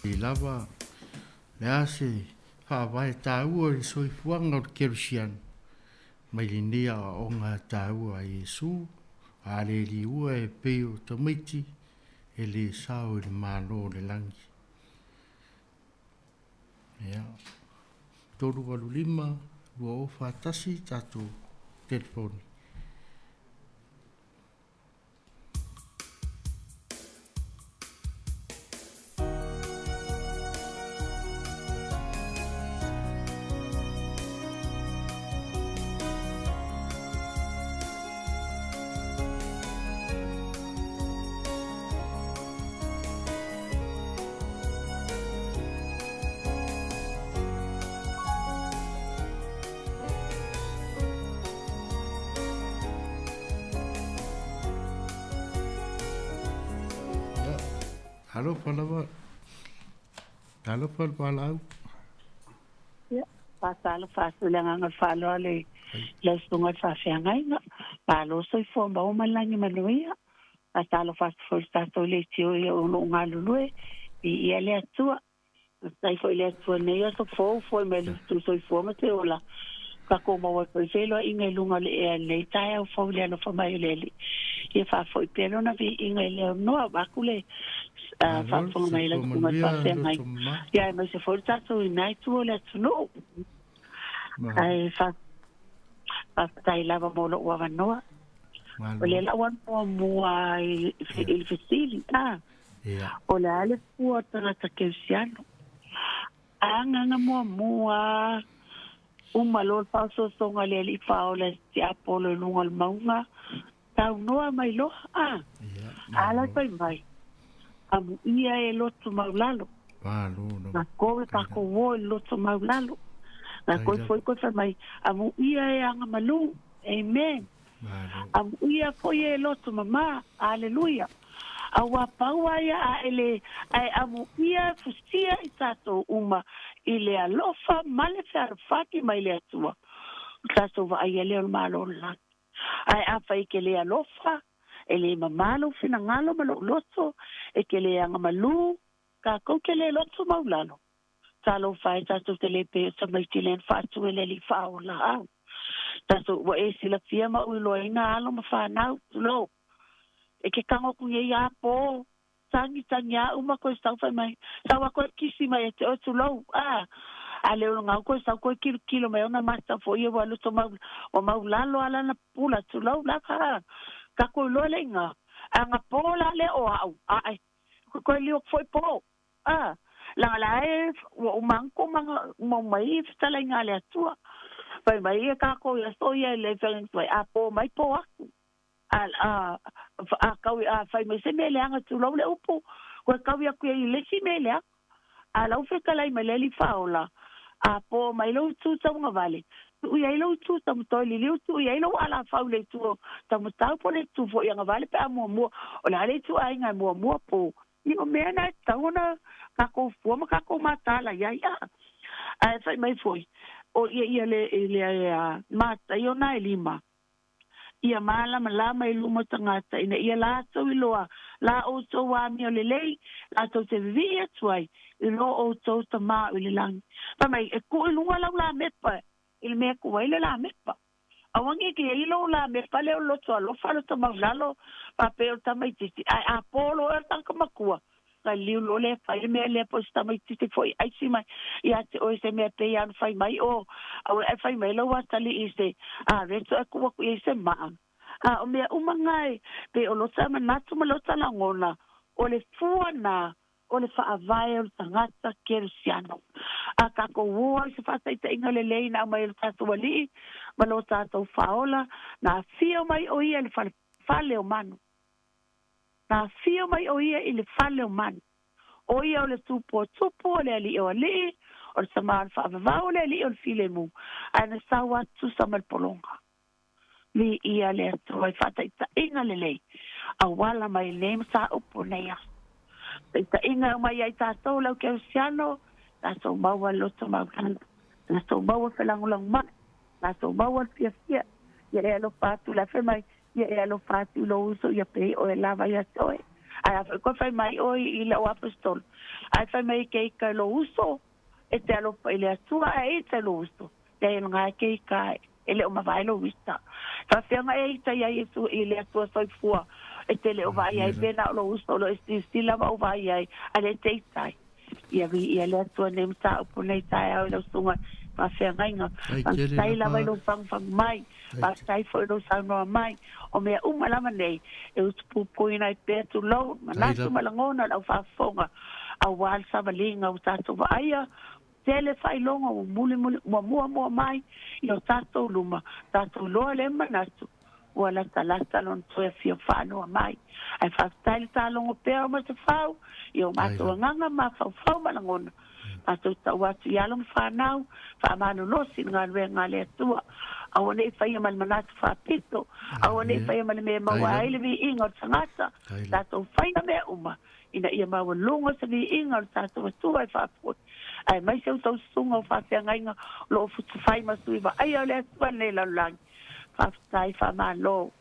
I lava le ase whawai tāua i soifuanga o Kerusian. Mai li nea o ngā tāua a Yesu, a le li ua e peo tamiti, e le sao e le mālo le langi. Ia, toru walu lima, lua o whātasi tātou telefoni. Halo palawa. Halo palau. Ya, pasal lengan falo le sungai fafiangai na. Palo soi fomba o malangi maluia. Pasal to le tio e o ngalului i ele atua. Sai foi le atua ne yo fo me tu soi foma te ola. Ka ko mo wa felo inga lunga le tai o fo le no fa mai le. Ia fa foi pelo na vi inga le no abakule. Fa mai la kuma fa mai. Ya me se forza to nai tu le no. Ai fa tai lava mo lo wa no. O le la wan mo ai il facilita. O la le puota ta Kerusiano. Anga mo malol paso songa le li faola ti apolo lungal maunga. Tau noa mai lo ala mai amu ia e lotu maulalo na koe kako wo e lotu maulalo na koe foi koe mai amu ia e anga malu amen amu ia foi e lotu mama aleluia awa paua ia a ele amu ia fusia i tato uma ile alofa male farfaki mai le atua tato va ai ele malo la ai afai ke le alofa ele mamalo fina ngalo malo loto e ke le anga malu ka ko ke le loto maulalo talo fai tato te le pe sa mai tilen fatu ele li faula tato wa e sila fia ma ulo ina alo ma fa na lo e ke kango ku ye ya po tangi tanya uma ko sta fa mai sa wa ko kisi mai te o tu lo ale nga ko sa ko kilo mai ona masta fo ye wa luto ma o maulalo ala na pula tu lo la ka ko lo le nga anga pola le o au ai ko li foi po la e o manko mo mai sta la nga le tua pai mai ka ko ya so ye le felen foi po mai po ka fai me se me le anga tu lo le upo ko ka ya ku le si me le ala u fe kala mai le li faola po mai lo tu ta nga vale u ia lo tu ta mo li tu ia lo ala faule tu ta mo ta po le tu fo nga vale pa mo o la le tu ai nga mo po i o me na ta ona ka ko fo ma ka ko mata la ia ai fai mai foi o ia le mata io na lima ia mala malama i lumo tangata ina ia la so i loa la o so wa mi o lelei la so te via tuai i lo o so ta ma i le lang pa mai e ko i lunga la mepa il me ko i le la mepa awangi ke i lo la mepa le lo so lo fa lo ta ma lalo pa pe o ta mai titi a polo e tan ka makua ka liu lo le fa me le po sta mai titi foi ai si mai ia te o se me pe ia fai mai o e fai mai lo wa tali i se reto ko ko i se ma o me umangai pe o lo sa manatu ma lo tala ngona o le fuana o le fa avai o tangata Kerusiano ka ko wo se fa ta inga le leina mai o tatu wali ma lo tatu faola na fio mai o ia le fa le o manu na fio mai o ia i le fale o man. O ia o le tupo o le ali o ali, o le samar fa avava o le ali o le file mu. Ana sawa tu samal polonga. Li ia le atu ai fata ita inga le lei. A wala mai le sa upo neia. Ita inga mai ai tātou lau Kerusiano, tātou maua loto maulana. Tātou maua whelangulang mai. Tātou maua fia. Ia e alo pātu la whemai. Ia e alo fatu lo uso ia pe o e lava ia toe. Ai ko fai mai o I le o apostol. Ai fai mai ke ka lo uso e te alo pa ile atua e te lo uso. Te nga ke ka ele o mavai lo vista. Fa fenga e te ia Yesu ile atua soi fua. E te le o vai ai pena lo uso lo stila va o vai ai ale te tai. Ia le atua nem ta o nei tai au lo sunga. Fa fenga inga. Tai la vai lo fang mai. Fa tai fo lo sa no mai. O mea lama nei. E o tupu poina I pe tu lo. Manasu malangona la fa fonga. A wal sa valinga o tato va aia. Tele fai longa o muli mua mai. I o tato luma. Tato loa le manasu. Wala talata lon toe fio whanua mai. Ai whaftaile talongo pēo ma te whau. I o mato nganga ma whau malangona. Mato tau atu ialong whanau. Whamanu losi ngā ngā lea tua. Awane I whaia mali manatu whapito. Awane I whaia mali mea maua ailevi inga o tangata. Tato whaina mea uma. Ina ia maua lunga sa vi inga o tato matua I whapoi. Ai mai seu tau sunga o whapea ngainga. Lo futu whai masui wa ai au lea tua ne laulangi. Whaftai whamalo.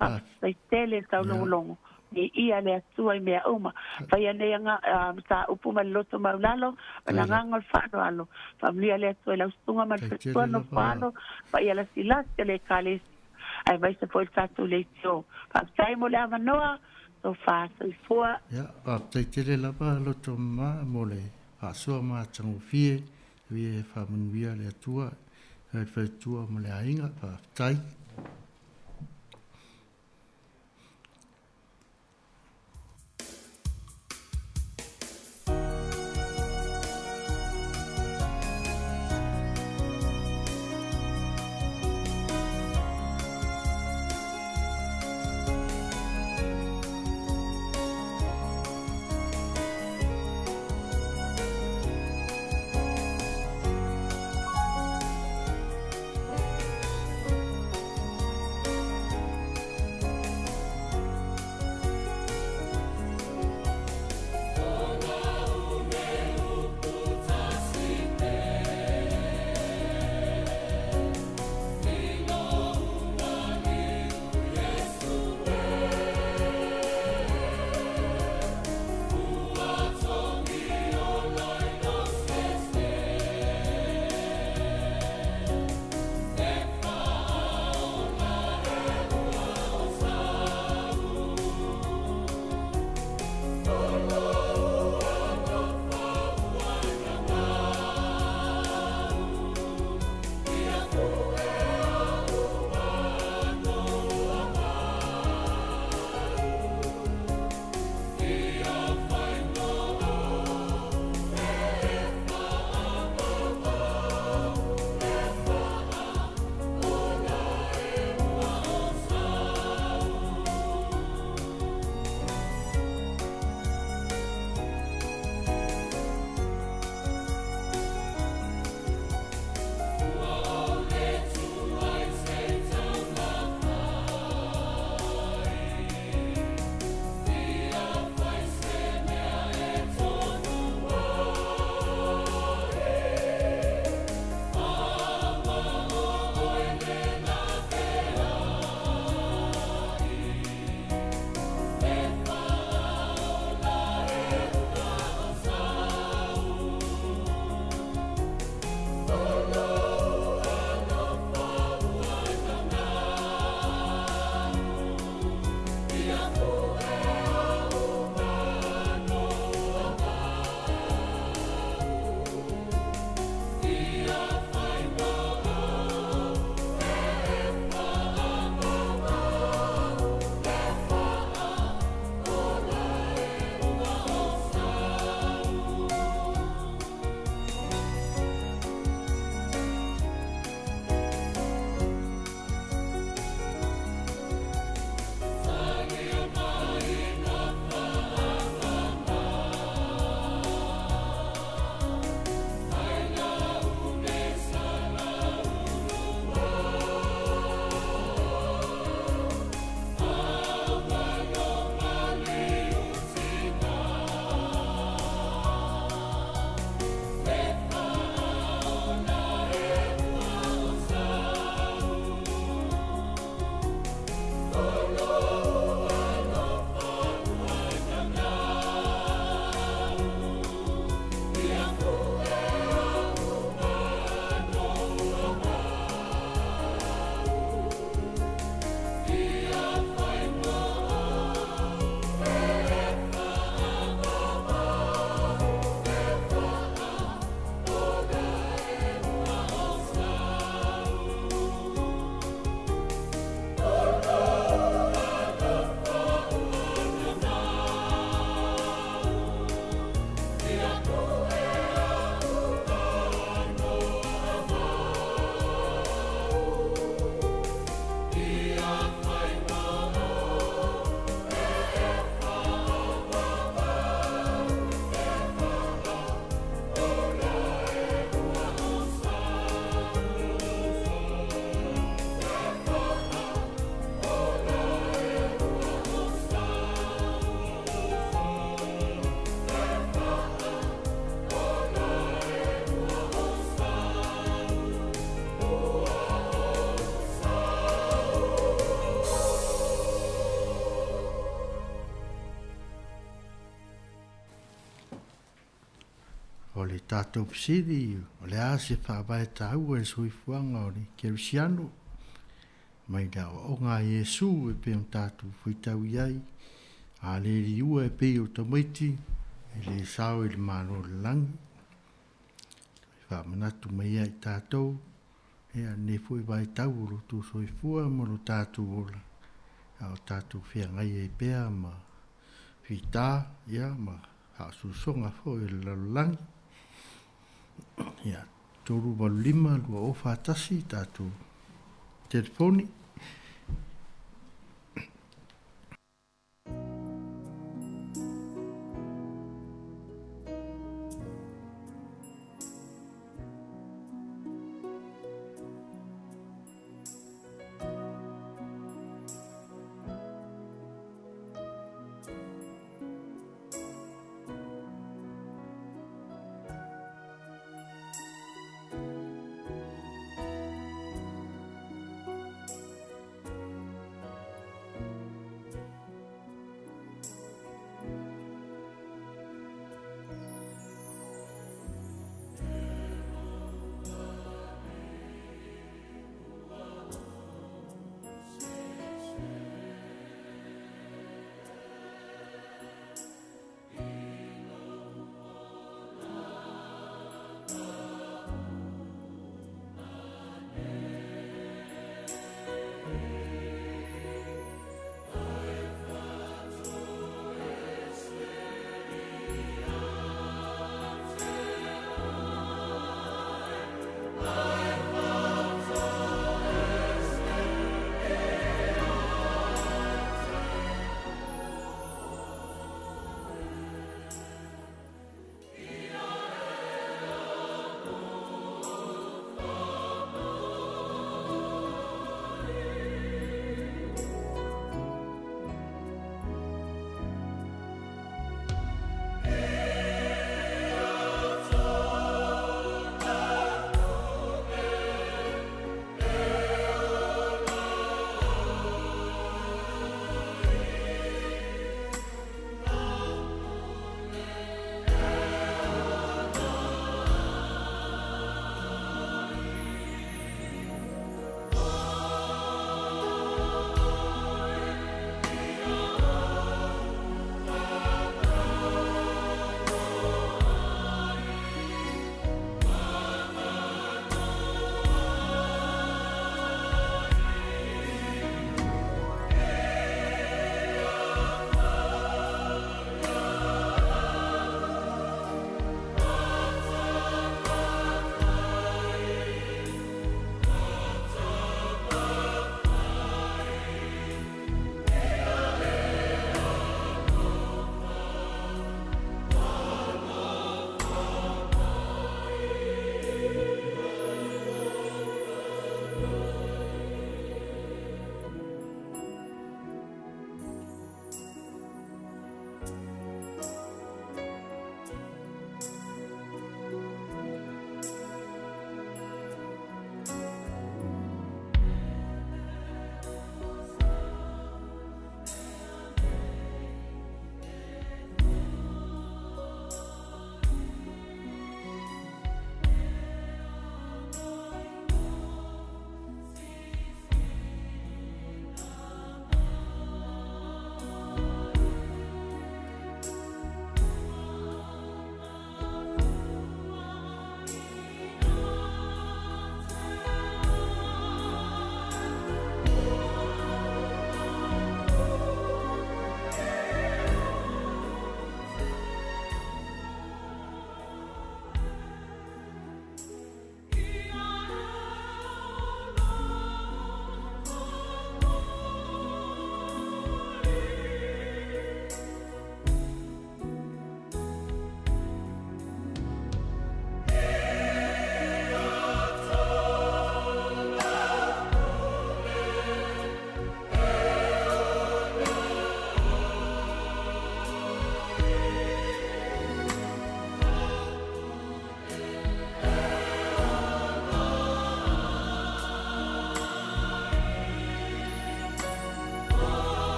Whaftai tele tau longo. Ni ia lea tua I mea uma. Whaia nea nga ta upuma loto maulalo. Wana nganga whano alo. Whamlia lea tua lau sunga malpetua no whano. Whaia la silasi le kalesi. Ai mai se foi tatu le tio. Whaftai mo lea manoa. So whasa I fua. Ia, whaftai tele lapa loto maa mo le. Whasua maa tango fie. Wie whamanuia lea tua. Hai whaitua mo le ainga. Whaftai. le tātou pisiri, o le a se whawae tau e soifuanga o le Kerisiano. Mai da o ngā Iesu e pe o tātou whitau iai, a le riua e pe o tamaiti, e le sao e le maro le langi. Whamanatu mai ai tātou, e a ne fui vai tau o lo tu soifua mo lo tātou ola. A o tātou whia ngai e pēa ma whita, ia ma ha susonga fo e le lalangi. Ia, toru walu lima lua o whātasi tātou telefoni.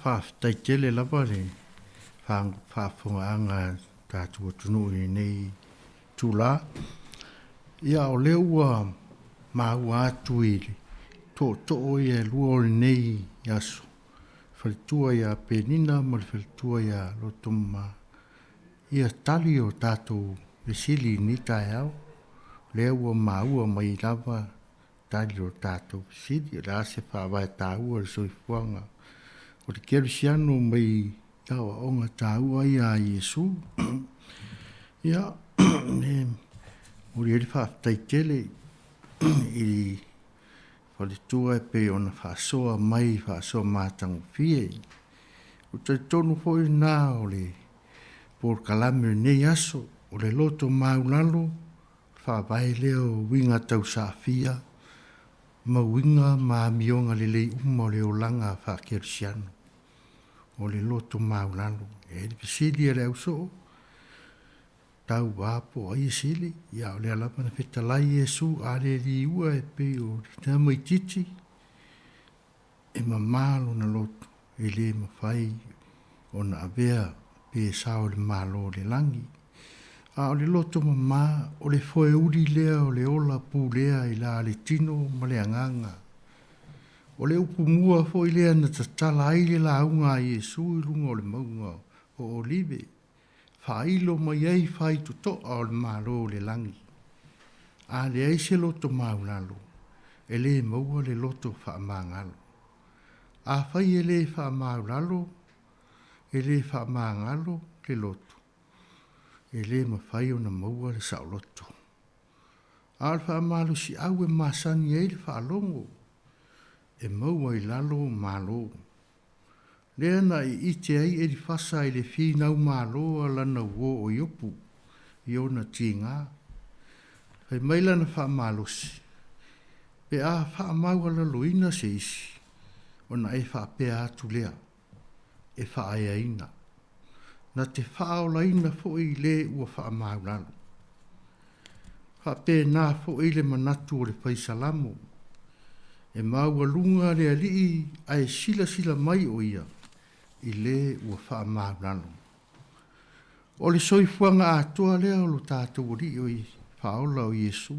whaafitai tele lapa le whaafunga anga tātua tunu i nei tūla. Ia o leo ua maua atu i le tō ia lua o nei yaso. Whalitua ia penina ma le whalitua ia lotoma. Ia tali o tātou vesili ni tai au. Lea ua maua mai lava tali o tātou vesili. Le ase whawai tāua le soifuanga. O te kerisiano mai tawa onga tāua ia Yesu. Ia, uri eri whaafitai tele i whalitua e pe ona whaasoa mai whaasoa mātango fie. O te tonu hoi nā o le por kalame nei aso o le loto maulalo whaavai leo winga tau saafia ma winga ma mionga le lei uma o le olanga whaakerisiano o le loto maulalo. E le pisili e le auso tau wapo ai sili ia o le alapa na fetalai Yesu a le li ua e pe o le mai titi e mamalo na loto e le mawhai o na avea pe sao le malo le langi a o le loto mama o le foe uri lea o le ola pu lea i la le tino ma le anganga o le upu mua fo i lea na tatala ai le la unga Yesu i lunga o le maunga o olive whailo mai ei whai tuto o le malo le langi. A le ei se loto maulalo, e le maua le loto whaamangalo. A whai e le whaamaulalo, e le whaamangalo le loto. E le mawhai o na maua le sao loto. A le whaamalo si au e masani e le whaalongo, e maua i lalo malo. Lea na i ite ai e di fasa i le whinau māloa lana uo o iopu, i ona tinga. Hei maila na wha malosi. Pe a wha maua la loina se isi, o na e wha pea atu lea, e wha aia ina. Na te wha o la ina fo i le ua wha maulalo. Wha pe nā fo i le manatu o le paisalamu. E maua lunga le alii ai sila mai o ia. I le ua wha maulalo. O le soifuanga atoa lea o lo tātou ori o i whaola o Yesu.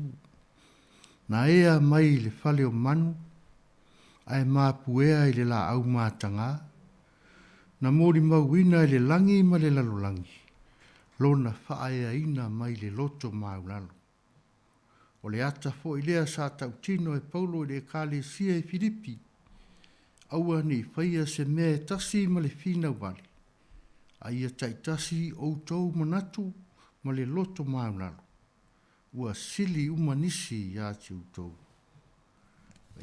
Na ea mai le whale o manu, ai māpuea i le la au mātanga, na mori mauina i le langi ma le lalolangi, lona whaea ina mai le loto maulalo. O le ata fo i lea sa tautino e Paulo i le kale sia i Filipi, aua ni whaia se mea tasi ma le whina wale. A ia taitasi o tau manatu ma le loto maunalo. Ua sili umanisi ia tiu tau.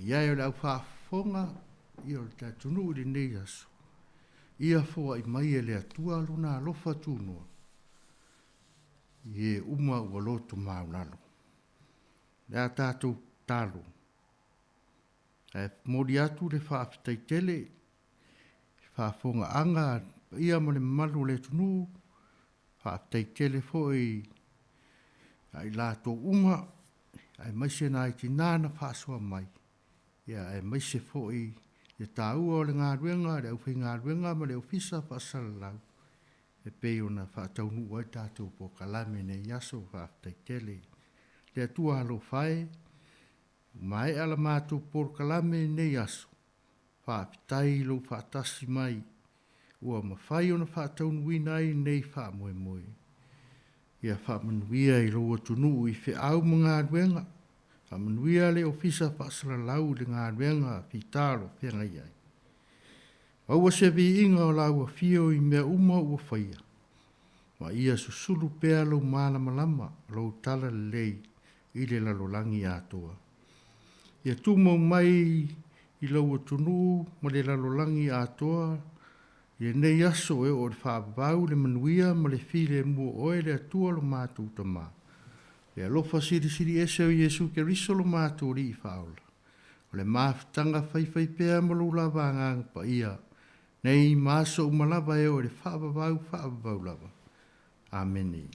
Ia e le au whaafonga, ia o le tatunu i le nei aso. Ia fua i mai e le atua luna alofa tūnua. Ie uma ua loto maunalo. Le a tātou talo. E mori atu le whaafitai tele, whaafonga anga, ia ma le malu le tunu, whaafitai tele foi, ai lato uma, ai maise na iti nana whaasoa mai. Ia ai maise foi, ia tāua o le ngā ruenga, le au whi ngā ruenga, ma le ofisa whaasala lau. E peo na whaataunu wai tātou po kalame ne yaso whaafitai tele. Le atua alo whae, mai ala mātou por kalame nei aso. Whaapitai lo whaatasi mai. Ua mawhai ona whaataunuina ai nei whaamoe moe. Ia whaamanuia i loa tunu i whi au mga ruenga. Whaamanuia le ofisa whaasala lau le ngā ruenga whitaro whenga iai. Aua se vi inga o laua fio i mea uma ua whaia. Ma ia susulu pea lo malama lama lo tala lei i le lalolangi atoa. Ia tumo mai i laua tunu ma le lalolangi atoa. Ia nei aso e o le whaabau le manuia ma le file mua oe le atua lo mātou tama. Ia lofa siri ese o Yesu ke riso lo mātou ri i whaola. O le māwhitanga whaiwhai pēa ma lo lava ngang pa ia. Nei māso umalava e o le whaabau lava. Amen.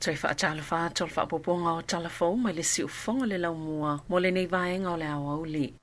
toi whaatala whaatol whaapoponga o talafou mai le si ufonga le lau mua mo le nei vaenga o le awa uli.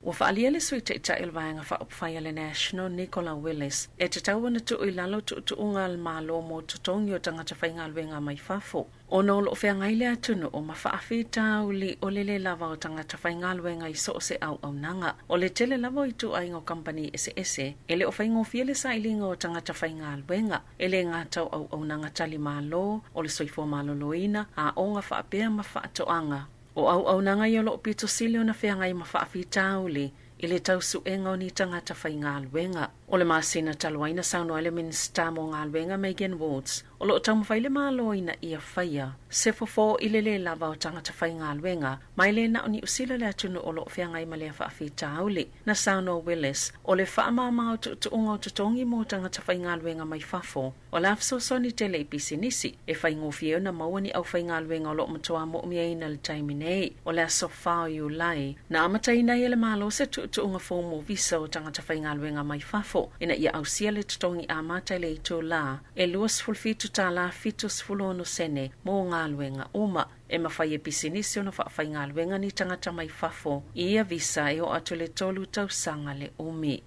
Ua whaalia le sui te ita il vaenga whaopwhaia le National Nicola Willis e te tau ana tu i lalo tu unga al malo mo tutongi o tangata whainga alwenga mai whafo. O no lo whea ngai le atunu o ma whaafi tau li o le lava o tangata whainga alwenga i so se au nanga. O le tele lava i tu aingo company ese e le o whaingo fiele sa ilinga o tangata whainga alwenga e le ngā tau au nanga tali malo o le soifo malo loina a o ngā whaapea ma whaatoanga. O au nanga i o lo pito sili o na whea ngai ma whaafi tau li i le tau suenga o ni tangata whainga alwenga. O le masina taluaina sauno ele minsta mo ngā alwenga Megan Woods. O lo tau mawhaile māloina i a whaia. Se fofo i le lava o tangata whainga alwenga. Mai le na o ni usila le atunu o lo whea ngai ma le whaafi tauli. Na sauno Willis. O le whaamama o tuunga o tutongi mo tangata whainga alwenga mai whafo. O le afsoso ni te le pisinisi. E whaingo fio na maua ni au whainga alwenga o lo matoa mo umiaina le taiminei. O le aso whao i ulai. Na amataina i le malo se tuunga fomo visa o tangata whainga alwenga mai whafo. Ina ia au sia le tutongi a mata le ito la. E luas fulfitu ta la fitus fulono sene mo ngā luenga uma. E mawhai e pisinisi o na whaafai ngā luenga ni tangata mai whafo. Ia visa e o atu le tolu tausanga le umi.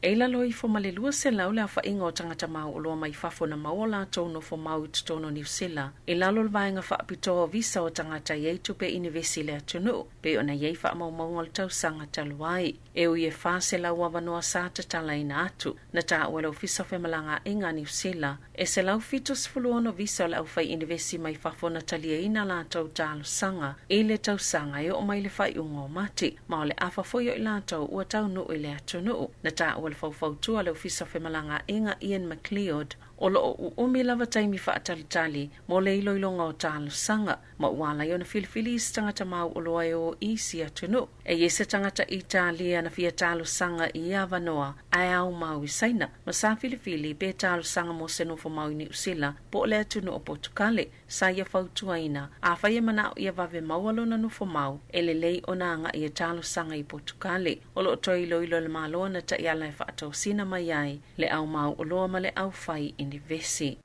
E lalo i fo malelua se lau le awha inga o tangata mau o loa mai whafo na mau la tono fo mau i tutono New Zealand. E lalo le vaenga whaapitoa visa o tangata iei tupe inivesi le atunu. Pe ona iei wha mau maungol tausanga taluai. E ui e wha se lau awanoa sāta talaina atu. Na ta uelo fisa whemalanga inga New Zealand. E se lau fitus fuluono visa le awhai inivesi mai whafo na talia ina la tau talo sanga. E le tausanga e o mai le whai ungo mati. Mao le awha foio i la tau ua tau nu i le atunu. Na ta uelo fau le ofisa whemalanga inga Ian McLeod o lo umi lava taimi whaatalitali mo le iloilonga o talo sanga ma uala i ona Filifilis tangata mau o loa e o isi atunu. E yese tangata Italia na fia talo sanga i Avanoa ai au mau i saina ma sa Filifili pe talo sanga mo senofo mau i New Zealand po le atunu o Portukale sa ia fautuaina a whaia manao ia vave maualona nufo mau e le lei o nanga i talo sanga i Portukale o lo toi ilo le maloa na ta iala e whaatau sina mai ai le au mau o loa ma le au whai inivesi.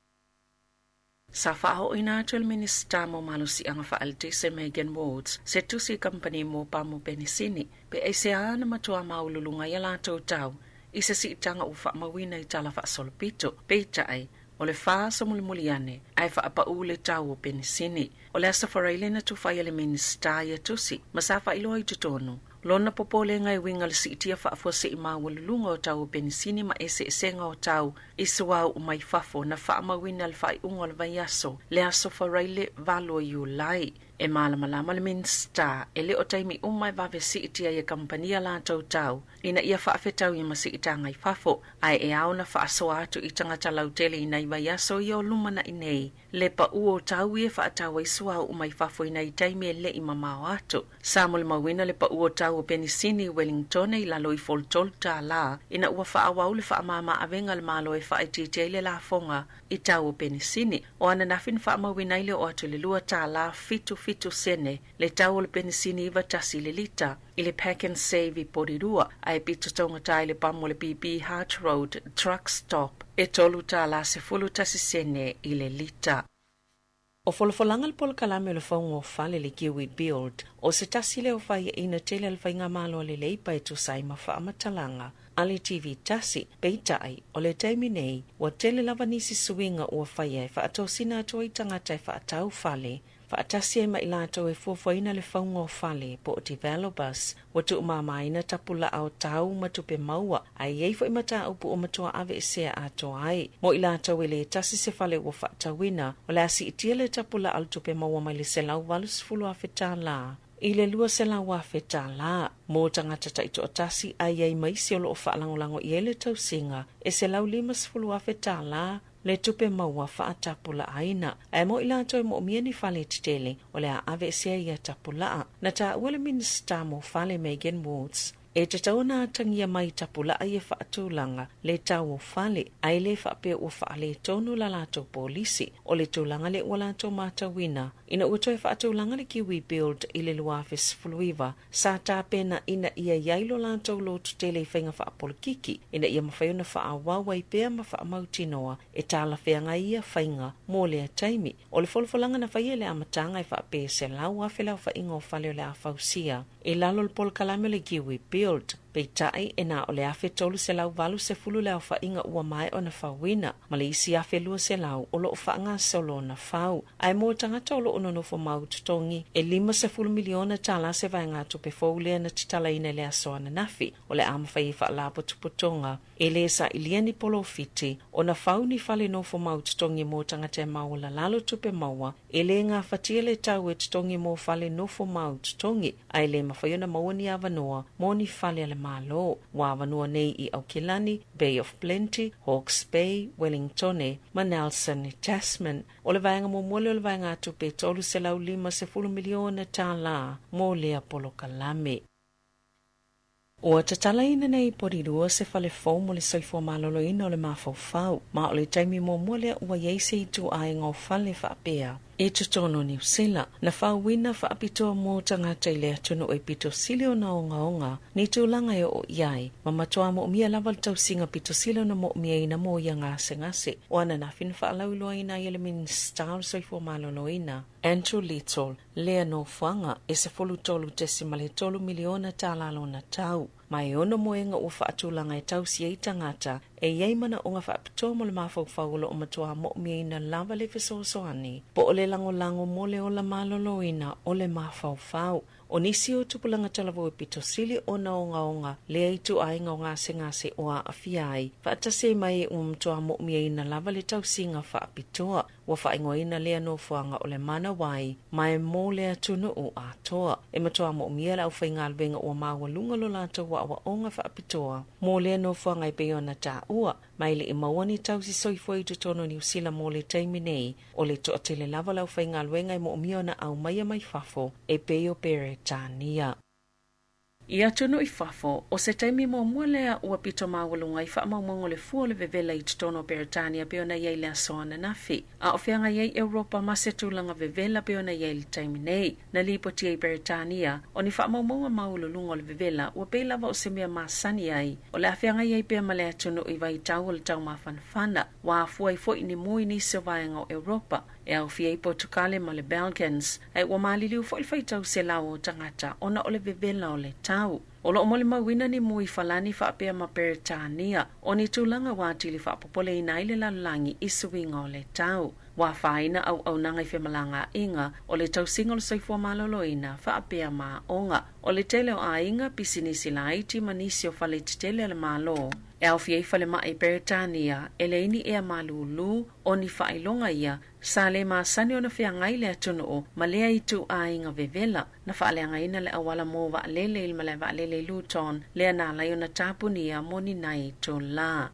Sa whao ina atu el minista mo malusi anga whaalte se Megan Woods se tusi company mo pa mo penisini pe e se ana matua maululunga ia lātou tau i se si itanga u whaamawina i tala whaasolopito pe tai o le wha sa mulimuliane ai whaapa u le tau o penisini o le asa wharaile na tu whai ele minista ia tusi ma sa whailoa i tutonu. Lona popole ngai winga le sitia whaafua se ima walulunga o tau penisini ma ese esenga o tau isuau o mai whafo na whaamawina le whai ungo le vaiaso le aso wharaile valo i ulai. E malamalama le minsta e le o taimi umai vave sitia ia kampania la tau ina ia whaafetau i masita ngai whafo ai e au na whaasoa atu i tangata lautele ina i vaiaso i o lumana inei le pa uo tau i e whaatau i suau o mai whafo ina i taimi e le i mamao atu. Samuel mawina le pa uo tau o penisini Wellington i lalo i foltol ta la ina ua whaawau le whaamama avenga le malo e whaetite le la fonga i tau o penisini o ana nafin whaamawina ile o atu le lua ta la fitu sene le tau le penisini iwa tasi le lita i le Pack and Save i Porirua ai pito taunga tai le pamo le BB Hart Road truck stop e tolu ta la se fulu tasi sene i le lita. O folofolanga le polo kalame o le whaunga o whale le Kiwi Build o se tasi le o whai e ina tele le whainga malo le leipa e tu sai ma whaamatalanga Ali TV tasi peitai o le taimi nei wa tele lava nisi suinga o whai e whaatosina atua i tangata e whaatau whale Whaatasi e mai lātou e fuafuaina le whaunga o whale po o developers wa tu umamaina tapula au tau matupe maua ai ei fo imata upu o matua ave esea ato ai. Mo i lātou e le tasi se whale o whaatawina o le asi itia le tapula al tupe maua mai le selau walus fulu a whetā la. I le lua selau a whetā la. Mo tangata taito o tasi ai ei maisi o lo o whaalangolango i ele tau singa e selau limas fulu a whetā la. Le tupe maua whaatapula aina. E mo ila toi mo mieni whale titele o le a ave sea ia tapula. Na ta uele minista mo whale Megan Woods. e te tauna tangia mai tapula ai e whaatulanga le tau o whale, ai le whaapea o whaale tonu la lato polisi, o le tūlanga le ua lato matawina. Ina ua toi whaatulanga le Kiwi Build i le luafes fuluiva, sa tāpena ina ia yailo lato lo tutele whainga whaapolikiki, ina ia mawhaiona whaawawa i pēa ma whaamautinoa, e tāla whianga ia whainga mō lea taimi. O le folfolanga na whaia le amatanga i whaapea se lau a whilau whainga o whale o le awhausia. E lalo le polkalame le Kiwi Build, pei tai e nā o le awhi tolu se lau walu se fulu le au whainga ua mai o na whawina, ma le isi awhi lua se lau o lo whaanga solo na whau. Ai mō tangata o lo ono no whamau tutongi, e 5 miliona tāla se vai ngā tupe fōulea na titala ina le asoa na nafi, o le ama whai whaalapo tuputonga. E le sa iliani polo fiti, o na whau ni whale no whamau tutongi mō tangata e mau la lalo tupe maua, e le ngā whatia le tau e tutongi mō whale no whamau tutongi, ai le mawhaiona maua ni awanoa, mō ni whale ale malo, wa awanua nei i Aukilani, Bay of Plenty, Hawke's Bay, Wellingtone, ma Nelson i Tasman. O le vaenga mo mole o le vaenga tupe tolu se lau 5 miliona tāla mō lea polokalame. O te talaina nei porirua se whale fau mo le soifua malolo ina o le mawhauwhau, ma o le taimi mo mole ua yeise i tu ai ngau whale whaapea. E tutono New Zealand, na whauwina whaapitoa mō tangata i lea tunu o pito sili o na onga, ni tūlanga e o iai, ma matoa mo mia lawal tau singa pito sili o na mo mia ina mo ia ngase. O ana na fin whaalauloa ina i le minister o soifua malolo ina. Andrew Little, lea no whanga, e se folu tolu tesimale 3 miliona tālalo na tau. Mai ono moenga ua whaatulanga e tau si ei tangata, e iei mana o ngā whaapitoa mo le mawhauwhaulo o matoa mo mia ina lava le fesosoani, po o le lango mole o la malolo ina o le mawhauwhau. O nisi o tupulanga talavo e pito sili o na onga, lea i tu ai ngā ngase o a awhiai, whaatase mai e mtoa mo mia ina lava le tau singa whaapitoa, wa whaingoa ina lea no fuanga o le mana wai, mai mō lea tunu o atoa. E matoa mo mia la uwhainga albenga o maua lunga lo lata wa awa o ngā whaapitoa, mō lea no fuanga i peona tā ua, mai le i mawani tau si soifua i tutono New Zealand mō le taimi nei, o le toa tele lava la uwhainga albenga i mo mia na au maia mai fafo, e peo pere tānia. Ia tunu i fafo, o se taimi mo mualea ua pito mawalunga i whaamaumongo le fua le vevela i tutono Peretania peona iei le asoa na nafi. A o whianga iei Europa ma se tūlanga vevela peona iei le taimi nei. Na lipoti i Peretania, o ni whaamaumonga maululunga le vevela ua peilava o se mea masani ai. O le a whianga iei pea malea tunu i vai tau o le tau mawhanawhana, wa afua i fo ini mui ni se vaenga o Europa. E au fia i Portugale ma le Balkans, e ua maliliu fo il faitau se lau o tangata, ona o le vevela o le tau. O lo mole mawina ni mui falani whaapea ma Peretania, o ni tūlanga wātili whaapopole i naile lalangi i suinga o le tau. Wa whaina au nanga i whemalanga inga, o le tau singa o le soifua malolo ina, whaapea ma onga. O le tele o a inga, pisinisi la iti manisi o whale titele le malo. E au fia i whale ma i Peretania, e le ini ea malulu, o ni whailonga ia, sa le ma sani o na whea ngai le atunu o, ma lea i tu a inga vevela, na whaale ina le awala mō wa lele il ma le wa lele Luton, lea nā lai o na tāpunia moni nai to la.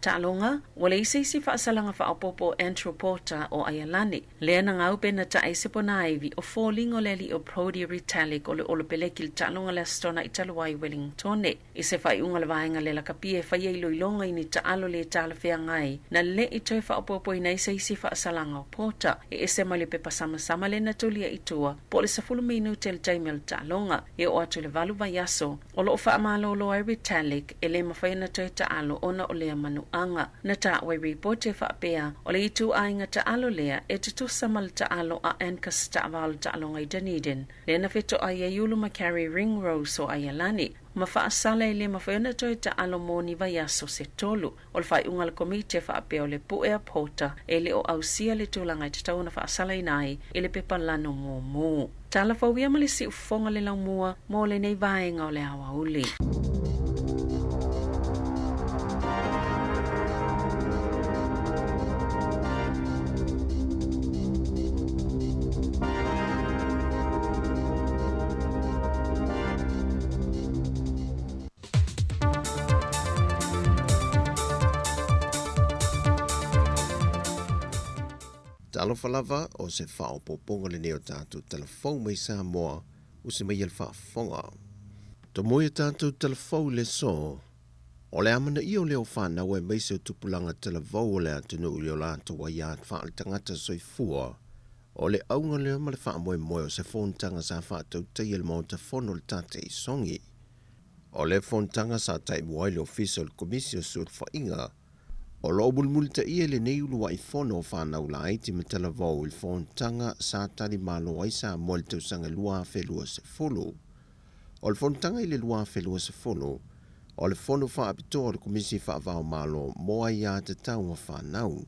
Talonga, wale isi whaasalanga whaapopo Andrew Porter o Ayalani. Lea na ngau pena ta eisipo na aivi o fōlingo leli o Prodi Ritalik o le olopelekil talonga le astona i taluai Wellingtone. Ise whai unga le vaenga le lakapie whai eilo ilonga ini ta alo le tala whea ngai. Na le i toi whaapopo ina isi whaasalanga o Porter. E ese mali pepa sama le natulia itua. Po le safulu minu tel taimel talonga. E o atu le valu vayaso. O lo whaamalo lo ai Ritalik. E le mawhaina toi ta alo ona o lea manu anga na ta wai reporte whaapea o le itu ainga ta alo lea e te tusamal ta alo a Angus ta aval ta alo ngai Dunedin. Le na feto a Yulu Macari Ringrose o Ayalani. Ma whaasala le mawhaina toi ta alo moni vayaso se tolu. O le whai unga le komite whaapea o le puea pota e le o ausia le tūlanga i te tauna whaasala inai e le pepa lano mō. Tala whauia ma le si ufonga le laumua mō le nei vaenga o le awa uli. Talofa lava o se whaopoponga le neo tātou telefon mai sa moa o se mai el whaafonga. To moe tātou telefou le so, o le amana i o leo whanau e meise o tupulanga televou o le atunu u leo lātou wa iāt whaale tangata soifua, o le aunga leo ma le wha moe moe o se whontanga sa whātou teia le mau te whono le tate i songi. O le whontanga sa tai moai le ofisa o le komisi o suat whainga, o lo mulmuli ta ia le nei ulu wa i whono o whanau la aiti ma televou i whontanga sa tali malo ai sa moe le tausanga lua whelua se wholo. O le whontanga i le lua whelua se wholo, o le whono wha apitoa o le komisi wha avao malo moa ia te tau wa whanau.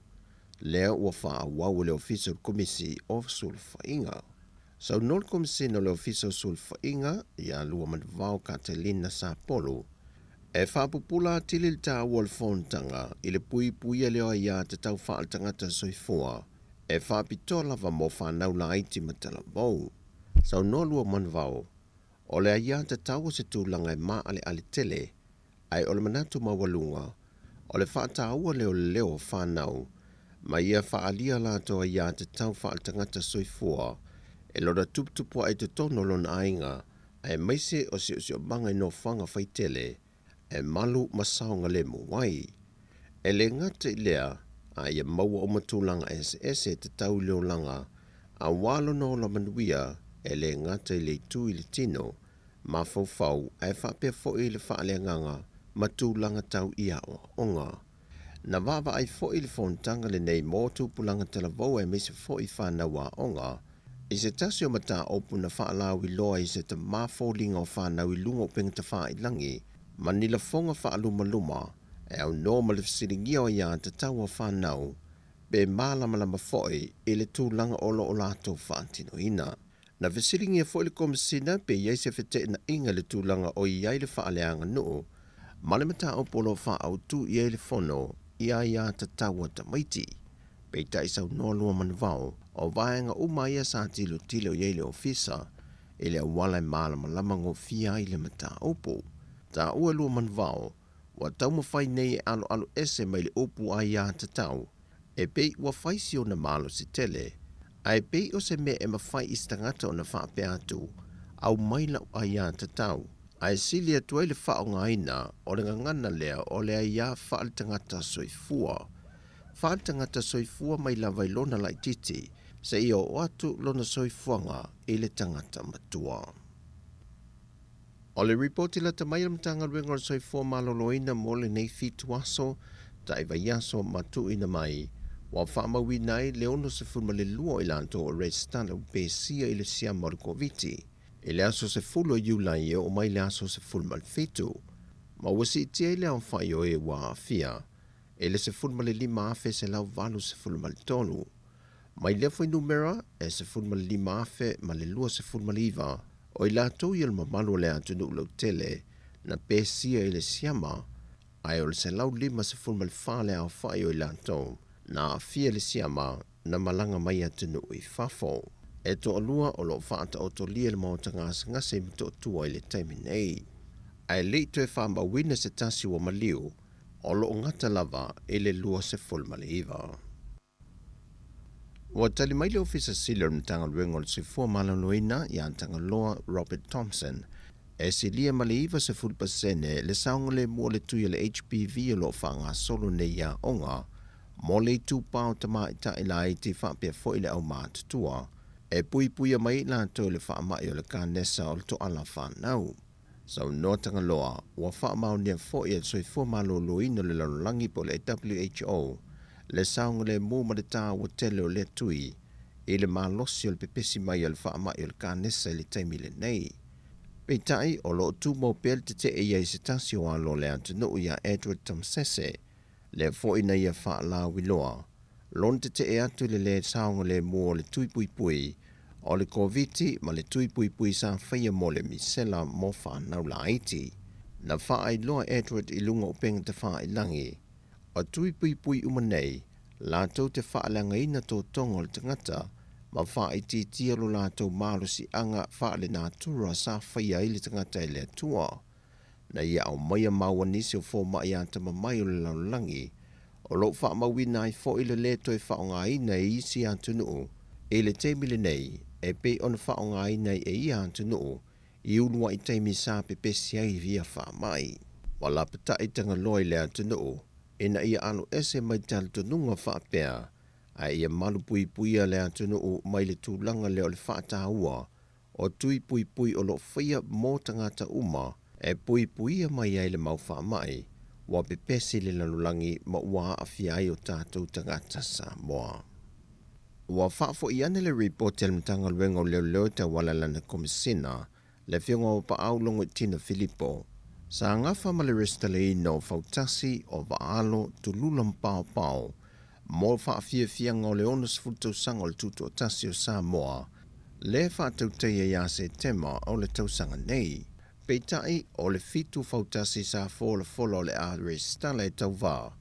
Lea ua wha awau le ofisa o le komisi o sul whainga. Sau no le komisi no le ofisa o sul whainga, ia lua manavao Catalina Sapolo, e whapupula tili le tā ua le whontanga i le pui pui leo ia te tau wha al tangata soifua, e whapitoa lava mo whanau la aiti matala vau. Sau no lua manavao, o le ia te tau se tūlanga e maa ale tele, ai o le manatu mawalunga, o le whaata ua leo whanau, ma ia whaalia la toa ia te tau whaal tangata soifua, e lora tuptupua e te tono lona ainga, e meise o si o manga no whanga whaitele, e malu masaonga le muwai. E le ngata i lea, a ia maua o matulanga SS e te tau leo langa, a walo no la manuia, e le ngata i le tu i le tino, ma fau e whapea fo i le whaale nganga, matulanga tau ia o onga. Na wawa ai fo i le whontanga le nei mōtu pulanga televou e mese fo i whanaua onga, i se tasi o mata opu na whaalau i loa i se te mawholinga o whanau i lunga o penga te wha i langi, ma nila fonga whaaluma luma, e au noma le fsiringia o ia te tau o whanau, be mālamalama foi i le tūlanga olo o lato whaantino ina. Na fsiringia foi le komisina pe iei se fete na inga le tūlanga o iai le whaaleanga noo, ma le mata opu lo wha au tu iei le fono, ia te taua ta maiti. Pei tai sau noa lua manavao, o vaenga umaia sa tilo iei le ofisa, e le awala malama lamango fia i le mata opu. Ta ua lua manavao, wa tau mawhai nei e alo ese mai le opu a ia te tau, e pei ua whaisi o na malo si tele, ai pei o se me e mawhai istangata o na whape atu, au maila a ia te tau. Ai sili atua i le whaonga ina o le ngangana lea o le aia whaal tangata soifua. Whaal tangata soifua mai la vailona lai titi se i o atu lona soifuanga i le tangata matua. O le reporti la tamai le mtanga ruenga o soifua maloloina mo le nei fitu aso ta i vaiaso matu ina mai. Wa whaamawi nai le ono se fulma le lua i lanto o Red Star o pesia i le siama o le koviti. E le aso se fulo iulai o mai le aso se fulma le fitu. Ma wasi tia i le au whai o e wa afia. E le se fulma le lima afe se lau valu se fulma le tolu. Mai le fwai numera e se fulma le lima afe ma le lua se fulma le iwa. O i la tau i al mamalu le atunu lau tele na pesia i le siama. Ai o le se lau lima se fulma le fale au whai o i la tau. Na afia le siama na malanga mai atunu i fafo. E to alua o lo whaata o to lia le maota ngase mto tua i le taimi nei. Ai leitu e whaamba wina se tasi wa maliu, o lo ngata lava e le lua se fulma le iwa. Wa tali mai le ofisa siler mtanga luengo le se fua malaloina i antanga loa Robert Thompson, e si lia ma le iwa se fulpa sene le saunga le mua le tuia le HPV o lo whaanga solo ne ia onga, mo le tūpao tama ita ila i te whapea fo i le au mātutua, e pui mai la to le whaamai o le kānesa o le to ala whanau. Sau no tanga loa, wa whaamau nia fo i soi fua malo loino le lalangi po le WHO, le saunga le mūma le tā wa tele o le tui, i le malosi o le pepesi mai o le whaamai o le kānesa i le taimi le nei. Pei tai o lo tu mo pel te e iei se tasi o alo le antunu ia Edward Tomsese, le fo ina ia whaala wiloa, lon te e atu le saunga le mua le tui pui, o le koviti ma le tui pui sa whaia mo le misela mo whanau la aiti. Na wha ai loa Edward i lunga o penga te wha i langi, o tui pui umanei, la tau te wha alanga ina tō tongo le tangata, ma wha i tia lo la tau malo si anga wha le nā tura sa whaia i le tangata i le tua. Na ia au maia maua nisi o fō mai anta ma mai o le laulangi, o lo wha mawina i fo i le leto e wha o ngā ina e isi antunu, e le te mile nei, e pe on wha o ngā ina e i antunu, I unua I teimi sa pepesi ai via wha mai. Wala pata I tanga loi lea tunu. Ina ia anu ese mai tala tununga wha pea. Ai ia malu pui puia lea tunu mai le tūlanga leo le wha tāua. O tui pui pui o lo whaia mō tangata uma. E pui puia mai ai le mau wha mai. Wa pepesi le lalulangi ma ua awhia ai o tātou tangata sa moa. Wa whaafo I ane le report el mtanga luenga o leo leo te walalana komisina, le whionga o pa au longo I Tina Filippo. Sa ngafa ma le resta le ino fautasi o vaalo tu lulam pao pao, mo whaafia fianga o le onas futo sanga o le tuto o tasi o Samoa, le whaatau teia ia se tema o le tausanga nei. Peitai o le fitu fautasi sa fola fola o le a restala e tau vā,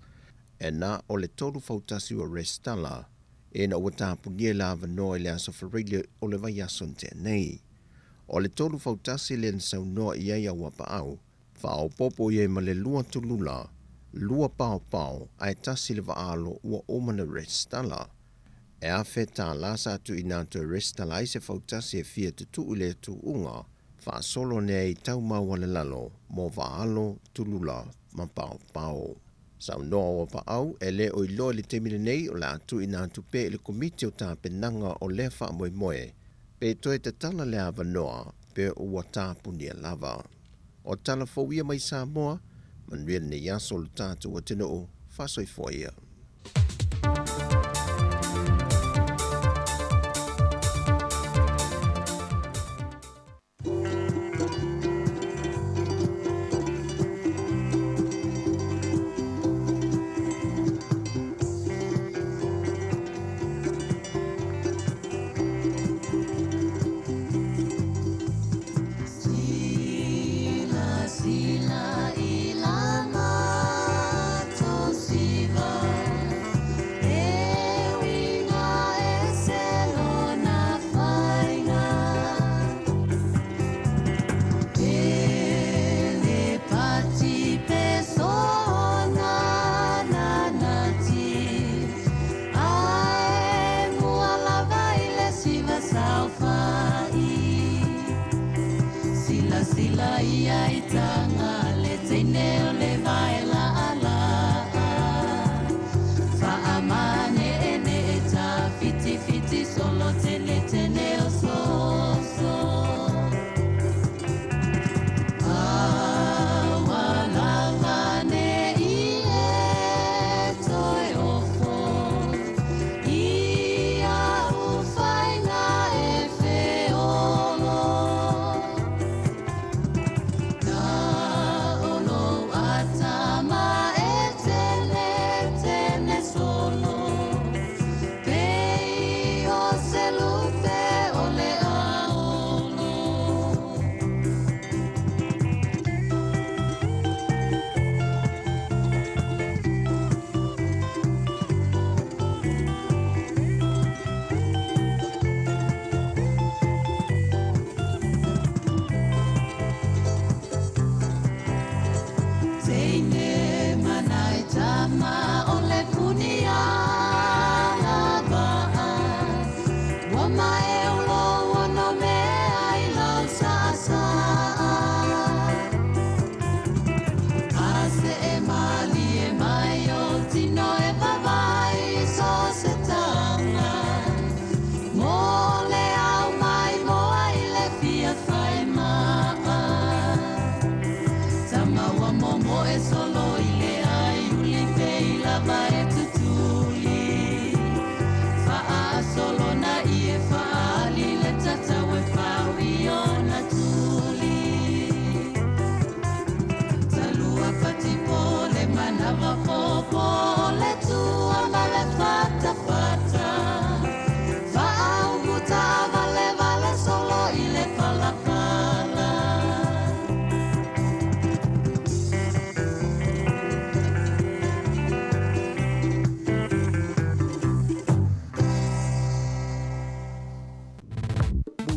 e na o le tolu fautasi o restala, e na ua tāpunia lava noa le aso whareile o le vai aso te nei. O le tolu fautasi le nsau noa I ai au apa au, whao popo I ma le lua tulula, lua pao pao, ai tasi le vaalo ua omana restala. E a wheta lasa atu I nātu restala I se fautasi e fia tutu le tu unga, wha solo ne ai tau maua le lalo, mo vaalo tulula ma pao pao. Sau noa o pa au, e le o ilo le temile nei o la atu I nātu pe le komite o tā penanga o le wha moe moe, pe toe te tala le ava noa, pe ua tāpunia lava. O tala fowia mai Samoa, manuia ne yaso le tātu o tino o whasoi foia. Sila ilama to siva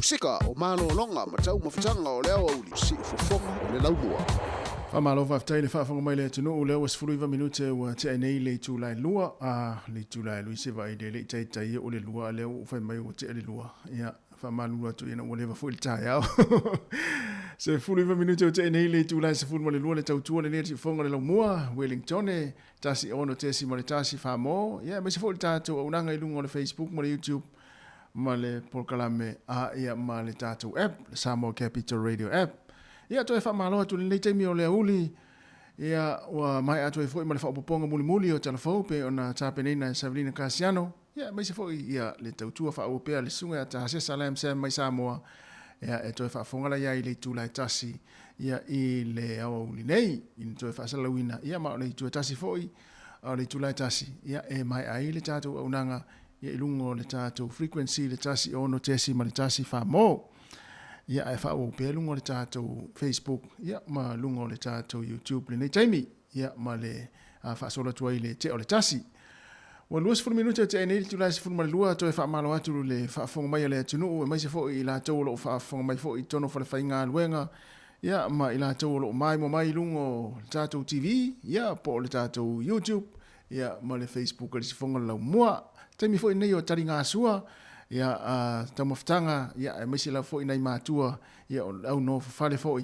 Sika o malo longa ma tau mafutanga o leo au li si fofonga o le laumua. Whamalo whaftai le whaafonga mai le tunu o leo asfuruiva minute ua te nei le tūlai lua a le tūlai lui se vai le tai tai o le lua leo whai mai o te le lua. Ia whamalu atu ina whatever fo il tai au. Se fulu iwa minuto o te nei le tūlai se fulu mo le lua le tautua le neti fonga le lau mua, Wellington e tasi ono tesi mo le tasi whamo. Ia, me se fo il tātou au nanga i lunga o le Facebook mo le YouTube, ma le Polkalame a ia ma le tātou app, le Samoa Capital Radio app. Ia, toi whamaloa tu le nei teimi o le auli, ia wa mai atu e fo i ma le whaopoponga muli o telefou pe o na tāpenina e Savelina Casiano. Ia, me se fo i ia le tautua whaopea le sunga a tahase salam sem mai Samoa. Ia e toi whaafongala ia i le tūlai tasi ia i le awa uli nei i le toi whaasalawina ia ma o le tūlai tasi foi o le tūlai tasi ia e mai ai le tātou aunanga ia i lungo le tātou frequency le tasi ono tesi ma le tasi whaamo ia e whaau pēr lungo le tātou Facebook ia ma lungo le tātou YouTube le nei taimi ia ma le whaasola tua i le te o le tasi. Wa luas fulu minuta te nei tu lai fulu malua to e fa malo atu le fa fonga mai le tunu e mai se fo i la to lo fa fonga mai fo i tono fa le fainga luenga ya ma i la to lo mai mo mai lungo tato TV ya po le tato YouTube ya ma le Facebook le fonga la mua te mi fo i nei o taringa sua ya tamaftanga ya mai se la fo i nei matua ya au no fa le fo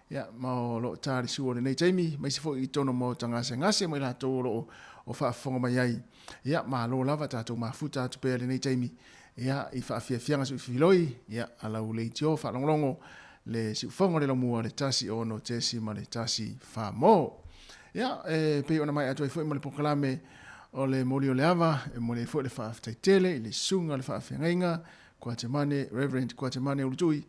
ya ma lo tari sua le nei taimi mai se fo i tono mo tanga se ngase mai la to lo o fa fonga mai ai ia ma lo lava tatou mafuta atu pe le nei taimi ia i fa fianga su filoi ia ala u le tio fa longlongo le si fonga le mua le tasi ono tesi ma le tasi fa mo ia pe ona mai atu foi mo le Polkalame o le moli o le ava e mo le foi le fa tele le sunga le fa fianga Kwatemane Reverend Kwatemane ulutui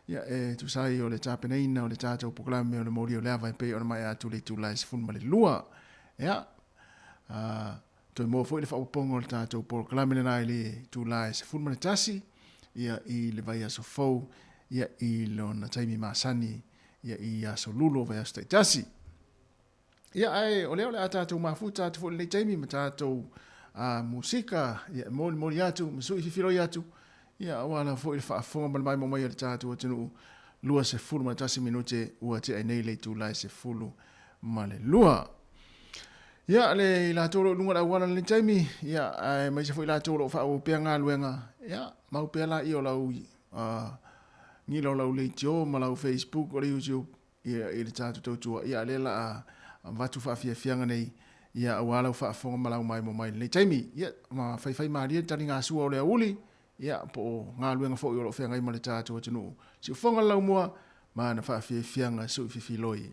ia tu sai o le tapeneina o le tatou Polkalame o le moli o le ava pe ona mai atu le tūlai se fun ma le lua ia toi mo foi le fa pongo le tātou Polkalame nai le tūlai se fun mane tasi ia i le vai aso fou ia i lona taimi masani ia i aso lulo vai aso tasi ia ai o leo le tātou mafuta atu foi le taimi ma tātou musika ia moli atu masui fifiroi atu ia wala foi le fa fonga malmai mo mai le tātou atunu lua se fulu mane tasi minute ua te ai nei le tūlai se fulu male lua. Ia le la tolo lunga la wana le taimi ia mai se foi la tolo fa o penga luenga ia mau pela i o lau ni lo lau le tio ma lau Facebook o YouTube ia i le tatu tautua ia le la vatu fa fianga nei ia wala fa fonga ma lau mai mo mai le taimi ia ma fai maria tani nga su o le uli ia po nga luenga fo i o fenga i ma le tatu tunu si fonga lau mua ma na fa fianga su fifiloi.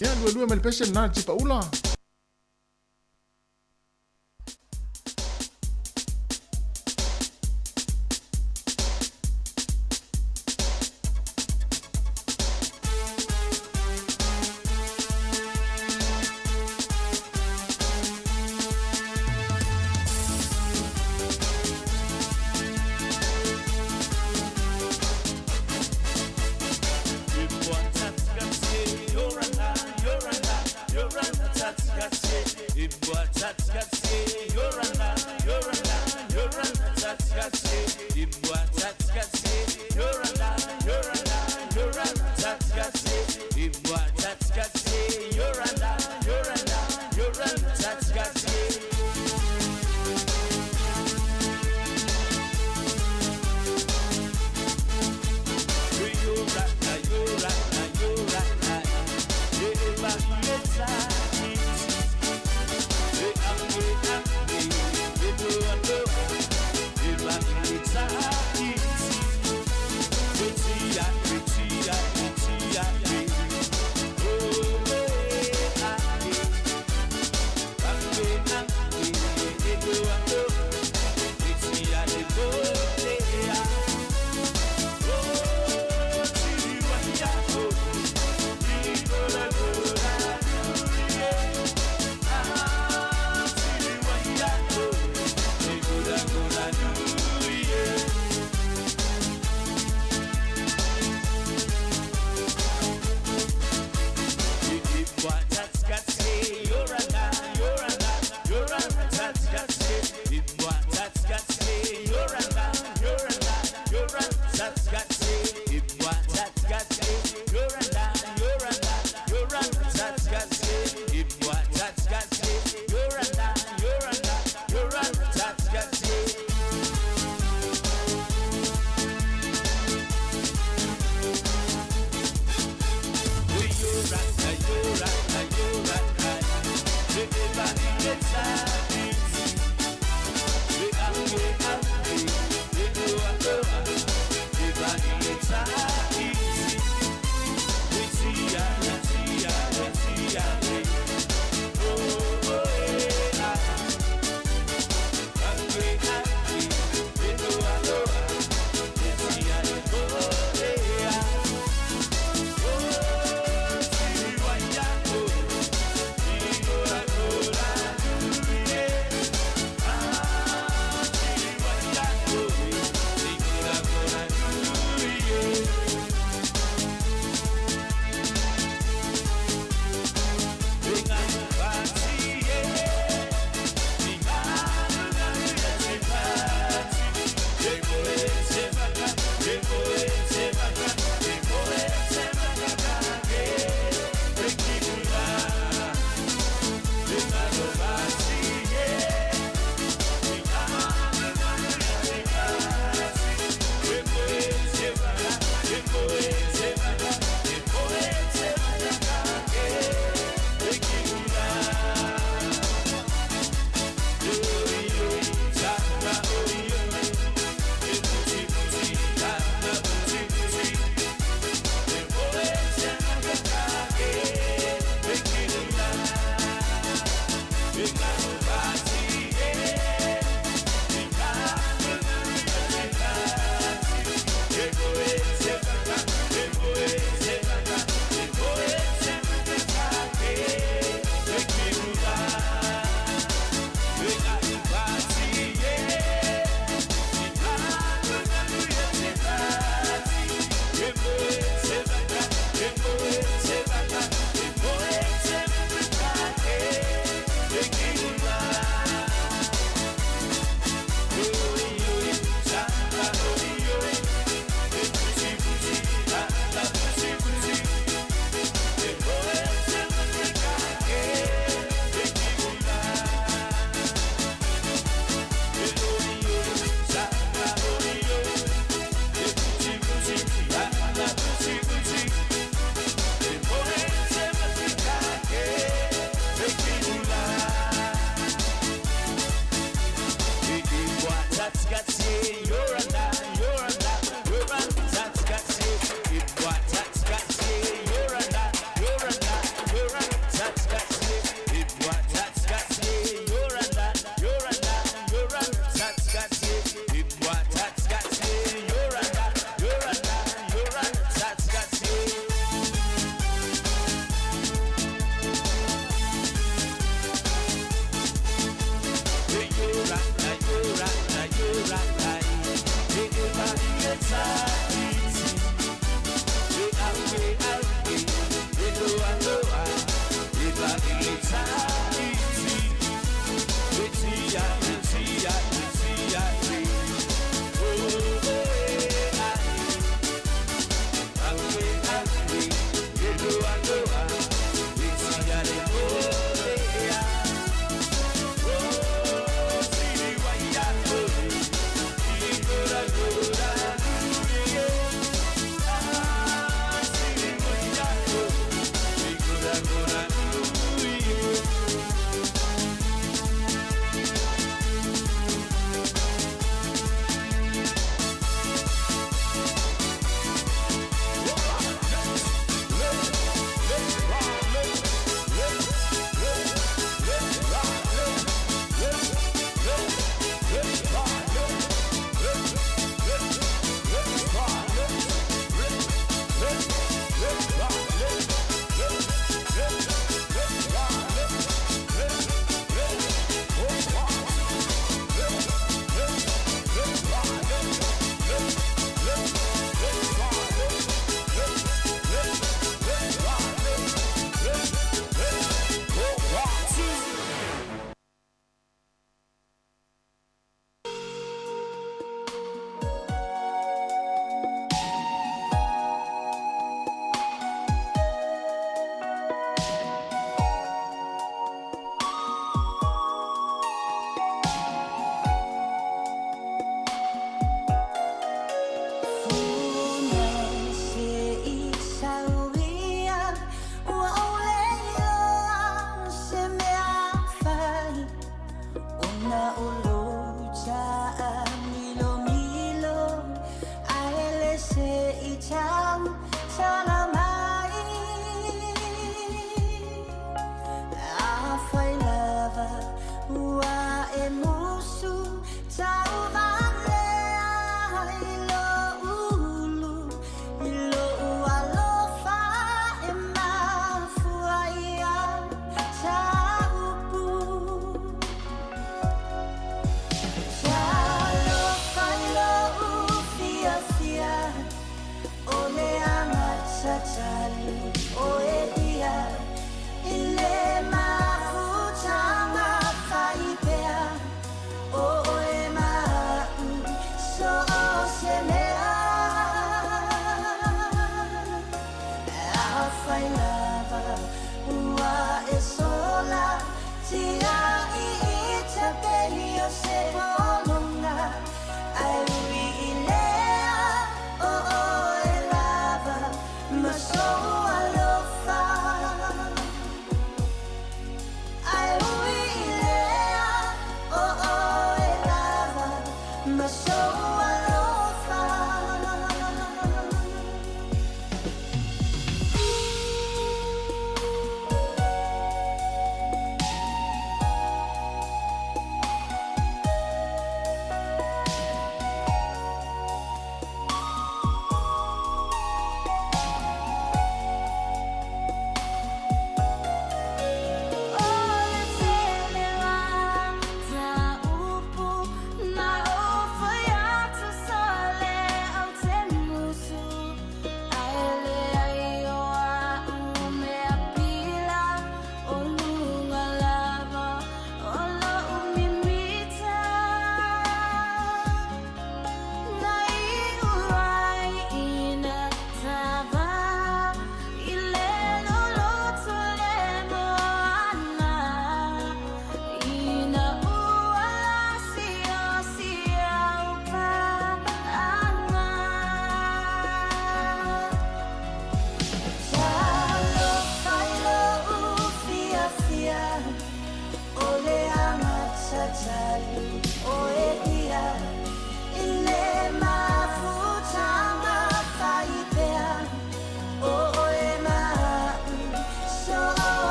Ya, dua-dua main pesen na cipa ula. You're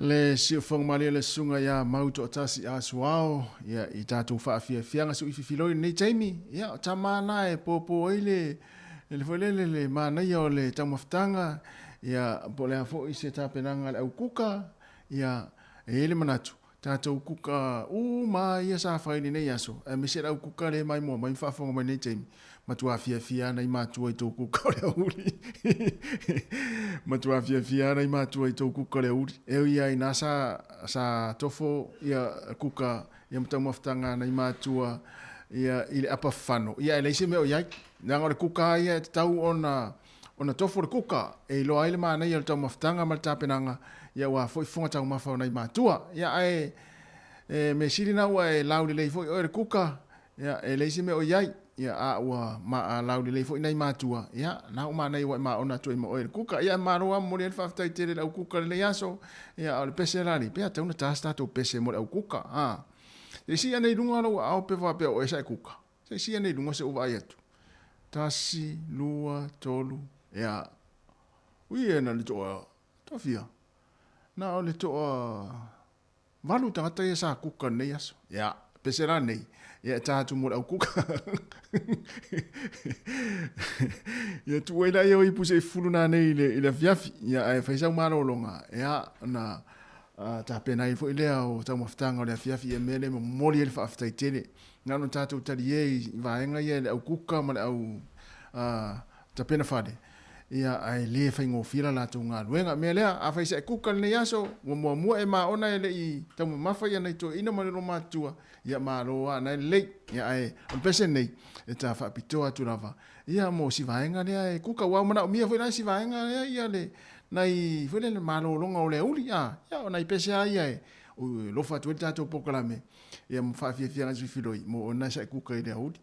Le siofong mali le sunga ya mauto tasi asuao ya I tātou whaafianga su ififiloi nei Jamie ya tamana e popo ile le folele le mana ya o le tamaftanga ya polea fo I se tapenanga le au kuka ya ele manatu tātou kuka ma ia sa whaini nei aso me se au kuka le mai mo mai whaafonga mai nei Jamie matua fia na I matua I tō kuka le uri matua fia na I matua I tō kuka le uri eo ia I nasa sa tofo ia kuka ia mtau maftanga na I matua ia ile apa whano ia ele se meo iai nanga le kuka ia tau ona tofo le kuka e loa ile maana ia le tau maftanga ma le tapenanga ia wa foi fonga tau mafau na I matua ia me siri na ua e lauli lei foi o le kuka ia ele se meo iai ia a ua ma lauli lei foi nai matua ia na o mana ia ma ona tu mo el kuka ia maroa mo le faftai tele la kuka le yaso ia o pese rali pe ata una tasta to pese mo le kuka e si ana lunga lo au pe va pe o esa kuka se si ana lunga se o vai atu tasi lua tolu ia ui na le to fia na o le to valu tangata ia sa kuka nei yaso ia pese rali ia tātu mo au kuka ia tuela ia I puse fulu na nei ile fiafi ia ai faisa maro longa ia na ta pena I fo ile o ta maftanga le fiafi e mele mo moli ele fa aftai tele na no tātu tali e vaenga ia le au kuka ma le au ta pena fade ia ai le fa ngo fila la tu nga luenga mele a faisa kuka le yaso mo e ma ona ele I ta mafa ia nei to ina mo le matua ia maroa na le ia ai on pese nei e ta fa pitoa tu lava ia mo si vaenga le e kuka wa mana mia foi na si vaenga ia le nai foi le malo longa o le uli ia ona pese ai ai o lo fa tu ta to pokalame ia mo fa fia nga filoi mo ona sa kuka ile uli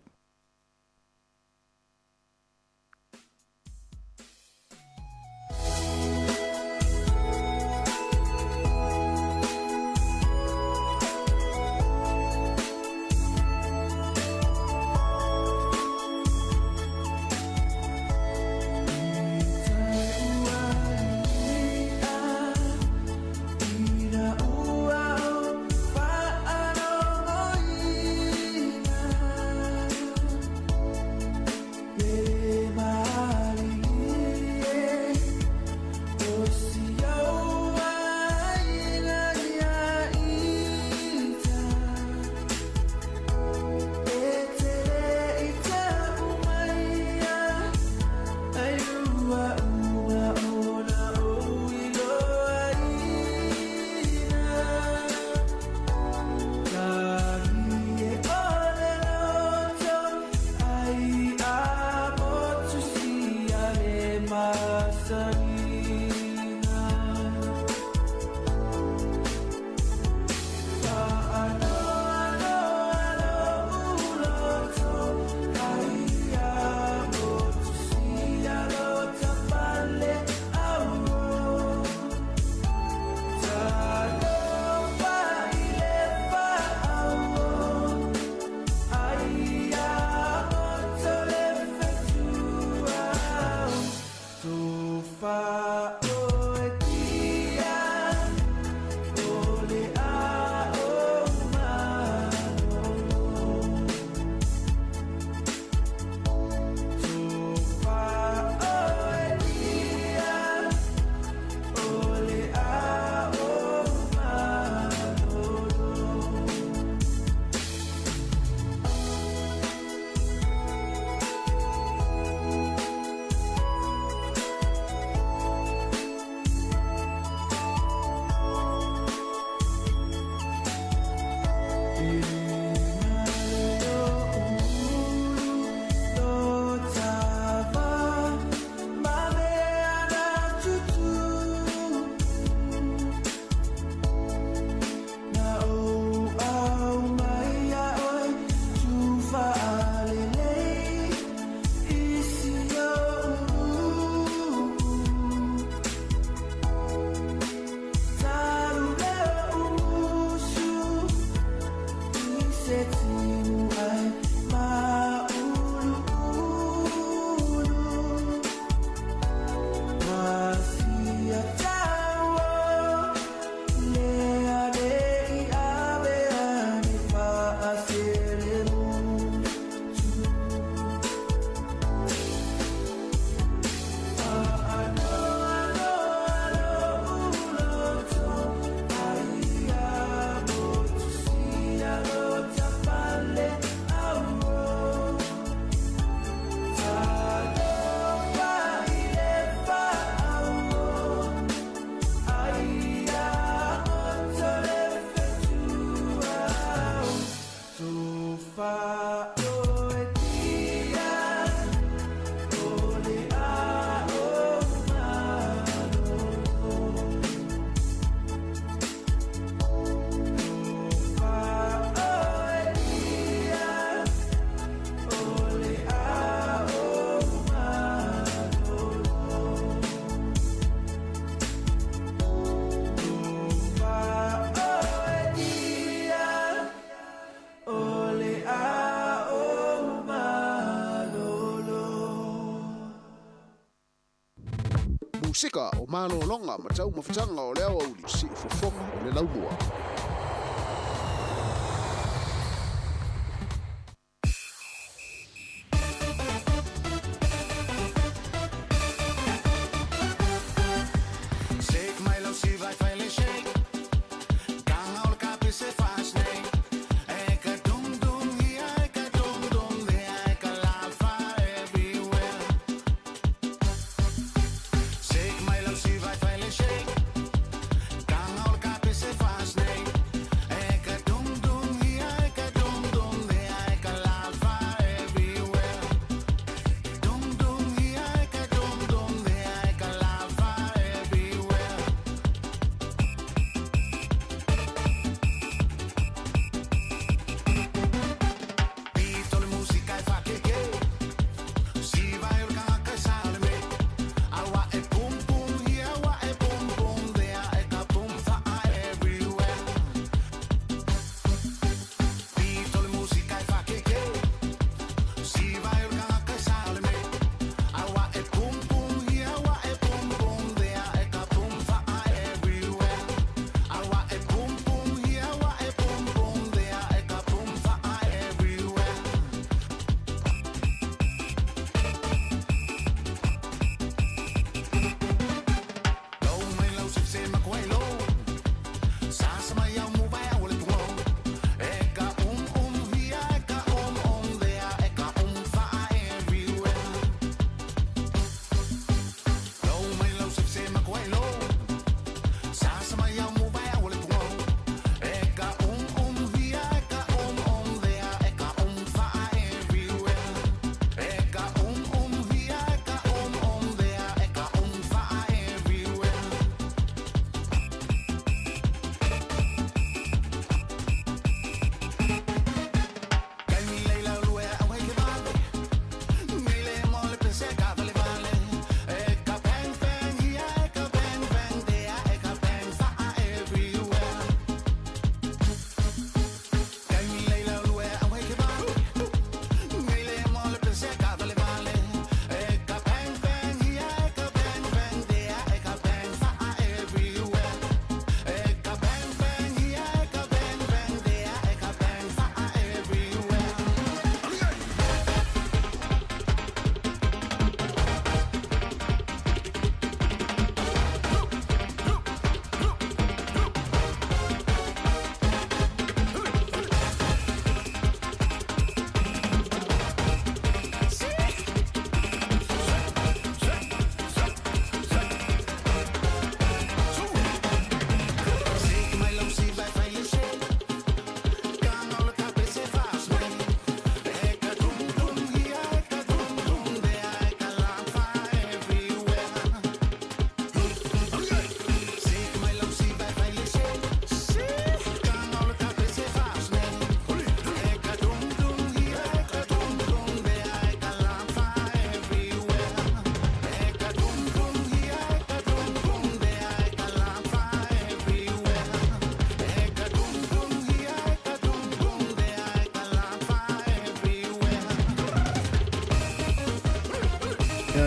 sika o malo longa ma tau mafutanga o leo au si fofonga o le laumua.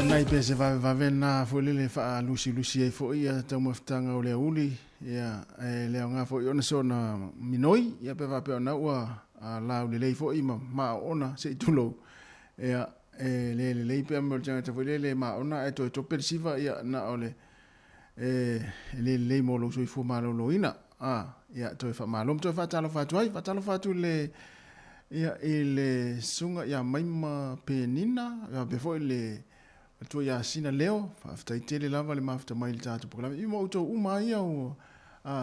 Nai pe se va na fo le fa lusi e fo ia tau maftanga o le uli ia le nga fo ona sona minoi ia pe va pe ona wa la le fo ima ma ona se tulo ia le pe mo janga fo le ma ona e to persiva ia na ole le mo lo so fo ma lo ina ia to fa ma lo to fa talo fa tu le ia ele sunga ia maima penina ia be fo le tu ya sina leo after itele lava le mafta mai le tatu programa i mo to uma ia o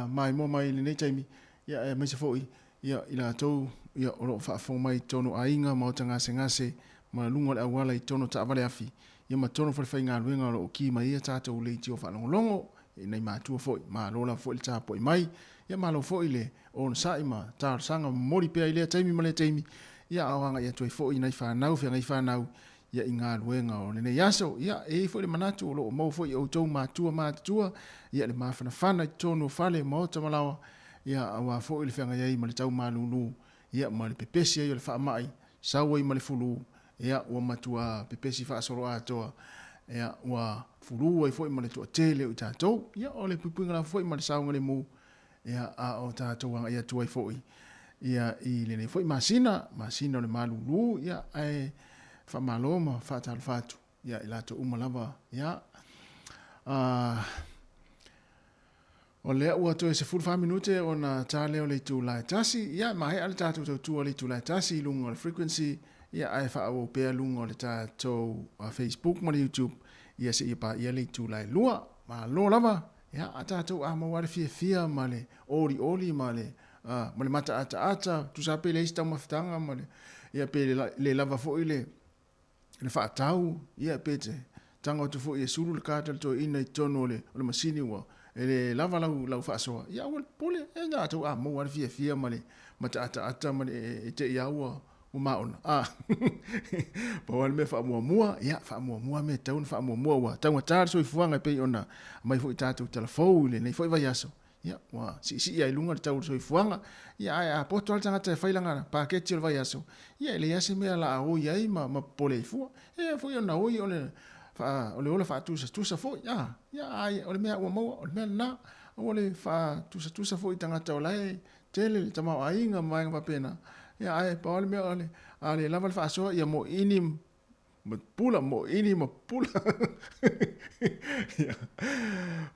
mai mo mai le nei taimi ia mai se foi ia ila to ia o fa fo mai tono ainga mo tanga sengase ma lungo le awala i tono ta vale afi ia ma tono fa inga luenga o ki mai ia tatu le tio fa longo nei ma tu foi ma lola foi ta poi mai ia ma lo foi le on saima ta sanga mori pe ile taimi ma le taimi ia awanga ia to foi nei fa nau fe ngai fa nau ia inga luenga o ne yaso ia fo le manatu lo mo fo o to matua ia le mafana fana tono fale mo tamalawa ia awa fo le fanga ia ma le tau malulu ia ma le pepesi ia le fa mai sawa i ma le fulu ia o matua pepesi fa soro atoa ia ua fulu ai foi ma le to tele o tatou ia o le pupunga la foi ma le saunga le mu ia a o tatou anga ia tuai foi ia I le nei foi masina le malulu ia ai fa maloma fa tal fatu ia I lato uma lava ia o le ua to se full 5 minute ona tale o le tu la tasi ia mai ale tatou tu o le tu la tasi lungo le frequency ia ai fa o pe lungo le tatou Facebook ma le YouTube ia se ia pa ia le tu la lua ma lo lava ia tatou a mo wale fia ma le oli ma le mata ata tu sa pe le sta maftanga ma le ia pe le lava fo ile le fa tau ia pe te tanga tu fo ia sulu le kata to ina tono le masini wa ele lava lau fa so ia wal pole e nga tu mo wale fia ma le mata ata ma le te ia wa o maona pa wale me fa mua ia fa mua me taun fa mua wa tanga tar so ifuanga pe ona mai fo tatu telefone nei foi vai aso ia wa si ia lunga tau so ifuanga ia a poto al tanga te failanga pa ke til vai aso ia le yase me la o ia ma pole fu e fo ona o ole fa ole fa tu sa fo ia ai ole me o mo ole me na ole fa tu sa fo tanga tau lai tele tama ainga mai pa pena ia ai pa ole me ale lava fa so ia mo ini mo pula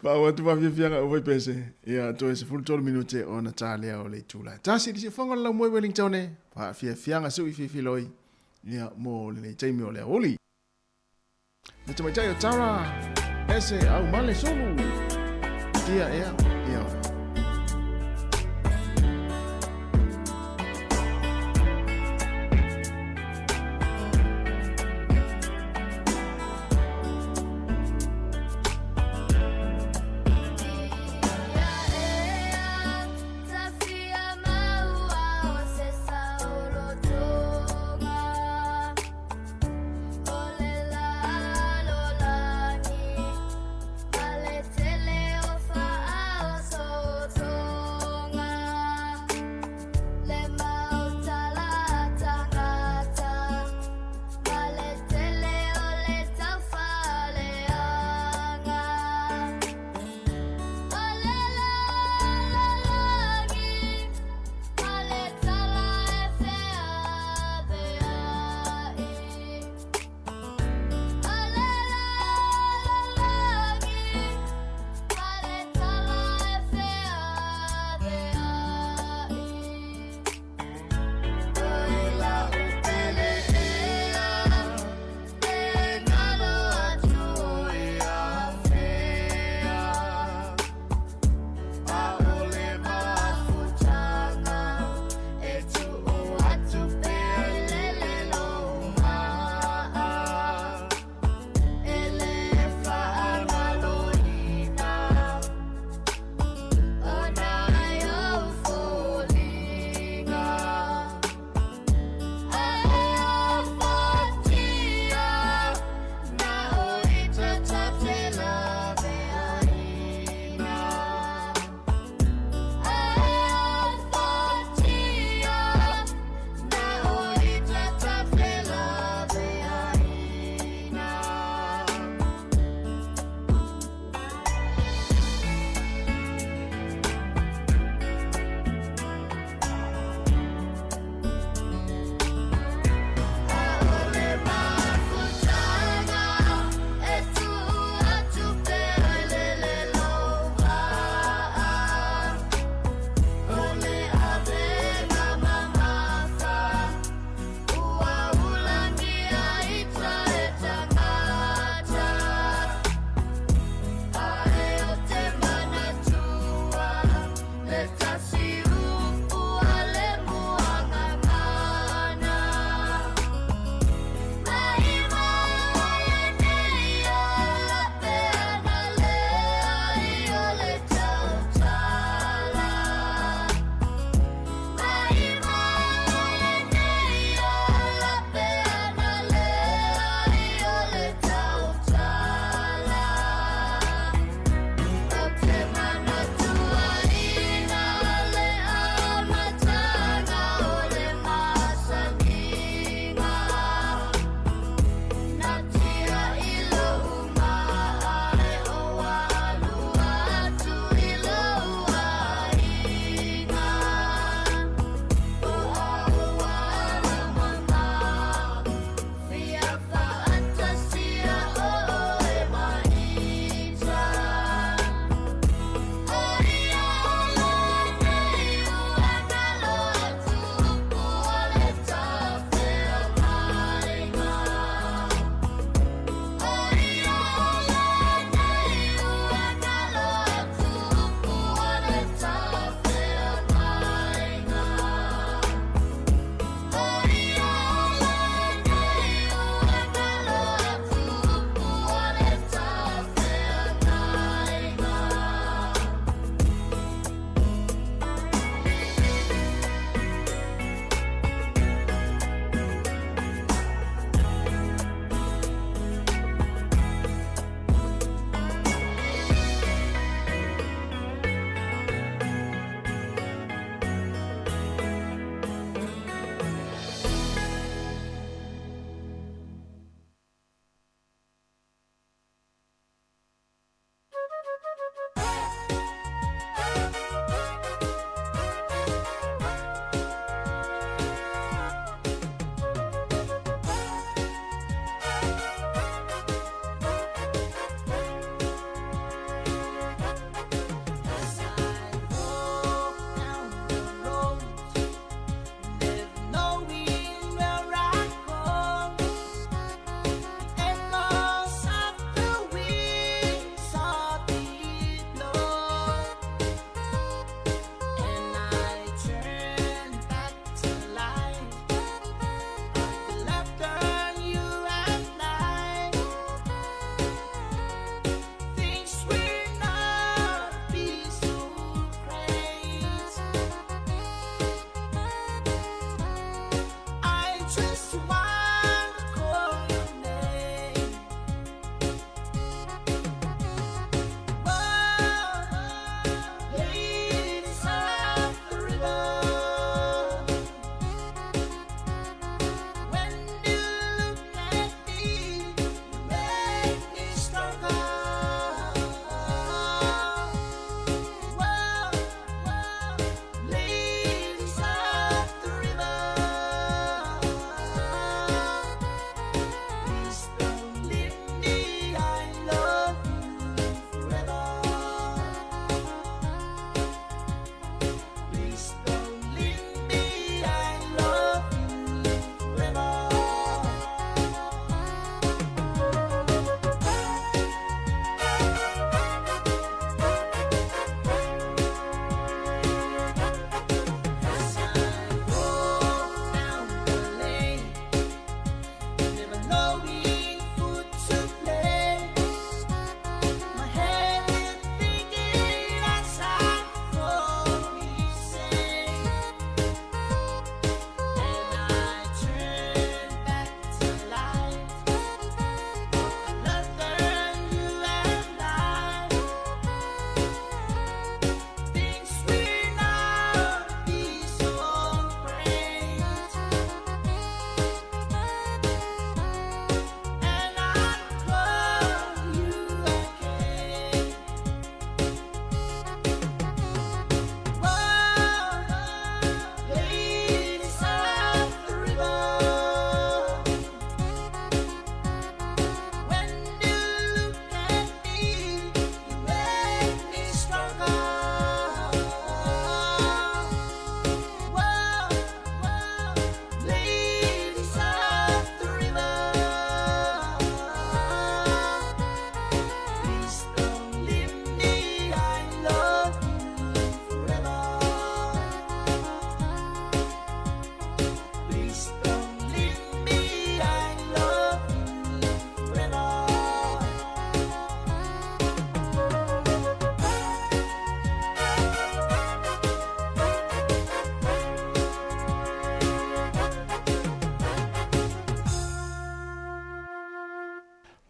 pa o tu va via o vai pese ia to ese full 12 minute ona tale o le tula tasi si fonga la mo Wellington e pa fia su fi loi ia mo le taimi o le oli na te mai o tara ese au male solo ia Tele o fa so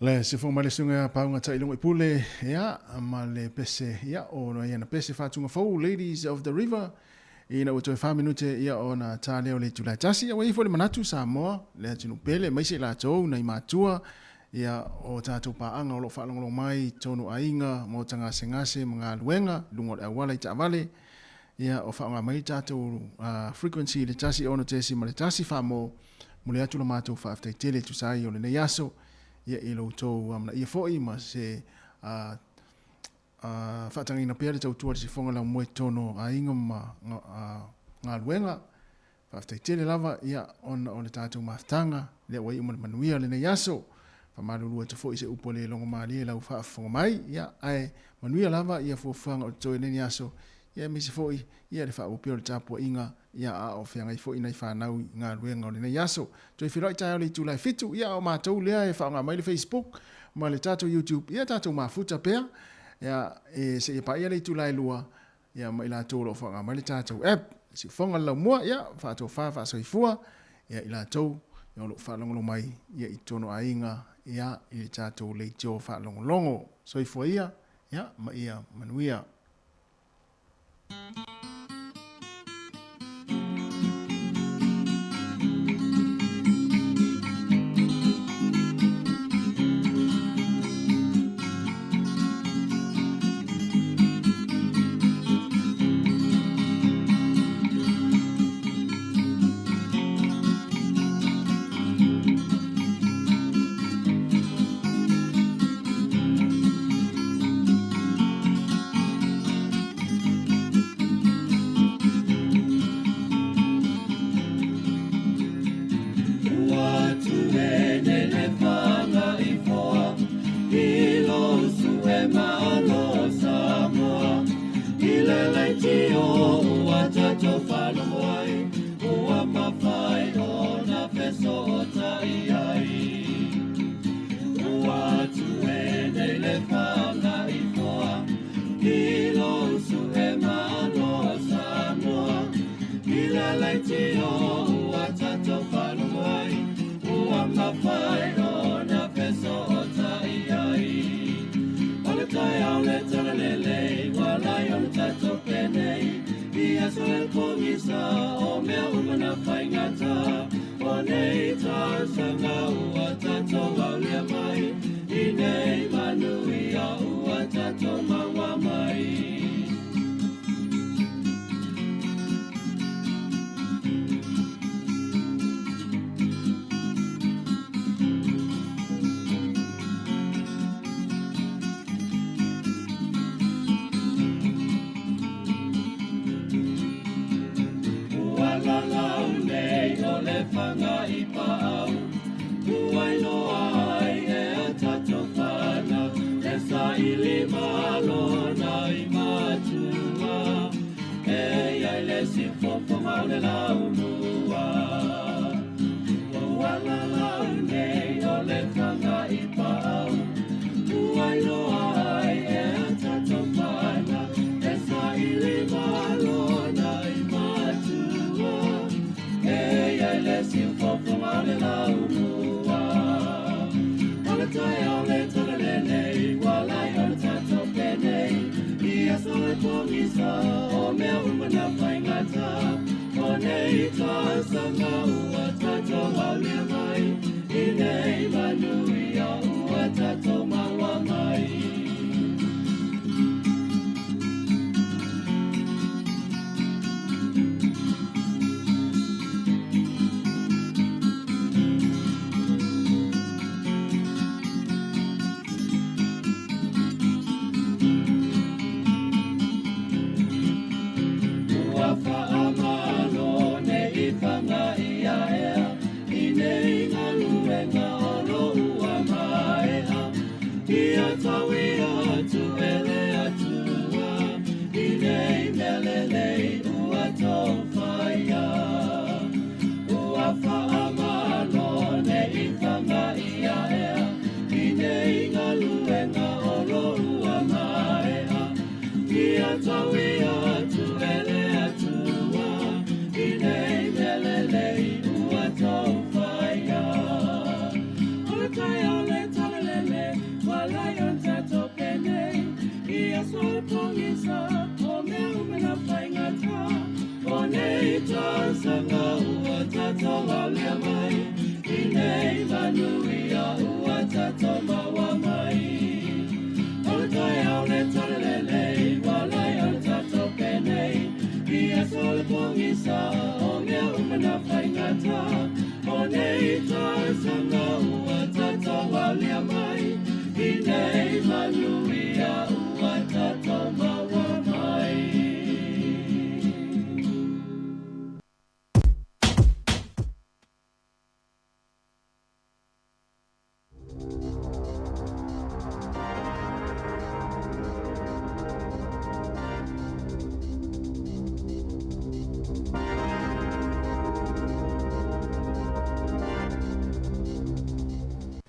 Le se fo male sunga paunga tai longa pule ya ma le pese ya o no ya na pese fatunga fo Ladies of the River ina o toi 5 minute ya ona tale o le tula tasi ya wei fo le manatu sa mo le tinu pele mai se la tou na matua ya o tatu pa anga o lo fa longo mai tonu ainga mo tanga sengase mga luenga lungo e wala ta vale ya o fa nga mai tatu frequency le tasi ona tesi ma le tasi fa mo le atu lo matu fa after tele tu sai o le yaso ya ilo to amna ia foi ma se fatangi na pere tau tuar se fonga la moe tono a inga ma ngā luenga fa tele lava ia on le tatu maftanga le wai umana manuia le nei yaso fa malulua te foi se upo le longo maali la ufa fonga mai ia ai manuia lava ia fofanga o toi nei yaso ia mi se foi ia le fa upio le tapu inga ia a o fianga i foi nei fa nau ngā luenga o le nei yaso toi firoi tai le tu lai fitu ia o mātou lea e fa ngā mai le Facebook ma le tatu YouTube ia tatu mafuta pea ia e se e pa ia le tu lai lua ia mai la tolo fa ngā mai le tatu app si fonga la mua ia fa to fa soifua ia ila tau ia lo fa longo mai ia i tono ainga ia i tatu le jo fa longo soifua ia ma ia manuia.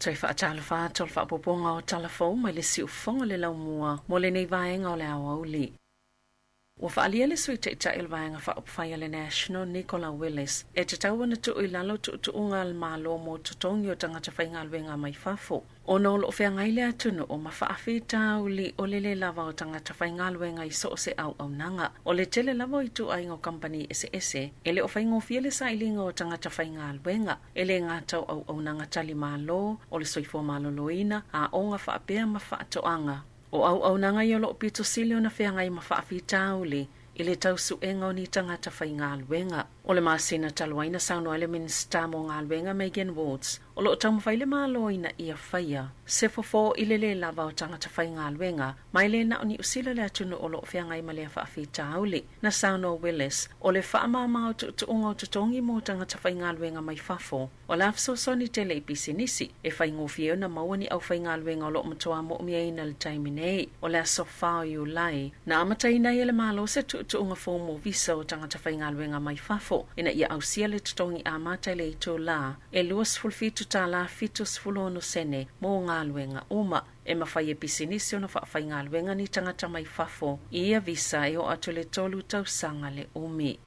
Trai whaatala whaatol whaapoponga o talafou mai le si ufonga le lau mua mo le nei vaenga o le awa uli. Ua whaalia le sui te il vaenga whaopwhaia le National Nicola Willis e te tau wana tu i lalo tu unga al malo mo tutongi o tangata whainga alwenga mai whafo. O no lo whea ngai lea tunu o ma whaafi tau li o le lava o tangata whainga alwenga i so se au nanga. O le tele lava i tu aingo company ese ele o whaingo fia le sailinga o tangata whainga alwenga ele ngā tau au nanga tali malo o le soifo malo loina a o ngā whaapea ma whaatoanga. O au nanga i o lo pito sili o na whea ngai ma whaafi tau li i le tau suenga o ni tangata whainga alwenga. O le masina taluaina sauno ele minsta mo ngā alwenga Megan Woods. O lo tau mawhaile māloina ia whaia. Se fofo i le lava o tangata whainga alwenga, mai le na o ni usila le atunu o lo whea ngai ma lea whaafi tauli. Na sauno Willis, o le whaamama o tuunga o tutongi mo tangata whainga alwenga mai whafo. O la afso soni tele i pisinisi, e whaingo fio na mawani au whainga alwenga o lo mtoa mo umiaina le taiminei. O le aso whao i ulai. Na amataina i le malo se tuunga fomo visa o tangata whainga alwenga mai whafo. Ina ia au sia le tutongi a mata le i tō la, e luas fulfitu tā la fitus fulono sene mō ngā luenga uma, e mawhai e pisinisi o na whaafai ngā luenga ni tangata mai whafo, ia visa e o atu le tolu tau sanga le umi.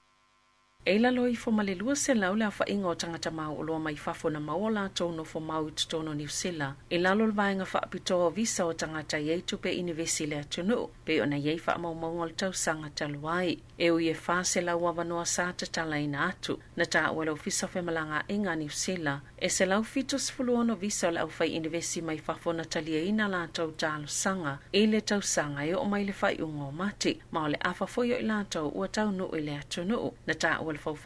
E la loi fo male lua se lau le awha inga o tangata mau o loa mai whafo na mau o la tono fo mau tutono New Zealand. E lalo lwaenga whaapitoa visa o tangata iei tupe inivesi le atunu, pe o na iei wha mau maunga le tau sanga taluai. E ui e wha se lau awanoa sāta tala ina atu, na tā ua lau fisa whemalanga inga New Zealand. E se lau fitus fuluono visa o le awhai inivesi mai whafo na talia ina la tau tālu sanga, e le tau sanga e o mai le whai ungo mati, ma o le awha foio i la tau ua tau nu i le atunu, na tā ua le fau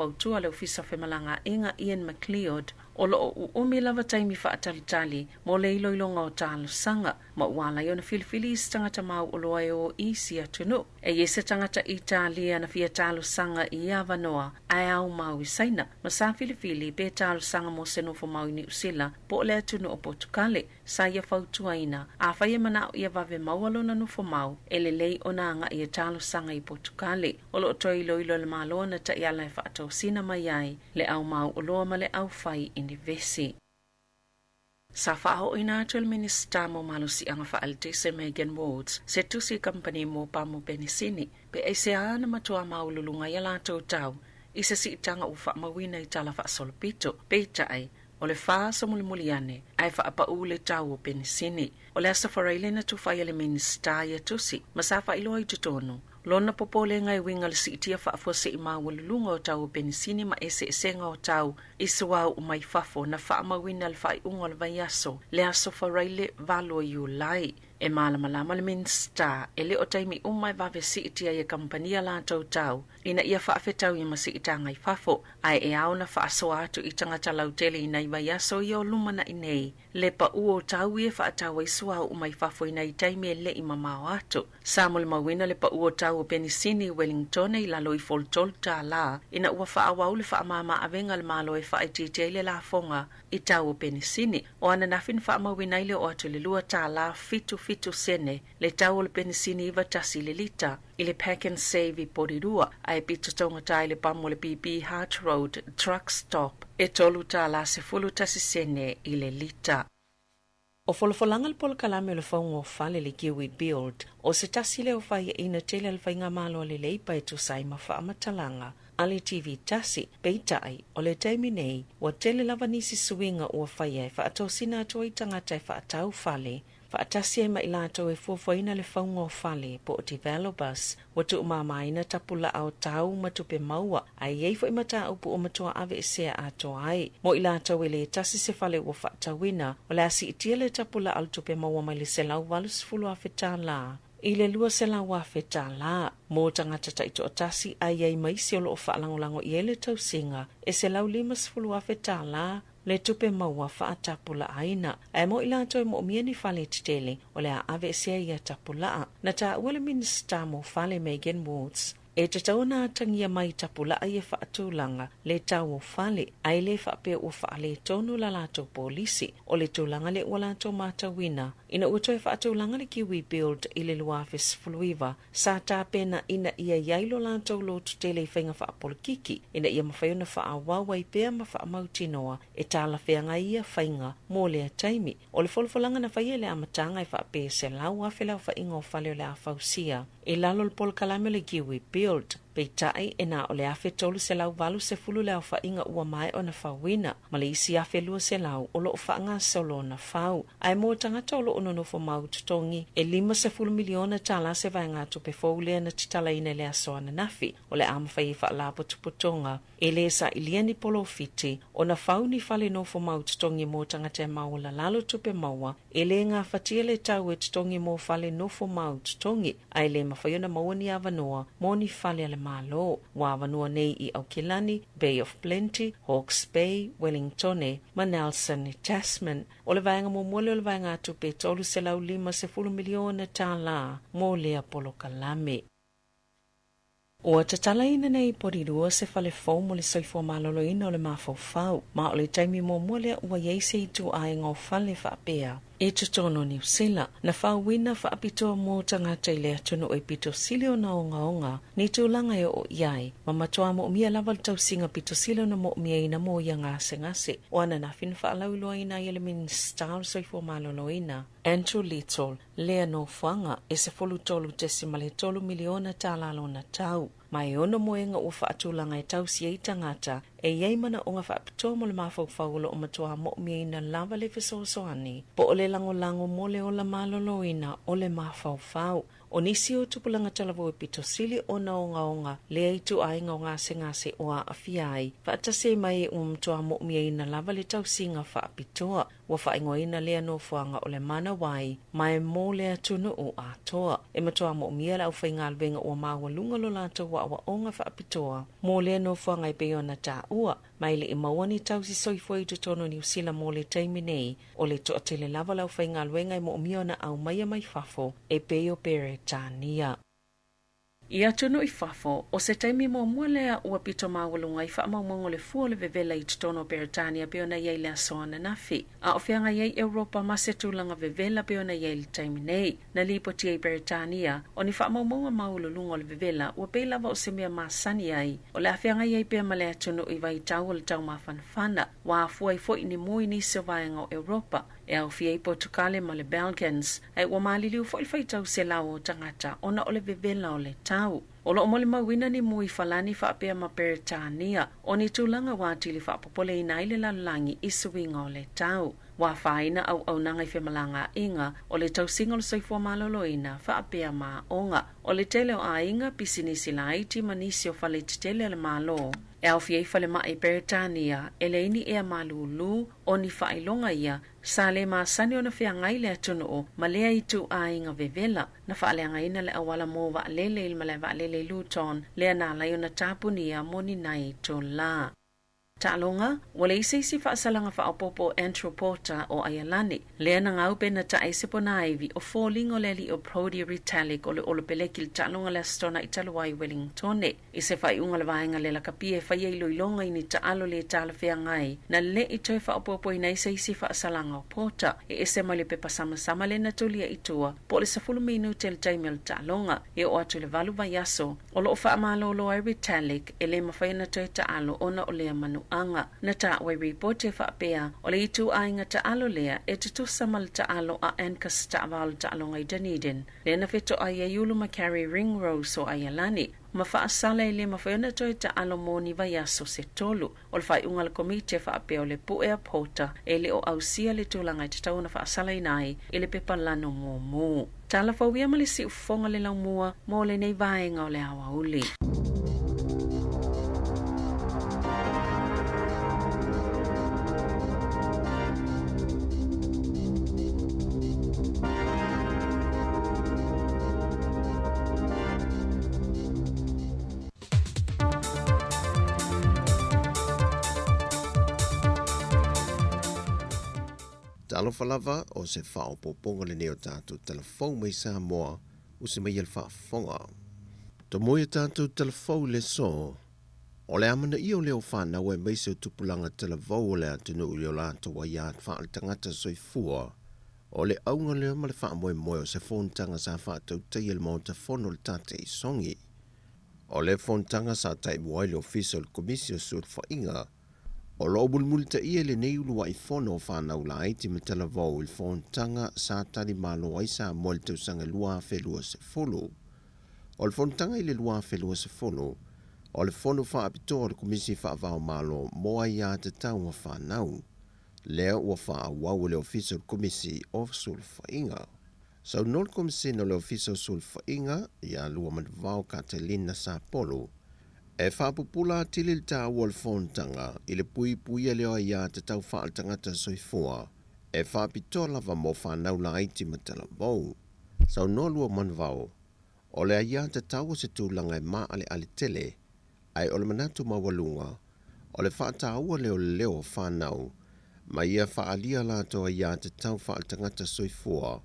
le ofisa whemalanga inga Ian McLeod, o lo umi lava taimi whaatalitali mo le iloilonga o tālu sanga, ma uala i o na Filifilis tangata mau o loa e o isi atunu. E yese tangata Italia na fia tālu sanga i Avanoa, ai au mau i saina, ma sa Filifili be tālu sanga mo senofo mau i New Zealand, po le atunu o Portukale, sa ia fautuaina, a whaia manao ia vave maualo na nufo mau, e le lei o nanga i tālu sanga i Portukale, o lo toi ilo le maloa na ta iala e whaatau sina mai ai, le au mau o loa ma le au whai inivesi. Sa whao ina atu le minista mo malusi anga whaalte se Megan Woods, se tusi company mo pamu Benisini, pe e se ana matua maululunga ia lātou tau, i se si itanga u whaamawina i tala whaasolopito, pe tai, o le wha sa mulimuliane, ai whaapa u le tau o Benisini, o le asa wharaile na tu whai le minista ia tusi, ma sa whailoa i tutonu. Lona popole ngai winga le sitia whaafua se i mawalulunga o tau o Benisini ma ese esenga o tau i suau o mai whafo na whaamawina le whai unga le vaiaso le aso wharaile valo i ulai. E malamalama le minsta e le o taimi umai vave sitia i kampania la tau ina ia whaafetau i masiita ngai whafo ai e au na whaaso atu i tangata lautele i nei vaiaso i o lumana i nei le pa uo tau i e whaatau i suau o mai whafo i nei taimi e le i mamao atu. Samuel Mawina le pa uo tau o Benisini Wellington i lalo i foltol ta la ina ua whaawau le whaamama avenga le malo e whaititia le la fonga i tau o Benisini o ana nafin whaamawina i le o atu le lua ta la fitu sene le tau o le Benisini i vatasi le lita i le Pack and Save i Porirua ai pito tonga tai le pamo le PP Hart Road truck stop e tolu ta la se fulu tasi sene i le lita. O folofolanga le polokalame o le whaungo whale le Kiwi Build, o se tasi leo whai e ina tele le whainga malo le leipa e tusai ma whaamatalanga. Ale TV tasi, peitai, o le taimi nei, wa tele lava nisi suinga ua whai e whaatau sina atua i tangata e whaatau whale, whaatasi e mailato e fuafuaina le whaungo whale po o developers, watu umamaina tapula au tau matupe maua, ai eifo i mata upu o matua ave esea ato ai. Mo ilato e le tasi se whale ua whaatawina, o le asi itia le tapula al tupe maua mai le selau walus fulu a whetala. I le lua se la wafeta la, mo tangata taito o tasi ai ai maisi o loo whaalangolango i ele tau singa, e se lau limas fulu wafeta la, le tupe maua whaatapula aina. E mo ilato e mo mieni whale titele, o le a ave sea ia tapula. Na ta uele minista mo whale Megan Woods, e te tauna tangia mai tapula ai e whaatulanga le tau o whale, ai le whape o whaale tonu la lato polisi, o le tūlanga le ua lato matawina. Ina ua toe whaatulanga le Kiwi Build i le luafis fuluiva, sa tā pena ina ia yailo lato lo tutele i whainga whaapolikiki, ina ia mawhaiona whaawawai pea ma whaamautinoa, e tāla whianga ia whainga mō lea taimi. O le folfolanga na whaia le amatanga i whaape se lau a whelau whainga o whale o le awhausia. E lalo le polkalame le Kiwi Build, peitai e nā o le awhe tolu se lau walu se fulu le au whainga ua mai o na whawina, ma le isi awhe lua se lau o lo o whaanga solo na whau. Ai mō tangata o lo ononofo mau tutongi, e 50 miliona tala se vai ngā tupe fōulea na titala ina le asoa na nafi, o le ama whai wha lapo tuputonga. E le sa iliani polo fiti, o na whau ni whale nofo mau tutongi mō tangata e mau la lalo tupe maua, e le ngā whatia le tau e tutongi mō whale nofo mau tutongi, ai le mawhaiona maua ni awanoa, mō ni whale ale malo, wa awanua nei i Aukilani, Bay of Plenty, Hawke's Bay, Wellingtone, ma Nelson i Tasman, o le vaenga mō mole o le vaenga tupe tolu se lau 50 miliona tā la, mō lea polo kalame. O tatala ina nei porirua se fale fau mo le soifua malolo ina o le mafau, ma o le taimi mō mole ua yeise i tu ai ngau fale whaapea. E tutono New Zealand, na whauwina whaapitoa mō tangata i lea tunu o i pito sili o na onga, ni tūlanga e o iai, ma matoa mo mia lawal tau singa pito sili o na mo mia ina mō ia ngase. O ana na fin whaalau loa ina i le minister soifua malolo ina. Andrew Little, lea no whanga, e se folu tolu desimale tolu miliona tālalo na tau. Mai ono moenga o whaatulanga e tau si e tangata, e iei mana o ngā whaapitoa mo le mawhauwhaulo o matoa mo mia ina lava le fesosoani, po o le lango mo le o la malolo ina o le mawhauwhau. O nisi o tupulanga talawo e pito sili o na onga, lea i tu ai ngase o a awhiai, whaatase mai o mtoa mo mia ina lava le tau singa whaapitoa, wa whaingoa ina lea no whanga o le mana wai, mai mō lea tunu o a toa. E matoa mo mia la uwhainga alwenga o maua lunga lo lato wa onga whaapitoa, mō lea no whanga i peo na tā ua, mai le i mawani tau si soifua i tutono New Zealand mō le taimi nei, o le toa tele lava la uwhainga alwenga i mo mia na au maia mai whafo, e peo pere tānia. Ia tunu i whafo, o se taimi mō mualea ua pito mawalunga i whaamaumongo le fua le vevela i tutono Peretania peo na iei le asoa na nafi. A o whianga iei Europa ma se tūlanga vevela peo na iei le taimi nei, na lipotia i Peretania, o ni whaamaumonga maululunga le vevela ua peilava o se mea maasani ai, o le a whianga iei peo malea tunu i vai tau o le tau mawhanwhana, wa a fua i fo ini mui ni se vaenga o Europa, e au fia i Portugale ma le Balkans, e ua maliliu fo il whaitau se lau o tangata, ona o le vevela o le tau. O lo omole mawina ni mui falani whaapea ma Peretania, o ni tūlanga wātili whaapopole ina ile lalangi isuinga o le tau. Wa whaina au nanga i whemalanga inga, o le tau singa le soifua malolo ina, whaapea maa onga. O le tele o a inga, pisinisi la iti manisi o whale titele le malo. E au fiei whale maa i Peretania, ele ini ea malulu, o ni whailonga ia, sa le maa sani o na whiangai le atunu o, ma lea i tu a inga vevela, na whaaleanga ina le awala mō wa lele ilma le wa lele Luton, lea nā lai o na tāpunia moni nai to la. Ta'alonga, wale isi whaasalanga whaapopo Andrew Porter o Ayalani. Lea na ngau pena ta aisepo na aivi o fōlingo leli o Prodia Ritalic o le olopeleki le ta'alonga le astona i Talawai Wellingtone. I se whai unga le vaenga le lakapie whai eilo ilonga i ni ta'alo le ta'ala whiangai. Na le i toi whaapopo i neisa isi whaasalanga o Porter. E ese mai le pepa sama le na tulia i tua. Po le safulu minu te le taime le ta'alonga. E o atu le valu vai aso. O lo o whaamalo ai Ritalic e le mawhai na toi ta'alo ona o lea manu anga na ta wai reporte whaapea o le itu ainga ta alo lea e te tusamal ta alo a Angus ta aval ta alo ngai Dunedin. Le na feto a Iayulu Macari Ringrose o Ayalani. Ma whaasala i le mawhaiona toi ta alo mōni vai aso se tolu. O le whai unga le komite whaapea o le Pu'ea Porter e le o ausia le tūlanga i te tau na whaasala i nai e le pepa lano mō. Tala whauia ma le si ufonga le laumua mō le nei vaenga o le awa uli. Alofa lava o se whaopoponga le neo tātou telefon mai sa moa o se mai al whaafonga. To moe tātou telefou le so, o le amana i o leo whanau e meise o tupulanga telefou o le atunu i o lātou wa iāt wha le tangata soifua, o le aunga leo ma le wha moe moe o se whontanga sa whātou tei le maunta whono le tate i songi. O le whontanga sa tai mua le official komisi o surt whainga, o lo mulmuli ta ia le nei ulua i whono o whanau la aiti me telefou il whontanga sa tali malo aisa mo le tausanga lua whelua se wholo. O le whontanga i le lua whelua se wholo, o le whono wha apitoa o le komisi wha vau malo moa ia te tau wa whanau. Leo ua wha wau le official komisi o sul whainga. Sau nol komisi no le official sul whainga, ia lua manvau Catalina sa polo, e whapupula tilil tā ua le whontanga i le pui pui leo ia te tau wha al tangata soifua, e whapitoa lava mo whanau la aiti matala vau. Sau no lua manvau, o le ia te tau se tūlanga e maa ale tele, ai o le manatu mawalunga, o le whaata ua leo whanau, ma ia whaalia la toa ia te tau wha al tangata soifua,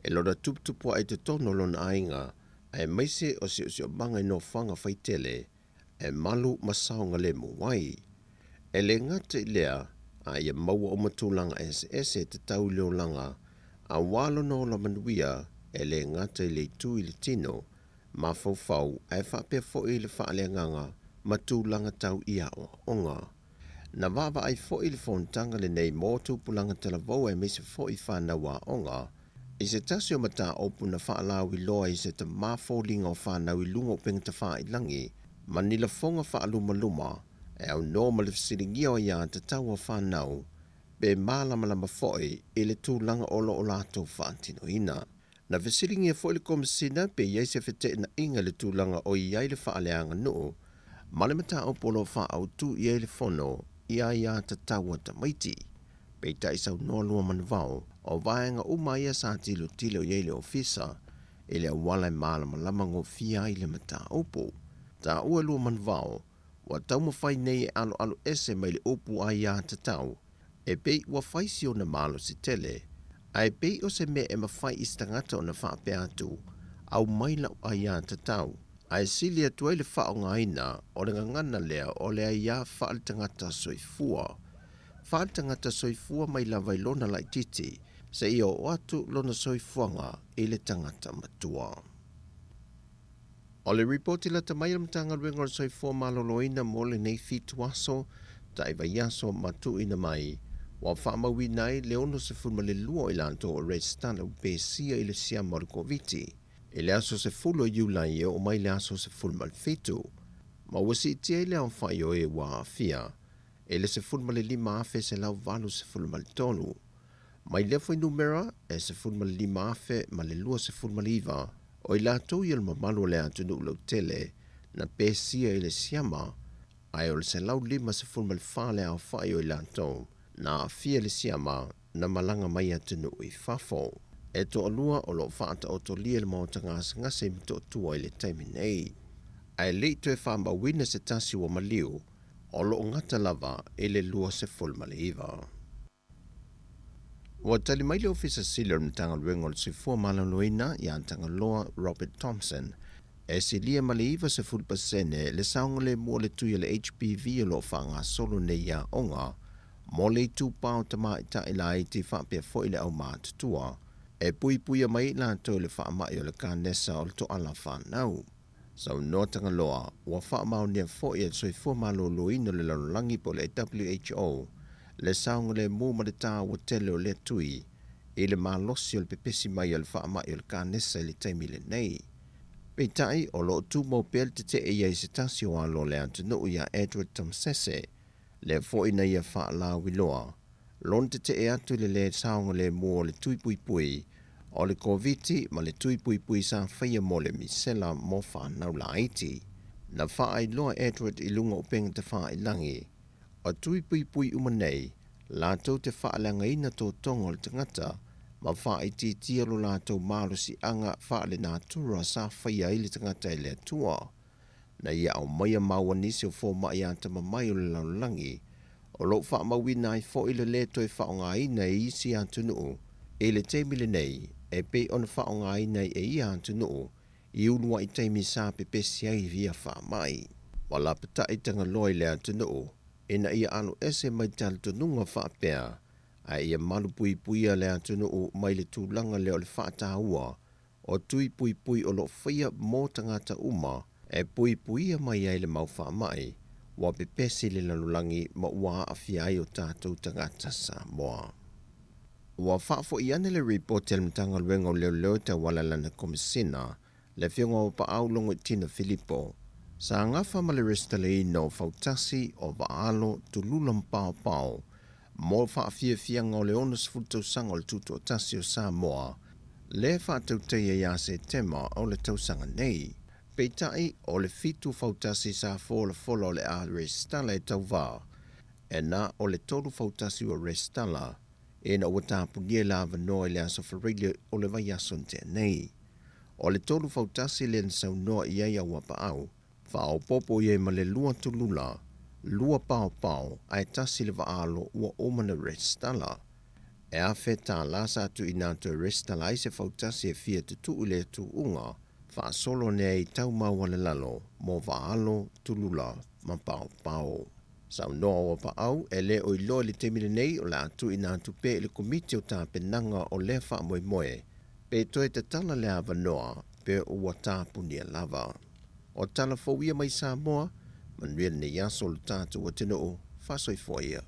e lora tuptupua e te tono lona ainga, e meise o si o manga i no whanga whaitele, e malu masaonga le muwai. E le ngata i lea, a ia maua o matulanga SS e te tau leo langa, a walo no la manuia, e le ngata i le tu i le tino, ma fau e whapea fo i le whaale nganga, matulanga tau ia o onga. Na wawa ai fo i le whontanga le nei mōtu pulanga televou e mese fo i whanau a onga, i se tasi o mata opu na whaalau i loa i se te mawholinga o whanau i lungo penga te wha i langi, ma nila fonga whaaluma luma, e au normal fsiringia o ia te tau o whanau, be malamalama foi i le tūlanga olo o lato whaantino ina. Na fsiringia foi le komisina pe iei se fete na inga le tūlanga o iai le whaaleanga noo, ma le mata opu lo wha au tu iei le fono, ia te tau ta maiti. Pe tai sau noa lua manvau, o vaenga umaia sa tilo iei le ofisa, i le wala malamalama ngo fia i le mata opu. Ta ua lua manvau, wa tau mawhai nei e alo ese mai le opu a ia te tau, e pei ua whaisi o na malo si tele, ai pei o se me e mawhai i stangata o na whaapea atu, au mai lau a ia te tau, ai sili atua i le whao ngaina o le ngangana lea o le a ia whaal tangata soifua. Whaal tangata soifua mai la vailona lai titi, se i o atu lona soifuanga i le tangata matua. O le reporti la tamai am tanga luenga o soifua maloloina mo le nei fitu aso, ta iwa iaso matu ina mai, wa whaamawi nai le ono se fulma le lua i lanto o restana upe sia i le siama o le koviti, e le aso se fulo iulai o mai le aso se fulma le fitu, ma wasi itia i le au whai o e wa afia, e le se fulma le lima afe se lau valu se fulma le tonu, mai lefo i numera e se fulma le lima afe ma le lua se fulma le iwa, o i lātou i alma malu le atunu lau tele, na pēsia i le siama, ai o le se lau lima se fulma le whale au whai o i lātou, na afia le siama na malanga mai atunu i whafo. E to alua o lo whaata o to lia le mautanga ngase mi to tua i le taimi nei. Ai lei to e whamba wina se tasi wa maliu, o lo ngata lava i le lua se fulma le iwa. Wa tali mai le ofisa sila na tanga luenga o le sifua malaloina i antanga loa Robert Thompson, e si lia maliiva se fulpasene le saunga le mua le tuia le HPV o lo whanga solo ne ia onga, mo le tūpao tama i ta ila i te whapea fo i le au mātutua, e pui pui a mai la tau le whaamai o le kānesa o le to ala whanau. Sau no tanga loa, wa whaamau nia fo i al soifua maloloina le larolangi po le WHO, le saunga le mua le tā wa tele o le tui, i le malosi o le pepesi mai o le whaamai o le kānesa i le taimi le nei. Peitai o lo tu mo pel te e ia i se tasi o alo le antunu ia Edward Tomsese, le fo ina ia wha la wiloa, lon te e atu le saunga le mua le tui pui pui, o le koviti ma le tui pui pui sa whaia mo le misela mo whanau la iti. Na wha ai loa Edward i lunga o penga te wha i langi, o tui pui pui umanei, lātou te whaalanga ina tō tonga o le tangata, ma wha i tia lo lātou mālo si anga whaale nā tura sa whaia i le tangata i le atua. Na ia au maia maua nisi o fō mai anta mamai o le laulangi, o lo wha mawina i fo i le le toi wha o ngā ina i isi antunu, e le te mile nei, e pe on wha o ngā ina e i antunu, I unua I taimi sa pepesi ai via wha mai. Wala pata I tanga loi lea tunu o. Ina ia anu ese mai tala tununga wha pea. Ai ia malu pui puia lea tunu o mai le tūlanga leo le wha tāua. O tui pui pui o lo whaia mō tangata uma. E pui puia mai ai le mau wha mai. Wa pepesi le lalulangi ma ua awhia ai o tātou tangata sa moa. Wa whaafo I ane le report el mtanga luenga o leo leo ta wala lana komisina. Le whionga o pa au longo Tina Filippo. Sa ngafa ma le resta le ino fautasi o vaalo tululam pao pao. Mo whaafia fianga o le onas futau sanga o le tuto o tasi o Samoa. Le whaatau teia ya se tema o le tausanga nei. Peitai o le fitu fautasi sa fola fola o le a restala e tau vā. E na o le tolu fautasi o restala. E na ua tāpunia la vanoa le aso whareile o le vai ason te nei. O le tolu fautasi le nsau noa I ai awa pa au. Whao popo I ma le lua tulula. Lua pao pao ai tasi le vaalo ua omana restala. E a wheta la sa tu I nātou restala I se fautasi e fia tutu le tu unga. Wha solo ne I tau maua le lalo, mo vaalo tulula ma pao pao. Sau noa o pa au, e le o ilo le temile nei o la atu I nātu pe le komiti o tā penanga o le wha moe moe. Pe toe te tala le awa noa, pe o wa tāpunia lava. O tala fowia mai Samoa, manuia ne yaso le tātu o tino o, whasoi foia.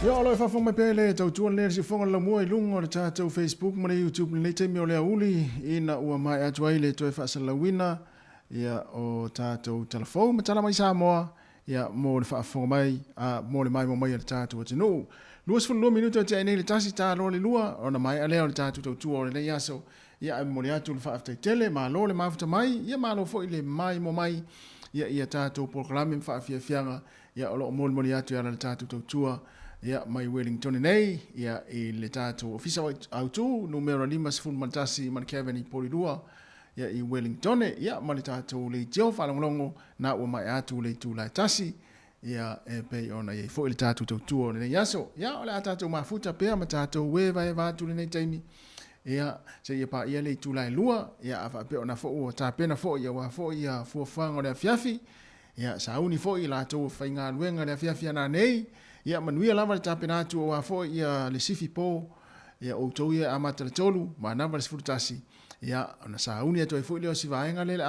Ia olo e whawhong mai pēle tau tuan lea si whonga la mua I lunga o le tātou Facebook ma le YouTube le teimi o lea uli ina ua mai atu ai le toe whaasalawina ia o tātou telefon ma tala mai Samoa ia mo le whawhonga mai a mo le mai mo mai le tātou atinu. Luas fulua minuto te nei le tasi tālo le lua o na mai a lea o le tātou tau tua o le nei aso ia mo le atu le whaaftai tele ma lo le mafuta mai ia ma lo fo I le mai mo mai ia tātou polkalame ma whaafia fianga ia o lo mo le atu ia le tātou tau tua ia mai Wellington nei ia I le tātou ofisa autu numero 5 mantasi man Kevin I Polilua ia I Wellington ia ma le tātou le tio whalongolongo na ua mai atu le tū lai tasi ia e pei ona ia fo I le tātou tau tua le nei aso ia o le tātou mafuta pea ma tātou wewa e vātu le nei taimi ia se ia pa ia le tū lai lua ia a wha ona fo ua tā pena fo ia wa fo ia fuafanga o le fiafi ia sauni fo I la tau whainga luenga le fiafi ana nei ia manuia lava le tapena atu o afo ia le sifi po ia o tau ia amata le tolu ma nava le sifurutasi ia ona sauni atu e fo leo si vaenga le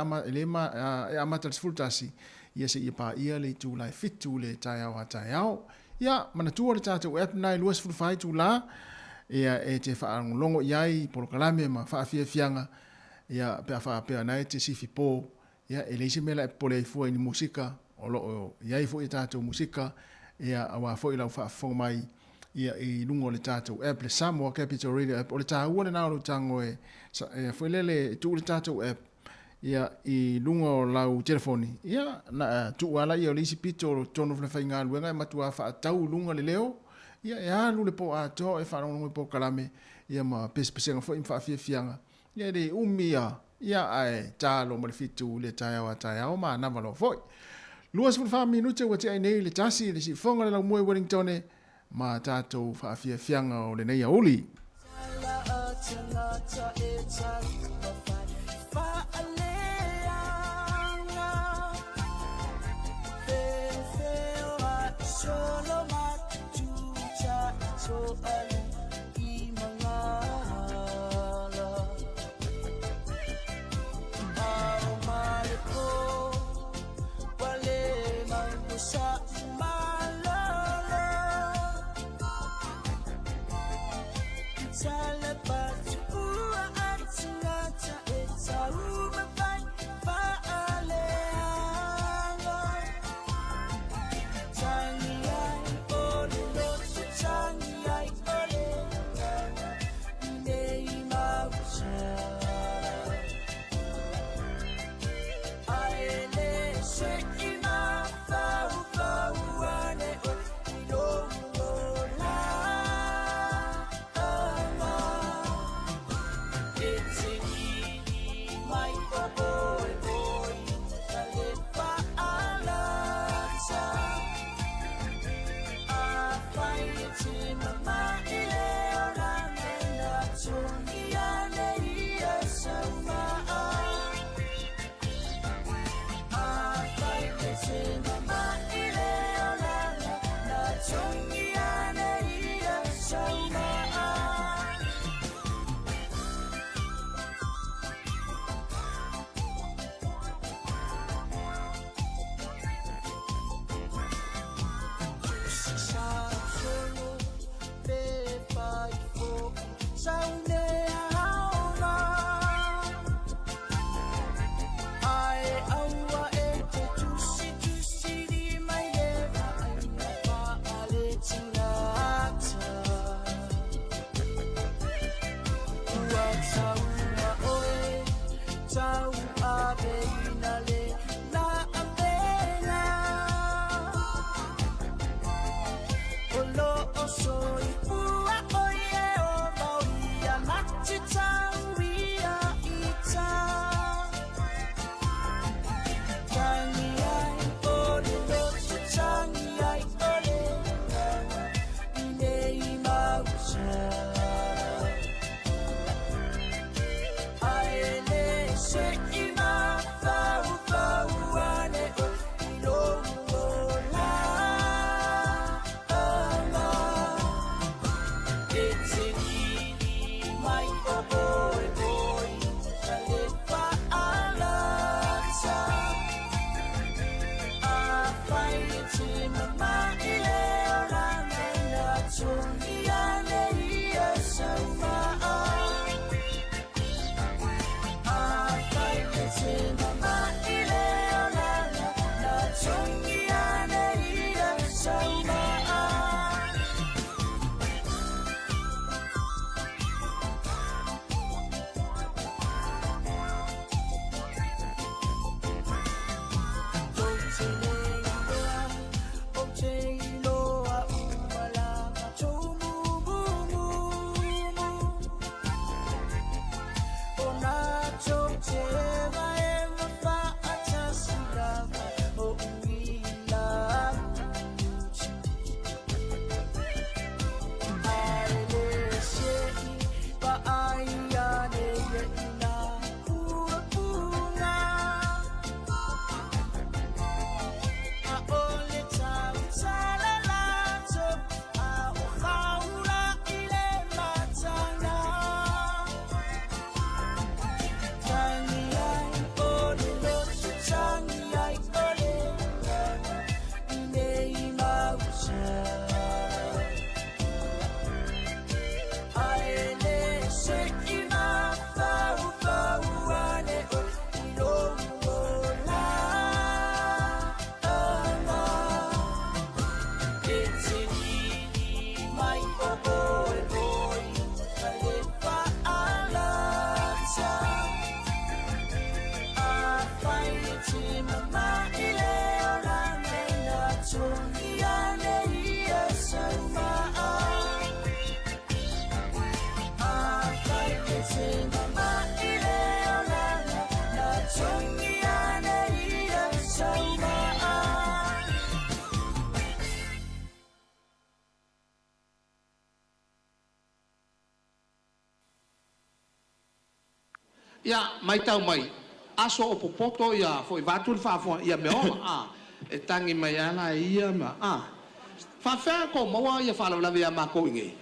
amata le sifurutasi ia se ia pa ia le tu lai fitu le tai au hatai au ia manatua le tatu app nai lua sifurufai tu la ia e te whaangolongo iai polokalame ma whaafia fianga ia pea whaapea nai te sifi po ia e leisi mela e pole ai fua ini musika o lo iai fo I tatu musika ia awa foi lau whaafong mai ia I lungo le tātou app le Samoa Capital Radio app o le tāua le nao tango e foi lele tu le tātou app ia I lungo lau telefoni ia na tu ala ia o le isi pito o tono fle whainga luenga e matua whaatau lunga le leo ia e alu le po ato e whanongo po kalame ia ma pesenga foi mwhaafia fianga ia le umia ia ai talo ma le fitu le taiao ma navalo foi Luas fun fa minute wa te ai nei le tasi le si fonga le lau mua Wellington ma tātou whaafia fianga o le nei a uli. It's all about you, ia mai tau mai aso o popoto ia foi vatu fa fo ia me o e tangi mai ana ia ma fa fa ko mo ia fa la via ma ko ngi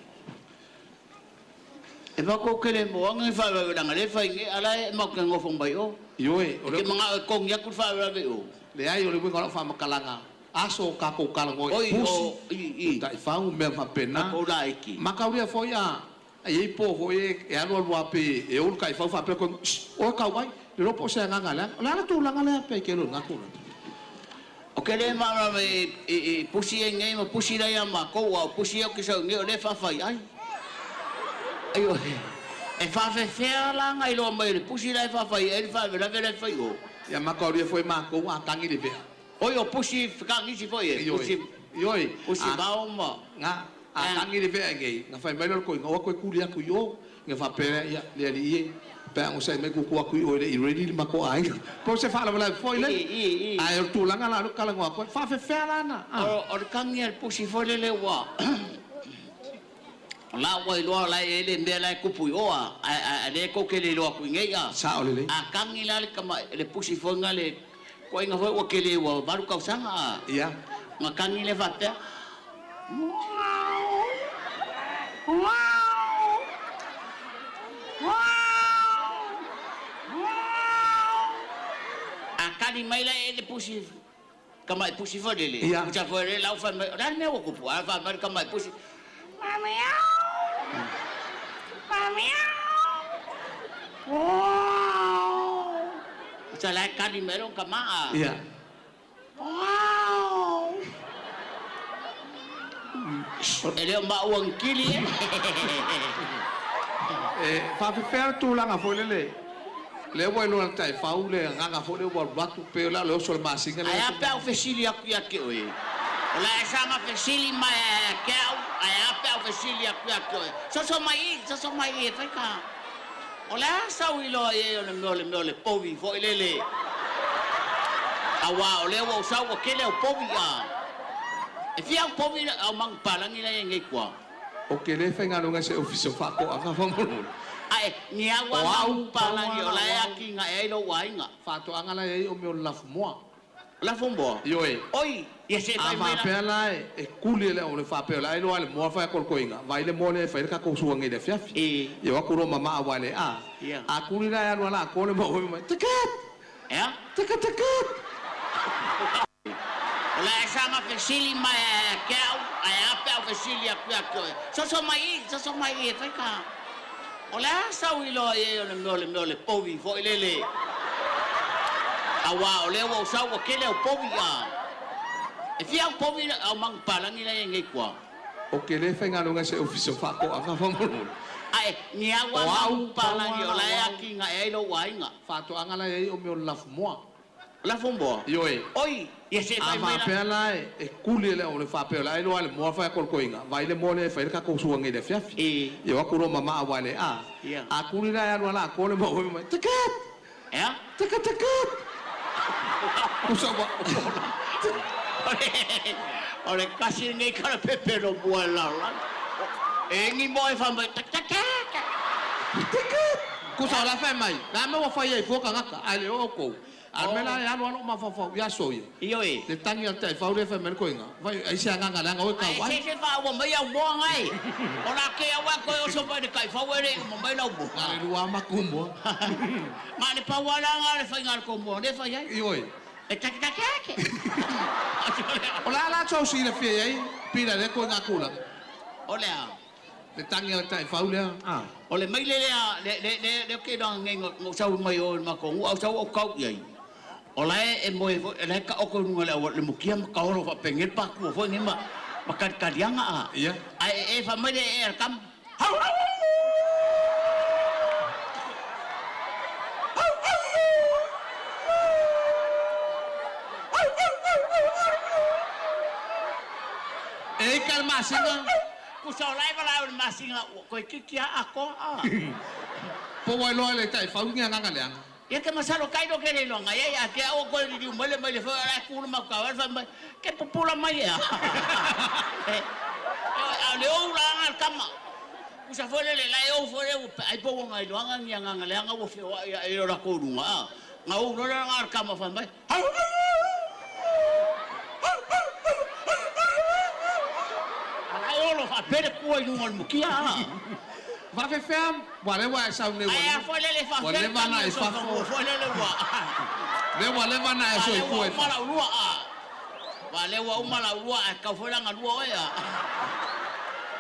e ba ko kele mo ngi fa la ngale fa ngi ala e ma ko ngo fong bai o yoe o ke manga ko ngi ku fa la ve o le ai o le ko fa makalanga aso ka ko kalango i dai fa un me fa pena ko la iki makauria fo ia e po fo e alo lo ape e o kai fa pe ko o ka wai le lo po se nga la la tu la ngale pe ke lo ngaku o ke le ma e pusi e ngai ma pusi la ya ma ko wa pusi o ke so ngi o le fa fa ai ayo e fa fe fe la ngai lo mai le pusi la fa fa e fa la ve la fa o ya makauria fo ma ko wa kangi le ve oi o pusi ka ngi si fo e pusi yoi pusi ba o ma nga kangi le ve ngai nga fa mai lo ko nga ko ku lia ku yo nga fa pe ya le li pe o sai me ku ku o le i ready ma ko ai po se fa la foi le ai tu la nga la kala nga ko fa fe fe la na o kangi el pusi fo le wa la wai lo la ele me la ku pu o a le ko ke le lo ku ngai a sa o le a kangi la le kama le pusi fo nga le ko inga fo o ke le wa baru ka sanga ya ma kangi le fa pe akali mai la ele pusi kama pusi fo dele ucha fo le la fa ran me o kupu fa mar kama pusi mamiau ucha la kali mero kama ya ele ma uang kili fa fe fer tu la nga fo le wa no tai fa u le nga fo le wa batu pe la lo sol ma singa le ai pe o fesili aku ya ke oe la sama fesili ma ke ai pe o fesili aku ya ke so mai e fa ka ola sa u lo e o le povi fo le awa o le wa sa o ke le o povi a e fia o povi au mang palangi la ngai kwa o ke le fa nga no nga se ofiso fa ko anga fa mo ai ni agua mau palangi o la aki nga e lo wainga fa to anga la e o me o la mo la fombo yo e oi ye se vai mai pe la e kuli le o le fa pe la e lo ale mo fa ko koinga vai le mo le fa ka ko su ngi le fiafi e yo ko ro mama wa le a kuli la ya lo la ko le mo mo tiket ya tiket la sama fesili ma ke ai ape o fesili aku so mai e fa ka ola sa u lo e o le povi fo le awa o le wa sa o ke le o povi a e fia o povi au mang palangi la ngai kwa o ke le fa nga no nga se ofiso fa ko anga fa mo ai ni agua mau palangi o la aki nga e lo wainga fa to anga la e o me o la mo la fombo yo e oi ye se vai pe la e kuli le o le fa pe la e lo ale mo fa ko koinga vai le mo le fa ka ko su ngi le fiafi yo ko ro mama wa le a kuli la ya lo la ko le mo mo tiket ya tiket usa wa ole kasi ngai ka pepe no bua la e ngi mo e fa mai tiket ku sa la fa mai na me wa fa ye fo ka ngaka ale o ko Almela ya no ma fa ya so ye. Iyo e. Le tangi al tai fa le fa mer ko inga. Vai ai se nga nga o ka wa. Ai se fa wa mai au mo ngai. Ora ke wa ko o so vai de kai fa wa re mo mai na bu. Ale ruwa ma kumbo. Ma le pa wa la nga le fa ngal ko mo. Le fa ya. Iyo e. E ta ta ke. Ola la so si le fe ai. Pira de ko nga kula. Ola. Le tangi al tai fa le. Ole mai le ke dong ngai ngo sau mai o ma ko au sau o kau ye. Ola e mo e ka o ko ngale o le mukia ma ka ro fa pengen pa ku fo ni ma makan kadianga a. Iya. Ai e fa mai e kam. E calma singa. Ku sa lai bala masinga ko kikia ako a. Po wa lo le tai fa nga nga le. Ya que masalo kai do que le longa ya que o ko di mele mele fa la ku ma ka fa que popula mai ya. A le o la al kama. Kusa fole le lai o fole ai po ngai doanga nga le nga wo fe wa ai ora ko runga. Nga o no nga ka ma fa mai. Ai o lo fa pere ko i ngol mukia. Va fe fam, wale wa sa ne wa. Ai fole le fa. Wale va na fa fole le wa. Le wale va na so ko. Mala ulua. Wale wa umala ulua ka fole nga lua ya.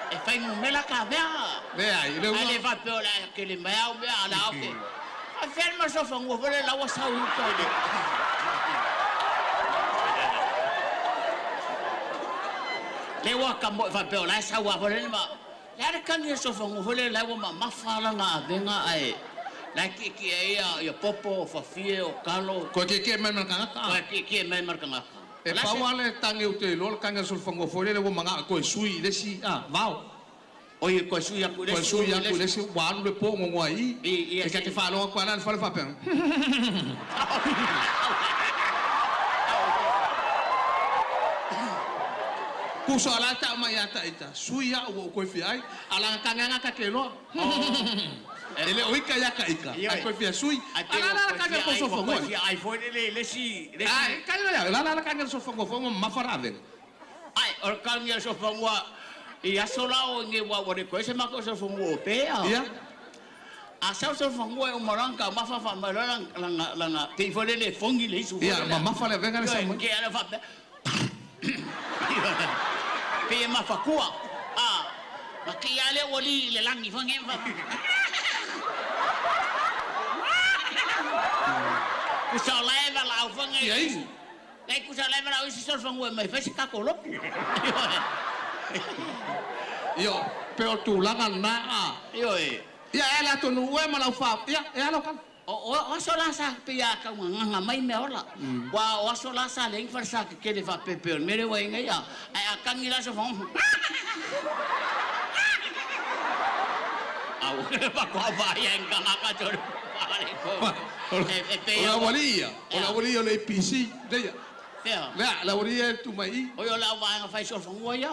E fai mo mela ka vea. Vea, ile wa. Ale va pe la ke le mai o vea la oke. A ferma so fa ngo fole la wa sa u ko de. Le wa ka mo fa pe la sa wa fole ma. Ya de kan ye so fa ngo fole la wa ma fa la nga venga ai. La ki ya popo fa fie o kalo. Ko ke mai marka ka. Ko ke mai marka ka. E pawale tange o te lol kanga sul fango fole le manga ko sui le si vau o ye ko sui ya ku le si wan le po ngo ai e ka te fa lo ko ala fa fa pen ku so ala ta ma ya ta ita sui ya o ko fi ai ala kanga ka ke lo ele o ika ya ka ika ai ko fi sui ala kanga ko so fango ai foi le si ai kanga la kanga so fango ma farave ai or kanga so fango i asola o nge wa wore ko se ma ko so fango pe ya a sa so fango o maranga ma fa ma la te foi le fongi le su ya ma fa le venga le sa ke ala fa pe ma fa kuwa ma ke ale woli le langi fongi fa kusa leva la o fanga i ai kusa leva la o si sol fanga mai fa ka ko lo yo pero tu la na yo ya ala to no we ma la fa ya ala kan o sola sa pe ya ka nga mai me ola wa o sola sa le fa sa ke le fa pepe mere wa nga ya ai akangila so fanga au pa ko va ya nga ka cho Ola walia le PC de ya. La walia tu mai. O yo la va nga fai so fango ya.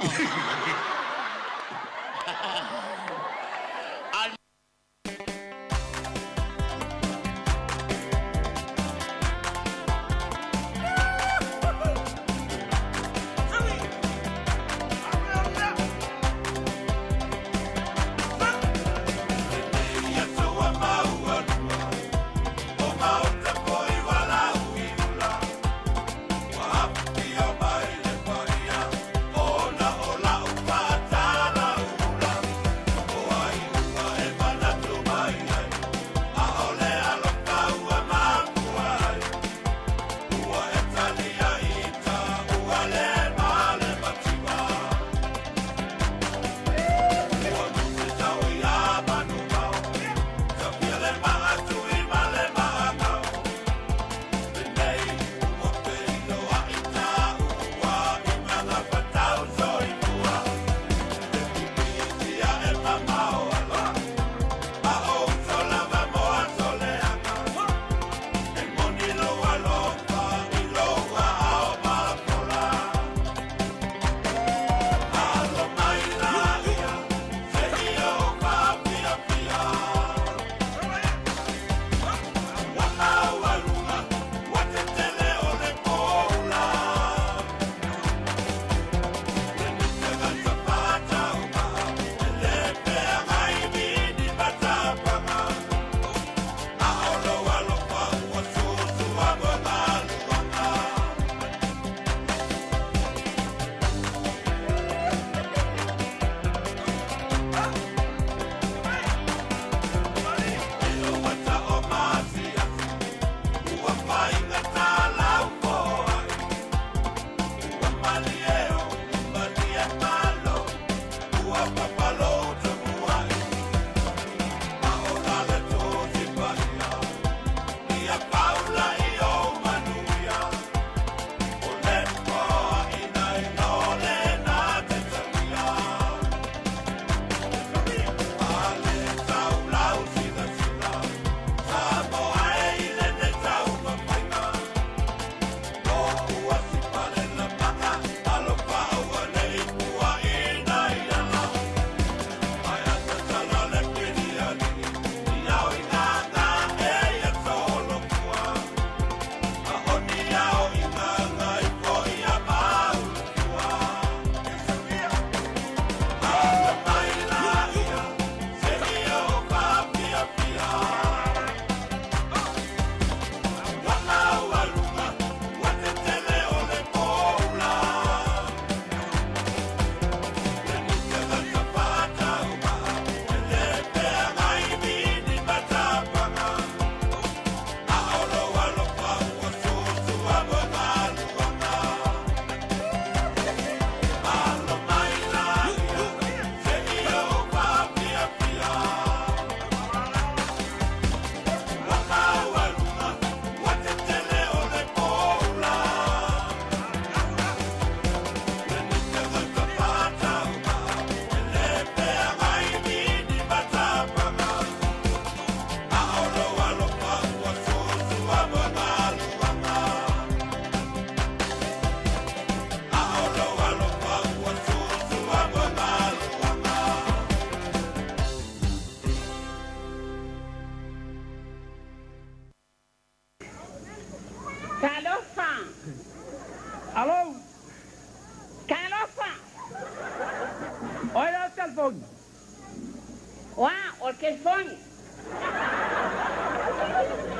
ke fon.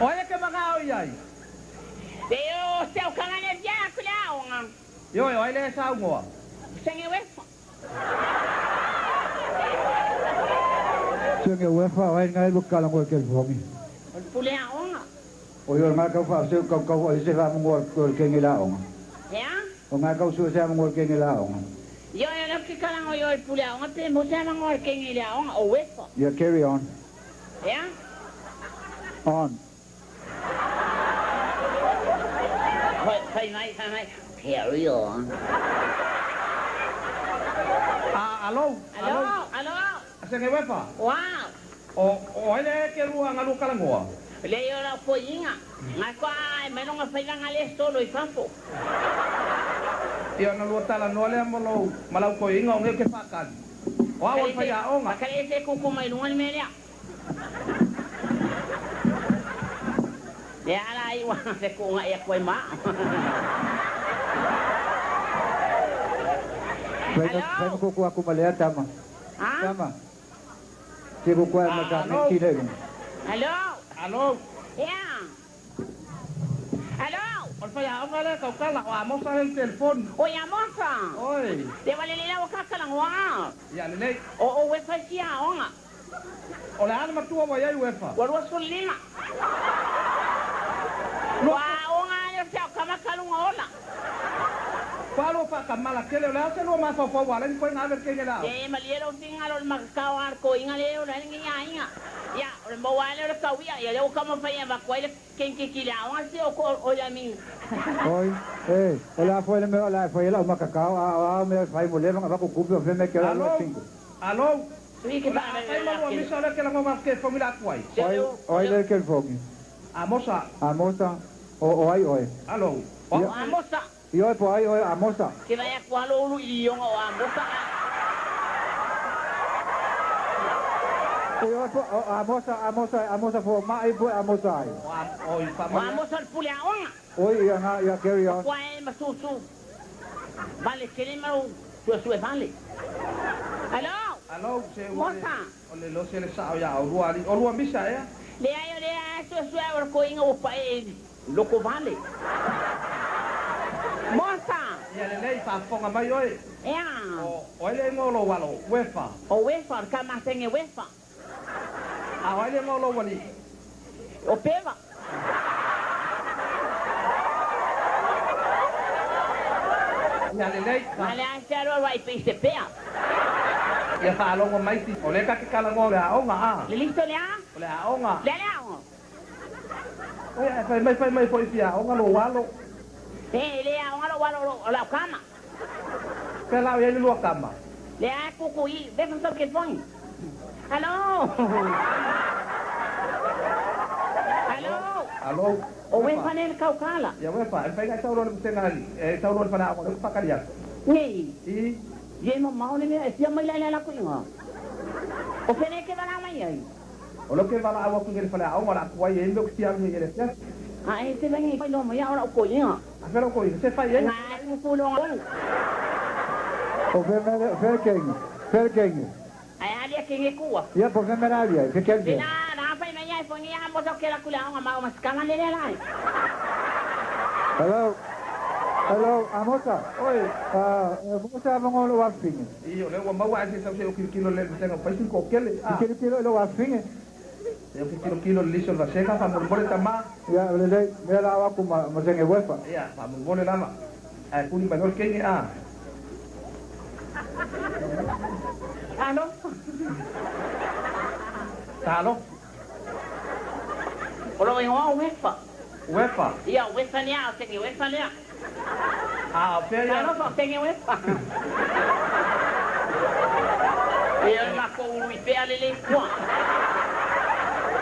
Olha que bagao aí. Deo seu kanane dia kula. Yo, olha essa algo. Senge wefa. Senge wefa ai ngai bukala ngol ke fomi. Pule aonga. O yo ma ka fa se ka o se fa ngol ke ngila onga. Ya? O ma ka su se ngol ke ngila onga. Yo no ke kala ngoy pule aonga te mo se ngol ke ngila onga o wefa. Yeah, carry on. Ya? On. Fai mai. Carry on. Alô? Senge wefa. Wow. Olha que rua ngalu kala ngoa. Le yo la foinga. Ngakwa me no nga fai ngale solo I fampo. Yo na lu tala no le mo malau ko inga nge ke fakan. Wa wa fa ya onga. Kale se ku mai lungan me ya. Ya la I wa se ku nga ya ko ma. Vai ko aku malaya tama. Tama. Sigo ko na ka ni tile. Alô? Yeah. Alô? Olha ya onga ka kala wa mo sa el telefon. O ya mosa. Oi. De vale le la ka kala wa. Ya le. O we fa sia onga. Ola ana matua wa ya wefa. Wa wa solina. Wa onga le sia kama kalunga ola. Palo pa kamala kele la se lo ma fa wala ni na ver ke la. Maliero tingalo makawar ko ingale la ngiya. Ya, mo wala le kawia ya yo kama fa ya ko ile kenki kila awan si o ya min. Oi, ola foi la makakao a me fai mo leva ba ko kubi o me ke la lo cinco. Alô? Oui, que ba mo mi sala ke la mo mas ke famila kwai. Oi le ke fogi. Amosa. Oi. Alô? Amosa. Yo po ai amosa. Que vai a qualo lu idioma o amosa. Yo po amosa fo mai po amosa ai. Oi, família. Amosa pule aonga. Oi, ya carry on. Quai masusu. Vale, querem mau su vale. Alô, se moça. Ole lo se le sa ya o lua misa ya. Le ai su o ko inga o pai loko vale. Moça! Ia le nei fa fonga mai oi. Ea. O ele ngolo walo, wefa. O wefa, ka masenge wefa. A ele ngolo wali. O peva. Ia le nei. Ale a sero vai pese pea. Ia fa longo mai ti. O le ka ke kala ngole a onga a. Le listo le a? Le a onga. Le a onga. Oi, mai foi pia, onga lo walo. Le a onga lo walo la kama. Ke la ia lo kama. Le a kukui, ve fa ke fon. Alô? Alô? O we panel kaukala. Ya we pa, fai ka tauro le tengali. Tauro para ako pa kaliya. Nei. Ye mo mau ne me sia mai la ko inga. O fene ke bana mai ai. O lo ke bala awa ku ngel fala awa la ko ye ndo ku tia ngi ele sia. Ai se vengi pai no mo ya ora ko inga. A pero ko se fai ye. Ngai ku lo ngol. O verkeng. Ai ali ke nge kuwa. Ya por que meravia, que quer dizer? Na pai mai ai foi ya mo to ke la kula nga ma mas kama le la. Hello, amosa. Oi. Mosa mo lo afing. Io le wa wa se se o kilo le tengo pa sin ko kele. Kilo lo afing. Eu kilo liso la seca fa mo bole tama. Ya le me la wa kuma mo se nge wefa. Ya, fa mo bole lama. Ai kuni ba no ke ni a. Alô? Alô? Olo e o wefa. Wefa? Ia, wefa ni a, te wefa ni a. Ah, pera. Alô, só tem wefa. E la ko ui pe ale le kwa.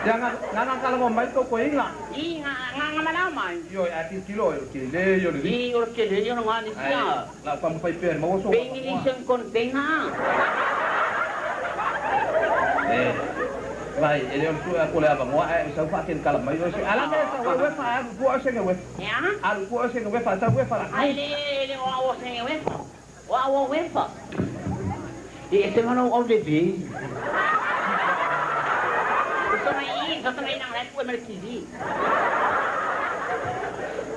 Jangan kalau mai to ko inga. Nga mana mai. Yo, ati kilo ke le yo le. Yo ke le yo nga ni sia. La pam pai per mo so. Pengi ni sen kon tenga. Vai, ele on tu aku le abang wa sa fa ken kala mai yo. Ala me sa we fa fu o sen we. Ya? Al fu o sen we fa sa we fa. Ai le o sen we fa. Wa we fa. E este mano o de vi. Só também não é tua merquili.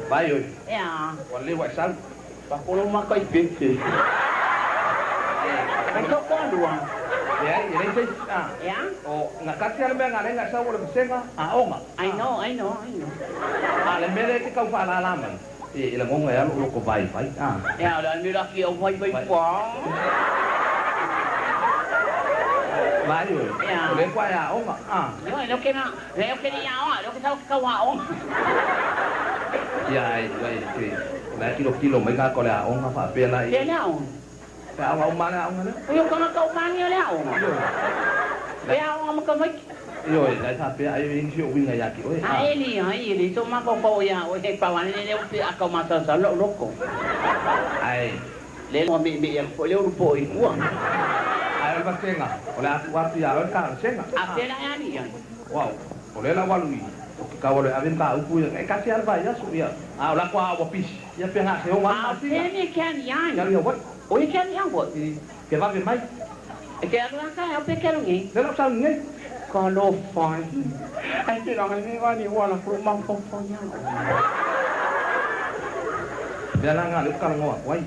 Vai oi. Wale wa sal. Pa polo ma kai pete. Vai to quando ele sei o ngakati ale menga lenga sa wala senga onga. I know. Ale mele ke kau fa la lama. Ele ngonga ya lo ko vai. Ala mi la ki o vai pa. Vai oi. Le qua ya onga. Lo que ni onga, lo que sa ka wa onga. Lai kilo mấy cái coi là ông không phải tiền này. Tiền nào? Phải ông bán ông nữa. Yêu con nó câu bán như nào? Bây giờ ông có mấy? Rồi lại thật bây ai viên siêu viên này kiểu ấy. Ai đi số mà cô ya, ôi cái bảo anh này đi ako mà sợ lộ lốc cổ. Ai lên mà bị phụ liêu bội quá. Ai bắt sen à? Oleh waktu ya orang kan sen à? Apa dah ni? Wow, oleh lah walu. Kau boleh ambil tahu punya, kasih apa ya supaya, orang kau awak pis, ya pihak seorang mana sih? Ini kan yang. Yang buat? Oh, kan yang buat. Kita pakai mai. Kita kan apa kan ni? Dalam sahur ni? Kalau fine. Nanti orang ni kan ni wala rumah pokoknya. Dia nak ngalih kalau ngawak, wai.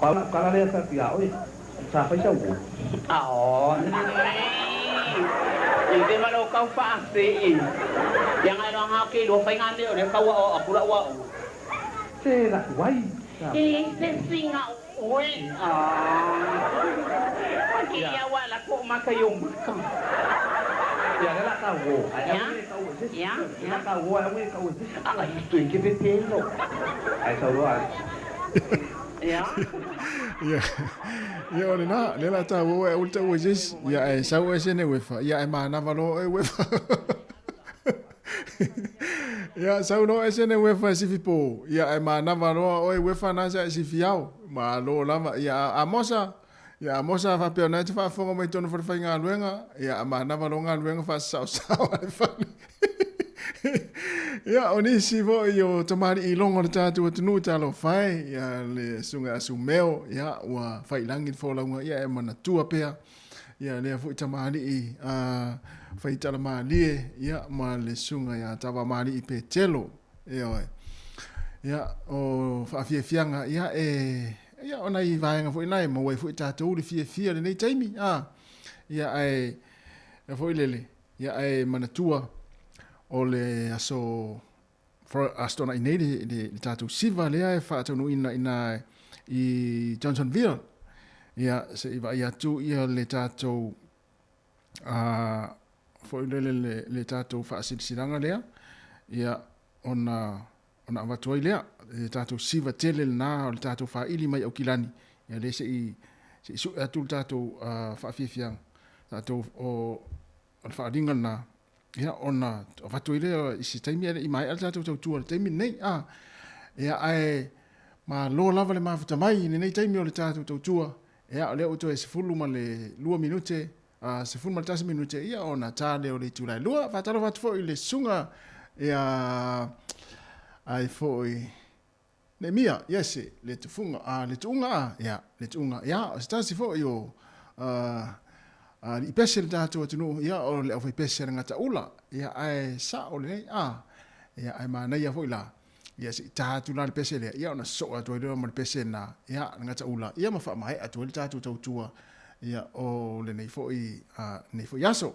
Kalau dia terpiak, oi, siapa yang jauh? Hindi man kau pasti. Yang ada orang haki dua pengan dia, dia kau aku dah wak. Saya wai. Ini singa, oi. Mungkin ya wak lah kau makan yung makan. Ya, dia nak tahu. Ya. Nak tahu, tahu. Ah, itu yang kita telo. Ai tahu ah. Ya. Ya ole na le la ta wo e ulta wo jis ya e sa wo sene wefa ya e mana valo e wefa ya sa no e sene wefa si fipo ya e mana valo o e wefa na sa si fiao ma lo la ya amosa fa pe na fa fo mo tono fa nga luenga ya mana valo nga luenga fa sa fa ya oni si vo yo tomari I longo ta tu tunu ta lo fai ya le sunga asumeo ya wa fai langin fo la ya e mana tua pea ya le fu tamari fai tala mali ya ma le sunga ya tava mali pe telo ya o fa fianga ya ya ona I vaenga fu nai mo we fu ta tu le fia le nei taimi ya ai fu lele ya ai mana tua o le aso for astona I nei de tatu siva le ai fa tonu ina I Johnsonville ya se iba ya tu ia le tatu for le tatu fa silanga le ya ona va toile le tatu siva tele na le tatu fa ili mai o kilani ya le se su atu tatu fa fifiang tatu o fa dinga na ya ona watu ile isi taimi I mai alta tu tu taimi nei ya ai ma lo lava le mafuta mai nei taimi o le tatu tu ya le o to es fulu ma le 2 minute se fulu ma 3 minute ya ona tale o le tu lai lua fa talo fo ile sunga ya ai foi ne mia yes le tu funga le tunga ya le tunga ya sta si fo yo I pese le tātou atunu, ia o le au fai pese ngata ula, ia ai sa o le nei, ia ai mana ia foi la, ia si tātou na le pese le, ia ona so atu le ma le pese na, ia ngata ula, ia ma fa mai atu le tātou tautua, ia o le nei foi, nei foi aso.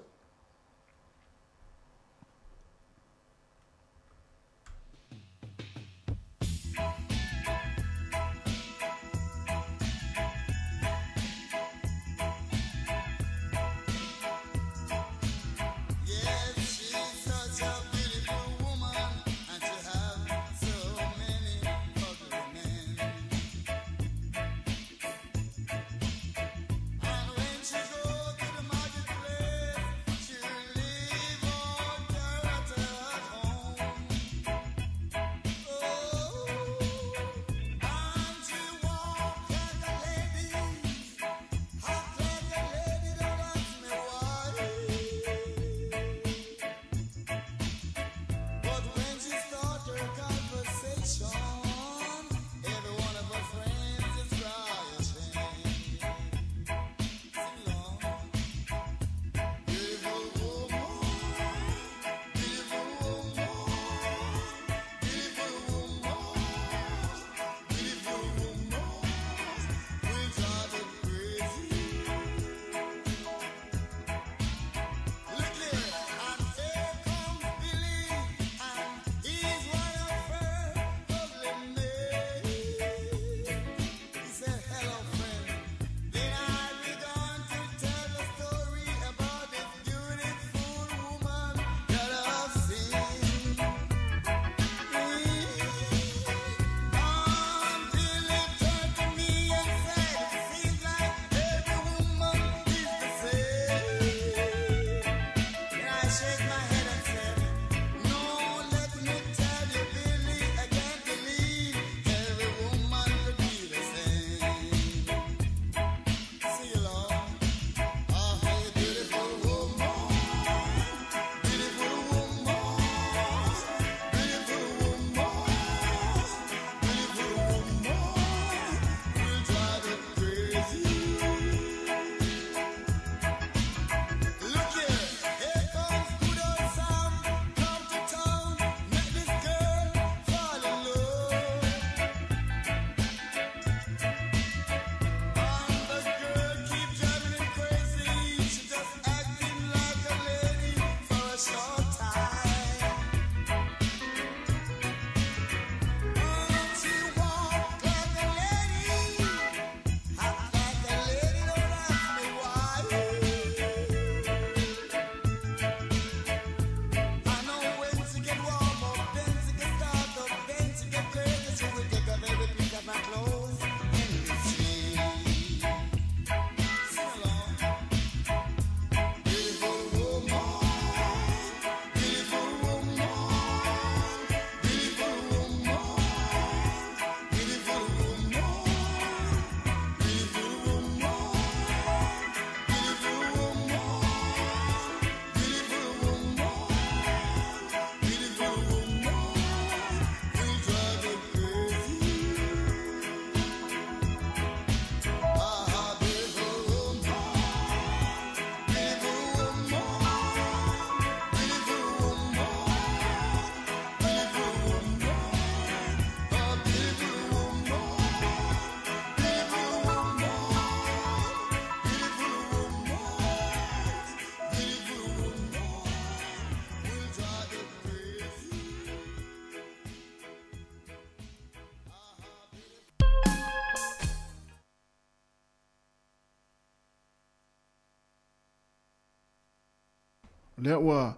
Le ua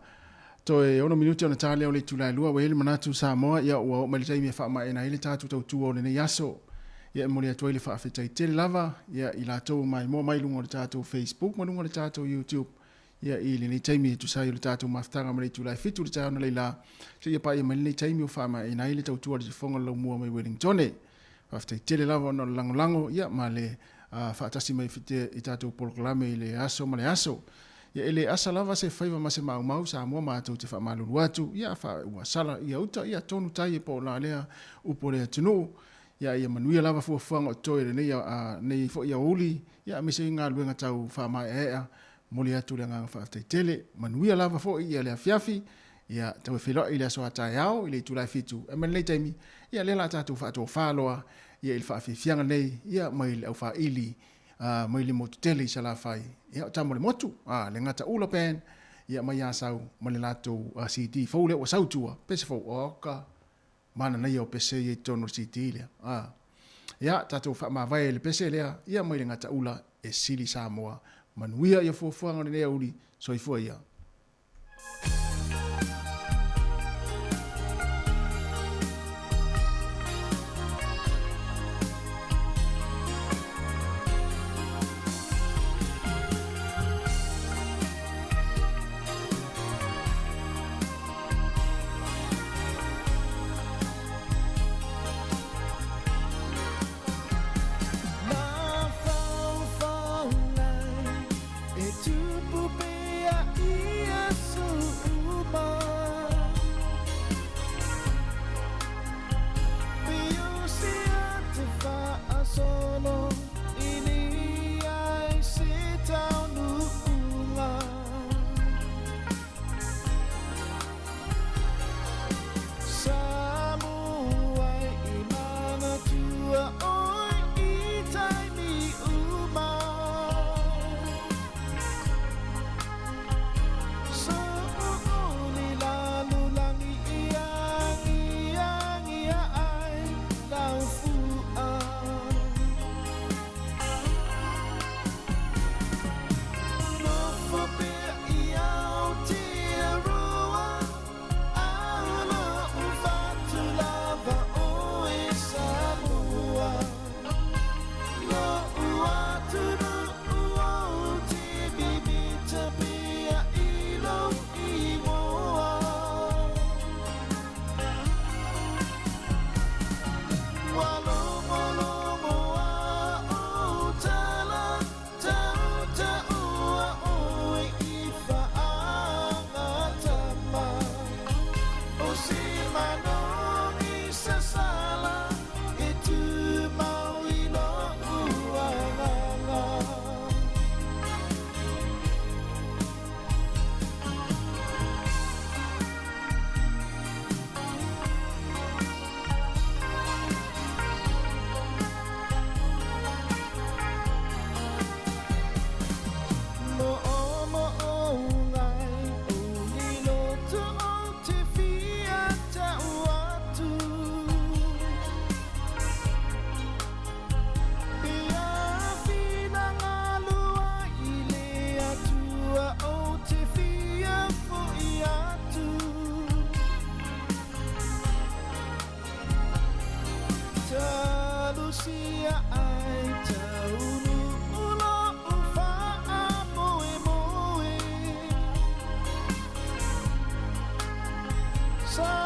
toi ono minuti ona tale o le tulai lua we le manatu Samoa ia ua mai le taimi fa mai na ile tatu tau o le ne yaso ia mo le toi le fa fetai tele lava ia i latou mai mo mai lungo le tatu Facebook mo lungo le tatu YouTube ia i le taimi tu sai le tatu maftanga mai tulai fitu le tau na leila se ia pa ia mai le taimi o fa mai na ile tau o le fonga lo mua mai Wellington fa fetai tele lava no lango ia ma le fa tasi mai fite i tatu proclame le aso ma le aso ia ele asa lava se faiva ma se mau sa mo ma tu te fa malulu atu ia fa ua sala ia uta ia tonu tai po la lea upo le tunu ia ia manuia lava fu fanga toi le ia nei fo ia uli ia me se nga luenga tau fa mai ea moli atu le nga fa tele manuia lava fo ia le afiafi ia tau filo ile so ata yao ile tu la fitu e men le taimi ia le la tatu fa to faloa ia il fa fianga nei ia mai le fa ili mai le motu tele sa la fai ia tamo le motu le ngata ula pen ia mai asau ma le lato CD fo le o sautua pese fo oka mana na yo pese ye tono CD le ia tatu fa ma vai le pese le ia mai le ngata ula e sili Samoa manuia ia fo fo ngone le uli so i fo ia So